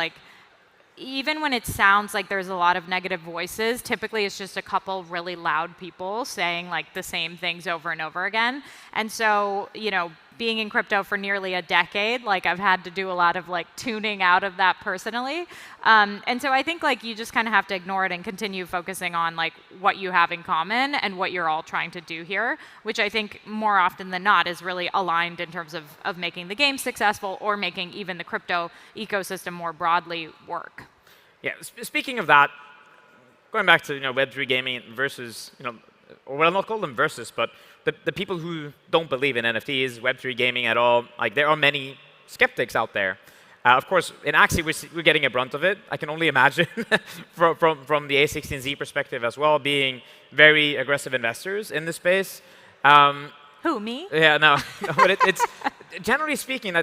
even when it sounds like there's a lot of negative voices, typically it's just a couple really loud people saying the same things over and over again. And so, being in crypto for nearly a decade, I've had to do a lot of tuning out of that personally. And so I think you just kind of have to ignore it and continue focusing on what you have in common and what you're all trying to do here, which I think more often than not is really aligned in terms of making the game successful or making even the crypto ecosystem more broadly work. Yeah, speaking of that, going back to Web3 gaming versus, or well, not call them versus, but the people who don't believe in NFTs, Web3 gaming at all, there are many skeptics out there. Of course, in Axie, we're getting a brunt of it. I can only imagine from the A16Z perspective as well, being very aggressive investors in the space. Who, me? Yeah, no, but it's generally speaking,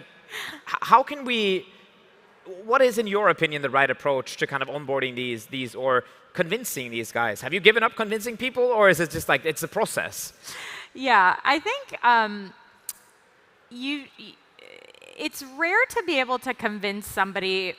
how can we? What is, in your opinion, the right approach to kind of onboarding these or convincing these guys? Have you given up convincing people, or is it just it's a process? Yeah, I think it's rare to be able to convince somebody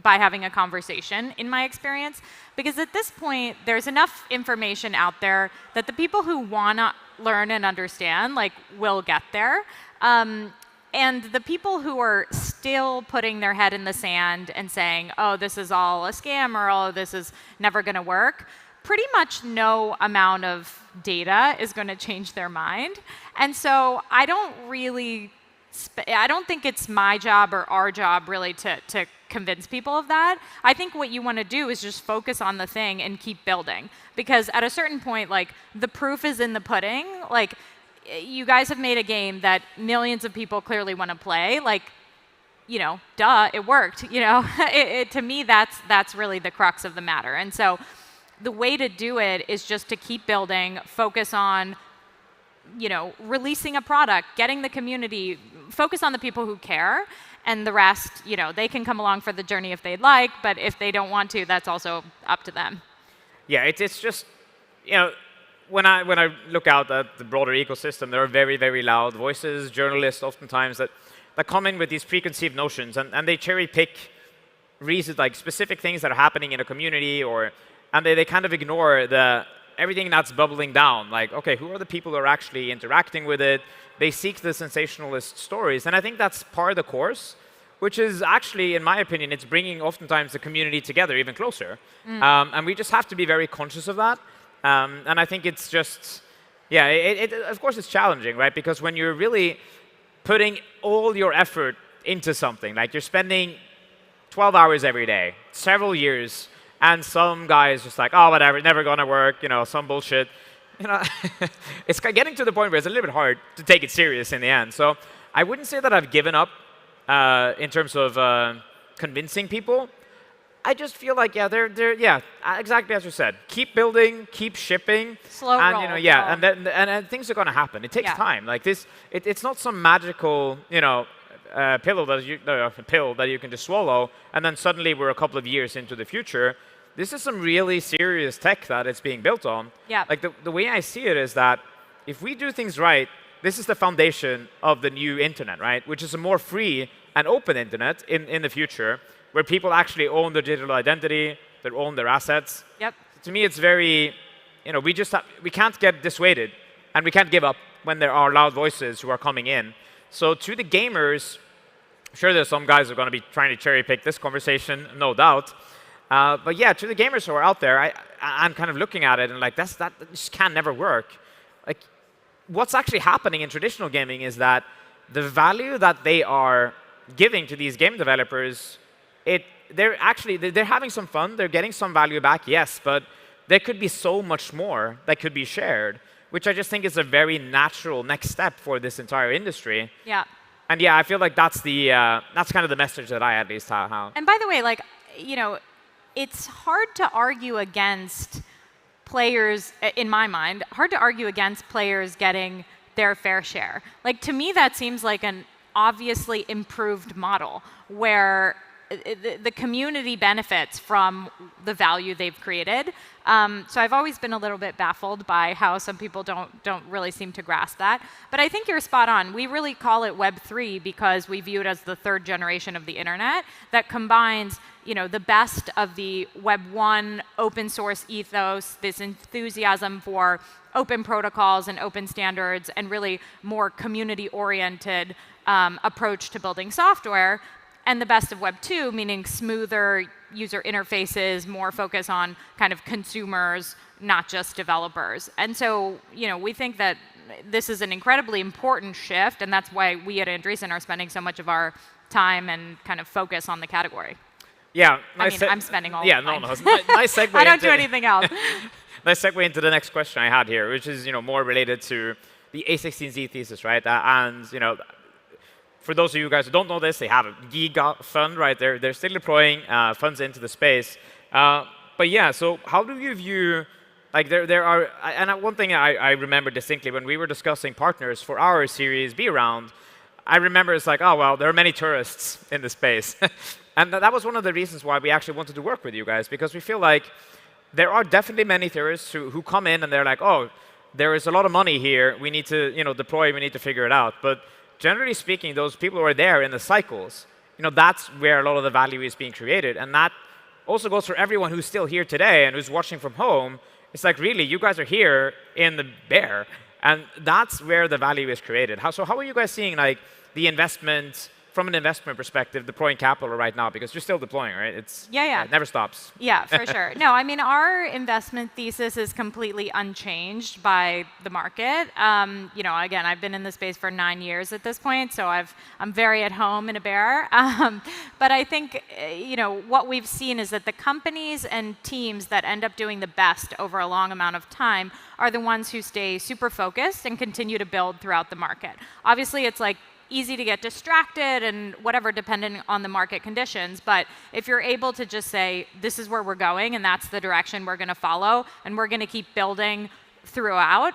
by having a conversation, in my experience. Because at this point, there's enough information out there that the people who want to learn and understand will get there. And the people who are still putting their head in the sand and saying, oh, this is all a scam, or oh, this is never going to work, pretty much no amount of data is going to change their mind. And so I don't think it's my job or our job really to convince people of that. I think what you want to do is just focus on the thing and keep building. Because at a certain point, the proof is in the pudding. You guys have made a game that millions of people clearly want to play. Duh, it worked. To me, that's really the crux of the matter. And so the way to do it is just to keep building, focus on, releasing a product, getting the community, focus on the people who care, and the rest, they can come along for the journey if they'd like, but if they don't want to, that's also up to them. Yeah, it's just, when I look out at the broader ecosystem, there are very, very loud voices, journalists oftentimes that come in with these preconceived notions, and they cherry pick reasons, specific things that are happening in a community, and they kind of ignore everything that's bubbling down. Okay, who are the people who are actually interacting with it? They seek the sensationalist stories, and I think that's part of the course, which is actually, in my opinion, it's bringing oftentimes the community together even closer. And we just have to be very conscious of that. And I think it's just, of course it's challenging, right? Because when you're really putting all your effort into something, you're spending 12 hours every day, several years, and some guy is just oh, whatever, never gonna work, some bullshit. It's getting to the point where it's a little bit hard to take it serious in the end. So I wouldn't say that I've given up in terms of convincing people. I just feel they're exactly as you said. Keep building, keep shipping, slow and roll. And things are going to happen. It takes time. It's not some magical pill that you can just swallow, and then suddenly we're a couple of years into the future. This is some really serious tech that it's being built on. Yeah. The way I see it is that if we do things right, this is the foundation of the new internet, right? Which is a more free and open internet in the future, where people actually own their digital identity, they own their assets. Yep. To me, it's very, we can't get dissuaded, and we can't give up when there are loud voices who are coming in. So to the gamers, sure, there's some guys who are going to be trying to cherry pick this conversation, no doubt. But yeah, to the gamers who are out there, I'm kind of looking at it and that just can never work. What's actually happening in traditional gaming is that the value that they are giving to these game developers, they're having some fun, they're getting some value back, yes, but there could be so much more that could be shared, which I just think is a very natural next step for this entire industry. Yeah. And yeah, I feel that's kind of the message that I at least have. And by the way, it's hard to argue against players, in my mind, hard to argue against players getting their fair share. To me, that seems like an obviously improved model where the community benefits from the value they've created. So I've always been a little bit baffled by how some people don't really seem to grasp that. But I think you're spot on. We really call it Web 3 because we view it as the third generation of the internet that combines the best of the Web 1 open source ethos, this enthusiasm for open protocols and open standards, and really more community-oriented approach to building software, and the best of Web 2, meaning smoother user interfaces, more focus on kind of consumers, not just developers. And so, we think that this is an incredibly important shift, and that's why we at Andreessen are spending so much of our time and kind of focus on the category. Yeah, I'm spending all the time. Nice segue. I don't do anything else. Nice segue into the next question I had here, which is more related to the A16Z thesis, right? And for those of you guys who don't know this, they have a Giga fund, right? They're still deploying funds into the space. But yeah, so how do you view, there are, and one thing I remember distinctly when we were discussing partners for our Series B round, I remember it's oh, well, there are many tourists in the space. And that was one of the reasons why we actually wanted to work with you guys, because we feel there are definitely many theorists who come in and they're oh, there is a lot of money here, we need to deploy, we need to figure it out. But generally speaking, those people who are there in the cycles, that's where a lot of the value is being created. And that also goes for everyone who's still here today and who's watching from home. It's like, really, you guys are here in the bear. And that's where the value is created. So how are you guys seeing like the investment from an investment perspective, deploying capital right now? Because you're still deploying, right? It never stops. Yeah, for sure. No, I mean, our investment thesis is completely unchanged by the market. Again, I've been in the space for 9 years at this point, so I'm very at home in a bear. But I think, what we've seen is that the companies and teams that end up doing the best over a long amount of time are the ones who stay super focused and continue to build throughout the market. Obviously, it's like easy to get distracted and whatever, depending on the market conditions. But if you're able to just say, this is where we're going and that's the direction we're going to follow and we're going to keep building throughout,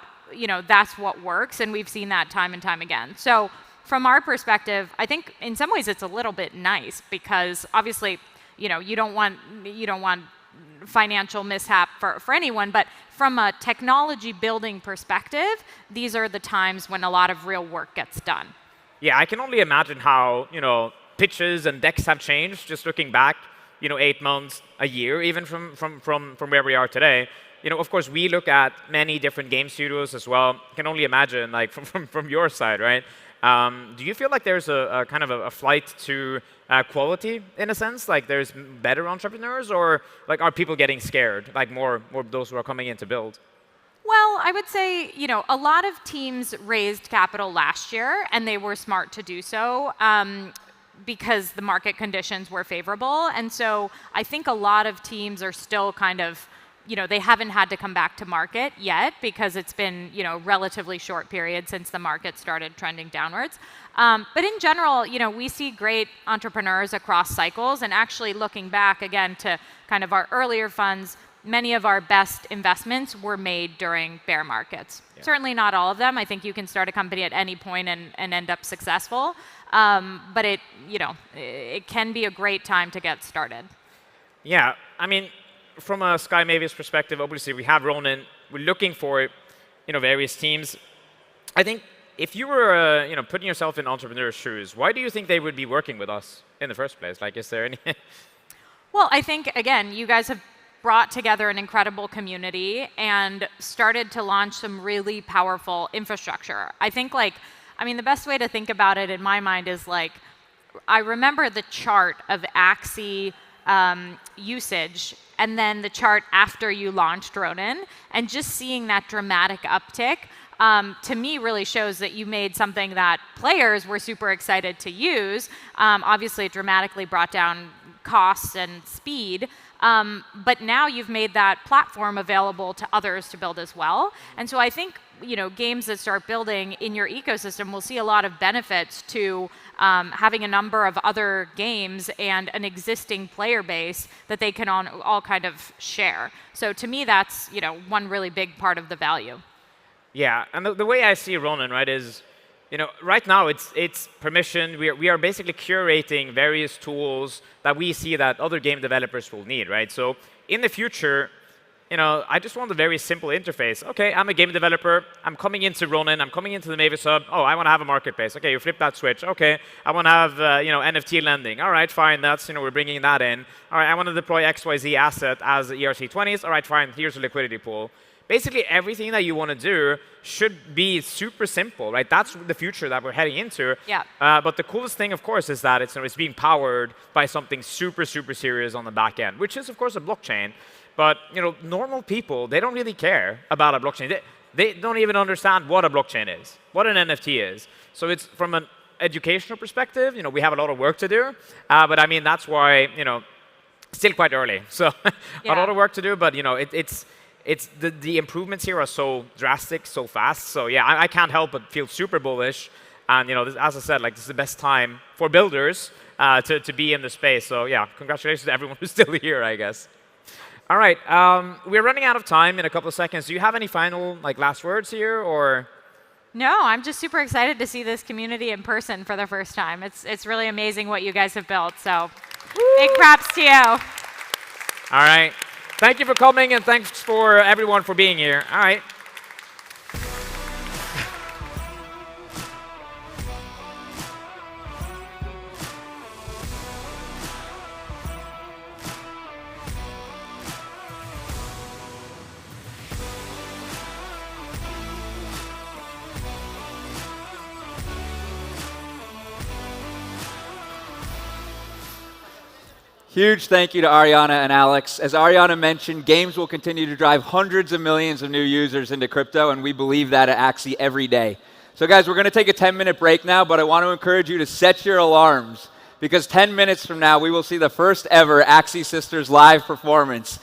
that's what works. And we've seen that time and time again. So from our perspective, I think in some ways it's a little bit nice because obviously, you don't want financial mishap for anyone, but from a technology building perspective, these are the times when a lot of real work gets done. Yeah, I can only imagine how, pitches and decks have changed just looking back, 8 months, a year, even from where we are today. Of course, we look at many different game studios as well. I can only imagine, like, from your side, right? Do you feel like there's a kind of a flight to quality, in a sense? Like, there's better entrepreneurs, or, like, are people getting scared, like, more of those who are coming in to build? Well, I would say, a lot of teams raised capital last year, and they were smart to do so because the market conditions were favorable. And so I think a lot of teams are still kind of, they haven't had to come back to market yet because it's been, relatively short period since the market started trending downwards. But in general, we see great entrepreneurs across cycles. And actually looking back again to kind of our earlier funds, many of our best investments were made during bear markets. Yeah. Certainly not all of them. I think you can start a company at any point and end up successful. But it can be a great time to get started. Yeah, I mean, from a Sky Mavis perspective, obviously we have Ronin. We're looking for, various teams. I think if you were, putting yourself in entrepreneurs' shoes, why do you think they would be working with us in the first place? Like, is there any? Well, I think, again, you guys have brought together an incredible community and started to launch some really powerful infrastructure. I think the best way to think about it in my mind is I remember the chart of Axie usage and then the chart after you launched Ronin, and just seeing that dramatic uptick to me really shows that you made something that players were super excited to use. Obviously, it dramatically brought down costs and speed. But now you've made that platform available to others to build as well. And so I think games that start building in your ecosystem will see a lot of benefits to having a number of other games and an existing player base that they can all kind of share. So to me, that's one really big part of the value. Yeah, and the way I see Ronin, right, is right now it's permission. We are basically curating various tools that we see that other game developers will need, right? So in the future, I just want a very simple interface. Okay, I'm a game developer. I'm coming into Ronin. I'm coming into the Mavis Hub. Oh, I want to have a marketplace. Okay, you flip that switch. Okay, I want to have NFT lending. All right, fine. That's we're bringing that in. All right, I want to deploy XYZ asset as ERC20s. All right, fine. Here's a liquidity pool. Basically, everything that you want to do should be super simple, right? That's the future that we're heading into. Yeah. But the coolest thing, of course, is that it's being powered by something super, super serious on the back end, which is, of course, a blockchain. But normal people, they don't really care about a blockchain. They don't even understand what a blockchain is, what an NFT is. So it's from an educational perspective, we have a lot of work to do. But I mean, that's why, still quite early. So a lot of work to do, but it's the improvements here are so drastic, so fast. So yeah, I can't help but feel super bullish. And as I said, this is the best time for builders to be in the space. So yeah, congratulations to everyone who's still here, I guess. All right, we're running out of time in a couple of seconds. Do you have any final last words here, or? No, I'm just super excited to see this community in person for the first time. It's really amazing what you guys have built. So big props to you. All right. Thank you for coming, and thanks for everyone for being here. All right. Huge thank you to Ariana and Alex. As Ariana mentioned, games will continue to drive hundreds of millions of new users into crypto, and we believe that at Axie every day. So guys, we're going to take a 10-minute break now, but I want to encourage you to set your alarms, because 10 minutes from now, we will see the first ever Axie Sisters live performance.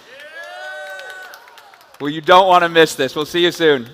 Well, you don't want to miss this. We'll see you soon.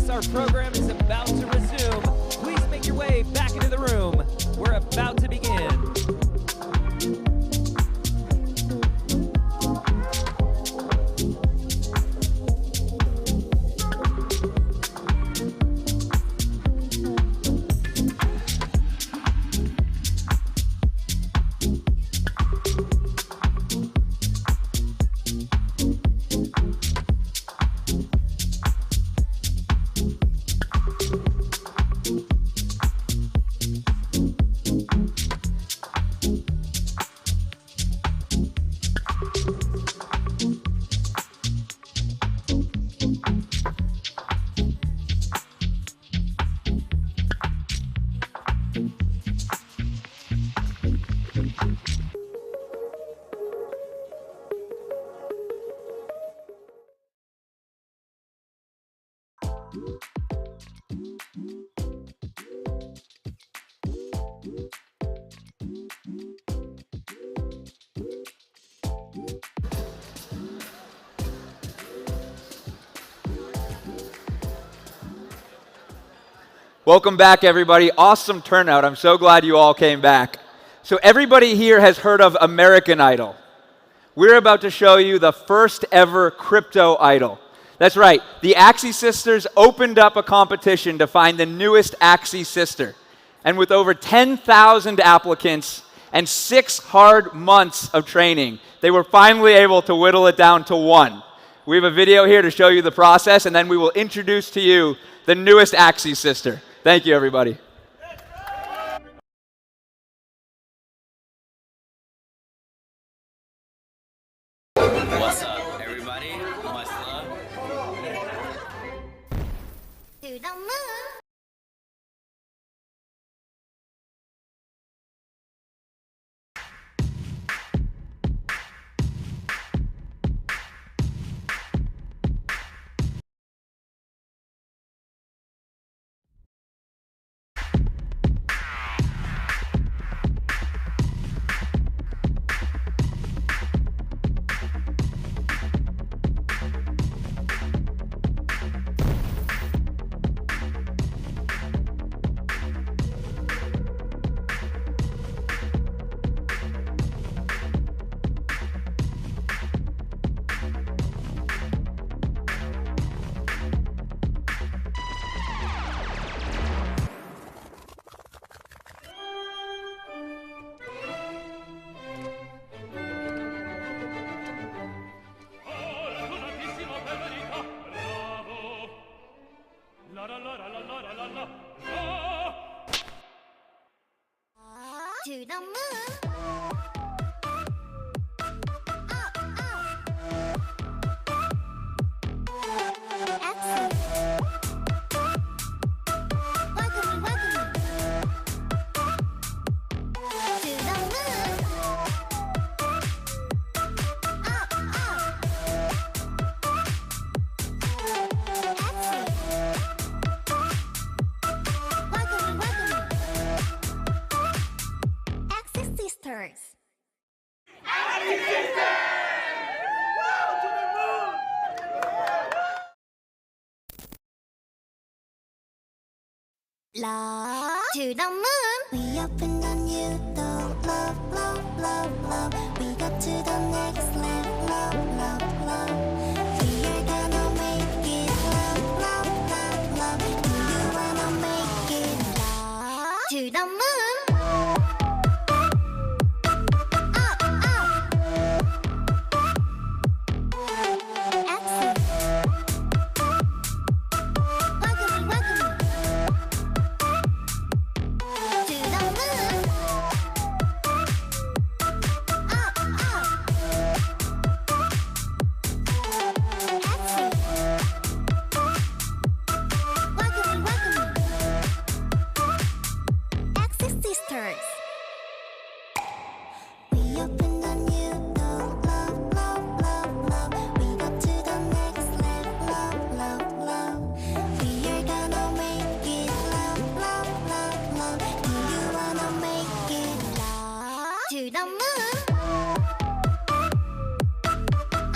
Our program is about to resume. Please make your way back into the room. We're about to begin. Welcome back, everybody. Awesome turnout. I'm so glad you all came back. So everybody here has heard of American Idol. We're about to show you the first ever crypto idol. That's right. The Axie sisters opened up a competition to find the newest Axie sister. And with over 10,000 applicants and 6 hard months of training, they were finally able to whittle it down to one. We have a video here to show you the process, and then we will introduce to you the newest Axie sister. Thank you, everybody. What's up, everybody? Much love. To the moon. To the moon. Axie. Welcome, welcome. To the moon. Up, up. Axie. Welcome, welcome. Axie sisters. Axie sisters! Love to the moon. We opened a new door. Love, love, love, love. We got to the next level. Love, love, love. We are gonna make it. Love, love, love, love. Do you wanna make it? Love to the moon. Up, up. Axie. Welcome, welcome. To the moon. Up, up. Axie. Welcome, welcome. Axie sisters. We opened a new door. Love, love, love, love. We got to the next level. Love, love, love. We are gonna make it. Love, love, love, love. Do you wanna make it? Love to the moon.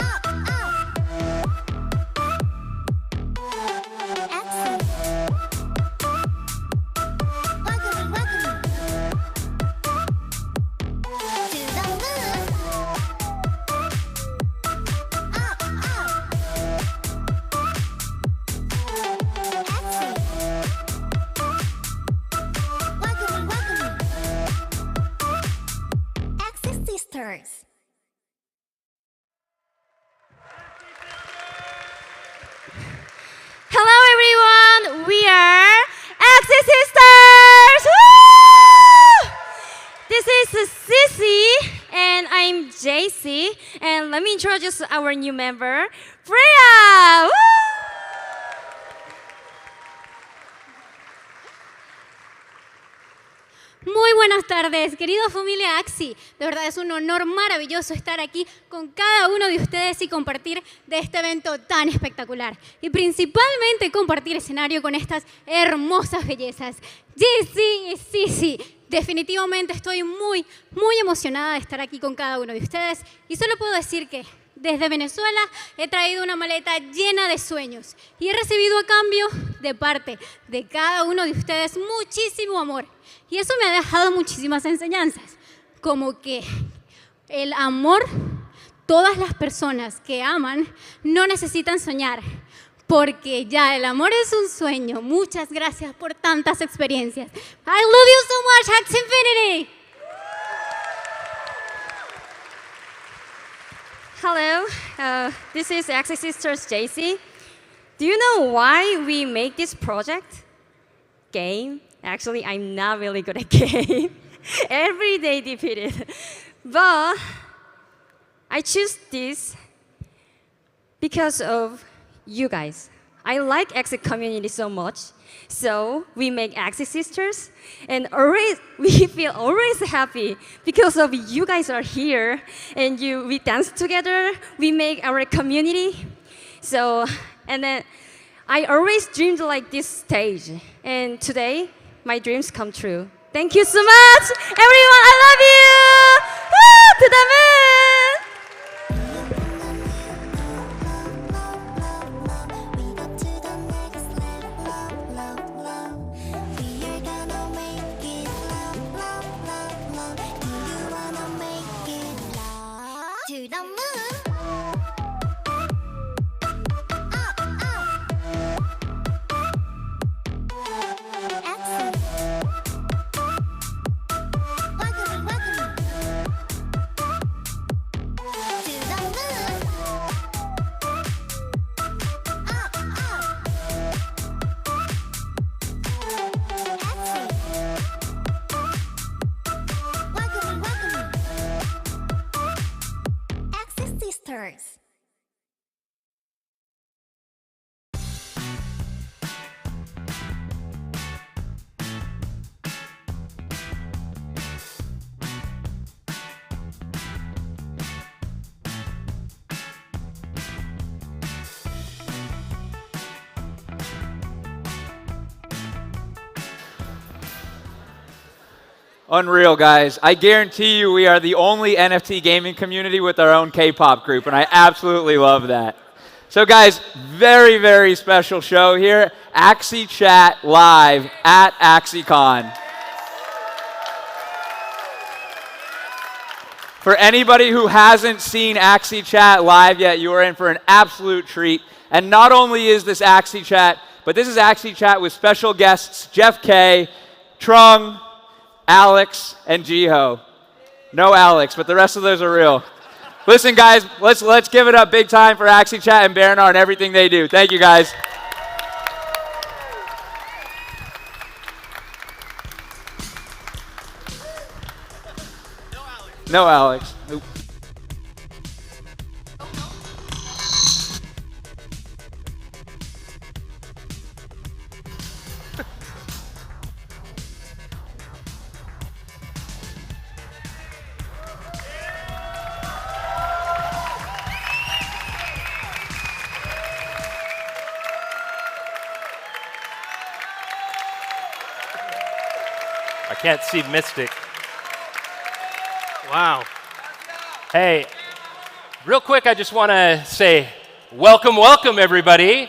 Up, up. Axie. Welcome, welcome. To the moon. Up, up. Axie. Welcome, welcome. Axie sisters. Hello everyone, we are Axie Sisters! Woo! This is Sissy and I'm JC, and let me introduce our new member, Freya! Woo! Muy buenas tardes, querida familia Axie. De verdad es un honor maravilloso estar aquí con cada uno de ustedes y compartir de este evento tan espectacular. Y principalmente compartir escenario con estas hermosas bellezas. Jessie y Sissy, definitivamente estoy muy emocionada de estar aquí con cada uno de ustedes. Y solo puedo decir que desde Venezuela he traído una maleta llena de sueños y he recibido a cambio de parte de cada uno de ustedes muchísimo amor. Y eso me ha dejado muchísimas enseñanzas, como que el amor, todas las personas que aman no necesitan soñar, porque ya el amor es un sueño. Muchas gracias por tantas experiencias. I love you so much, Axie Infinity! Hello, this is Axie Sisters JC. Do you know why we make this project? Game? Actually, I'm not really good at game. Every day defeated. But I choose this because of you guys. I like Axie community so much. So we make Axie Sisters, and we feel always happy because of you guys are here, and we dance together, we make our community. So, and then I always dreamed like this stage, and today my dreams come true. Thank you so much, everyone. I love you. Woo! To the moon. To the moon. Axie. Welcome, welcome. To the moon. Up, up. Axie. Unreal, guys. I guarantee you we are the only NFT gaming community with our own K-pop group, and I absolutely love that. So guys, very, very special show here. Axie Chat live at AxieCon. For anybody who hasn't seen Axie Chat live yet, you are in for an absolute treat. And not only is this Axie Chat, but this is Axie Chat with special guests Jeff K, Trung, Alex, and Jiho. No Alex, but the rest of those are real. Listen, guys, let's give it up big time for Axie Chat and Baranar and everything they do. Thank you, guys. No Alex. Nope. I can't see Mystic. Wow. Hey, real quick, I just want to say welcome, welcome, everybody.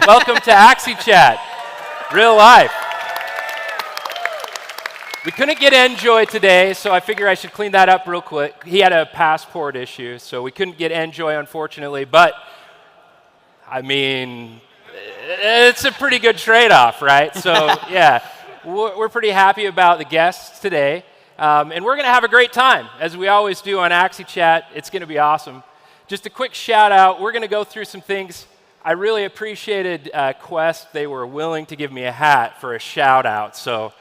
Welcome to Axie Chat, real life. We couldn't get Enjoy today, so I figure I should clean that up real quick. He had a passport issue, so we couldn't get Enjoy, unfortunately. But, I mean, it's a pretty good trade-off, right? So, yeah. We're pretty happy about the guests today, and we're going to have a great time, as we always do on Axie Chat. It's going to be awesome. Just a quick shout-out. We're going to go through some things. I really appreciated Quest. They were willing to give me a hat for a shout-out, so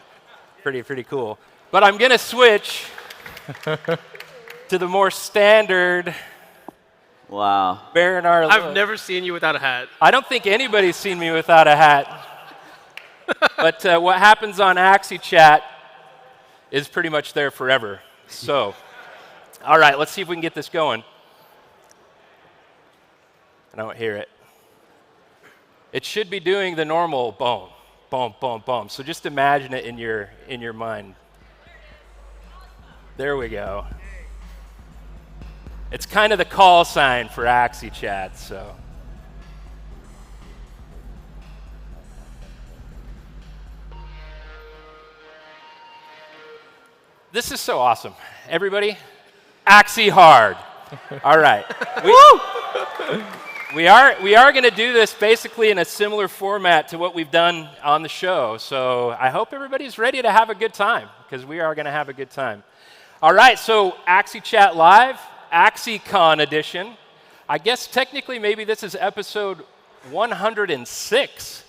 pretty cool. But I'm going to switch to the more standard. Wow. Baranar. I've never seen you without a hat. I don't think anybody's seen me without a hat. But what happens on Axie Chat is pretty much there forever. So, all right, let's see if we can get this going. I don't hear it. It should be doing the normal boom, boom, boom, boom. So just imagine it in your mind. There we go. It's kind of the call sign for Axie Chat, so. This is so awesome. Everybody, Axie hard. All right. We are going to do this basically in a similar format to what we've done on the show. So I hope everybody's ready to have a good time, because we are going to have a good time. All right, so Axie Chat Live, AxieCon edition. I guess technically maybe this is episode 106,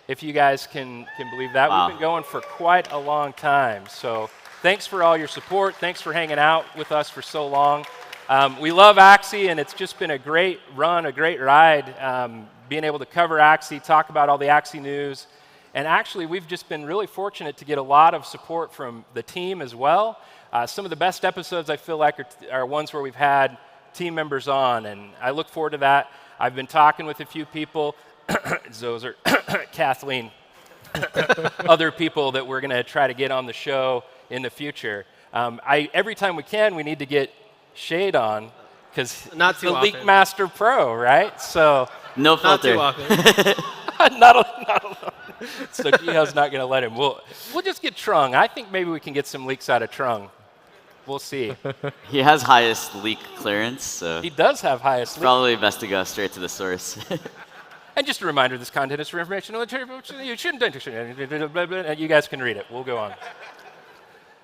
if you guys can believe that. Wow. We've been going for quite a long time. So thanks for all your support. Thanks for hanging out with us for so long. We love Axie, and it's just been a great run, a great ride, being able to cover Axie, talk about all the Axie news. And actually, we've just been really fortunate to get a lot of support from the team as well. Some of the best episodes, I feel like, are ones where we've had team members on, and I look forward to that. I've been talking with a few people, Zozer, Kathleen, other people that we're going to try to get on the show in the future. Every time we can, we need to get Shade on, because he's the Leak Master Pro, right? So no filter. Not too often. not alone. So Jiho's not going to let him. We'll just get Trung. I think maybe we can get some leaks out of Trung. We'll see. He has highest leak clearance, so he does have highest leak. Probably best to go straight to the source. And just a reminder, this content is for informational. You shouldn't. You guys can read it. We'll go on.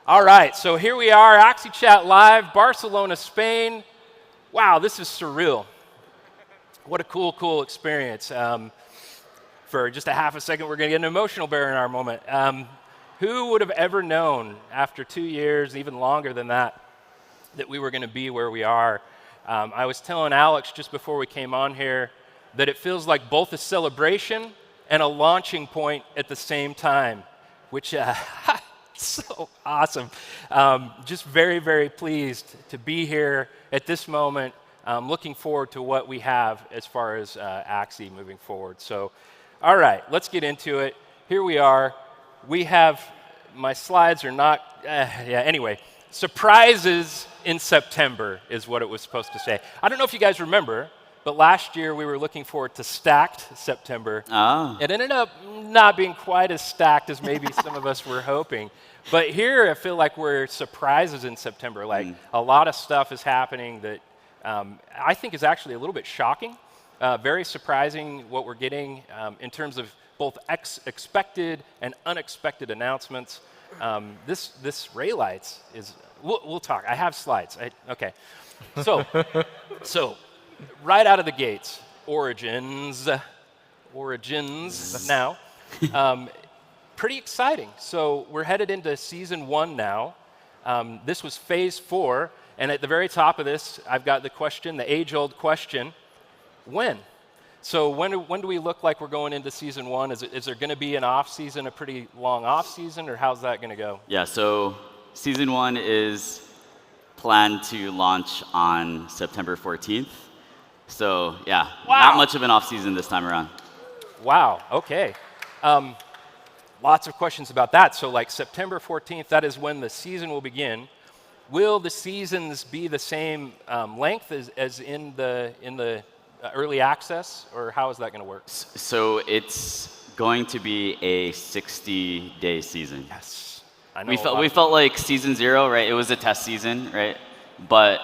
All right, so here we are, Axie Chat Live, Barcelona, Spain. Wow, this is surreal. What a cool experience. For just a half a second, we're going to get an emotional Baranar moment. Who would have ever known after 2 years, even longer than that, that we were going to be where we are? I was telling Alex just before we came on here that it feels like both a celebration and a launching point at the same time, which so awesome. Just very pleased to be here at this moment. Looking forward to what we have as far as Axie moving forward. So, all right, let's get into it. Here we are. We have my slides are not, yeah, anyway. Surprises in September is what it was supposed to say. I don't know if you guys remember, but last year we were looking forward to stacked September. It ended up not being quite as stacked as maybe some of us were hoping. But here I feel like we're surprises in September. Like a lot of stuff is happening that I think is actually a little bit shocking. Very surprising what we're getting in terms of both expected and unexpected announcements. This Ray Lights is, we'll talk. I have slides. Okay. So right out of the gates, Origins now. Pretty exciting. So we're headed into season 1 now. This was phase 4. And at the very top of this, I've got the question, the age-old question, when? So when do we look like we're going into season 1? Is there going to be an off-season, a pretty long off-season, or how's that going to go? Yeah, so season 1 is planned to launch on September 14th. So yeah, not much of an off-season this time around. Wow, okay. Lots of questions about that. So like September 14th, that is when the season will begin. Will the seasons be the same length as in the early access, or how is that going to work? So it's going to be a 60-day season. Yes. I know we felt like season 0, right? It was a test season, right? But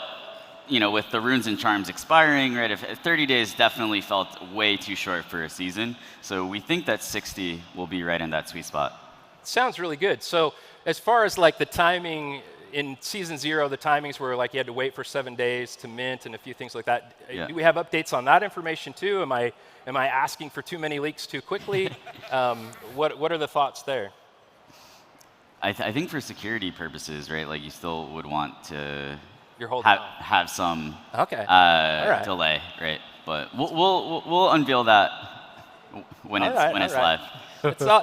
you know, with the runes and charms expiring, right? If 30 days definitely felt way too short for a season. So we think that 60 will be right in that sweet spot. Sounds really good. So as far as like the timing in season 0, the timings were like you had to wait for 7 days to mint and a few things like that. Yeah. Do we have updates on that information too? Am I asking for too many leaks too quickly? What are the thoughts there? I think for security purposes, right? Like you still would want to have some delay, right? But we'll unveil that when it's live.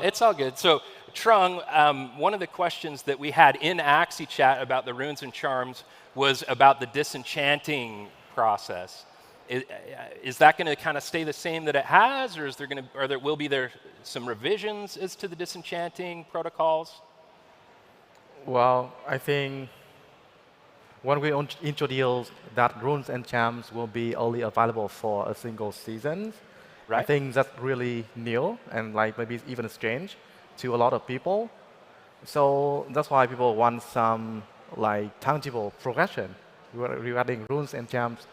It's all good. So Trung, one of the questions that we had in Axie chat about the runes and charms was about the disenchanting process. Is that going to kind of stay the same that it has, or is there will be some revisions as to the disenchanting protocols? Well, I think when we introduce that runes and charms will be only available for a single season, I think that's really new and like maybe even strange to a lot of people. So that's why people want some like tangible progression regarding runes and charms.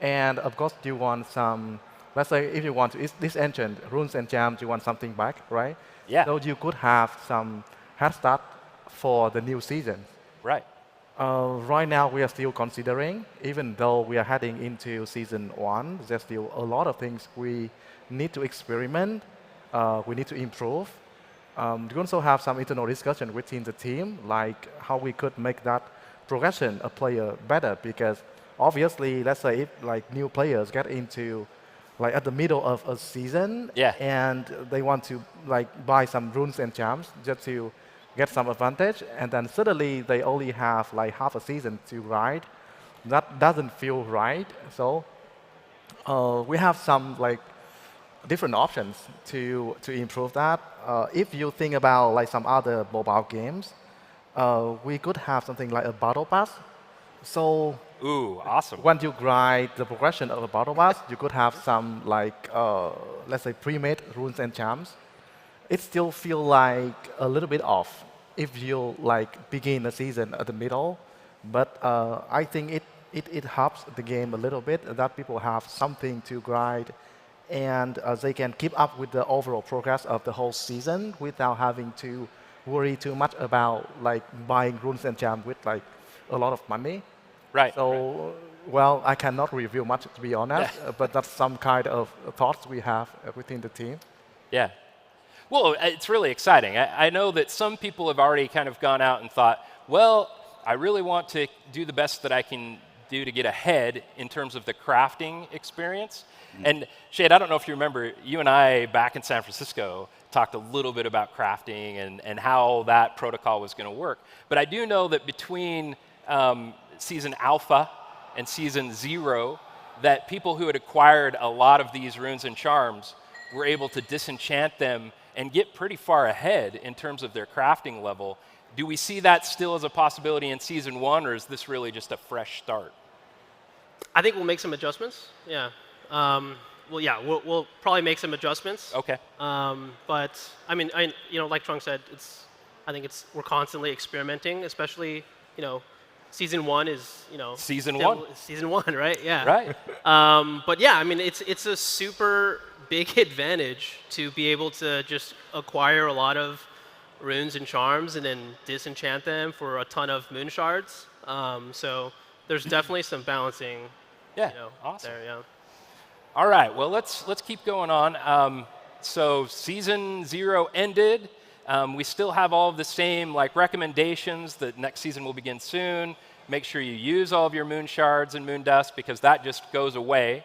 And of course, you want some, let's say if you want to disenchant runes and charms, you want something back, right? Yeah. So you could have some head start for the new season. Right. Right now, we are still considering, even though we are heading into season 1, there's still a lot of things we need to experiment, we need to improve. We also have some internal discussion within the team, like how we could make that progression a player better, because obviously, let's say if like new players get into like at the middle of a season, and they want to like buy some runes and charms just to get some advantage, and then suddenly they only have like half a season to ride. That doesn't feel right. So we have some like different options to improve that. If you think about like some other mobile games, we could have something like a battle pass. So awesome. When you grind the progression of a battle pass, you could have some like let's say pre-made runes and charms. It still feel like a little bit off if you like begin the season at the middle, but I think it helps the game a little bit that people have something to grind, and they can keep up with the overall progress of the whole season without having to worry too much about like buying runes and charms with like a lot of money. Right. So, well, I cannot review much to be honest, but that's some kind of thoughts we have within the team. Yeah. Well, it's really exciting. I know that some people have already kind of gone out and thought, well, I really want to do the best that I can do to get ahead in terms of the crafting experience. And Shade, I don't know if you remember, you and I back in San Francisco talked a little bit about crafting and how that protocol was going to work. But I do know that between season alpha and season 0, that people who had acquired a lot of these runes and charms were able to disenchant them and get pretty far ahead in terms of their crafting level. Do we see that still as a possibility in Season 1, or is this really just a fresh start? I think we'll make some adjustments. Yeah. We'll probably make some adjustments. Okay. But I mean, like Trung said, we're constantly experimenting, especially Season 1 is Season 1. Season 1, right? Yeah. Right. But yeah, I mean, it's a super big advantage to be able to just acquire a lot of runes and charms and then disenchant them for a ton of moon shards. So there's definitely some balancing. Awesome. There, yeah. All right. Well, let's keep going on. So Season 0 ended. We still have all of the same recommendations that next season will begin soon. Make sure you use all of your moon shards and moon dust because that just goes away.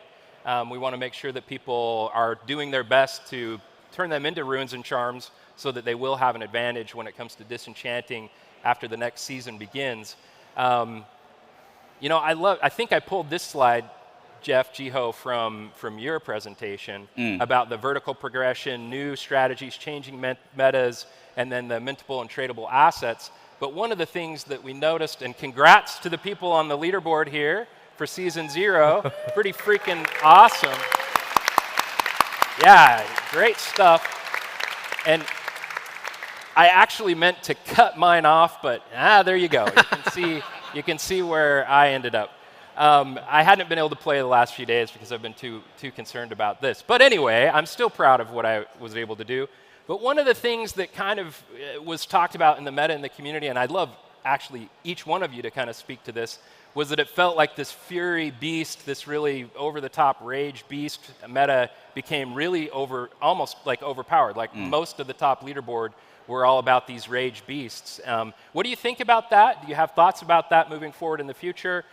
We want to make sure that people are doing their best to turn them into runes and charms so that they will have an advantage when it comes to disenchanting after the next season begins. I think I pulled this slide, Jeff, Jiho, from your presentation about the vertical progression, new strategies, changing metas, and then the mintable and tradable assets. But one of the things that we noticed, and congrats to the people on the leaderboard here for Season 0, pretty freaking awesome. Yeah, great stuff. And I actually meant to cut mine off, but there you go. You can see where I ended up. I hadn't been able to play the last few days because I've been too concerned about this. But anyway, I'm still proud of what I was able to do. But one of the things that kind of was talked about in the meta in the community, and I'd love actually each one of you to kind of speak to this, was that it felt like this Fury Beast, this really over-the-top Rage Beast meta became really almost overpowered. Most of the top leaderboard were all about these Rage Beasts. What do you think about that? Do you have thoughts about that moving forward in the future?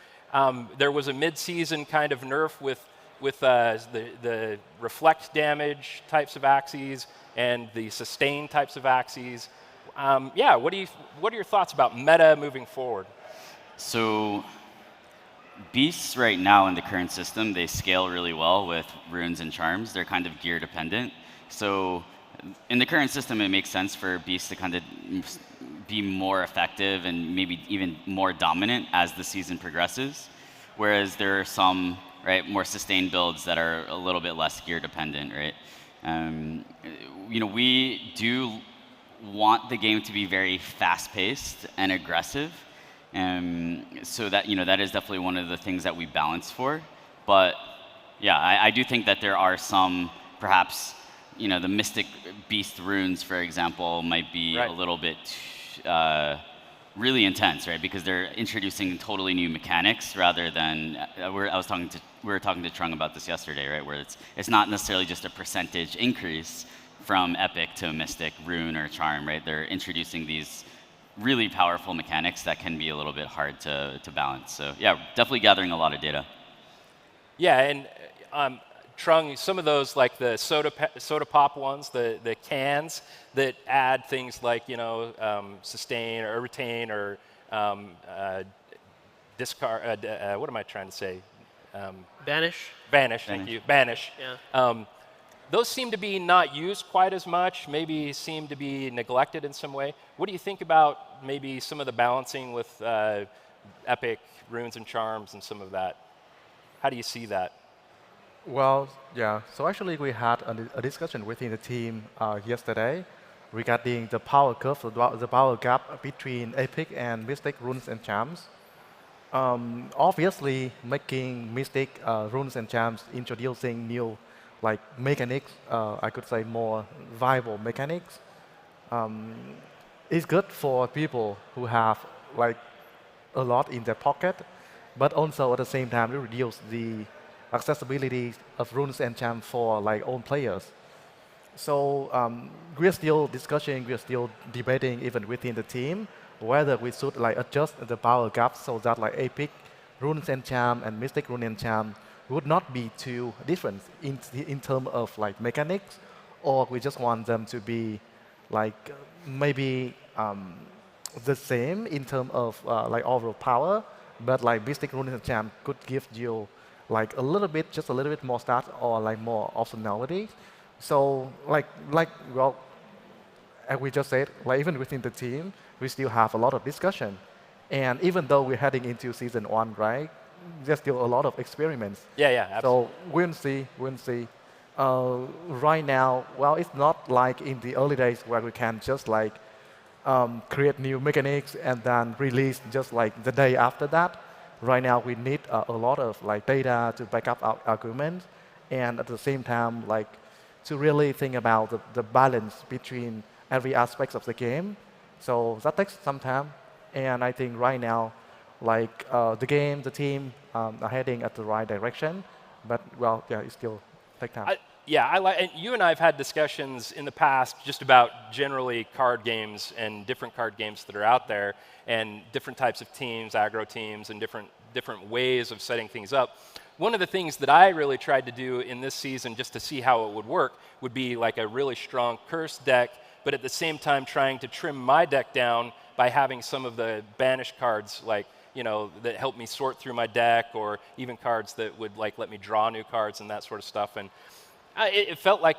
There was a mid-season kind of nerf with the reflect damage types of Axies and the sustain types of Axies. What are your thoughts about meta moving forward? So beasts right now in the current system, they scale really well with runes and charms. They're kind of gear dependent. So in the current system, it makes sense for beasts to kind of be more effective and maybe even more dominant as the season progresses. Whereas there are some more sustained builds that are a little bit less gear dependent, right? We do want the game to be very fast-paced and aggressive. So that that is definitely one of the things that we balance for. But yeah, I do think that there are some, perhaps, the Mystic Beast runes, for example, might be a little bit really intense, right? Because they're introducing totally new mechanics rather than we were talking to Trung about this yesterday, right? Where it's not necessarily just a percentage increase from Epic to Mystic, Rune, or Charm, right? They're introducing these really powerful mechanics that can be a little bit hard to balance. So yeah, definitely gathering a lot of data. Yeah, and Trung, some of those like the soda pop ones, the cans that add things like sustain or retain or discard. What am I trying to say? Banish. Banish. Thank you. Banish. Yeah. Those seem to be not used quite as much, maybe seem to be neglected in some way. What do you think about maybe some of the balancing with Epic, Runes and Charms and some of that? How do you see that? Well, yeah. So actually we had a discussion within the team yesterday regarding the power curve, the power gap between Epic and Mystic, Runes and Charms. Obviously, making Mystic, Runes and Charms, introducing new mechanics, I could say more viable mechanics, is good for people who have a lot in their pocket, but also at the same time to reduce the accessibility of runes and charms for own players. So we're still discussing, we're still debating even within the team whether we should adjust the power gap so that Epic, Runes and Charm and Mystic, Rune and Charm would not be too different in terms of mechanics, or we just want them to be maybe the same in terms of overall power, but Mystic, Rune and Charm could give you a little bit, just a little bit more stats or more optionality. So well, as we just said, even within the team, we still have a lot of discussion. And even though we're heading into season 1, right, there's still a lot of experiments. Yeah, absolutely. So we'll see, we'll see. Right now, well, it's not like in the early days where we can just like create new mechanics and then release just like the day after that. Right now, we need a lot of like data to back up our arguments, and at the same time, like to really think about the balance between every aspect of the game. So that takes some time, and I think right now, like the game, the team are heading at the right direction, but well, yeah, it still takes time. And you and I have had discussions in the past just about generally card games and different card games that are out there, and different types of teams, aggro teams, and different ways of setting things up. One of the things that I really tried to do in this season, just to see how it would work, would be like a really strong curse deck, but at the same time trying to trim my deck down by having some of the banish cards, like, you know, that help me sort through my deck, or even cards that would like let me draw new cards and that sort of stuff. And it felt like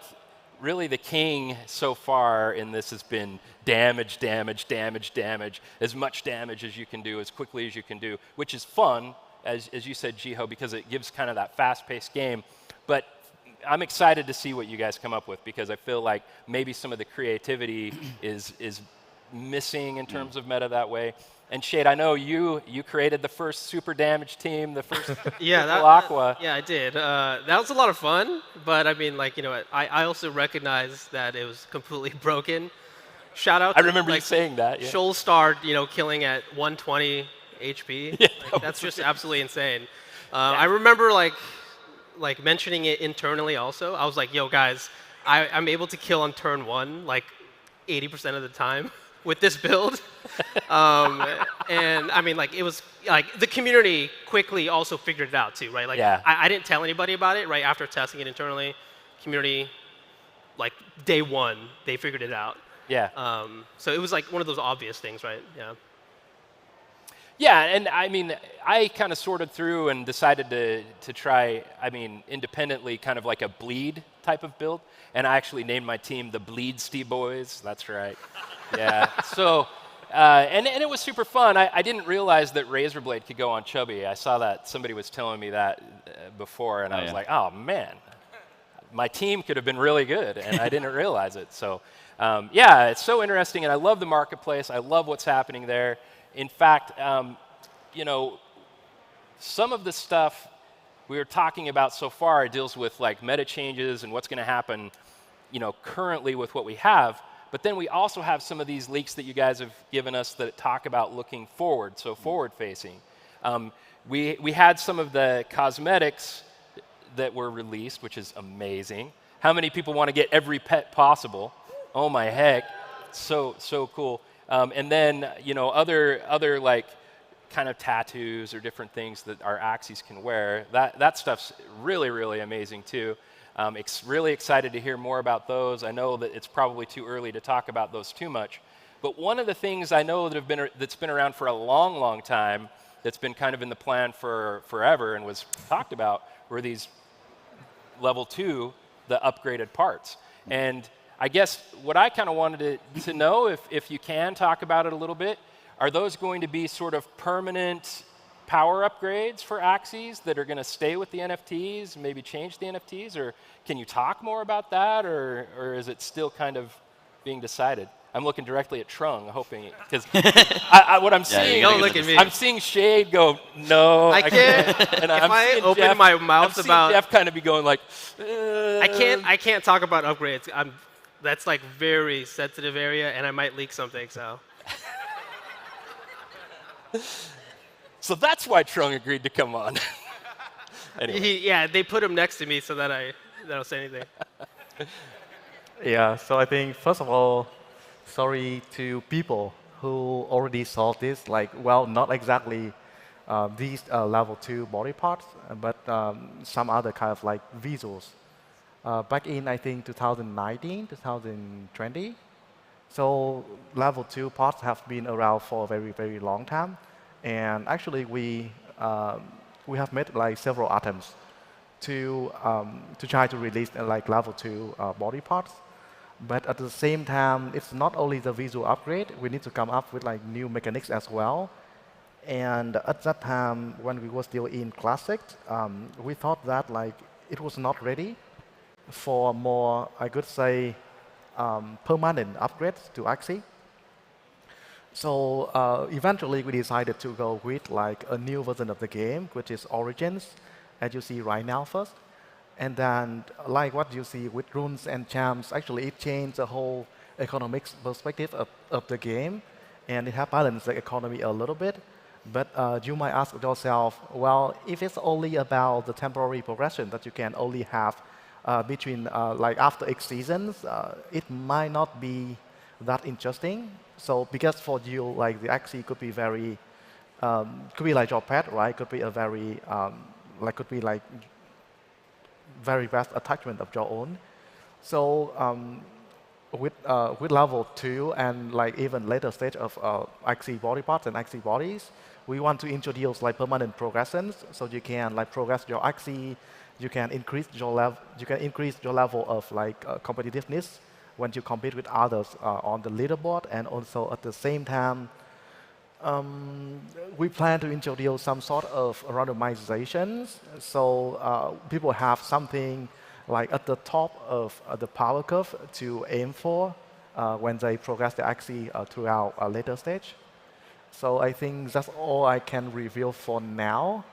really the king so far in this has been damage, damage, damage, damage, as much damage as you can do, as quickly as you can do, which is fun, as you said, Jiho, because it gives kind of that fast-paced game. But I'm excited to see what you guys come up with, because I feel like maybe some of the creativity is missing in terms of meta that way. And Shade, I know you created the first super damage team, the first Aqua. Yeah, I did. That was a lot of fun, but I mean, like, you know, I also recognize that it was completely broken. Shout out to, I remember you saying that. Yeah. Shoal Star, you know, killing at 120 HP. Yeah, like, that's just absolutely insane. I remember like mentioning it internally also. I was like, yo, guys, I'm able to kill on turn 1 like 80% of the time with this build. And I mean, like, it was like the community quickly also figured it out too, right? Like, I didn't tell anybody about it, right? After testing it internally, community, like day 1, they figured it out. Yeah. So it was like one of those obvious things, right? Yeah. Yeah, and I mean, I kind of sorted through and decided to try, I mean, independently, kind of like a bleed type of build. And I actually named my team the Bleedsty Boys. That's right. Yeah. So, and it was super fun. I didn't realize that Razorblade could go on Chubby. I saw that somebody was telling me that before, and I was like, oh man, my team could have been really good, and I didn't realize it. So, yeah, it's so interesting, and I love the marketplace. I love what's happening there. In fact, you know, some of the stuff we were talking about so far deals with like meta changes and what's going to happen, you know, currently with what we have. But then we also have some of these leaks that you guys have given us that talk about looking forward, so forward-facing. We had some of the cosmetics that were released, which is amazing. How many people want to get every pet possible? Oh my heck, so cool. And then, you know, other like kind of tattoos or different things that our Axies can wear. That stuff's really, really amazing too. Really excited to hear more about those. I know that it's probably too early to talk about those too much. But one of the things I know that's been around for a long, long time, that's been kind of in the plan for forever and was talked about, were these level 2, the upgraded parts. And I guess what I kind of wanted to know, if you can talk about it a little bit, are those going to be sort of permanent power upgrades for Axies that are going to stay with the NFTs, maybe change the NFTs? Or can you talk more about that, or is it still kind of being decided? I'm looking directly at Trung, hoping, because what I'm seeing, don't look at me. I'm seeing Shade go, no, I can't. And if I open my mouth about, Jeff kind of be going like, I can't talk about upgrades. That's like very sensitive area, and I might leak something. So that's why Trung agreed to come on. Anyway. Yeah, they put him next to me so that I don't say anything. Yeah, so I think, first of all, sorry to people who already saw this, like, well, not exactly these level 2 body parts, but some other kind of like visuals. Back in, I think, 2019, 2020. So level 2 parts have been around for a very, very long time. And actually, we have made like several attempts to try to release like level 2 body parts. But at the same time, it's not only the visual upgrade. We need to come up with like new mechanics as well. And at that time, when we were still in Classic, we thought that like it was not ready for more, I could say, permanent upgrades to Axie. So eventually, we decided to go with like a new version of the game, which is Origins, as you see right now first. And then, like what you see with runes and charms, actually it changed the whole economics perspective of the game, and it has balanced the economy a little bit. But you might ask yourself, well, if it's only about the temporary progression that you can only have between like after X seasons, it might not be that interesting. So because for you, like the Axie could be very, could be like your pet, right? Could be a very, could be like very vast attachment of your own. So with level 2 and like even later stage of Axie body parts and Axie bodies, we want to introduce like permanent progressions, so you can like progress your Axie, you can increase your level of like competitiveness when you compete with others on the leaderboard, and also at the same time, we plan to introduce some sort of randomizations, so people have something like at the top of the power curve to aim for when they progress the Axie throughout a later stage. So I think that's all I can reveal for now.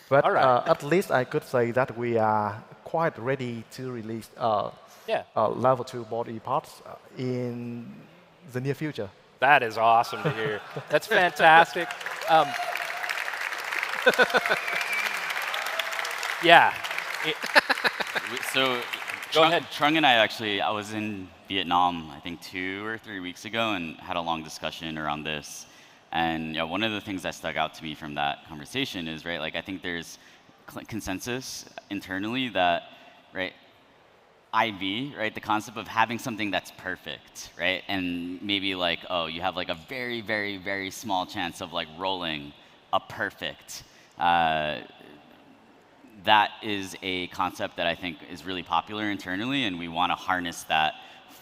But at least I could say that we are quite ready to release level 2 body parts in the near future. That is awesome to hear. That's fantastic. Yeah. So Trung and I actually, I was in Vietnam, I think 2 or 3 weeks ago, and had a long discussion around this. And one of the things that stuck out to me from that conversation is, right, like I think there's consensus internally that, right, IV, right, the concept of having something that's perfect, right, and maybe like, oh, you have like a very, very, very small chance of like rolling a perfect. That is a concept that I think is really popular internally, and we want to harness that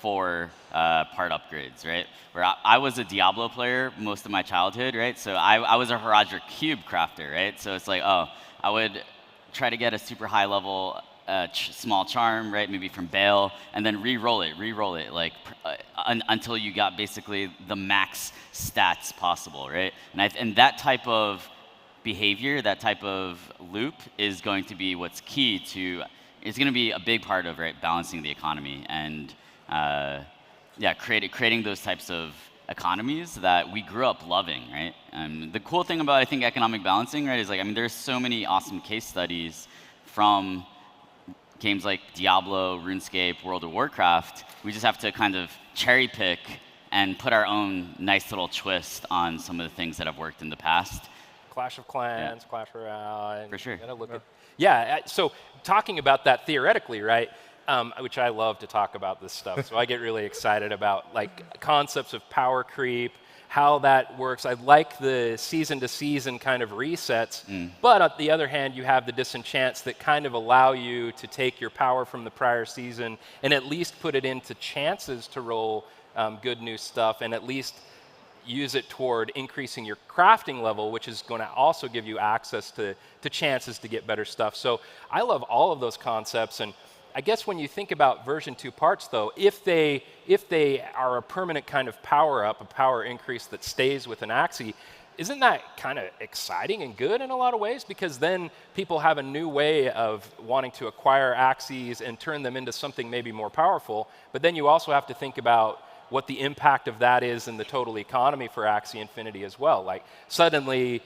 for part upgrades, right? Where I was a Diablo player most of my childhood, right? So I was a Horadric cube crafter, right? So it's like, oh, I would try to get a super high level small charm, right? Maybe from Bale, and then re-roll it, like until you got basically the max stats possible, right? And that type of behavior, that type of loop is going to be what's key to, it's going to be a big part of, right, balancing the economy and creating those types of economies that we grew up loving, right? The cool thing about, I think, economic balancing, right, is like, I mean, there's so many awesome case studies from games like Diablo, RuneScape, World of Warcraft. We just have to kind of cherry pick and put our own nice little twist on some of the things that have worked in the past. Clash of Clans, Clash Royale. For sure. So talking about that theoretically, right, which I love to talk about this stuff, so I get really excited about like concepts of power creep, how that works. I like the season-to-season kind of resets, but on the other hand, you have the disenchants that kind of allow you to take your power from the prior season and at least put it into chances to roll good new stuff, and at least use it toward increasing your crafting level, which is going to also give you access to chances to get better stuff. So I love all of those concepts, and I guess when you think about version 2 parts, though, if they are a permanent kind of power up, a power increase that stays with an Axie, isn't that kind of exciting and good in a lot of ways? Because then people have a new way of wanting to acquire Axies and turn them into something maybe more powerful. But then you also have to think about what the impact of that is in the total economy for Axie Infinity as well. Like suddenly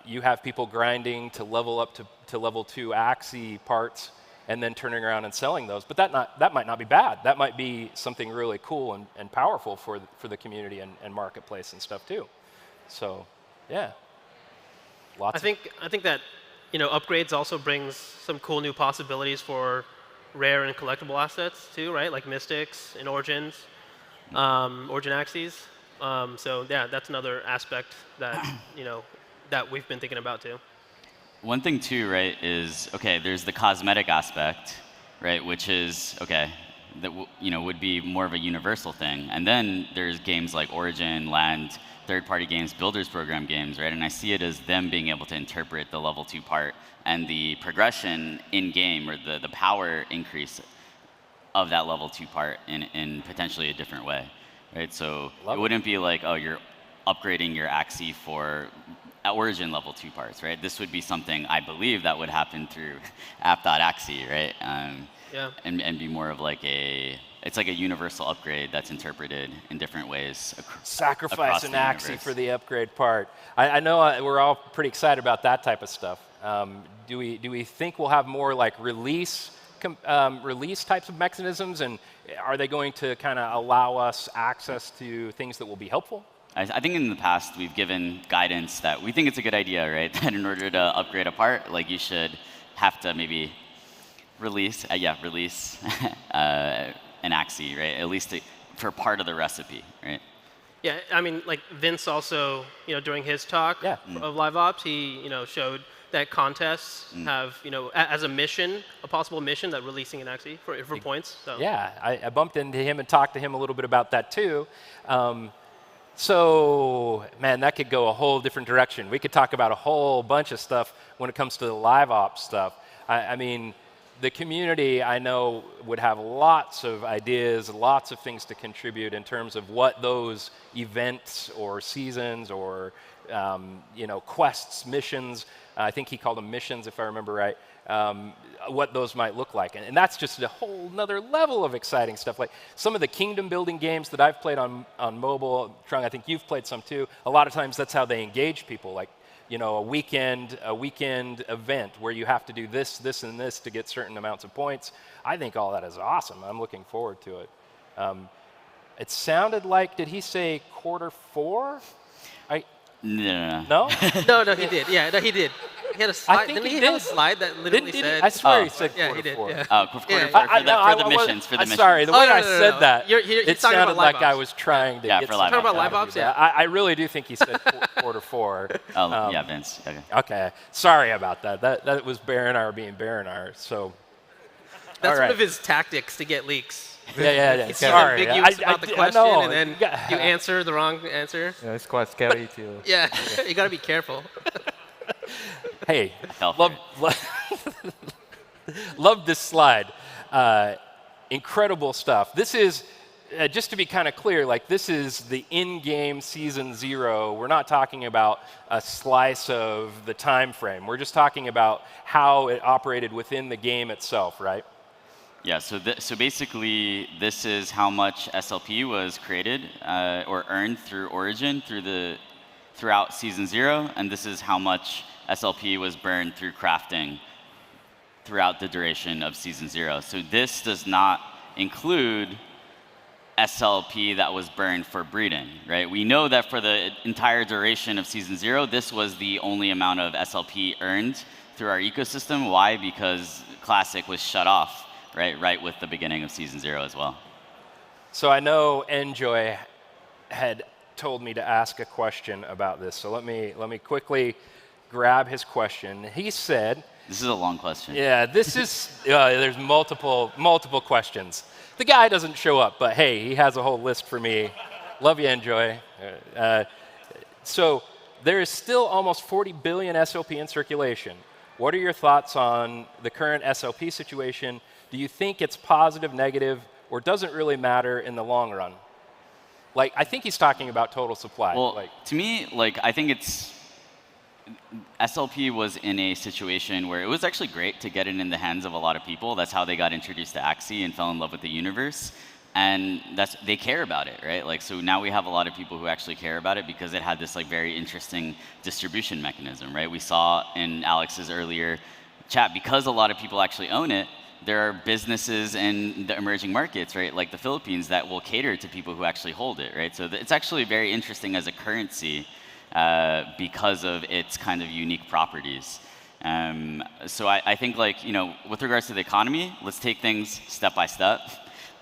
you have people grinding to level up to level 2 Axie parts and then turning around and selling those. But that might not be bad. That might be something really cool and powerful for the community and marketplace and stuff too. So yeah. I think that upgrades also brings some cool new possibilities for rare and collectible assets too, right? Like Mystics and Origins. Origin Axies. So yeah, that's another aspect that that we've been thinking about too. One thing too, right, is okay. There's the cosmetic aspect, right, which is okay. that would be more of a universal thing. And then there's games like Origin, Land, third-party games, builders program games, right? And I see it as them being able to interpret the level 2 part and the progression in-game, or the power increase of that level 2 part in potentially a different way, right? So it wouldn't be like, oh, you're upgrading your Axie for Origin level 2 parts, right? This would be something I believe that would happen through app.axie, right? And be more of like it's like a universal upgrade that's interpreted in different ways. Sacrifice an Axie for the upgrade part. I know we're all pretty excited about that type of stuff. Do we think we'll have more like release types of mechanisms, and are they going to kind of allow us access to things that will be helpful? I think in the past we've given guidance that we think it's a good idea, right? That in order to upgrade a part, like you should have to maybe release an Axie, right? At least for part of the recipe, right? Yeah, I mean, like Vince also, during his talk of live ops, he, showed that contests have, as a mission, a possible mission, that releasing an Axie for points. So. Yeah, I bumped into him and talked to him a little bit about that too. So, man, that could go a whole different direction. We could talk about a whole bunch of stuff when it comes to the live ops stuff. I mean, the community, I know, would have lots of ideas, lots of things to contribute in terms of what those events or seasons or quests, missions, I think he called them missions if I remember right, what those might look like. And that's just a whole nother level of exciting stuff. Like some of the kingdom building games that I've played on mobile, Trung, I think you've played some too, a lot of times that's how they engage people. Like, a weekend event where you have to do this, this, and this to get certain amounts of points. I think all that is awesome. I'm looking forward to it. It sounded like, did he say Q4? No? No, he did. Yeah, no, he did. He had a slide. Didn't he have a slide that literally said? I swear he said yeah, he did. Yeah. For the missions. Sorry, the way I said that, it sounded like I was trying to get for live ops. Talking about live ops, yeah. I really do think he said Q4. Yeah, Vince. Okay. Sorry about that. That was Baronar being Baronar. So. That's one of his tactics to get leaks. Yeah. He's Sorry. ambiguous about the question, and then you answer the wrong answer. Yeah, it's quite scary too. Yeah, you got to be careful. Hey, love this slide. Incredible stuff. This is, just to be kind of clear, like this is the in-game season 0. We're not talking about a slice of the time frame. We're just talking about how it operated within the game itself, right? Yeah, so basically, this is how much SLP was created or earned through Origin throughout Season 0, and this is how much SLP was burned through crafting throughout the duration of Season 0. So this does not include SLP that was burned for breeding, right? We know that for the entire duration of Season 0, this was the only amount of SLP earned through our ecosystem. Why? Because Classic was shut off. Right with the beginning of Season 0 as well. So I know Enjoy had told me to ask a question about this. So let me quickly grab his question. He said, "This is a long question." Yeah, this is. There's multiple questions. The guy doesn't show up, but hey, he has a whole list for me. Love you, Enjoy. So there is still almost 40 billion SLP in circulation. What are your thoughts on the current SLP situation? Do you think it's positive, negative, or does it really matter in the long run? Like, I think he's talking about total supply. Well, to me, I think SLP was in a situation where it was actually great to get it in the hands of a lot of people. That's how they got introduced to Axie and fell in love with the universe. And they care about it, right? So now we have a lot of people who actually care about it because it had this very interesting distribution mechanism, right? We saw in Alex's earlier chat, because a lot of people actually own it, there are businesses in the emerging markets, right, like the Philippines, that will cater to people who actually hold it, right? So it's actually very interesting as a currency because of its kind of unique properties. So I think, with regards to the economy, let's take things step by step,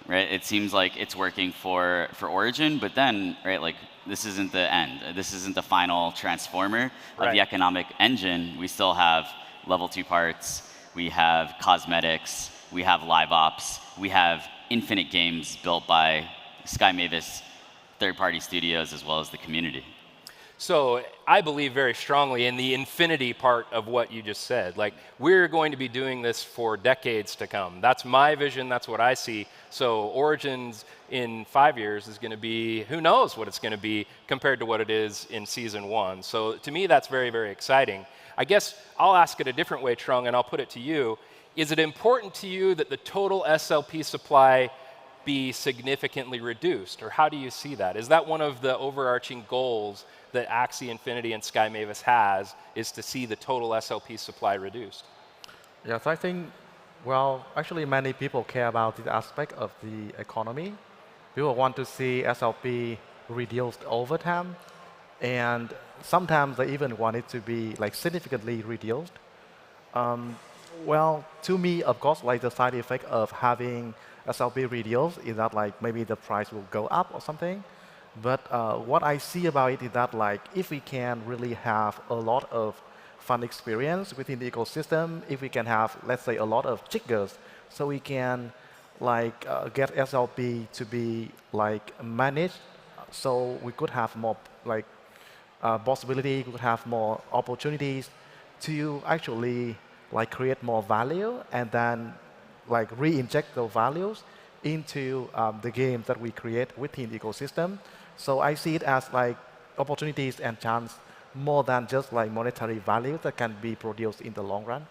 right? It seems like it's working for Origin, but then, right, this isn't the end. This isn't the final transformer of the economic engine. We still have level 2 parts. We have cosmetics, we have live ops, we have infinite games built by Sky Mavis third-party studios as well as the community. So I believe very strongly in the infinity part of what you just said. Like, we're going to be doing this for decades to come. That's my vision. That's what I see. So Origins in 5 years is going to be, who knows what it's going to be compared to what it is in Season 1. So to me, that's very, very exciting. I guess I'll ask it a different way, Trung, and I'll put it to you. Is it important to you that the total SLP supply be significantly reduced, or how do you see that? Is that one of the overarching goals that Axie Infinity and Sky Mavis has, is to see the total SLP supply reduced? Yes, I think, well, actually many people care about this aspect of the economy. People want to see SLP reduced over time, and sometimes they even want it to be like significantly reduced. Well, to me, of course, like the side effect of having SLP reduced is that like maybe the price will go up or something. But what I see about it is that like if we can really have a lot of fun experience within the ecosystem, if we can have, let's say, a lot of triggers, so we can like get SLP to be like managed, so we could have more like possibility, we could have more opportunities to actually like create more value and then like re-inject those values into the games that we create within the ecosystem. So I see it as like opportunities and chance more than just like monetary value that can be produced in the long run.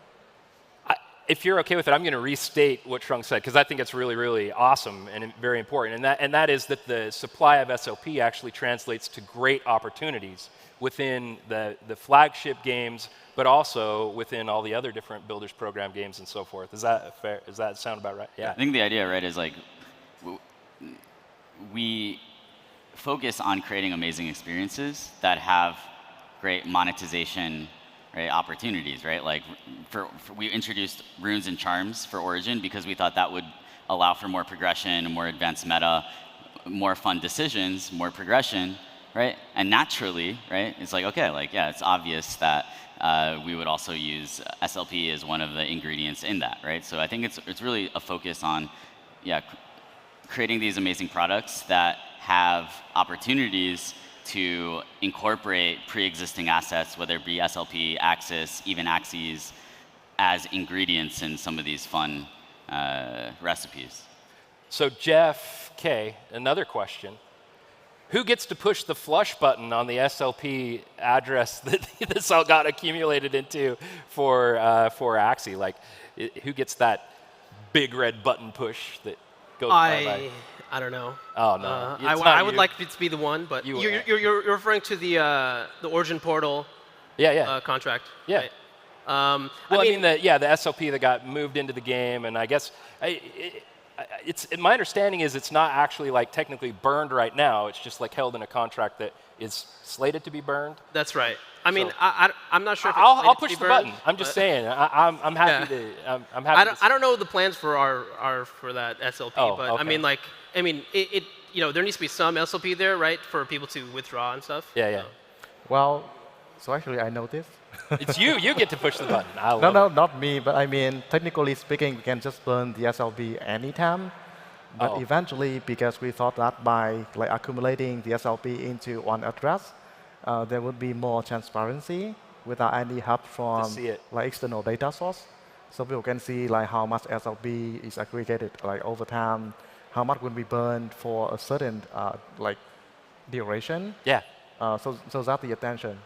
If you're okay with it, I'm going to restate what Trung said, because I think it's really, really awesome and very important. And that is that the supply of SLP actually translates to great opportunities within the flagship games, but also within all the other different Builders Program games and so forth. Is that fair? Does that sound about right? Yeah. I think the idea, right, is like we focus on creating amazing experiences that have great monetization, right, opportunities, right? Like we introduced runes and charms for Origin because we thought that would allow for more progression, more advanced meta, more fun decisions, more progression, right? And naturally, right, it's like, okay, like, yeah, it's obvious that we would also use SLP as one of the ingredients in that, right? So I think it's really a focus on, yeah, creating these amazing products that have opportunities to incorporate pre-existing assets, whether it be SLP, Axis, even Axies, as ingredients in some of these fun recipes. So Jeff K., another question. Who gets to push the flush button on the SLP address that this all got accumulated into for Axie? Like, who gets that big red button push that goes by? I don't know. Oh, no. I would like it to be the one, but you're referring to the Origin Portal contract. Yeah. Right? Well, I mean the SLP that got moved into the game, and I guess my understanding is it's not actually like technically burned right now. It's just like held in a contract that is slated to be burned. That's right. I mean, I'm not sure if I'll push the button. I'm just saying. I'm happy to. I'm happy. I don't know what the plans for for that SLP, but okay. I mean, there needs to be some SLP there, right, for people to withdraw and stuff. Yeah. Well, so actually, I know this. It's you. You get to push the button. No, not me. But I mean, technically speaking, we can just burn the SLP anytime. But eventually, because we thought that by like accumulating the SLP into one address, there would be more transparency without any help from like external data source. So people can see like how much SLP is aggregated like over time, how much will be burned for a certain like duration. Yeah. So that's the attention.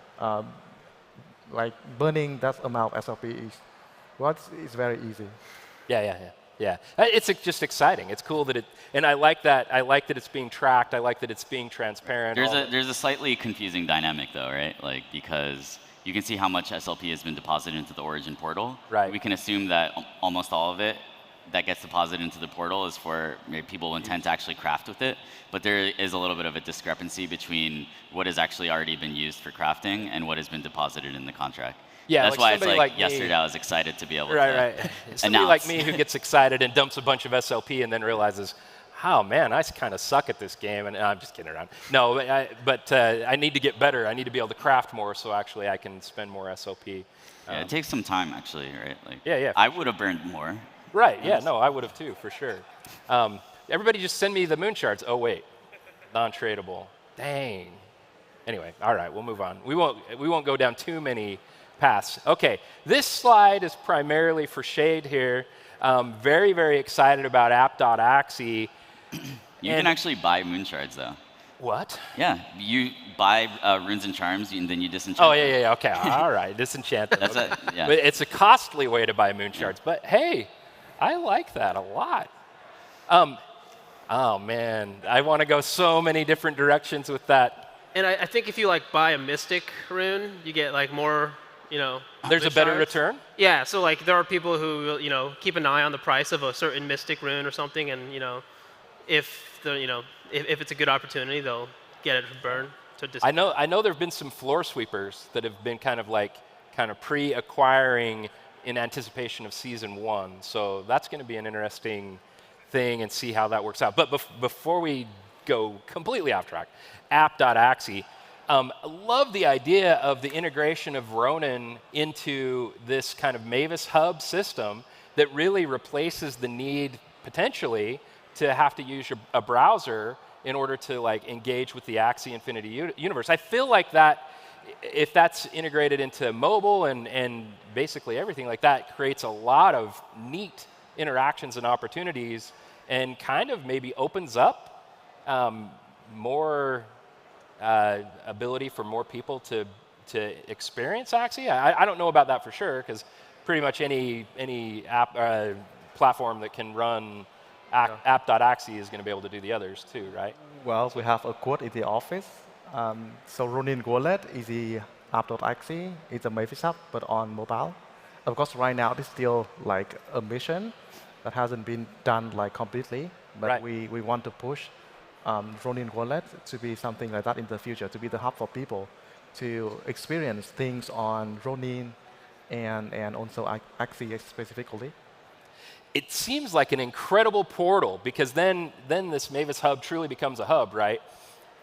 Like burning that amount of SLP is very easy. Yeah. It's just exciting. It's cool that and I like that. I like that it's being tracked. I like that it's being transparent. There's a slightly confusing dynamic though, right? Like because you can see how much SLP has been deposited into the Origin portal. Right. We can assume that almost all of it that gets deposited into the portal is for people who intend to actually craft with it. But there is a little bit of a discrepancy between what has actually already been used for crafting and what has been deposited in the contract. Yeah, that's why it's like me, yesterday I was excited to be able to Right. Somebody like me who gets excited and dumps a bunch of SLP and then realizes, oh man, I kind of suck at this game. And I'm just kidding around. No, but I need to get better. I need to be able to craft more so actually I can spend more SLP. Yeah, it takes some time actually, right? Like, yeah. I would have burned more. Right, yeah, no, I would have too, for sure. Everybody just send me the moon shards. Oh, wait, non-tradable. Dang. Anyway, all right, we'll move on. We won't go down too many paths. Okay, this slide is primarily for Shade here. Very, very excited about app.axie. You can actually buy moon shards, though. What? Yeah, you buy runes and charms, and then you disenchant. Oh, yeah, okay, all right, disenchant them. That's okay. yeah. But it's a costly way to buy moon shards, but hey, I like that a lot. Oh, man, I want to go so many different directions with that. And I think if you like buy a mystic rune, you get like more, There's a better return? Yeah, so like there are people who, keep an eye on the price of a certain mystic rune or something, and if it's a good opportunity, they'll get it for burn. I know there have been some floor sweepers that have been kind of pre-acquiring in anticipation of season 1. So that's going to be an interesting thing and see how that works out. But before we go completely off track, app.axie. Love the idea of the integration of Ronin into this kind of Mavis Hub system that really replaces the need, potentially, to have to use a browser in order to engage with the Axie Infinity universe. I feel like that, if that's integrated into mobile and basically everything like that, creates a lot of neat interactions and opportunities and kind of maybe opens up more ability for more people to experience Axie. I don't know about that for sure, because pretty much any app platform that can run app.axie is going to be able to do the others too, right? Well, we have a quote in the office. So Ronin wallet is the app.axie. It's a Mavis Hub, but on mobile. Of course, right now it's still like a mission that hasn't been done completely, but we want to push Ronin wallet to be something like that in the future, to be the hub for people to experience things on Ronin and also Axie specifically. It seems like an incredible portal, because then this Mavis Hub truly becomes a hub, right?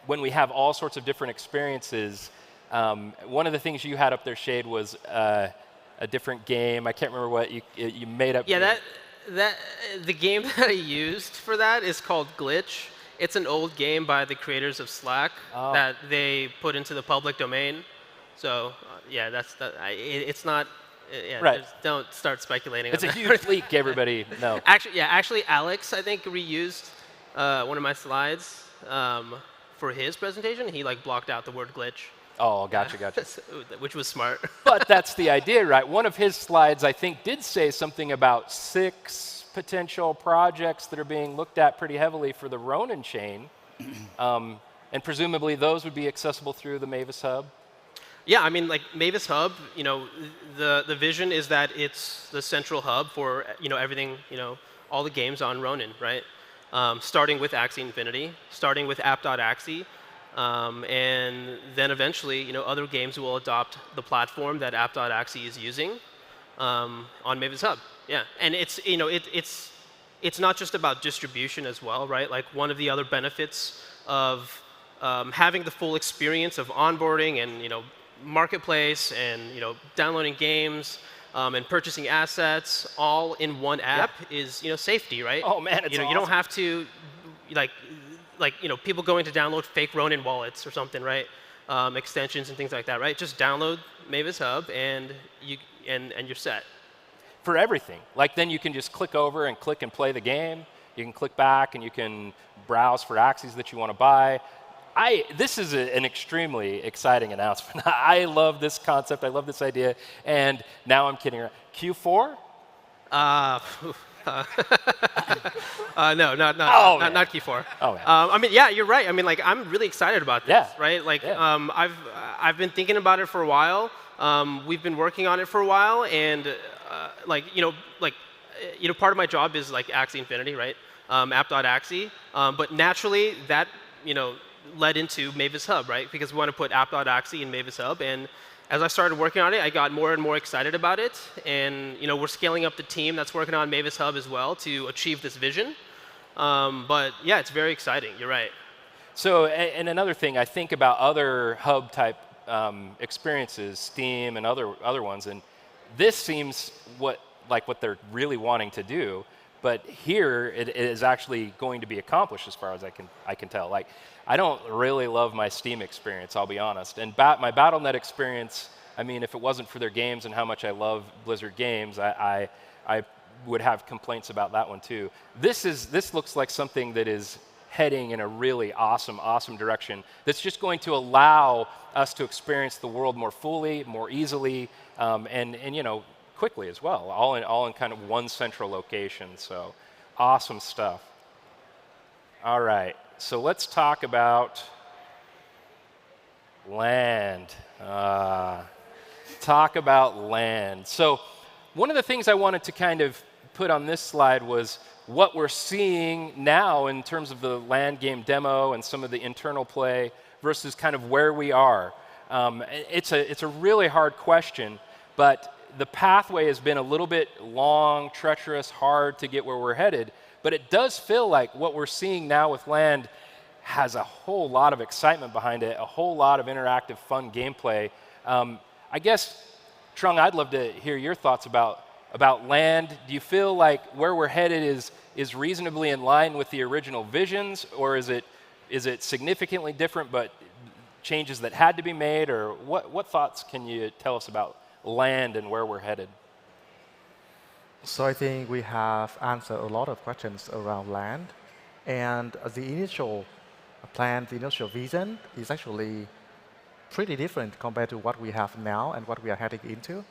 When we have all sorts of different experiences. One of the things you had up there, Shade, was a different game. I can't remember what you made up. Yeah, the game that I used for that is called Glitch. It's an old game by the creators of Slack that they put into the public domain. So yeah, it's not. Yeah, right. Don't start speculating. It's on a that. huge leak, everybody. No. Actually, Alex, I think, reused one of my slides for his presentation. He blocked out the word glitch. Oh, gotcha. Which was smart. But that's the idea, right? One of his slides, I think, did say something about 6 potential projects that are being looked at pretty heavily for the Ronin chain. And presumably those would be accessible through the Mavis Hub. Yeah, I mean, Mavis Hub, the vision is that it's the central hub for, everything, all the games on Ronin, right? Starting with Axie Infinity, starting with app.axie, and then eventually, other games will adopt the platform that app.axie is using on Mavis Hub. Yeah, and it's, it's not just about distribution as well, right? One of the other benefits of having the full experience of onboarding and, marketplace and downloading games and purchasing assets all in one app is safety, right? Oh man, it's awesome. You don't have to people going to download fake Ronin wallets or something, right? Extensions and things like that, right? Just download Mavis Hub and you're set. For everything. Then you can just click over and click and play the game. You can click back and you can browse for Axies that you want to buy. This is an extremely exciting announcement. I love this concept. I love this idea. And now I'm kidding around. Q4? No, not Q4. Oh, man. I mean, yeah, you're right. I mean, I'm really excited about this, right? I've been thinking about it for a while. We've been working on it for a while, and part of my job is Axie Infinity, right? App.axie. But naturally, that led into Mavis Hub, right? Because we want to put app.axie in Mavis Hub, and as I started working on it, I got more and more excited about it, and we're scaling up the team that's working on Mavis Hub as well to achieve this vision. But yeah, it's very exciting. You're right. So, and another thing, I think about other hub type experiences, Steam and other ones, and this seems what like what they're really wanting to do. But here, it is actually going to be accomplished as far as I can tell. Like, I don't really love my Steam experience, I'll be honest. And my Battle.net experience, I mean, if it wasn't for their games and how much I love Blizzard games, I would have complaints about that one too. This looks like something that is heading in a really awesome direction that's just going to allow us to experience the world more fully, more easily, and you know, quickly as well, all in kind of one central location. So awesome stuff. All right, so let's talk about land. Talk about land. So one of the things I wanted to kind of put on this slide was what we're seeing now in terms of the land game demo and some of the internal play versus kind of where we are. It's a really hard question, but the pathway has been a little bit long, treacherous, hard to get where we're headed. But it does feel like what we're seeing now with land has a whole lot of excitement behind it, a whole lot of interactive, fun gameplay. I guess, Trung, I'd love to hear your thoughts about land. Do you feel like where we're headed is reasonably in line with the original visions, or is it significantly different but changes that had to be made, or what thoughts can you tell us about land and where we're headed? So I think we have answered a lot of questions around land, and the initial plan, the initial vision is actually pretty different compared to what we have now and what we are heading into.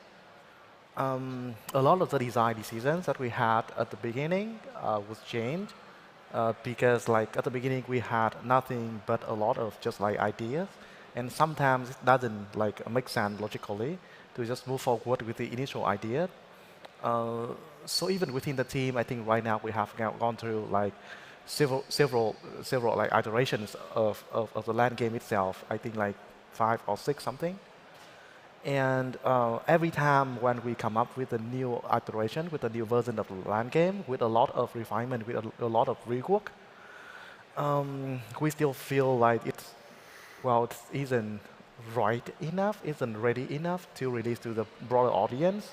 A lot of the design decisions that we had at the beginning was changed because, like, at the beginning we had nothing but a lot of just like ideas, and sometimes it doesn't like make sense logically to just move forward with the initial idea. So even within the team, I think right now we have gone through like several like iterations of the land game itself. I think like 5 or 6 something. And every time when we come up with a new iteration, with a new version of the land game, with a lot of refinement, with a lot of rework, we still feel like it isn't right enough, isn't ready enough to release to the broader audience.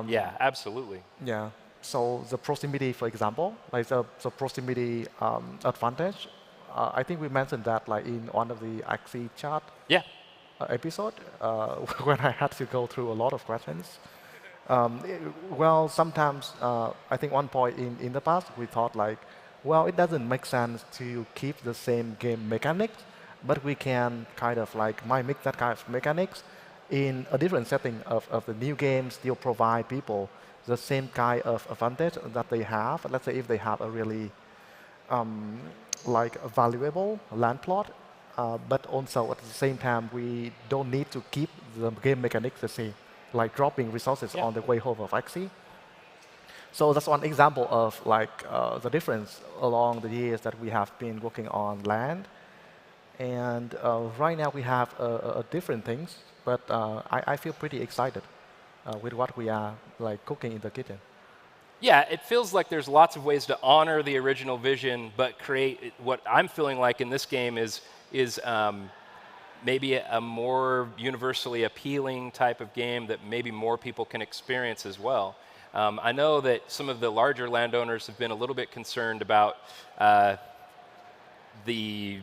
Yeah, absolutely. Yeah. So the proximity, for example, like the proximity advantage, I think we mentioned that like in one of the Axie chat episode when I had to go through a lot of questions. Well, sometimes I think one point in the past we thought like, well, it doesn't make sense to keep the same game mechanics, but we can kind of like mimic that kind of mechanics in a different setting of the new game, still provide people the same kind of advantage that they have. Let's say if they have a really like a valuable land plot, but also at the same time we don't need to keep the game mechanics the same, like dropping resources on the way home of Axie. So that's one example of like the difference along the years that we have been working on land. And right now we have different things, but I feel pretty excited with what we are like cooking in the kitchen. Yeah, it feels like there's lots of ways to honor the original vision, but create what I'm feeling like in this game is maybe a more universally appealing type of game that maybe more people can experience as well. I know that some of the larger landowners have been a little bit concerned about the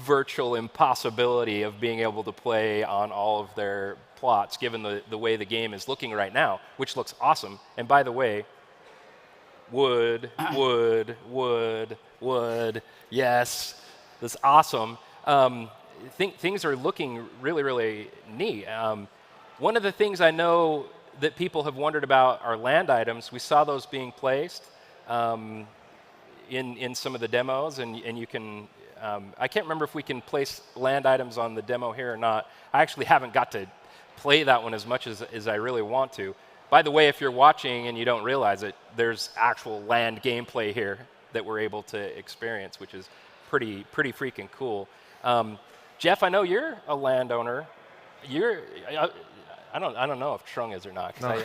virtual impossibility of being able to play on all of their plots, given the way the game is looking right now, which looks awesome. And by the way, wood, yes, that's awesome. Things are looking really, really neat. One of the things I know that people have wondered about are land items. We saw those being placed in some of the demos, and you can, I can't remember if we can place land items on the demo here or not. I actually haven't got to play that one as much as I really want to. By the way, if you're watching and you don't realize it, there's actual land gameplay here that we're able to experience, which is pretty freaking cool. Jeff, I know you're a landowner. I don't know if Trung is or not, No.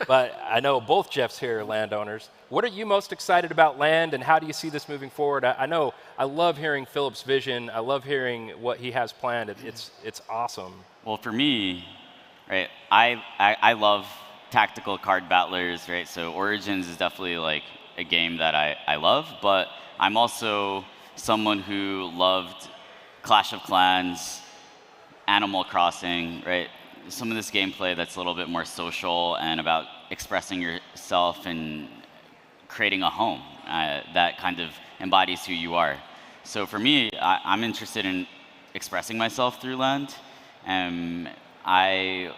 but I know both Jeffs here are landowners. What are you most excited about land, and how do you see this moving forward? I know I love hearing Philip's vision. I love hearing what he has planned. It's awesome. Well, for me, right, I love tactical card battlers, right? So Origins is definitely like a game that I love, but I'm also someone who loved Clash of Clans, Animal Crossing, right? Some of this gameplay that's a little bit more social and about expressing yourself and creating a home that kind of embodies who you are. So for me, I'm interested in expressing myself through land. I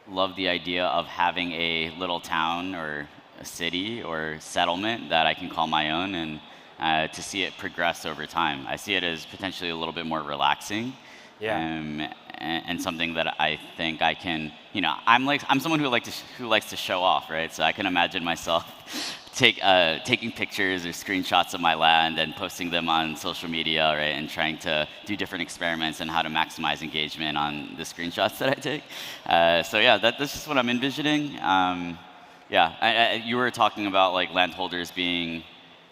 love the idea of having a little town or a city or settlement that I can call my own, and to see it progress over time. I see it as potentially a little bit more relaxing. And something that I think I can, I'm someone who likes to show off, right? So I can imagine myself taking pictures or screenshots of my land and posting them on social media, right? And trying to do different experiments on how to maximize engagement on the screenshots that I take. So yeah, that's just what I'm envisioning. You were talking about like landholders being,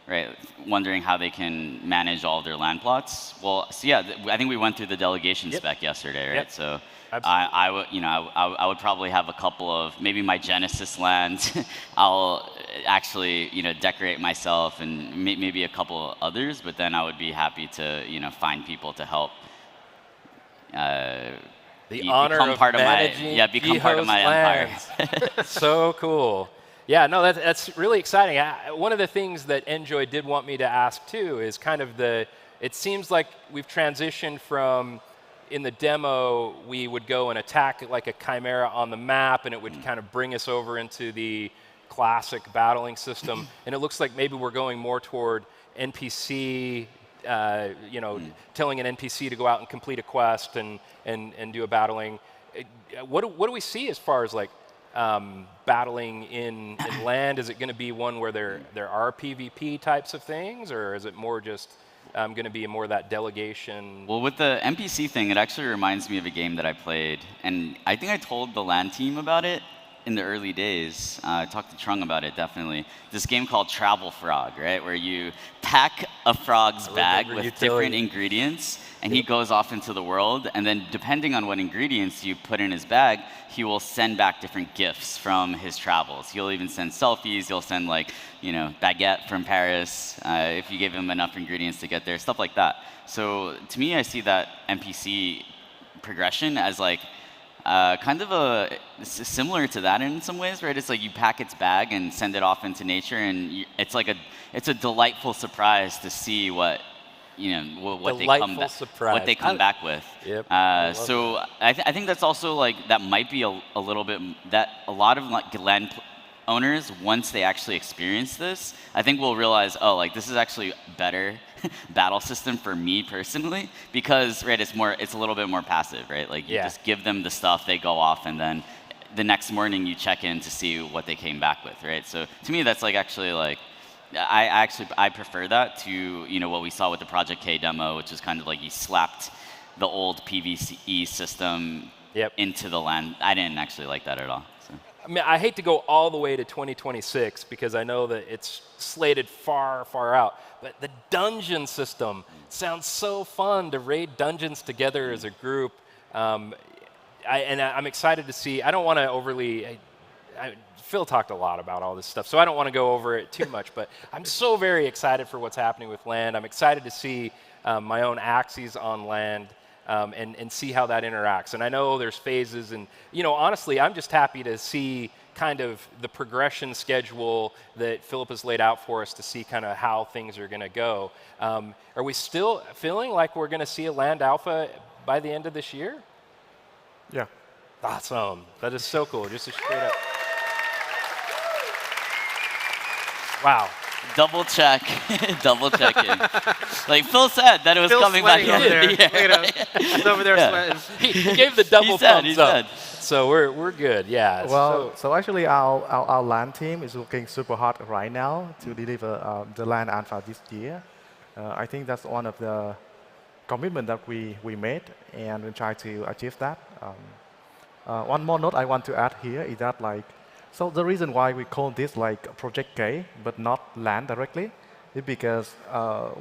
right, wondering how they can manage all of their land plots. Well, so yeah, I think we went through the delegation spec yesterday, right? Yep. So I would probably have a couple of, maybe my Genesis lands, I'll actually, decorate myself, and maybe a couple others, but then I would be happy to, find people to help the honor of managing become part of my empire. So cool. Yeah, no, that's really exciting. One of the things that Enjoy did want me to ask too is kind of it seems like we've transitioned from, in the demo, we would go and attack like a chimera on the map, and it would kind of bring us over into the classic battling system. And it looks like maybe we're going more toward NPC, telling an NPC to go out and complete a quest and do a battling. What do we see as far as like battling in land? Is it going to be one where there are PvP types of things, or is it more just going to be more that delegation? Well, with the NPC thing, it actually reminds me of a game that I played, and I think I told the LAN team about it in the early days. I talked to Trung about it, definitely. This game called Travel Frog, right, where you pack a frog's bag with different ingredients, and he goes off into the world, and then depending on what ingredients you put in his bag, he will send back different gifts from his travels. He'll even send selfies. He'll send like, baguette from Paris if you gave him enough ingredients to get there, stuff like that. So to me, I see that NPC progression as like kind of similar to that in some ways, right? It's like you pack its bag and send it off into nature, and it's a delightful surprise to see what they come back with. Yep. So I think that's also like, that might be a little bit, that a lot of like land owners, once they actually experience this, I think will realize, oh, like this is actually better battle system for me personally, because right, it's a little bit more passive, right? Like you just give them the stuff, they go off, and then the next morning you check in to see what they came back with, right? So to me, that's like actually like, I prefer that to what we saw with the Project K demo, which is kind of like you slapped the old PvE system into the land. I didn't actually like that at all. So. I mean, I hate to go all the way to 2026 because I know that it's slated far, far out. But the dungeon system sounds so fun to raid dungeons together as a group. I'm excited to see. I don't want to overly. Phil talked a lot about all this stuff, so I don't want to go over it too much, but I'm so very excited for what's happening with land. I'm excited to see my own Axies on land and see how that interacts. And I know there's phases, and honestly, I'm just happy to see kind of the progression schedule that Philip has laid out for us to see kind of how things are going to go. Are we still feeling like we're going to see a land alpha by the end of this year? Yeah. Awesome. That is so cool. Just a straight up. Wow. Double check. Double checking. Like Phil said that it was coming back in the year. Look at him. He's over there sweating. He gave the double thumbs up. So we're good. Yeah. Well, so actually our LAN team is working super hard right now to deliver the LAN alpha this year. I think that's one of the commitment that we made, and we try to achieve that. One more note I want to add here is that so the reason why we call this like Project K, but not LAN directly, is because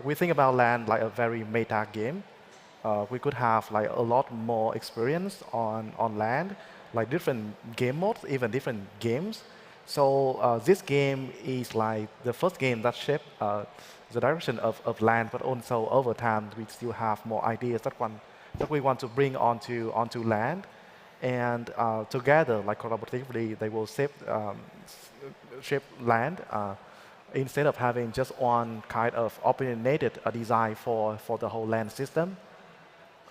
we think about LAN like a very meta game. We could have like a lot more experience on LAN, like different game modes, even different games. So this game is like the first game that shaped the direction of land, but also over time we still have more ideas that we want to bring onto land, and together, like collaboratively, they will shape land instead of having just one kind of opinionated design for the whole land system.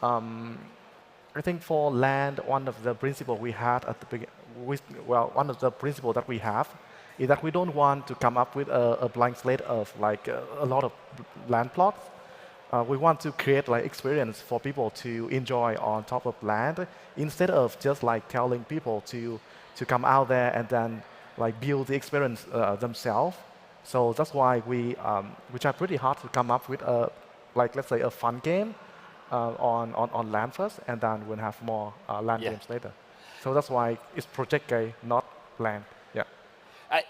I think for land, one of the principles we had at the beginning, one of the principles that we have is that we don't want to come up with a blank slate of like a lot of land plots. We want to create like experience for people to enjoy on top of land instead of just like telling people to come out there and then like build the experience themselves. So that's why we try pretty hard to come up with a like let's say a fun game on land first, and then we'll have more land games later. So that's why it's Project Gay, not land. Yeah.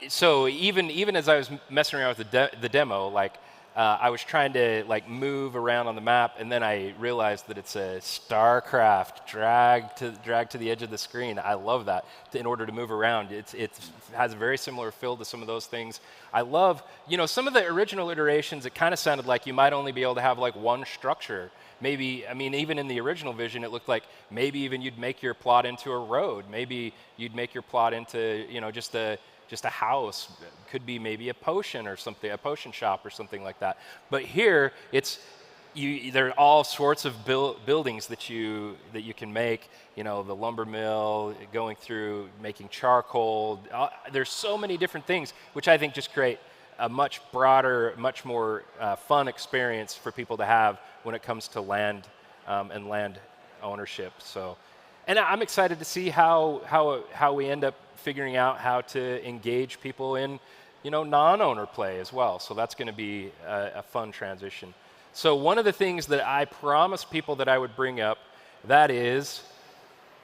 So even as I was messing around with the demo, like I was trying to like move around on the map, and then I realized that it's a StarCraft drag to the edge of the screen. I love that in order to move around. It has a very similar feel to some of those things. I love, some of the original iterations. It kind of sounded like you might only be able to have like one structure. Maybe, I mean, even in the original vision, it looked like maybe even you'd make your plot into a road. Maybe you'd make your plot into, just a house. Could be maybe a potion or something, a potion shop or something like that. But here, there are all sorts of buildings that you can make. The lumber mill, going through making charcoal. There's so many different things, which I think just create a much broader, much more fun experience for people to have when it comes to land and land ownership. So, and I'm excited to see how we end up figuring out how to engage people in, non-owner play as well. So that's going to be a fun transition. So one of the things that I promised people that I would bring up, that is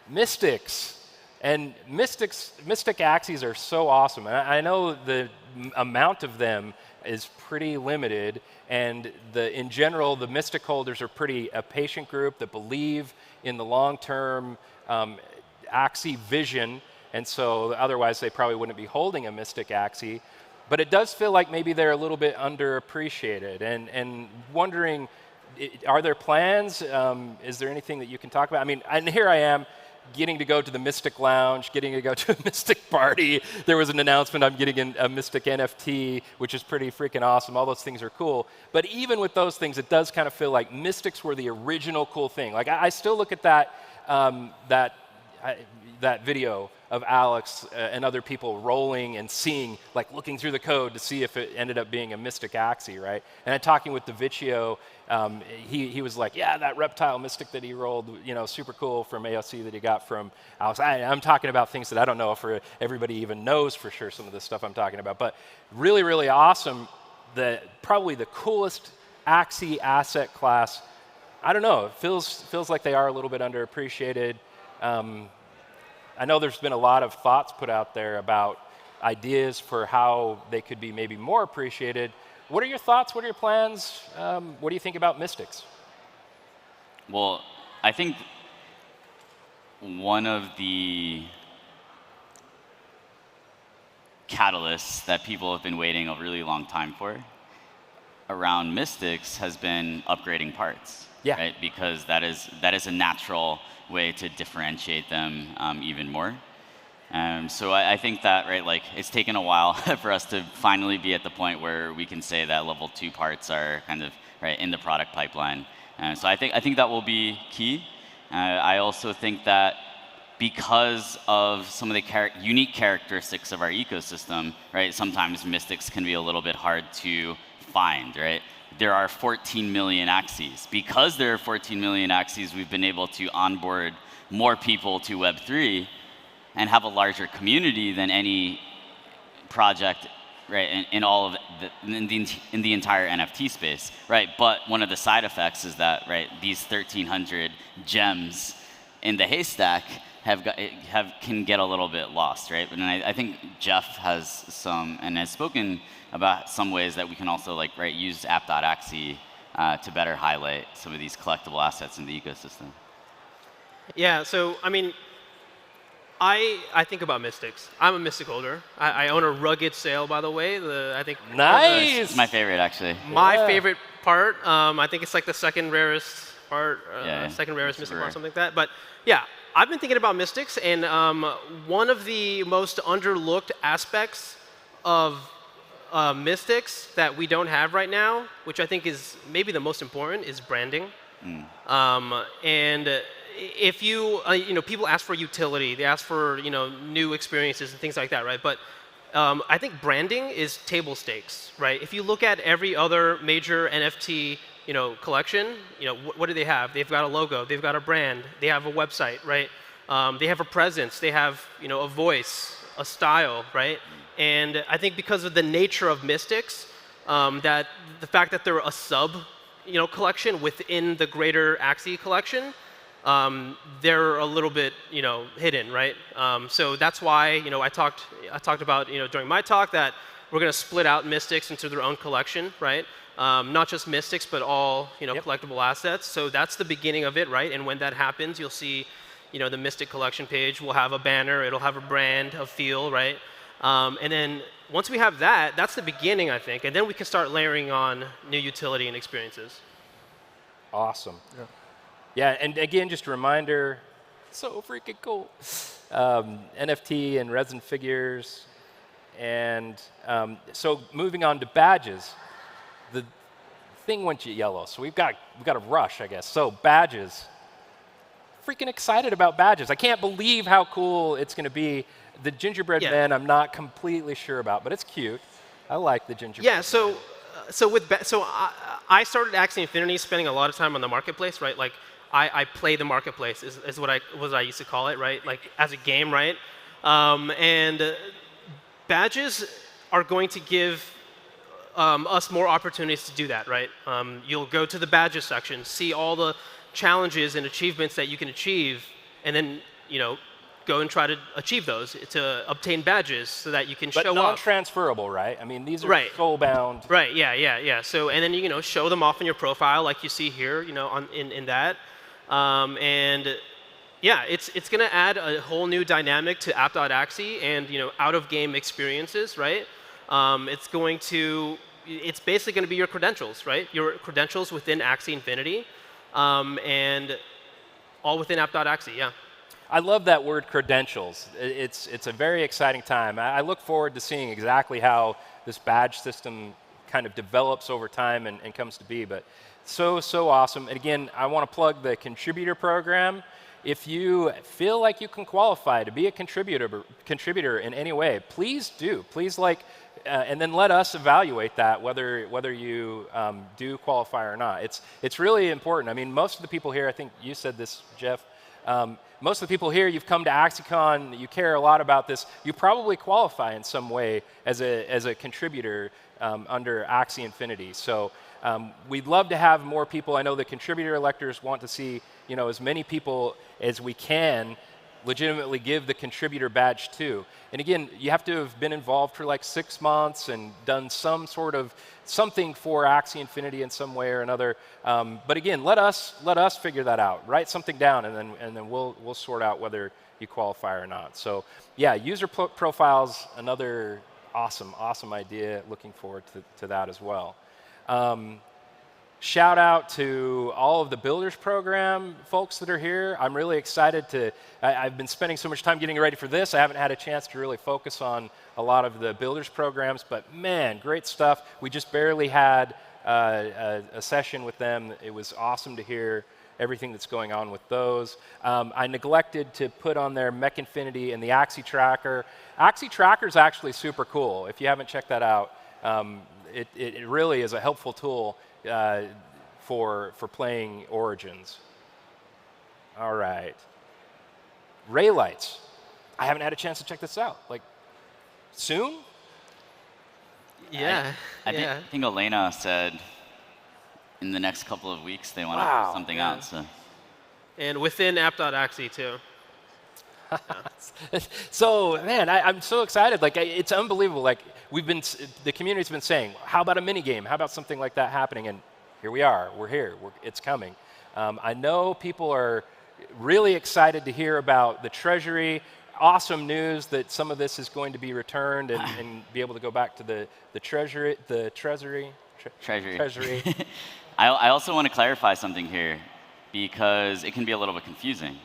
mystics. And mystic Axies are so awesome. And I know the amount of them is pretty limited, and in general, the mystic holders are a patient group that believe in the long-term Axie vision, and so otherwise they probably wouldn't be holding a mystic Axie. But it does feel like maybe they're a little bit underappreciated, and wondering, are there plans? Is there anything that you can talk about? I mean, and here I am, getting to go to the Mystic Lounge, getting to go to a Mystic Party. There was an announcement I'm getting a Mystic NFT, which is pretty freaking awesome. All those things are cool. But even with those things, it does kind of feel like Mystics were the original cool thing. Like I still look at that video of Alex and other people rolling and seeing, like looking through the code to see if it ended up being a Mystic Axie, right? And then talking with DeVicchio, he was like, yeah, that reptile Mystic that he rolled, super cool from AOC that he got from Alex. I'm talking about things that I don't know if everybody even knows for sure, some of the stuff I'm talking about. But really, really awesome. Probably the coolest Axie asset class. I don't know, it feels like they are a little bit underappreciated. I know there's been a lot of thoughts put out there about ideas for how they could be maybe more appreciated. What are your thoughts? What are your plans? What do you think about Mystics? Well, I think one of the catalysts that people have been waiting a really long time for around Mystics has been upgrading parts. Yeah. Right? Because that is a natural way to differentiate them even more. So I think that, right, like it's taken a while for us to finally be at the point where we can say that level 2 parts are kind of right in the product pipeline. So I think that will be key. I also think that because of some of the unique characteristics of our ecosystem, right, sometimes Mystics can be a little bit hard to find, right? There are 14 million Axies. Because there are 14 million Axies, we've been able to onboard more people to Web3 and have a larger community than any project, right, in all of in the entire NFT space, right? But one of the side effects is that, right, these 1,300 gems in the haystack can get a little bit lost, right? And I think Jeff has some and has spoken about some ways that we can also use app.axie to better highlight some of these collectible assets in the ecosystem. Yeah, so I mean, I think about Mystics. I'm a Mystic holder. I own a rugged sail, by the way. I think nice. My favorite, actually. My favorite part. I think it's like the second rarest part, second rarest Mystic part, something like that. But yeah, I've been thinking about Mystics, and one of the most underlooked aspects of Mystics that we don't have right now, which I think is maybe the most important, is branding. And if you, people ask for utility, they ask for, new experiences and things like that, right? But I think branding is table stakes, right? If you look at every other major NFT, collection, what do they have? They've got a logo, they've got a brand, they have a website, right? They have a presence, they have, a voice, a style, right? And I think because of the nature of Mystics, that the fact that they're a sub, collection within the greater Axie collection, they're a little bit, hidden, right? So that's why, I talked about, during my talk that we're going to split out Mystics into their own collection, right? Not just Mystics, but all, collectible assets. So that's the beginning of it, right? And when that happens, you'll see, the Mystic collection page will have a banner, it'll have a brand, a feel, right? And then once we have that, that's the beginning, I think. And then we can start layering on new utility and experiences. Awesome. Yeah, and again, just a reminder, so freaking cool. NFT and resin figures. And so moving on to badges. The thing went yellow, so we've got a rush, I guess. So badges. Freaking excited about badges. I can't believe how cool it's going to be. The gingerbread man, I'm not completely sure about, but it's cute. I like the gingerbread. Yeah. So I started Axie Infinity spending a lot of time on the marketplace, right? Like I play the marketplace is what I used to call it, right? Like as a game, right? And badges are going to give us more opportunities to do that, right? You'll go to the badges section, see all the challenges and achievements that you can achieve, and then go and try to achieve those to obtain badges so that you can show up. But non-transferable, right? I mean, these are soul-bound. Right. Yeah. So and then show them off in your profile, like you see here, in that, and yeah, it's going to add a whole new dynamic to app.axie and out-of-game experiences, right? It's basically going to be your credentials, right? Your credentials within Axie Infinity, and all within app.axie, yeah. I love that word credentials. It's a very exciting time. I look forward to seeing exactly how this badge system kind of develops over time and comes to be. But so awesome. And again, I want to plug the contributor program. If you feel like you can qualify to be a contributor in any way, please do. Please and then let us evaluate that whether you do qualify or not. It's really important. I mean, most of the people here, I think you said this, Jeff. Most of the people here, you've come to AxieCon, you care a lot about this, you probably qualify in some way as a contributor under Axie Infinity. So we'd love to have more people. I know the contributor electors want to see as many people as we can legitimately give the contributor badge to. And again, you have to have been involved for like 6 months and done some sort of something for Axie Infinity in some way or another. But again, let us figure that out. Write something down, and then we'll sort out whether you qualify or not. So yeah, user profiles, another awesome idea. Looking forward to that as well. Shout out to all of the Builders Program folks that are here. I'm really excited I've been spending so much time getting ready for this. I haven't had a chance to really focus on a lot of the Builders Programs, but man, great stuff. We just barely had a session with them. It was awesome to hear everything that's going on with those. I neglected to put on there Mech Infinity and the Axie Tracker. Axie Tracker is actually super cool. If you haven't checked that out, it really is a helpful tool for playing Origins. All right. Ray lights. I haven't had a chance to check this out. Like, soon? Yeah. I think Elena said in the next couple of weeks they want to put something out. So. And within app.axie too. So man, I'm so excited. Like it's unbelievable. Like the community's been saying, how about a mini game? How about something like that happening? And here we are. We're here. It's coming. I know people are really excited to hear about the treasury. awesome news that some of this is going to be returned and be able to go back to the treasury. I also want to clarify something here because it can be a little bit confusing,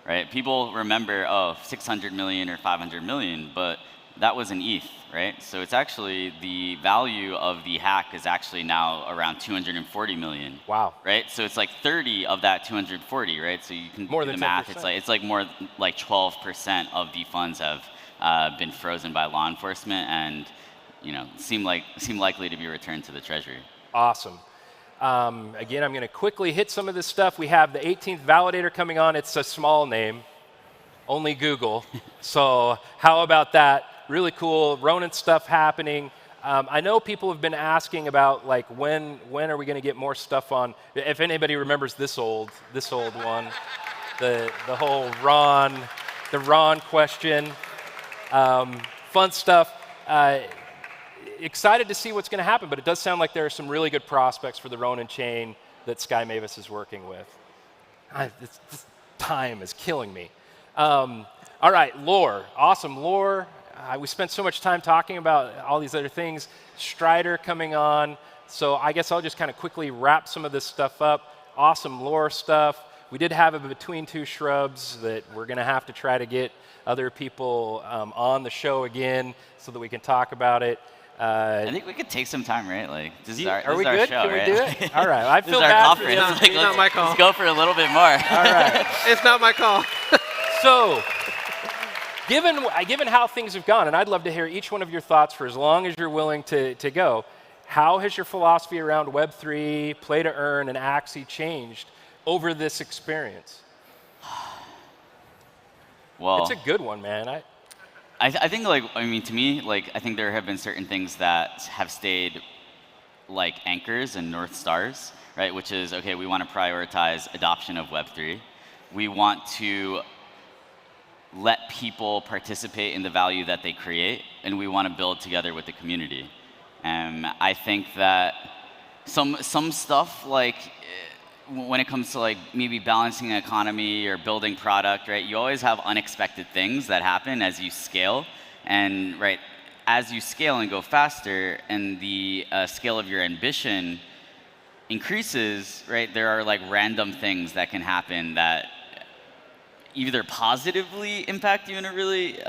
right? People remember, oh, 600 million or 500 million, but that was an ETH, right? So it's actually the value of the hack is actually now around 240 million. Wow. Right? So it's like 30 of that 240, right? So you can do the math. 10%. It's like more like 12% of the funds have been frozen by law enforcement and seem likely to be returned to the treasury. Awesome. Again, I'm going to quickly hit some of this stuff. We have the 18th validator coming on. It's a small name, only Google. So how about that? Really cool Ronin stuff happening. I know people have been asking about like when are we going to get more stuff on? If anybody remembers this old one, the whole Ron question, fun stuff. Excited to see what's going to happen, but it does sound like there are some really good prospects for the Ronin chain that Sky Mavis is working with. This time is killing me. All right, lore, awesome lore. We spent so much time talking about all these other things. Strider coming on. So I guess I'll just kind of quickly wrap some of this stuff up. Awesome lore stuff. We did have a Between Two Shrubs that we're going to have to try to get other people on the show again so that we can talk about it. I think we could take some time, right? Like, this is our Are we show, good? Can right? we do it? All right. I feel this is bad our for conference. you. It's not my call. Let's go for a little bit more. All right. It's not my call. So, given how things have gone, and I'd love to hear each one of your thoughts for as long as you're willing to go, how has your philosophy around Web3, play to earn, and Axie changed over this experience? Well, it's a good one, man. I think, like, I mean, to me, like, I think there have been certain things that have stayed like anchors and North Stars, right? Which is, okay, we want to prioritize adoption of Web3. We want to let people participate in the value that they create, and we want to build together with the community. I think that some stuff, like, when it comes to like maybe balancing an economy or building product, right? You always have unexpected things that happen as you scale, and right, as you scale and go faster, and the scale of your ambition increases, right? There are like random things that can happen that either positively impact you in a really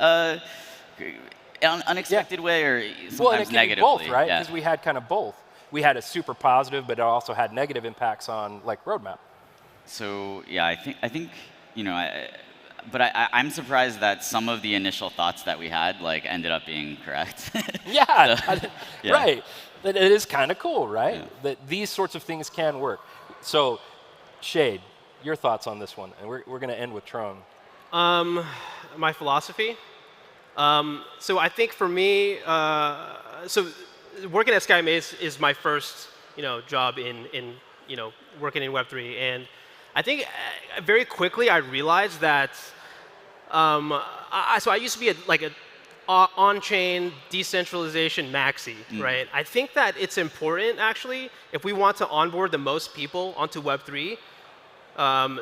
unexpected way, or sometimes well, and it can negatively. be both, right? Because we had kind of both. We had a super positive, but it also had negative impacts on like roadmap. So yeah, I think but I'm surprised that some of the initial thoughts that we had like ended up being correct. Yeah, So, yeah. Right. It is kind of cool, right? Yeah. That these sorts of things can work. So, Shade, your thoughts on this one, and we're going to end with Tron. My philosophy. So I think for me, so working at Sky Mavis is my first, job in working in Web3, and I think very quickly I realized that. So I used to be a on-chain decentralization maxi, right? I think that it's important actually if we want to onboard the most people onto Web3,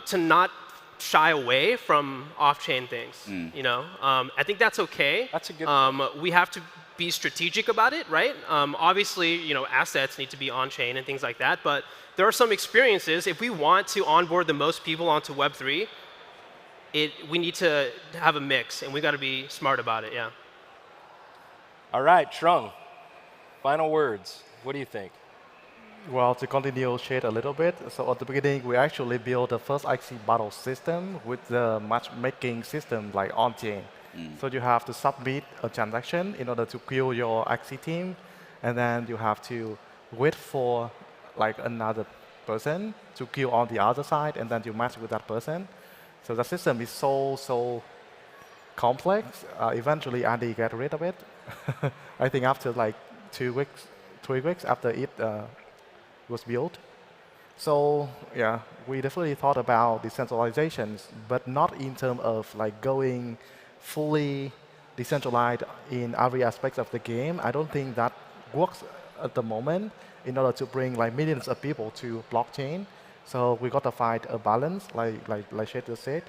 to not shy away from off-chain things. I think that's okay. That's a good. We have to be strategic about it, right? Obviously, assets need to be on-chain and things like that, but there are some experiences, if we want to onboard the most people onto Web3, we need to have a mix, and we got to be smart about it, yeah. All right, Trung, final words. What do you think? Well, to continue Shade a little bit, so at the beginning, we actually built the first Axie battle system with the matchmaking system like on-chain. So you have to submit a transaction in order to kill your Axie team, and then you have to wait for like another person to kill on the other side, and then you match with that person. So the system is so complex. Eventually, Andy got rid of it. I think after like 2 weeks, 3 weeks after it was built. So yeah, we definitely thought about decentralizations, but not in terms of like going fully decentralized in every aspect of the game. I don't think that works at the moment in order to bring like millions of people to blockchain. So we got to find a balance, like Shade just said.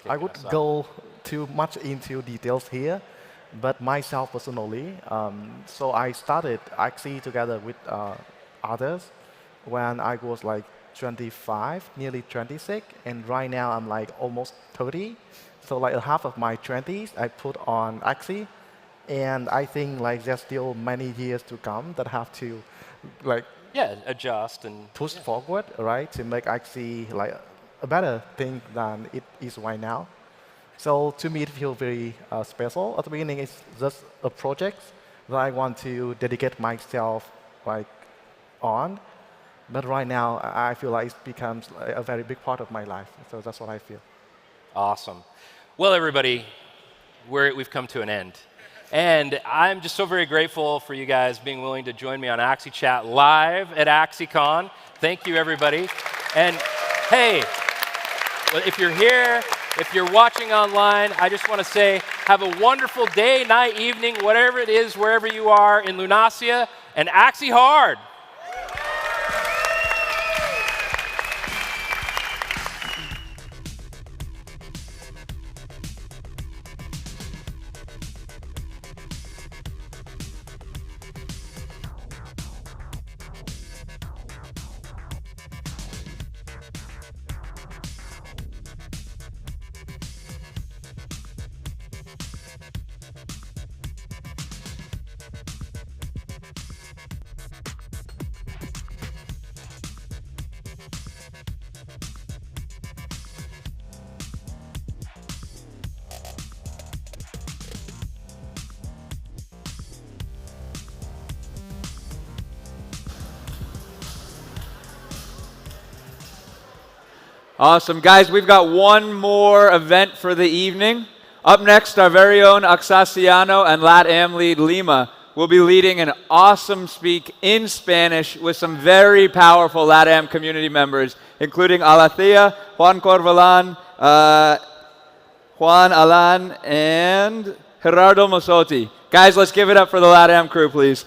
I would go too much into details here, but myself personally, so I started Axie together with others when I was like 25, nearly 26, and right now I'm like almost 30. So like half of my 20s I put on Axie, and I think like there's still many years to come that have to like adjust and push forward, right, to make Axie like a better thing than it is right now. So to me, it feels very special. At the beginning, it's just a project that I want to dedicate myself like on. But right now, I feel like it becomes a very big part of my life. So that's what I feel. Awesome. Well, everybody, we've come to an end. And I'm just so very grateful for you guys being willing to join me on Axie Chat live at AxieCon. Thank you, everybody. And hey, if you're here, if you're watching online, I just want to say have a wonderful day, night, evening, whatever it is, wherever you are in Lunacia, and Axie hard. Awesome. Guys, we've got one more event for the evening. Up next, our very own Axaciano and Latam lead Lima will be leading an awesome speak in Spanish with some very powerful Latam community members, including Alathea, Juan Corvalan, Juan Alan, and Gerardo Mosotti. Guys, let's give it up for the Latam crew, please.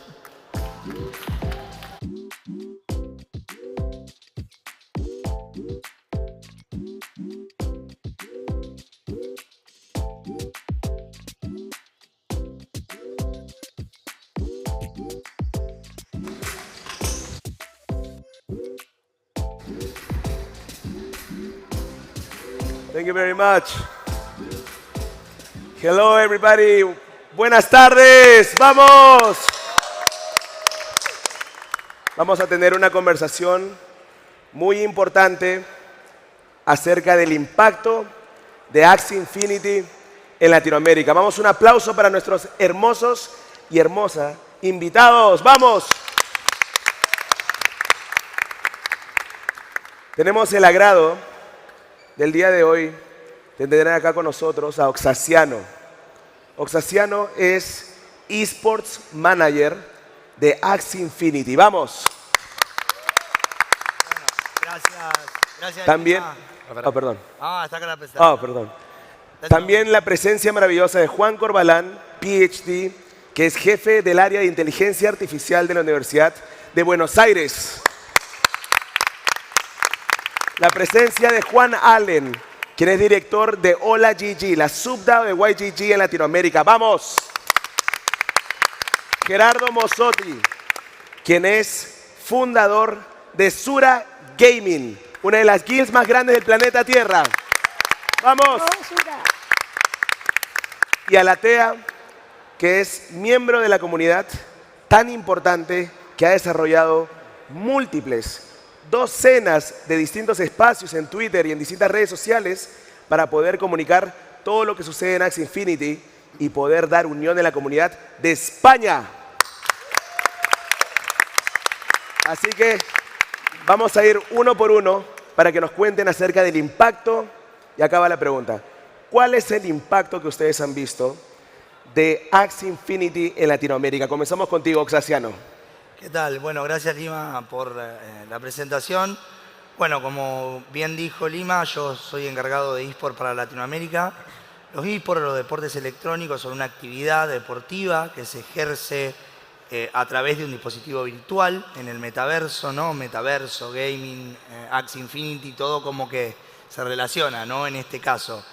Thank you very much. Hello, everybody. Buenas tardes. ¡Vamos! Vamos a tener una conversación muy importante acerca del impacto de Axie Infinity en Latinoamérica. Vamos, un aplauso para nuestros hermosos y hermosas invitados. ¡Vamos! Tenemos el agrado del día de hoy de tener acá con nosotros a Axaciano. Axaciano es Esports Manager de Axie Infinity. ¡Vamos! Bueno, gracias. También, Lima. perdón. Está acá la presentación. Perdón. También la presencia maravillosa de Juan Corvalan, PhD, que es jefe del área de inteligencia artificial de la Universidad de Buenos Aires. La presencia de Juan Allen, quien es director de Hola GG, la subDAO de YGG en Latinoamérica. ¡Vamos! Gerardo Mosotti, quien es fundador de Sura Gaming, una de las guilds más grandes del planeta Tierra. ¡Vamos! Y Alathea, que es miembro de la comunidad tan importante que ha desarrollado múltiples docenas de distintos espacios en Twitter y en distintas redes sociales para poder comunicar todo lo que sucede en Axie Infinity y poder dar unión en la comunidad de España. Así que vamos a ir uno por uno para que nos cuenten acerca del impacto. Y acá va la pregunta. ¿Cuál es el impacto que ustedes han visto de Axie Infinity en Latinoamérica? Comenzamos contigo, Axaciano. ¿Qué tal? Bueno, gracias Lima por la presentación. Bueno, como bien dijo Lima, yo soy encargado de eSports para Latinoamérica. Los eSports, los deportes electrónicos, son una actividad deportiva que se ejerce a través de un dispositivo virtual en el metaverso, ¿no? Metaverso, gaming, Axie Infinity, todo como que se relaciona, ¿no? En este caso.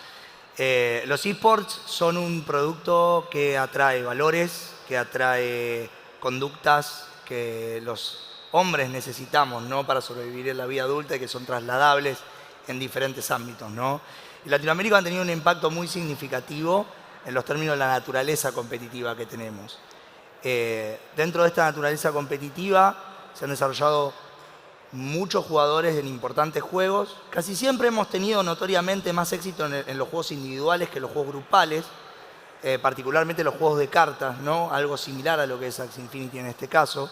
Los esports son un producto que atrae valores, que atrae conductas que los hombres necesitamos, ¿no?, para sobrevivir en la vida adulta y que son trasladables en diferentes ámbitos, ¿no? Y Latinoamérica ha tenido un impacto muy significativo en los términos de la naturaleza competitiva que tenemos. Dentro de esta naturaleza competitiva se han desarrollado muchos jugadores en importantes juegos. Casi siempre hemos tenido notoriamente más éxito en los juegos individuales que en los juegos grupales, particularmente los juegos de cartas, ¿no? Algo similar a lo que es Axie Infinity en este caso.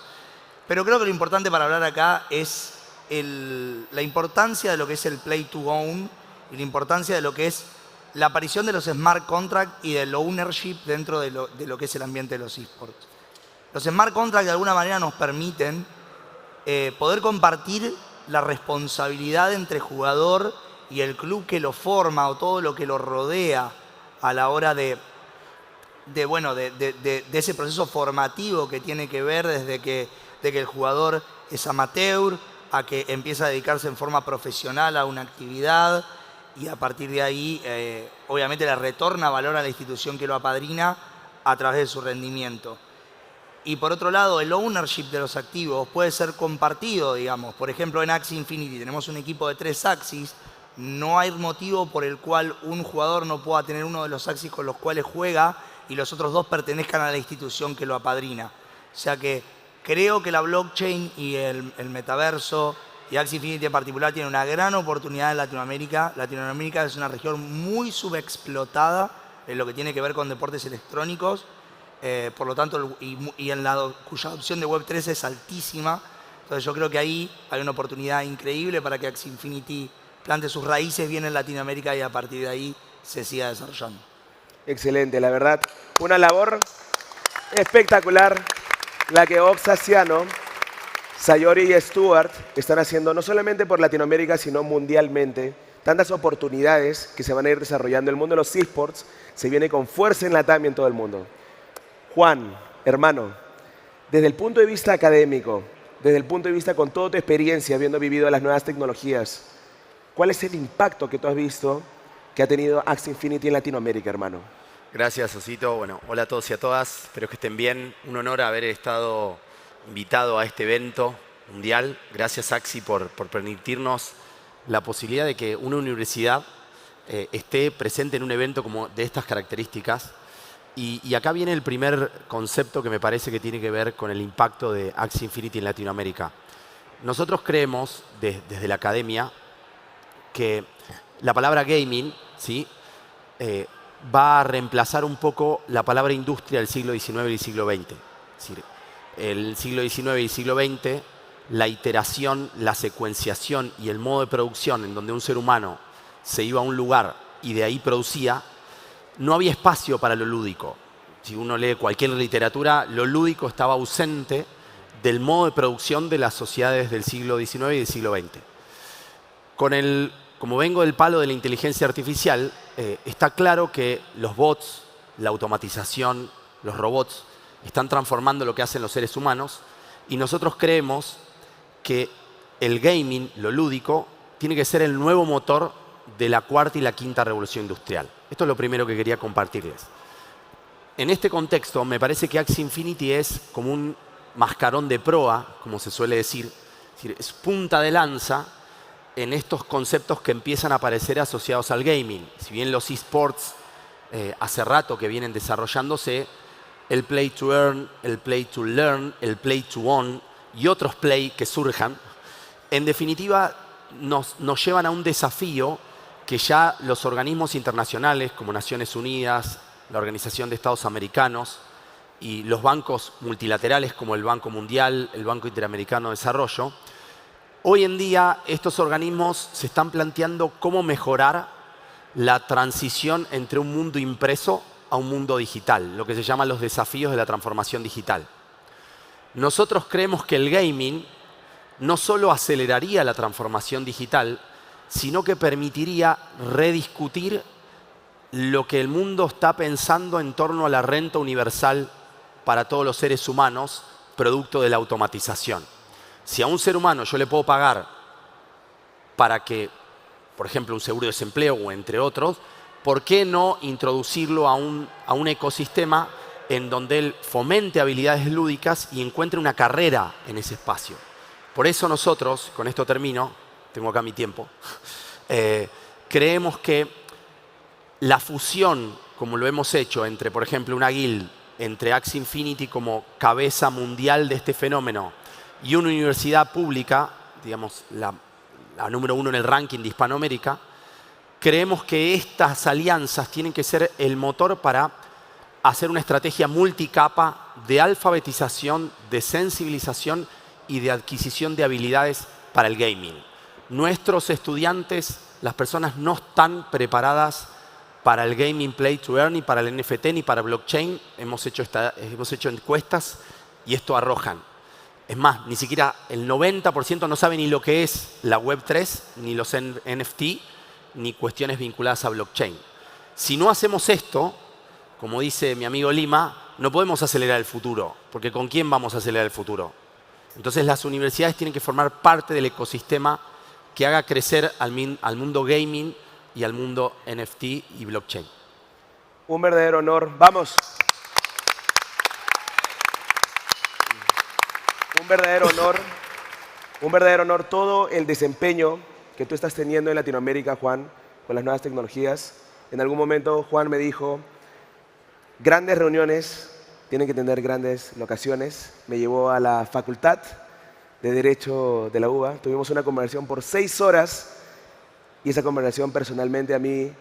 Pero creo que lo importante para hablar acá es la importancia de lo que es el play to own y la importancia de lo que es la aparición de los smart contracts y del ownership dentro de lo que es el ambiente de los esports. Los smart contracts de alguna manera nos permiten poder compartir la responsabilidad entre jugador y el club que lo forma o todo lo que lo rodea a la hora de ese proceso formativo que tiene que ver desde que el jugador es amateur a que empieza a dedicarse en forma profesional a una actividad y a partir de ahí obviamente le retorna valor a la institución que lo apadrina a través de su rendimiento. Y por otro lado, el ownership de los activos puede ser compartido, digamos. Por ejemplo, en Axie Infinity tenemos un equipo de 3 Axies. No hay motivo por el cual un jugador no pueda tener uno de los Axies con los cuales juega y los otros 2 pertenezcan a la institución que lo apadrina. O sea que creo que la blockchain y el metaverso y Axie Infinity en particular tienen una gran oportunidad en Latinoamérica. Latinoamérica es una región muy subexplotada en lo que tiene que ver con deportes electrónicos. Por lo tanto, cuya adopción de Web3 es altísima. Entonces yo creo que ahí hay una oportunidad increíble para que Axie Infinity plante sus raíces bien en Latinoamérica y a partir de ahí se siga desarrollando. Excelente, la verdad. Una labor espectacular la que Oxaciano, Sayori y Stuart están haciendo no solamente por Latinoamérica, sino mundialmente. Tantas oportunidades que se van a ir desarrollando. El mundo de los esports se viene con fuerza en Latam y en todo el mundo. Juan, hermano, desde el punto de vista académico, desde el punto de vista con toda tu experiencia, habiendo vivido las nuevas tecnologías, ¿cuál es el impacto que tú has visto que ha tenido Axie Infinity en Latinoamérica, hermano? Gracias, Osito. Bueno, hola a todos y a todas. Espero que estén bien. Un honor haber estado invitado a este evento mundial. Gracias, Axie, por permitirnos la posibilidad de que una universidad esté presente en un evento como de estas características. Y acá viene el primer concepto que me parece que tiene que ver con el impacto de Axie Infinity en Latinoamérica. Nosotros creemos, desde la academia, que la palabra gaming, ¿sí?, va a reemplazar un poco la palabra industria del siglo XIX y el siglo XX. Es decir, el siglo XIX y el siglo XX, la iteración, la secuenciación y el modo de producción en donde un ser humano se iba a un lugar y de ahí producía, no había espacio para lo lúdico. Si uno lee cualquier literatura, lo lúdico estaba ausente del modo de producción de las sociedades del siglo XIX y del siglo XX. Como vengo del palo de la inteligencia artificial, está claro que los bots, la automatización, los robots, están transformando lo que hacen los seres humanos y nosotros creemos que el gaming, lo lúdico, tiene que ser el nuevo motor de la cuarta y la quinta revolución industrial. Esto es lo primero que quería compartirles. En este contexto, me parece que Axie Infinity es como un mascarón de proa, como se suele decir. Es decir, es punta de lanza en estos conceptos que empiezan a aparecer asociados al gaming. Si bien los esports hace rato que vienen desarrollándose, el play to earn, el play to learn, el play to own y otros play que surjan, en definitiva nos llevan a un desafío que ya los organismos internacionales como Naciones Unidas, la Organización de Estados Americanos y los bancos multilaterales como el Banco Mundial, el Banco Interamericano de Desarrollo, hoy en día estos organismos se están planteando cómo mejorar la transición entre un mundo impreso a un mundo digital, lo que se llaman los desafíos de la transformación digital. Nosotros creemos que el gaming no solo aceleraría la transformación digital, sino que permitiría rediscutir lo que el mundo está pensando en torno a la renta universal para todos los seres humanos, producto de la automatización. Si a un ser humano yo le puedo pagar para que, por ejemplo, un seguro de desempleo o entre otros, ¿por qué no introducirlo a un ecosistema en donde él fomente habilidades lúdicas y encuentre una carrera en ese espacio? Por eso nosotros, con esto termino, tengo acá mi tiempo, creemos que la fusión, como lo hemos hecho entre, por ejemplo, una guild, entre Axie Infinity como cabeza mundial de este fenómeno y una universidad pública, digamos, la número 1 en el ranking de Hispanoamérica, creemos que estas alianzas tienen que ser el motor para hacer una estrategia multicapa de alfabetización, de sensibilización y de adquisición de habilidades para el gaming. Nuestros estudiantes, las personas no están preparadas para el gaming play to earn, ni para el NFT, ni para blockchain. Hemos hecho encuestas y esto arrojan. Es más, ni siquiera el 90% no sabe ni lo que es la Web3, ni los NFT, ni cuestiones vinculadas a blockchain. Si no hacemos esto, como dice mi amigo Lima, no podemos acelerar el futuro, porque ¿con quién vamos a acelerar el futuro? Entonces las universidades tienen que formar parte del ecosistema que haga crecer al mundo gaming y al mundo NFT y blockchain. Un verdadero honor. ¡Vamos! Un verdadero honor todo el desempeño que tú estás teniendo en Latinoamérica, Juan, con las nuevas tecnologías. En algún momento Juan me dijo, grandes reuniones tienen que tener grandes locaciones. Me llevó a la Facultad de Derecho de la UBA. Tuvimos una conversación por 6 horas y esa conversación personalmente a mí,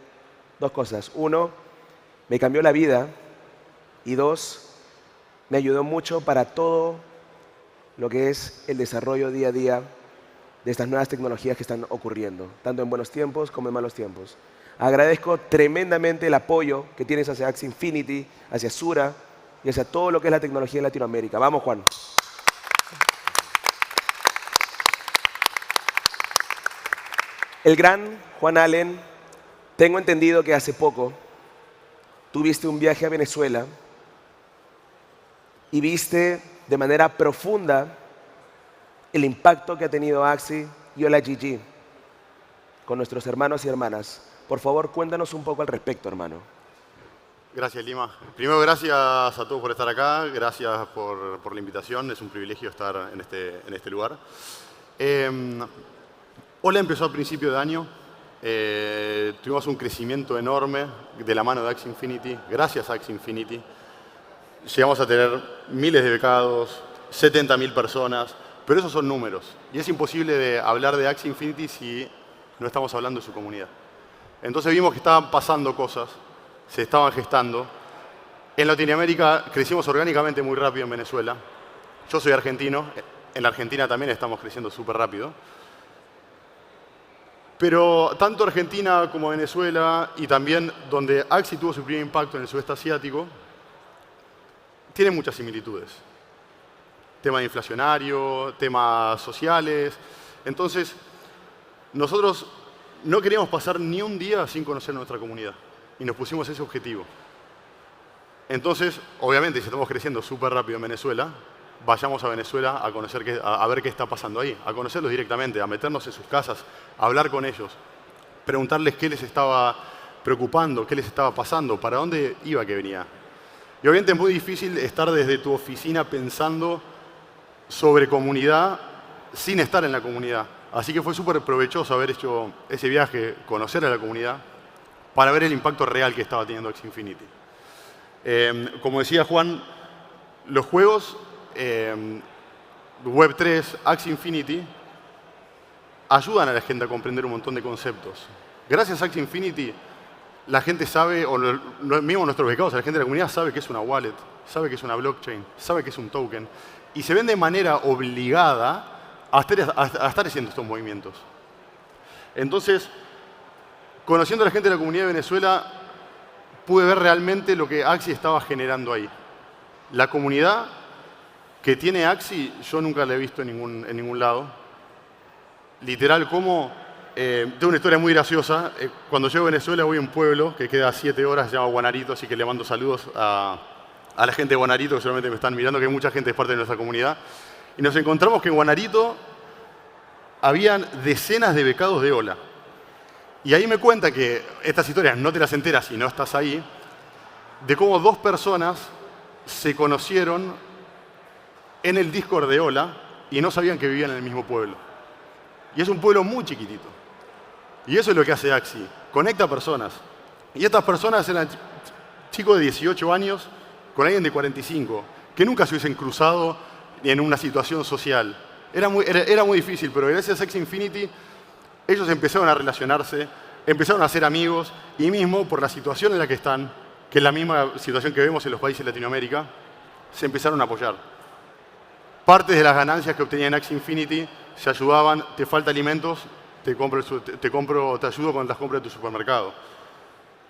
2 cosas. 1, me cambió la vida y 2, me ayudó mucho para todo lo que es el desarrollo día a día de estas nuevas tecnologías que están ocurriendo, tanto en buenos tiempos como en malos tiempos. Agradezco tremendamente el apoyo que tienes hacia Axie Infinity, hacia Sura y hacia todo lo que es la tecnología en Latinoamérica. Vamos, Juan. El gran Juan Allen, tengo entendido que hace poco tuviste un viaje a Venezuela y viste de manera profunda el impacto que ha tenido Axie y Hola GG con nuestros hermanos y hermanas. Por favor, cuéntanos un poco al respecto, hermano. Gracias, Lima. Primero, gracias a todos por estar acá. Gracias por la invitación. Es un privilegio estar en este lugar. Hola empezó a principio de año. Tuvimos un crecimiento enorme de la mano de Axie Infinity. Gracias a Axie Infinity. Llegamos a tener miles de becados, 70.000 personas, pero esos son números. Y es imposible de hablar de Axie Infinity si no estamos hablando de su comunidad. Entonces vimos que estaban pasando cosas, se estaban gestando. En Latinoamérica crecimos orgánicamente muy rápido en Venezuela. Yo soy argentino, en la Argentina también estamos creciendo súper rápido. Pero tanto Argentina como Venezuela, y también donde Axie tuvo su primer impacto en el sudeste asiático, tienen muchas similitudes. Tema inflacionario, temas sociales. Entonces, nosotros no queríamos pasar ni un día sin conocer nuestra comunidad. Y nos pusimos ese objetivo. Entonces, obviamente, si estamos creciendo súper rápido en Venezuela, vayamos a Venezuela a conocer a ver qué está pasando ahí, a conocerlos directamente, a meternos en sus casas, a hablar con ellos, preguntarles qué les estaba preocupando, qué les estaba pasando, para dónde iba que venía. Y obviamente es muy difícil estar desde tu oficina pensando sobre comunidad sin estar en la comunidad. Así que fue súper provechoso haber hecho ese viaje, conocer a la comunidad, para ver el impacto real que estaba teniendo Axie Infinity. Como decía Juan, los juegos Web3, Axie Infinity, ayudan a la gente a comprender un montón de conceptos. Gracias a Axie Infinity, la gente sabe, o mismo nuestros becados, la gente de la comunidad sabe que es una wallet, sabe que es una blockchain, sabe que es un token, y se ven de manera obligada a estar haciendo estos movimientos. Entonces, conociendo a la gente de la comunidad de Venezuela, pude ver realmente lo que Axie estaba generando ahí. La comunidad que tiene Axie, yo nunca la he visto en ningún lado. Literal, como... tengo una historia muy graciosa. Cuando llego a Venezuela voy a un pueblo que queda a 7 horas, se llama Guanarito, así que le mando saludos a la gente de Guanarito, que seguramente me están mirando, que mucha gente es parte de nuestra comunidad. Y nos encontramos que en Guanarito habían decenas de becados de Hola. Y ahí me cuenta que estas historias no te las enteras si no estás ahí, de cómo dos personas se conocieron en el Discord de Hola y no sabían que vivían en el mismo pueblo. Y es un pueblo muy chiquitito. Y eso es lo que hace Axie. Conecta personas. Y estas personas eran chicos de 18 años con alguien de 45, que nunca se hubiesen cruzado en una situación social. Era muy difícil, pero gracias a Axie Infinity ellos empezaron a relacionarse, empezaron a ser amigos, y mismo por la situación en la que están, que es la misma situación que vemos en los países de Latinoamérica, se empezaron a apoyar. Parte de las ganancias que obtenían en Axie Infinity se ayudaban, te falta alimentos, te ayudo con las compras de tu supermercado.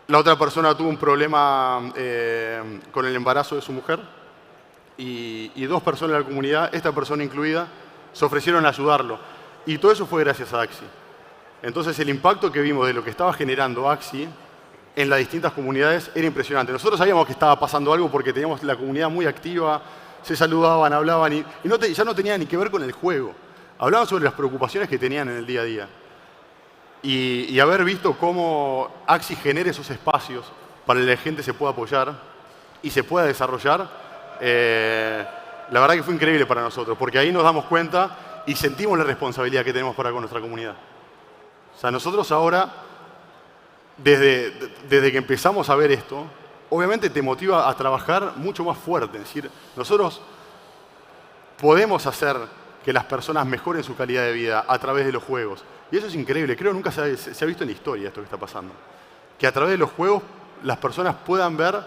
La otra persona tuvo un problema con el embarazo de su mujer y dos personas de la comunidad, esta persona incluida, se ofrecieron a ayudarlo. Y todo eso fue gracias a Axie. Entonces el impacto que vimos de lo que estaba generando Axie en las distintas comunidades era impresionante. Nosotros sabíamos que estaba pasando algo porque teníamos la comunidad muy activa, se saludaban, hablaban y ya no tenía ni que ver con el juego. Hablaban sobre las preocupaciones que tenían en el día a día. Y haber visto cómo Axie genera esos espacios para que la gente se pueda apoyar y se pueda desarrollar, la verdad que fue increíble para nosotros, porque ahí nos damos cuenta y sentimos la responsabilidad que tenemos para con nuestra comunidad. O sea, nosotros ahora, desde que empezamos a ver esto, obviamente te motiva a trabajar mucho más fuerte. Es decir, nosotros podemos hacer que las personas mejoren su calidad de vida a través de los juegos. Y eso es increíble. Creo que nunca se ha visto en la historia esto que está pasando. Que a través de los juegos las personas puedan ver,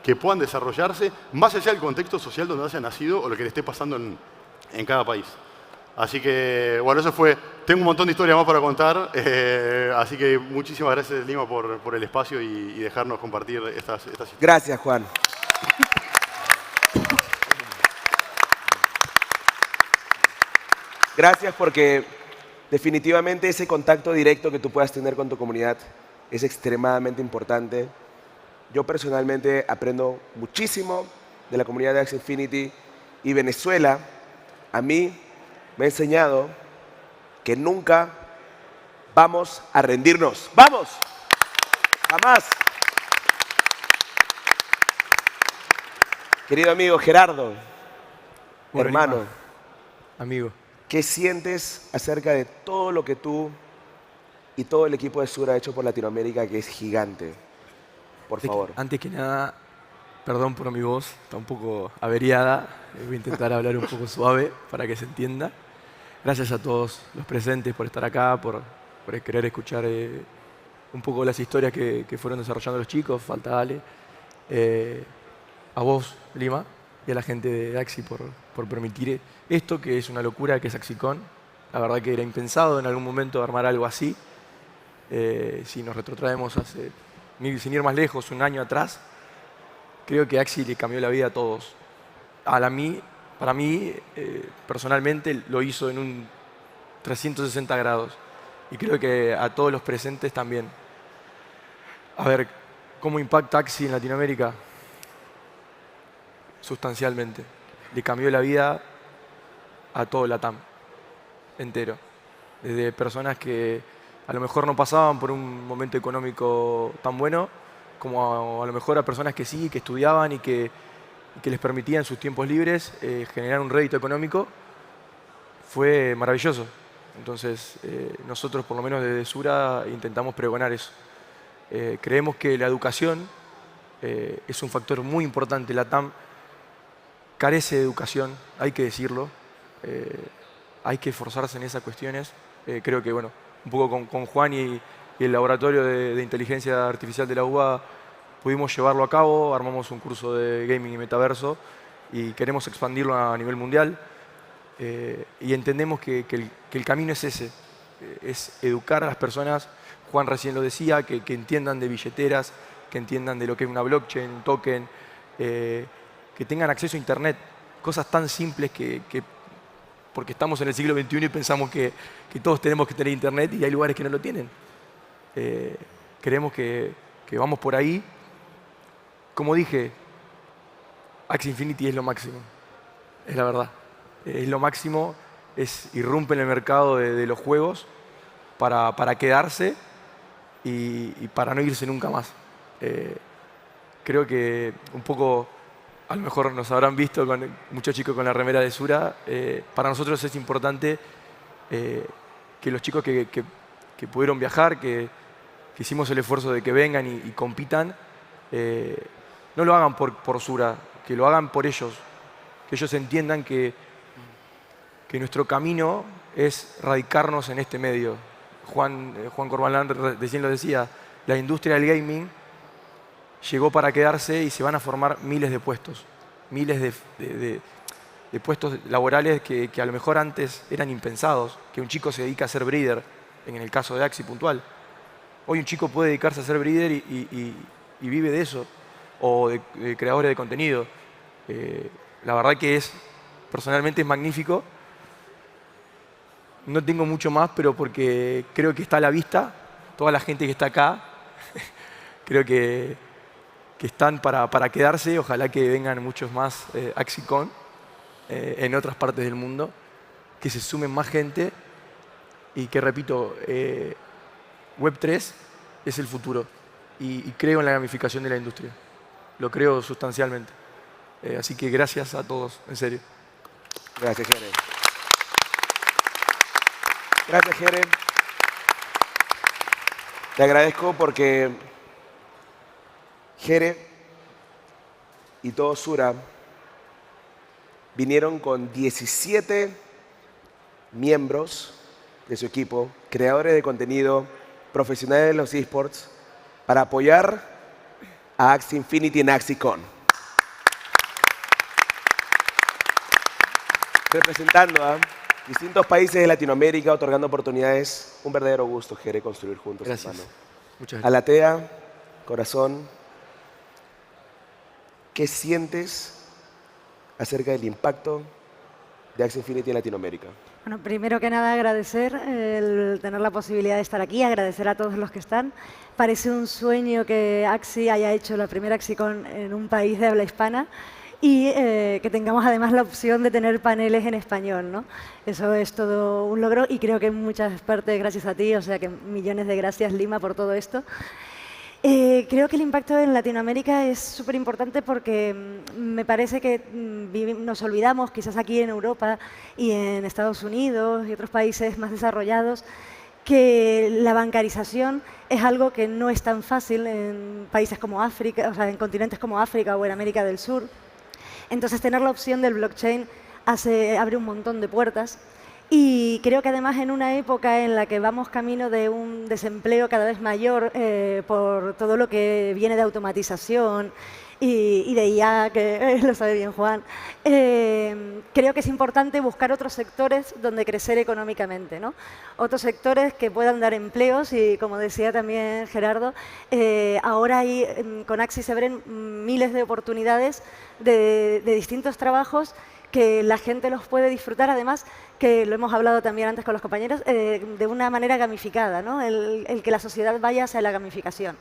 que puedan desarrollarse, más allá del contexto social donde hayan nacido o lo que le esté pasando en cada país. Así que, bueno, eso fue. Tengo un montón de historias más para contar, así que muchísimas gracias, Lima, por el espacio y dejarnos compartir estas historias. Gracias, Juan. Gracias porque definitivamente ese contacto directo que tú puedas tener con tu comunidad es extremadamente importante. Yo personalmente aprendo muchísimo de la comunidad de Axie Infinity y Venezuela a mí me ha enseñado que nunca vamos a rendirnos. ¡Vamos! ¡Jamás! Querido amigo Gerardo, hermano, amigo, ¿qué sientes acerca de todo lo que tú y todo el equipo de Sur ha hecho por Latinoamérica, que es gigante? Por favor. Antes que nada, perdón por mi voz, está un poco averiada. Voy a intentar hablar un poco suave para que se entienda. Gracias a todos los presentes por estar acá, por querer escuchar un poco las historias que fueron desarrollando los chicos. Falta Ale. A vos, Lima, y a la gente de Axie por permitir esto, que es una locura, que es AxieCon. La verdad que era impensado en algún momento armar algo así. Si nos retrotraemos sin ir más lejos, un año atrás, creo que Axie le cambió la vida a todos. Para mí, personalmente, lo hizo en un 360 grados. Y creo que a todos los presentes también. A ver, ¿cómo impacta Axie en Latinoamérica? Sustancialmente. Le cambió la vida a todo Latam entero. Desde personas que a lo mejor no pasaban por un momento económico tan bueno, como a lo mejor a personas que sí, que estudiaban y que les permitía en sus tiempos libres generar un rédito económico. Fue maravilloso. Entonces, nosotros, por lo menos desde Sura, intentamos pregonar eso. Creemos que la educación es un factor muy importante. Latam carece de educación, hay que decirlo. Hay que esforzarse en esas cuestiones. Creo que, bueno, un poco con Juan y el laboratorio de inteligencia artificial de la UBA pudimos llevarlo a cabo, armamos un curso de gaming y metaverso y queremos expandirlo a nivel mundial. Y entendemos que el camino es ese, es educar a las personas. Juan recién lo decía, que entiendan de billeteras, que entiendan de lo que es una blockchain, un token, que tengan acceso a Internet. Cosas tan simples porque estamos en el siglo XXI y pensamos que todos tenemos que tener Internet y hay lugares que no lo tienen. Creemos que vamos por ahí. Como dije, Axie Infinity es lo máximo, es la verdad. Es lo máximo, irrumpe en el mercado de los juegos para quedarse y para no irse nunca más. Creo que un poco, a lo mejor nos habrán visto con muchos chicos con la remera de Sura. Para nosotros es importante que los chicos que pudieron viajar, que hicimos el esfuerzo de que vengan y compitan, no lo hagan por Sura, que lo hagan por ellos, que ellos entiendan que nuestro camino es radicarnos en este medio. Juan Corbalán recién lo decía, la industria del gaming llegó para quedarse y se van a formar miles de puestos, miles de puestos laborales que a lo mejor antes eran impensados, que un chico se dedica a ser breeder, en el caso de Axie puntual. Hoy un chico puede dedicarse a ser breeder y vive de eso, o de creadores de contenido. La verdad que personalmente es magnífico. No tengo mucho más, pero porque creo que está a la vista, toda la gente que está acá, creo que están para quedarse. Ojalá que vengan muchos más AxieCon en otras partes del mundo, que se sumen más gente y que, repito, Web3 es el futuro y creo en la gamificación de la industria. Lo creo sustancialmente. Así que gracias a todos, en serio. Gracias, Jere. Gracias, Jere. Te agradezco porque Jere y todo Sura vinieron con 17 miembros de su equipo, creadores de contenido, profesionales de los esports, para apoyar a Axie Infinity en AxieCon. Representando a distintos países de Latinoamérica, otorgando oportunidades. Un verdadero gusto, Jere, construir juntos. Gracias. Hermano. Muchas gracias. Alatea, corazón, ¿qué sientes acerca del impacto de Axie Infinity en Latinoamérica? Bueno, primero que nada agradecer el tener la posibilidad de estar aquí, agradecer a todos los que están. Parece un sueño que Axie haya hecho la primera AxieCon en un país de habla hispana y que tengamos además la opción de tener paneles en español, ¿no? Eso es todo un logro y creo que en muchas partes gracias a ti, o sea que millones de gracias, Lima, por todo esto. Creo que el impacto en Latinoamérica es súper importante porque me parece que nos olvidamos, quizás aquí en Europa y en Estados Unidos y otros países más desarrollados, que la bancarización es algo que no es tan fácil en países como África, o sea, en continentes como África o en América del Sur. Entonces, tener la opción del blockchain abre un montón de puertas. Y creo que además en una época en la que vamos camino de un desempleo cada vez mayor por todo lo que viene de automatización y de IA, que lo sabe bien Juan, creo que es importante buscar otros sectores donde crecer económicamente, ¿no? Otros sectores que puedan dar empleos y, como decía también Gerardo, ahora con Axie se abren miles de oportunidades de distintos trabajos que la gente los puede disfrutar, además, que lo hemos hablado también antes con los compañeros, de una manera gamificada, ¿no? El que la sociedad vaya hacia la gamificación.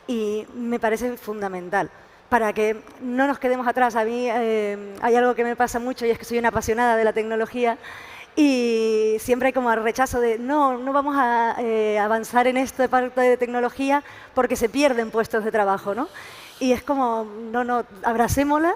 Y me parece fundamental para que no nos quedemos atrás. A mí hay algo que me pasa mucho y es que soy una apasionada de la tecnología y siempre hay como el rechazo de no vamos a avanzar en esta parte de tecnología porque se pierden puestos de trabajo, ¿no? Y es como, no, abracémosla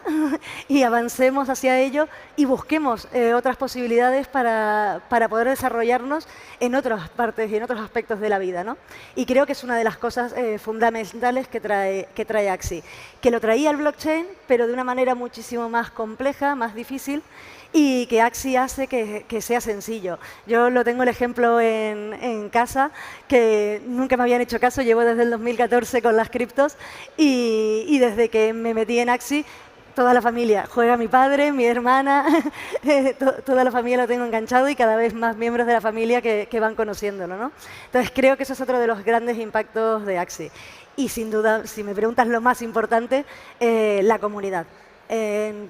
y avancemos hacia ello y busquemos otras posibilidades para poder desarrollarnos en otras partes y en otros aspectos de la vida, ¿no? Y creo que es una de las cosas fundamentales que trae Axie, que lo traía el blockchain, pero de una manera muchísimo más compleja, más difícil, y que Axie hace que sea sencillo. Yo lo tengo el ejemplo en casa, que nunca me habían hecho caso, llevo desde el 2014 con las criptos y desde que me metí en Axie, toda la familia, juega mi padre, mi hermana, toda la familia lo tengo enganchado y cada vez más miembros de la familia que van conociéndolo, ¿no? Entonces creo que eso es otro de los grandes impactos de Axie. Y sin duda, si me preguntas lo más importante, la comunidad.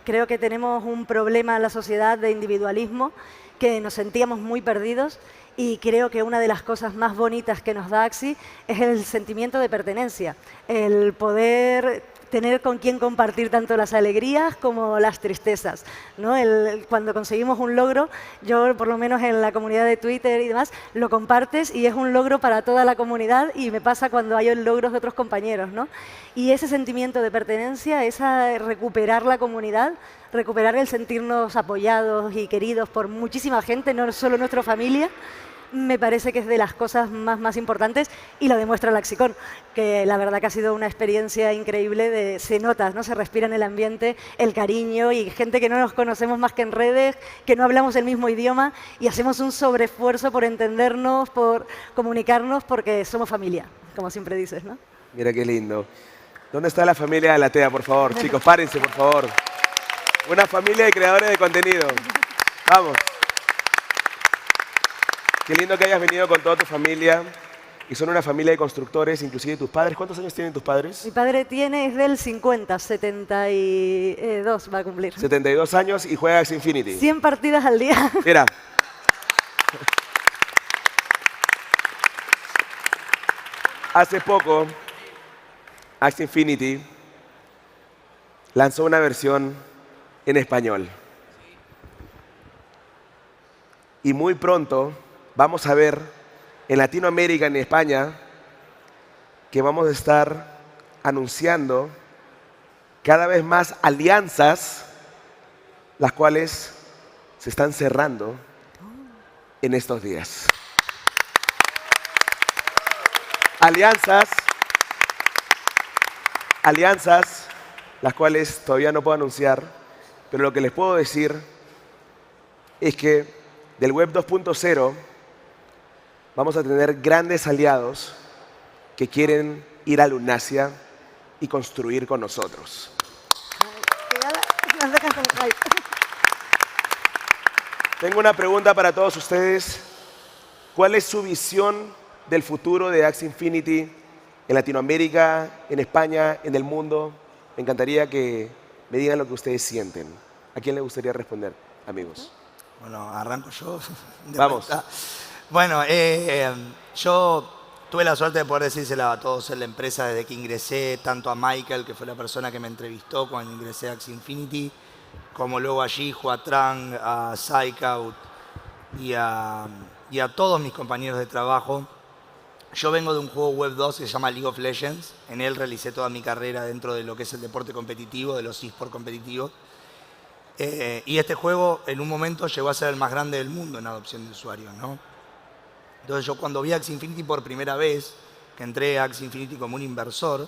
Creo que tenemos un problema en la sociedad de individualismo, que nos sentíamos muy perdidos y creo que una de las cosas más bonitas que nos da Axie es el sentimiento de pertenencia, el poder tener con quién compartir tanto las alegrías como las tristezas, ¿no? Cuando conseguimos un logro, yo por lo menos en la comunidad de Twitter y demás, lo compartes y es un logro para toda la comunidad y me pasa cuando hay logros de otros compañeros, ¿no? Y ese sentimiento de pertenencia, recuperar la comunidad, recuperar el sentirnos apoyados y queridos por muchísima gente, no solo nuestra familia, me parece que es de las cosas más importantes y lo demuestra la AxieCon, que la verdad que ha sido una experiencia increíble, se nota, ¿no? Se respira en el ambiente el cariño y gente que no nos conocemos más que en redes, que no hablamos el mismo idioma y hacemos un sobreesfuerzo por entendernos, por comunicarnos, porque somos familia, como siempre dices, ¿no? Mira qué lindo. ¿Dónde está la familia de la TEA, por favor? Chicos, párense, por favor. Una familia de creadores de contenido. Vamos. Qué lindo que hayas venido con toda tu familia. Y son una familia de constructores, inclusive tus padres. ¿Cuántos años tienen tus padres? Mi padre es del 50, 72 va a cumplir. 72 años y juega Axie Infinity. 100 partidas al día. Mira. Hace poco, Axie Infinity lanzó una versión en español. Y muy pronto vamos a ver en Latinoamérica, en España, que vamos a estar anunciando cada vez más alianzas, las cuales se están cerrando en estos días. Alianzas, las cuales todavía no puedo anunciar, pero lo que les puedo decir es que del Web 2.0 vamos a tener grandes aliados que quieren ir a Lunasia y construir con nosotros. Tengo una pregunta para todos ustedes. ¿Cuál es su visión del futuro de Axie Infinity en Latinoamérica, en España, en el mundo? Me encantaría que me digan lo que ustedes sienten. ¿A quién le gustaría responder, amigos? Bueno, arranco yo. Vamos. Bueno, yo tuve la suerte de poder decírsela a todos en la empresa desde que ingresé, tanto a Michael, que fue la persona que me entrevistó cuando ingresé a Axie Infinity, como luego a Jihu, a Trang, a Psychout y a todos mis compañeros de trabajo. Yo vengo de un juego Web 2 que se llama League of Legends. En él realicé toda mi carrera dentro de lo que es el deporte competitivo, de los esports competitivos. Y este juego en un momento llegó a ser el más grande del mundo en adopción de usuarios, ¿no? Entonces yo cuando vi Axie Infinity por primera vez, que entré a Axie Infinity como un inversor,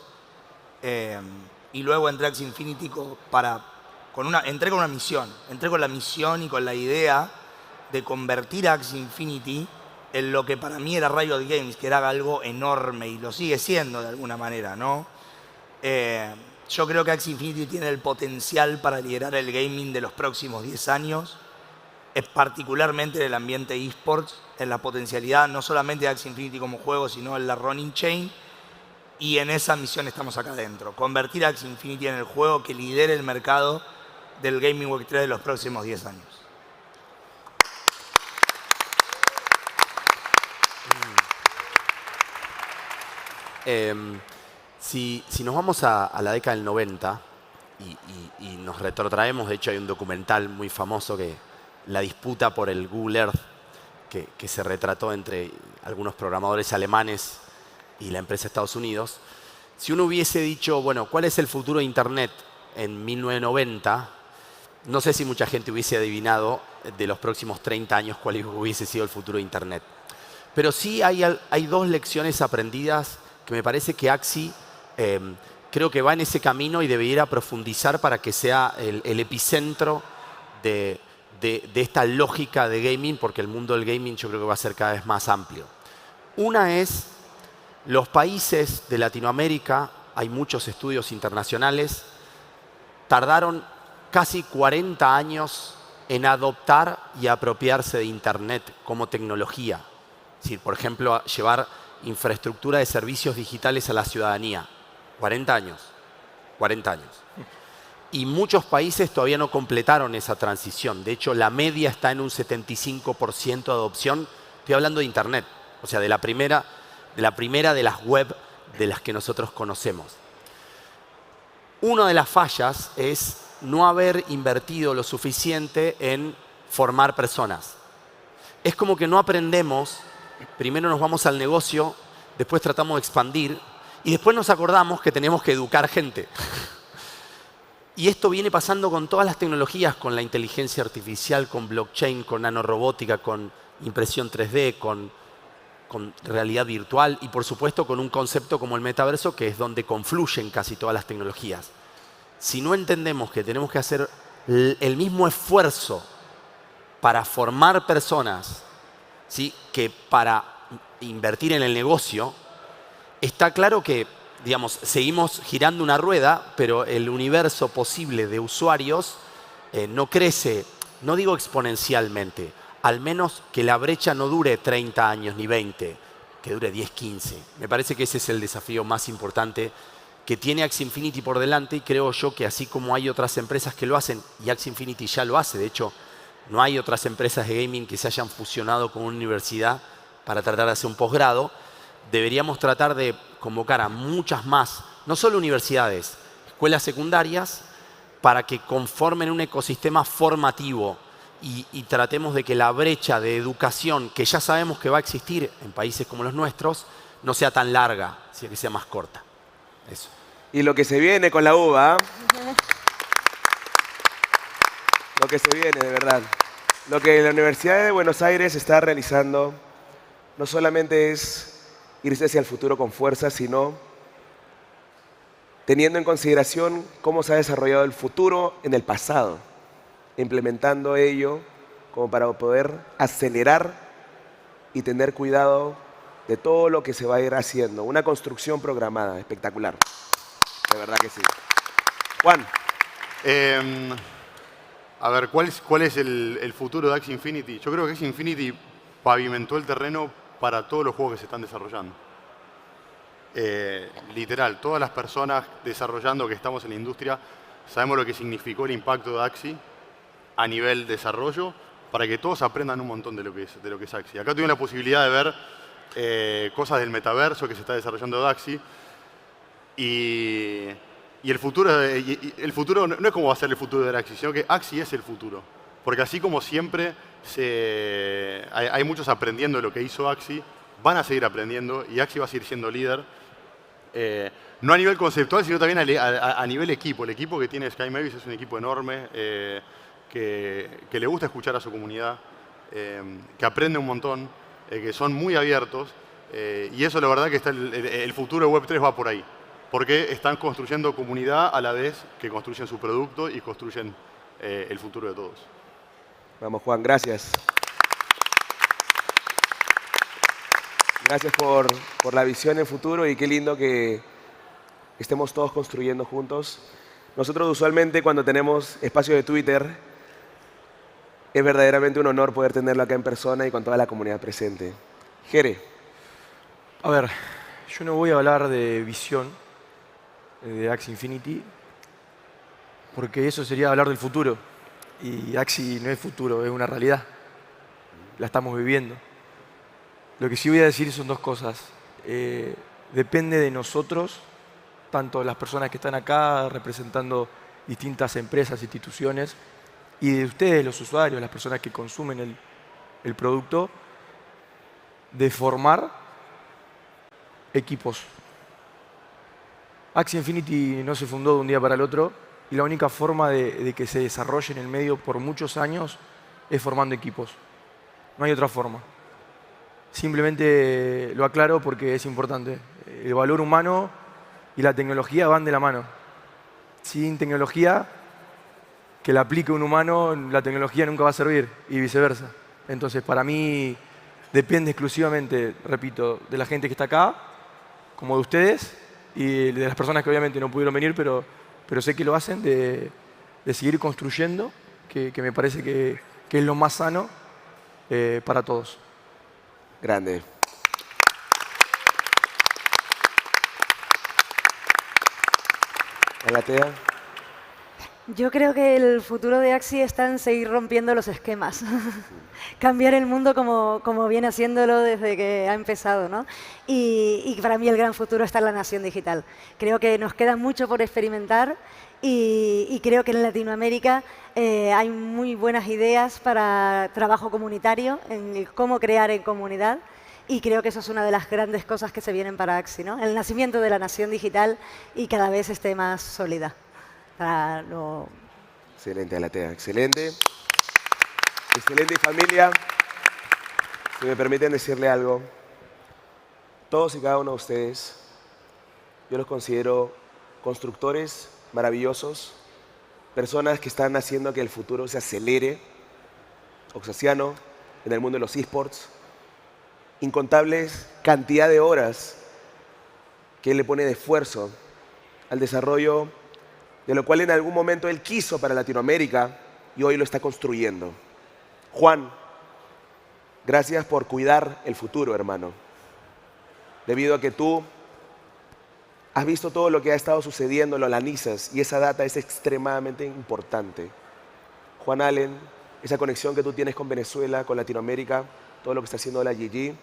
y luego entré a Axie Infinity entré con una misión. Entré con la misión y con la idea de convertir a Axie Infinity en lo que para mí era Riot Games, que era algo enorme y lo sigue siendo de alguna manera, ¿no? Yo creo que Axie Infinity tiene el potencial para liderar el gaming de los próximos 10 años, particularmente en el ambiente esports, en la potencialidad no solamente de Axie Infinity como juego, sino en la Ronin Chain, y en esa misión estamos acá adentro. Convertir a Axie Infinity en el juego que lidere el mercado del gaming Web 3 de los próximos 10 años. Si nos vamos a la década del 90 y nos retrotraemos, de hecho hay un documental muy famoso que la disputa por el Google Earth que se retrató entre algunos programadores alemanes y la empresa de Estados Unidos. Si uno hubiese dicho, bueno, ¿cuál es el futuro de Internet en 1990? No sé si mucha gente hubiese adivinado de los próximos 30 años cuál hubiese sido el futuro de Internet. Pero sí hay dos lecciones aprendidas que me parece que Axie creo que va en ese camino y debería profundizar para que sea el epicentro de esta lógica de gaming, porque el mundo del gaming yo creo que va a ser cada vez más amplio. Una es, los países de Latinoamérica, hay muchos estudios internacionales, tardaron casi 40 años en adoptar y apropiarse de Internet como tecnología. Es decir, por ejemplo, llevar infraestructura de servicios digitales a la ciudadanía. 40 años. 40 años. Y muchos países todavía no completaron esa transición. De hecho, la media está en un 75% de adopción. Estoy hablando de Internet. O sea, de la primera de las web de las que nosotros conocemos. una de las fallas es no haber invertido lo suficiente en formar personas. Es como que no aprendemos, primero nos vamos al negocio, después tratamos de expandir y después nos acordamos que tenemos que educar gente. Y esto viene pasando con todas las tecnologías, con la inteligencia artificial, con blockchain, con nanorobótica, con impresión 3D, con realidad virtual y por supuesto con un concepto como el metaverso, que es donde confluyen casi todas las tecnologías. Si no entendemos que tenemos que hacer el mismo esfuerzo para formar personas, ¿sí?, que para invertir en el negocio, está claro que, digamos, seguimos girando una rueda, pero el universo posible de usuarios no crece, no digo exponencialmente, al menos que la brecha no dure 30 años ni 20, que dure 10, 15. Me parece que ese es el desafío más importante que tiene Axie Infinity por delante y creo yo que así como hay otras empresas que lo hacen, y Axie Infinity ya lo hace, de hecho, no hay otras empresas de gaming que se hayan fusionado con una universidad para tratar de hacer un posgrado, deberíamos tratar de convocar a muchas más, no solo universidades, escuelas secundarias, para que conformen un ecosistema formativo y tratemos de que la brecha de educación, que ya sabemos que va a existir en países como los nuestros, no sea tan larga, sino que sea más corta. Eso. Y lo que se viene con la uva, lo que se viene de verdad. Lo que la Universidad de Buenos Aires está realizando no solamente es irse hacia el futuro con fuerza, sino teniendo en consideración cómo se ha desarrollado el futuro en el pasado, implementando ello como para poder acelerar y tener cuidado de todo lo que se va a ir haciendo. Una construcción programada, espectacular. De verdad que sí. Juan. A ver, ¿cuál es el futuro de Axie Infinity? Yo creo que Axie Infinity pavimentó el terreno para todos los juegos que se están desarrollando. Literal, todas las personas desarrollando que estamos en la industria sabemos lo que significó el impacto de Axie a nivel desarrollo para que todos aprendan un montón de lo que es Axie. Acá tuvimos la posibilidad de ver cosas del metaverso que se está desarrollando de Axie y el futuro no es como va a ser el futuro de Axie, sino que Axie es el futuro. Porque así como siempre hay muchos aprendiendo de lo que hizo Axie, van a seguir aprendiendo y Axie va a seguir siendo líder. No a nivel conceptual, sino también a nivel equipo. El equipo que tiene Sky Mavis es un equipo enorme, que le gusta escuchar a su comunidad, que aprende un montón, que son muy abiertos. Y eso la verdad que el futuro de Web3 va por ahí. Porque están construyendo comunidad a la vez que construyen su producto y construyen el futuro de todos. Vamos, Juan, gracias. Gracias por la visión en futuro y qué lindo que estemos todos construyendo juntos. Nosotros usualmente cuando tenemos espacio de Twitter, es verdaderamente un honor poder tenerlo acá en persona y con toda la comunidad presente. Jere. A ver, yo no voy a hablar de visión de Axie Infinity, porque eso sería hablar del futuro. Y Axie no es futuro, es una realidad. La estamos viviendo. Lo que sí voy a decir son dos cosas. Depende de nosotros, tanto las personas que están acá representando distintas empresas, instituciones, y de ustedes, los usuarios, las personas que consumen el producto, de formar equipos. Axie Infinity no se fundó de un día para el otro y la única forma de que se desarrolle en el medio por muchos años es formando equipos. No hay otra forma. Simplemente lo aclaro porque es importante. El valor humano y la tecnología van de la mano. Sin tecnología que la aplique un humano, la tecnología nunca va a servir y viceversa. Entonces, para mí depende exclusivamente, repito, de la gente que está acá, como de ustedes y de las personas que obviamente no pudieron venir, pero sé que lo hacen, de seguir construyendo, que me parece que es lo más sano para todos. Grande. Galatea. Yo creo que el futuro de Axie está en seguir rompiendo los esquemas. Cambiar el mundo como viene haciéndolo desde que ha empezado, ¿no? Y para mí el gran futuro está en la nación digital. Creo que nos queda mucho por experimentar y creo que en Latinoamérica hay muy buenas ideas para trabajo comunitario, en cómo crear en comunidad. Y creo que eso es una de las grandes cosas que se vienen para Axie, ¿no? El nacimiento de la nación digital y cada vez esté más sólida. Excelente, Alatea, excelente. Excelente, familia. Si me permiten decirle algo, todos y cada uno de ustedes, yo los considero constructores maravillosos, personas que están haciendo que el futuro se acelere. Oxaciano, en el mundo de los esports, incontables cantidad de horas que él le pone de esfuerzo al desarrollo de lo cual en algún momento él quiso para Latinoamérica y hoy lo está construyendo. Juan, gracias por cuidar el futuro, hermano. Debido a que tú has visto todo lo que ha estado sucediendo, lo analizas y esa data es extremadamente importante. Juan Allen, esa conexión que tú tienes con Venezuela, con Latinoamérica, todo lo que está haciendo la GG,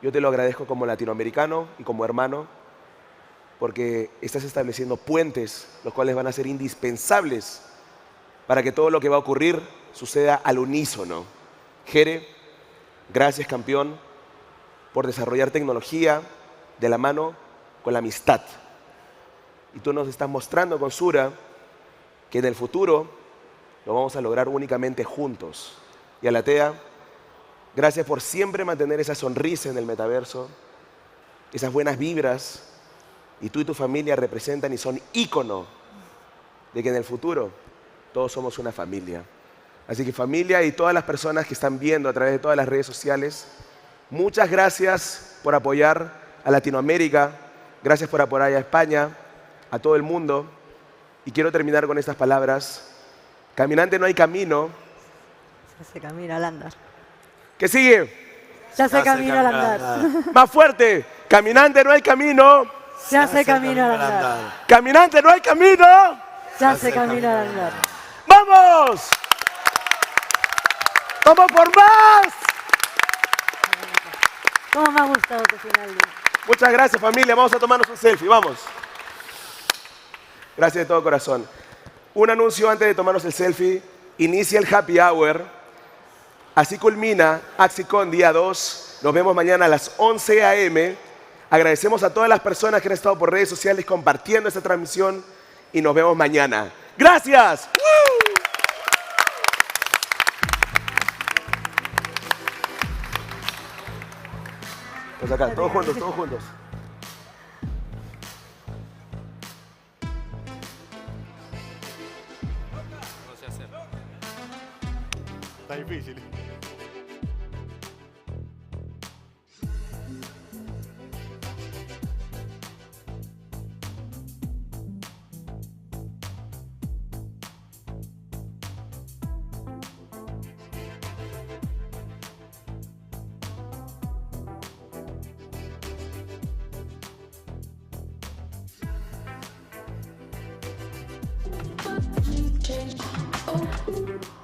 yo te lo agradezco como latinoamericano y como hermano, porque estás estableciendo puentes, los cuales van a ser indispensables para que todo lo que va a ocurrir suceda al unísono. Jere, gracias, campeón, por desarrollar tecnología de la mano con la amistad. Y tú nos estás mostrando con Sura que en el futuro lo vamos a lograr únicamente juntos. Y Alatea, gracias por siempre mantener esa sonrisa en el metaverso, esas buenas vibras. Y tú y tu familia representan y son ícono de que en el futuro todos somos una familia. Así que familia y todas las personas que están viendo a través de todas las redes sociales, muchas gracias por apoyar a Latinoamérica, gracias por apoyar a España, a todo el mundo. Y quiero terminar con estas palabras. Caminante no hay camino. Se camina al andar. ¿Qué sigue? Ya se camina al andar. Más fuerte. Caminante no hay camino. Se hace camino al andar. Caminante, no hay camino. Se hace camino al andar. ¡Vamos! ¡Vamos por más! ¿Cómo me ha gustado tu final? Muchas gracias, familia. Vamos a tomarnos un selfie. Vamos. Gracias de todo corazón. Un anuncio antes de tomarnos el selfie. Inicia el happy hour. Así culmina AxieCon día 2. Nos vemos mañana a las 11 a.m. Agradecemos a todas las personas que han estado por redes sociales compartiendo esta transmisión y nos vemos mañana. ¡Gracias! Pues acá, todos juntos, todos juntos. Está difícil. Oh.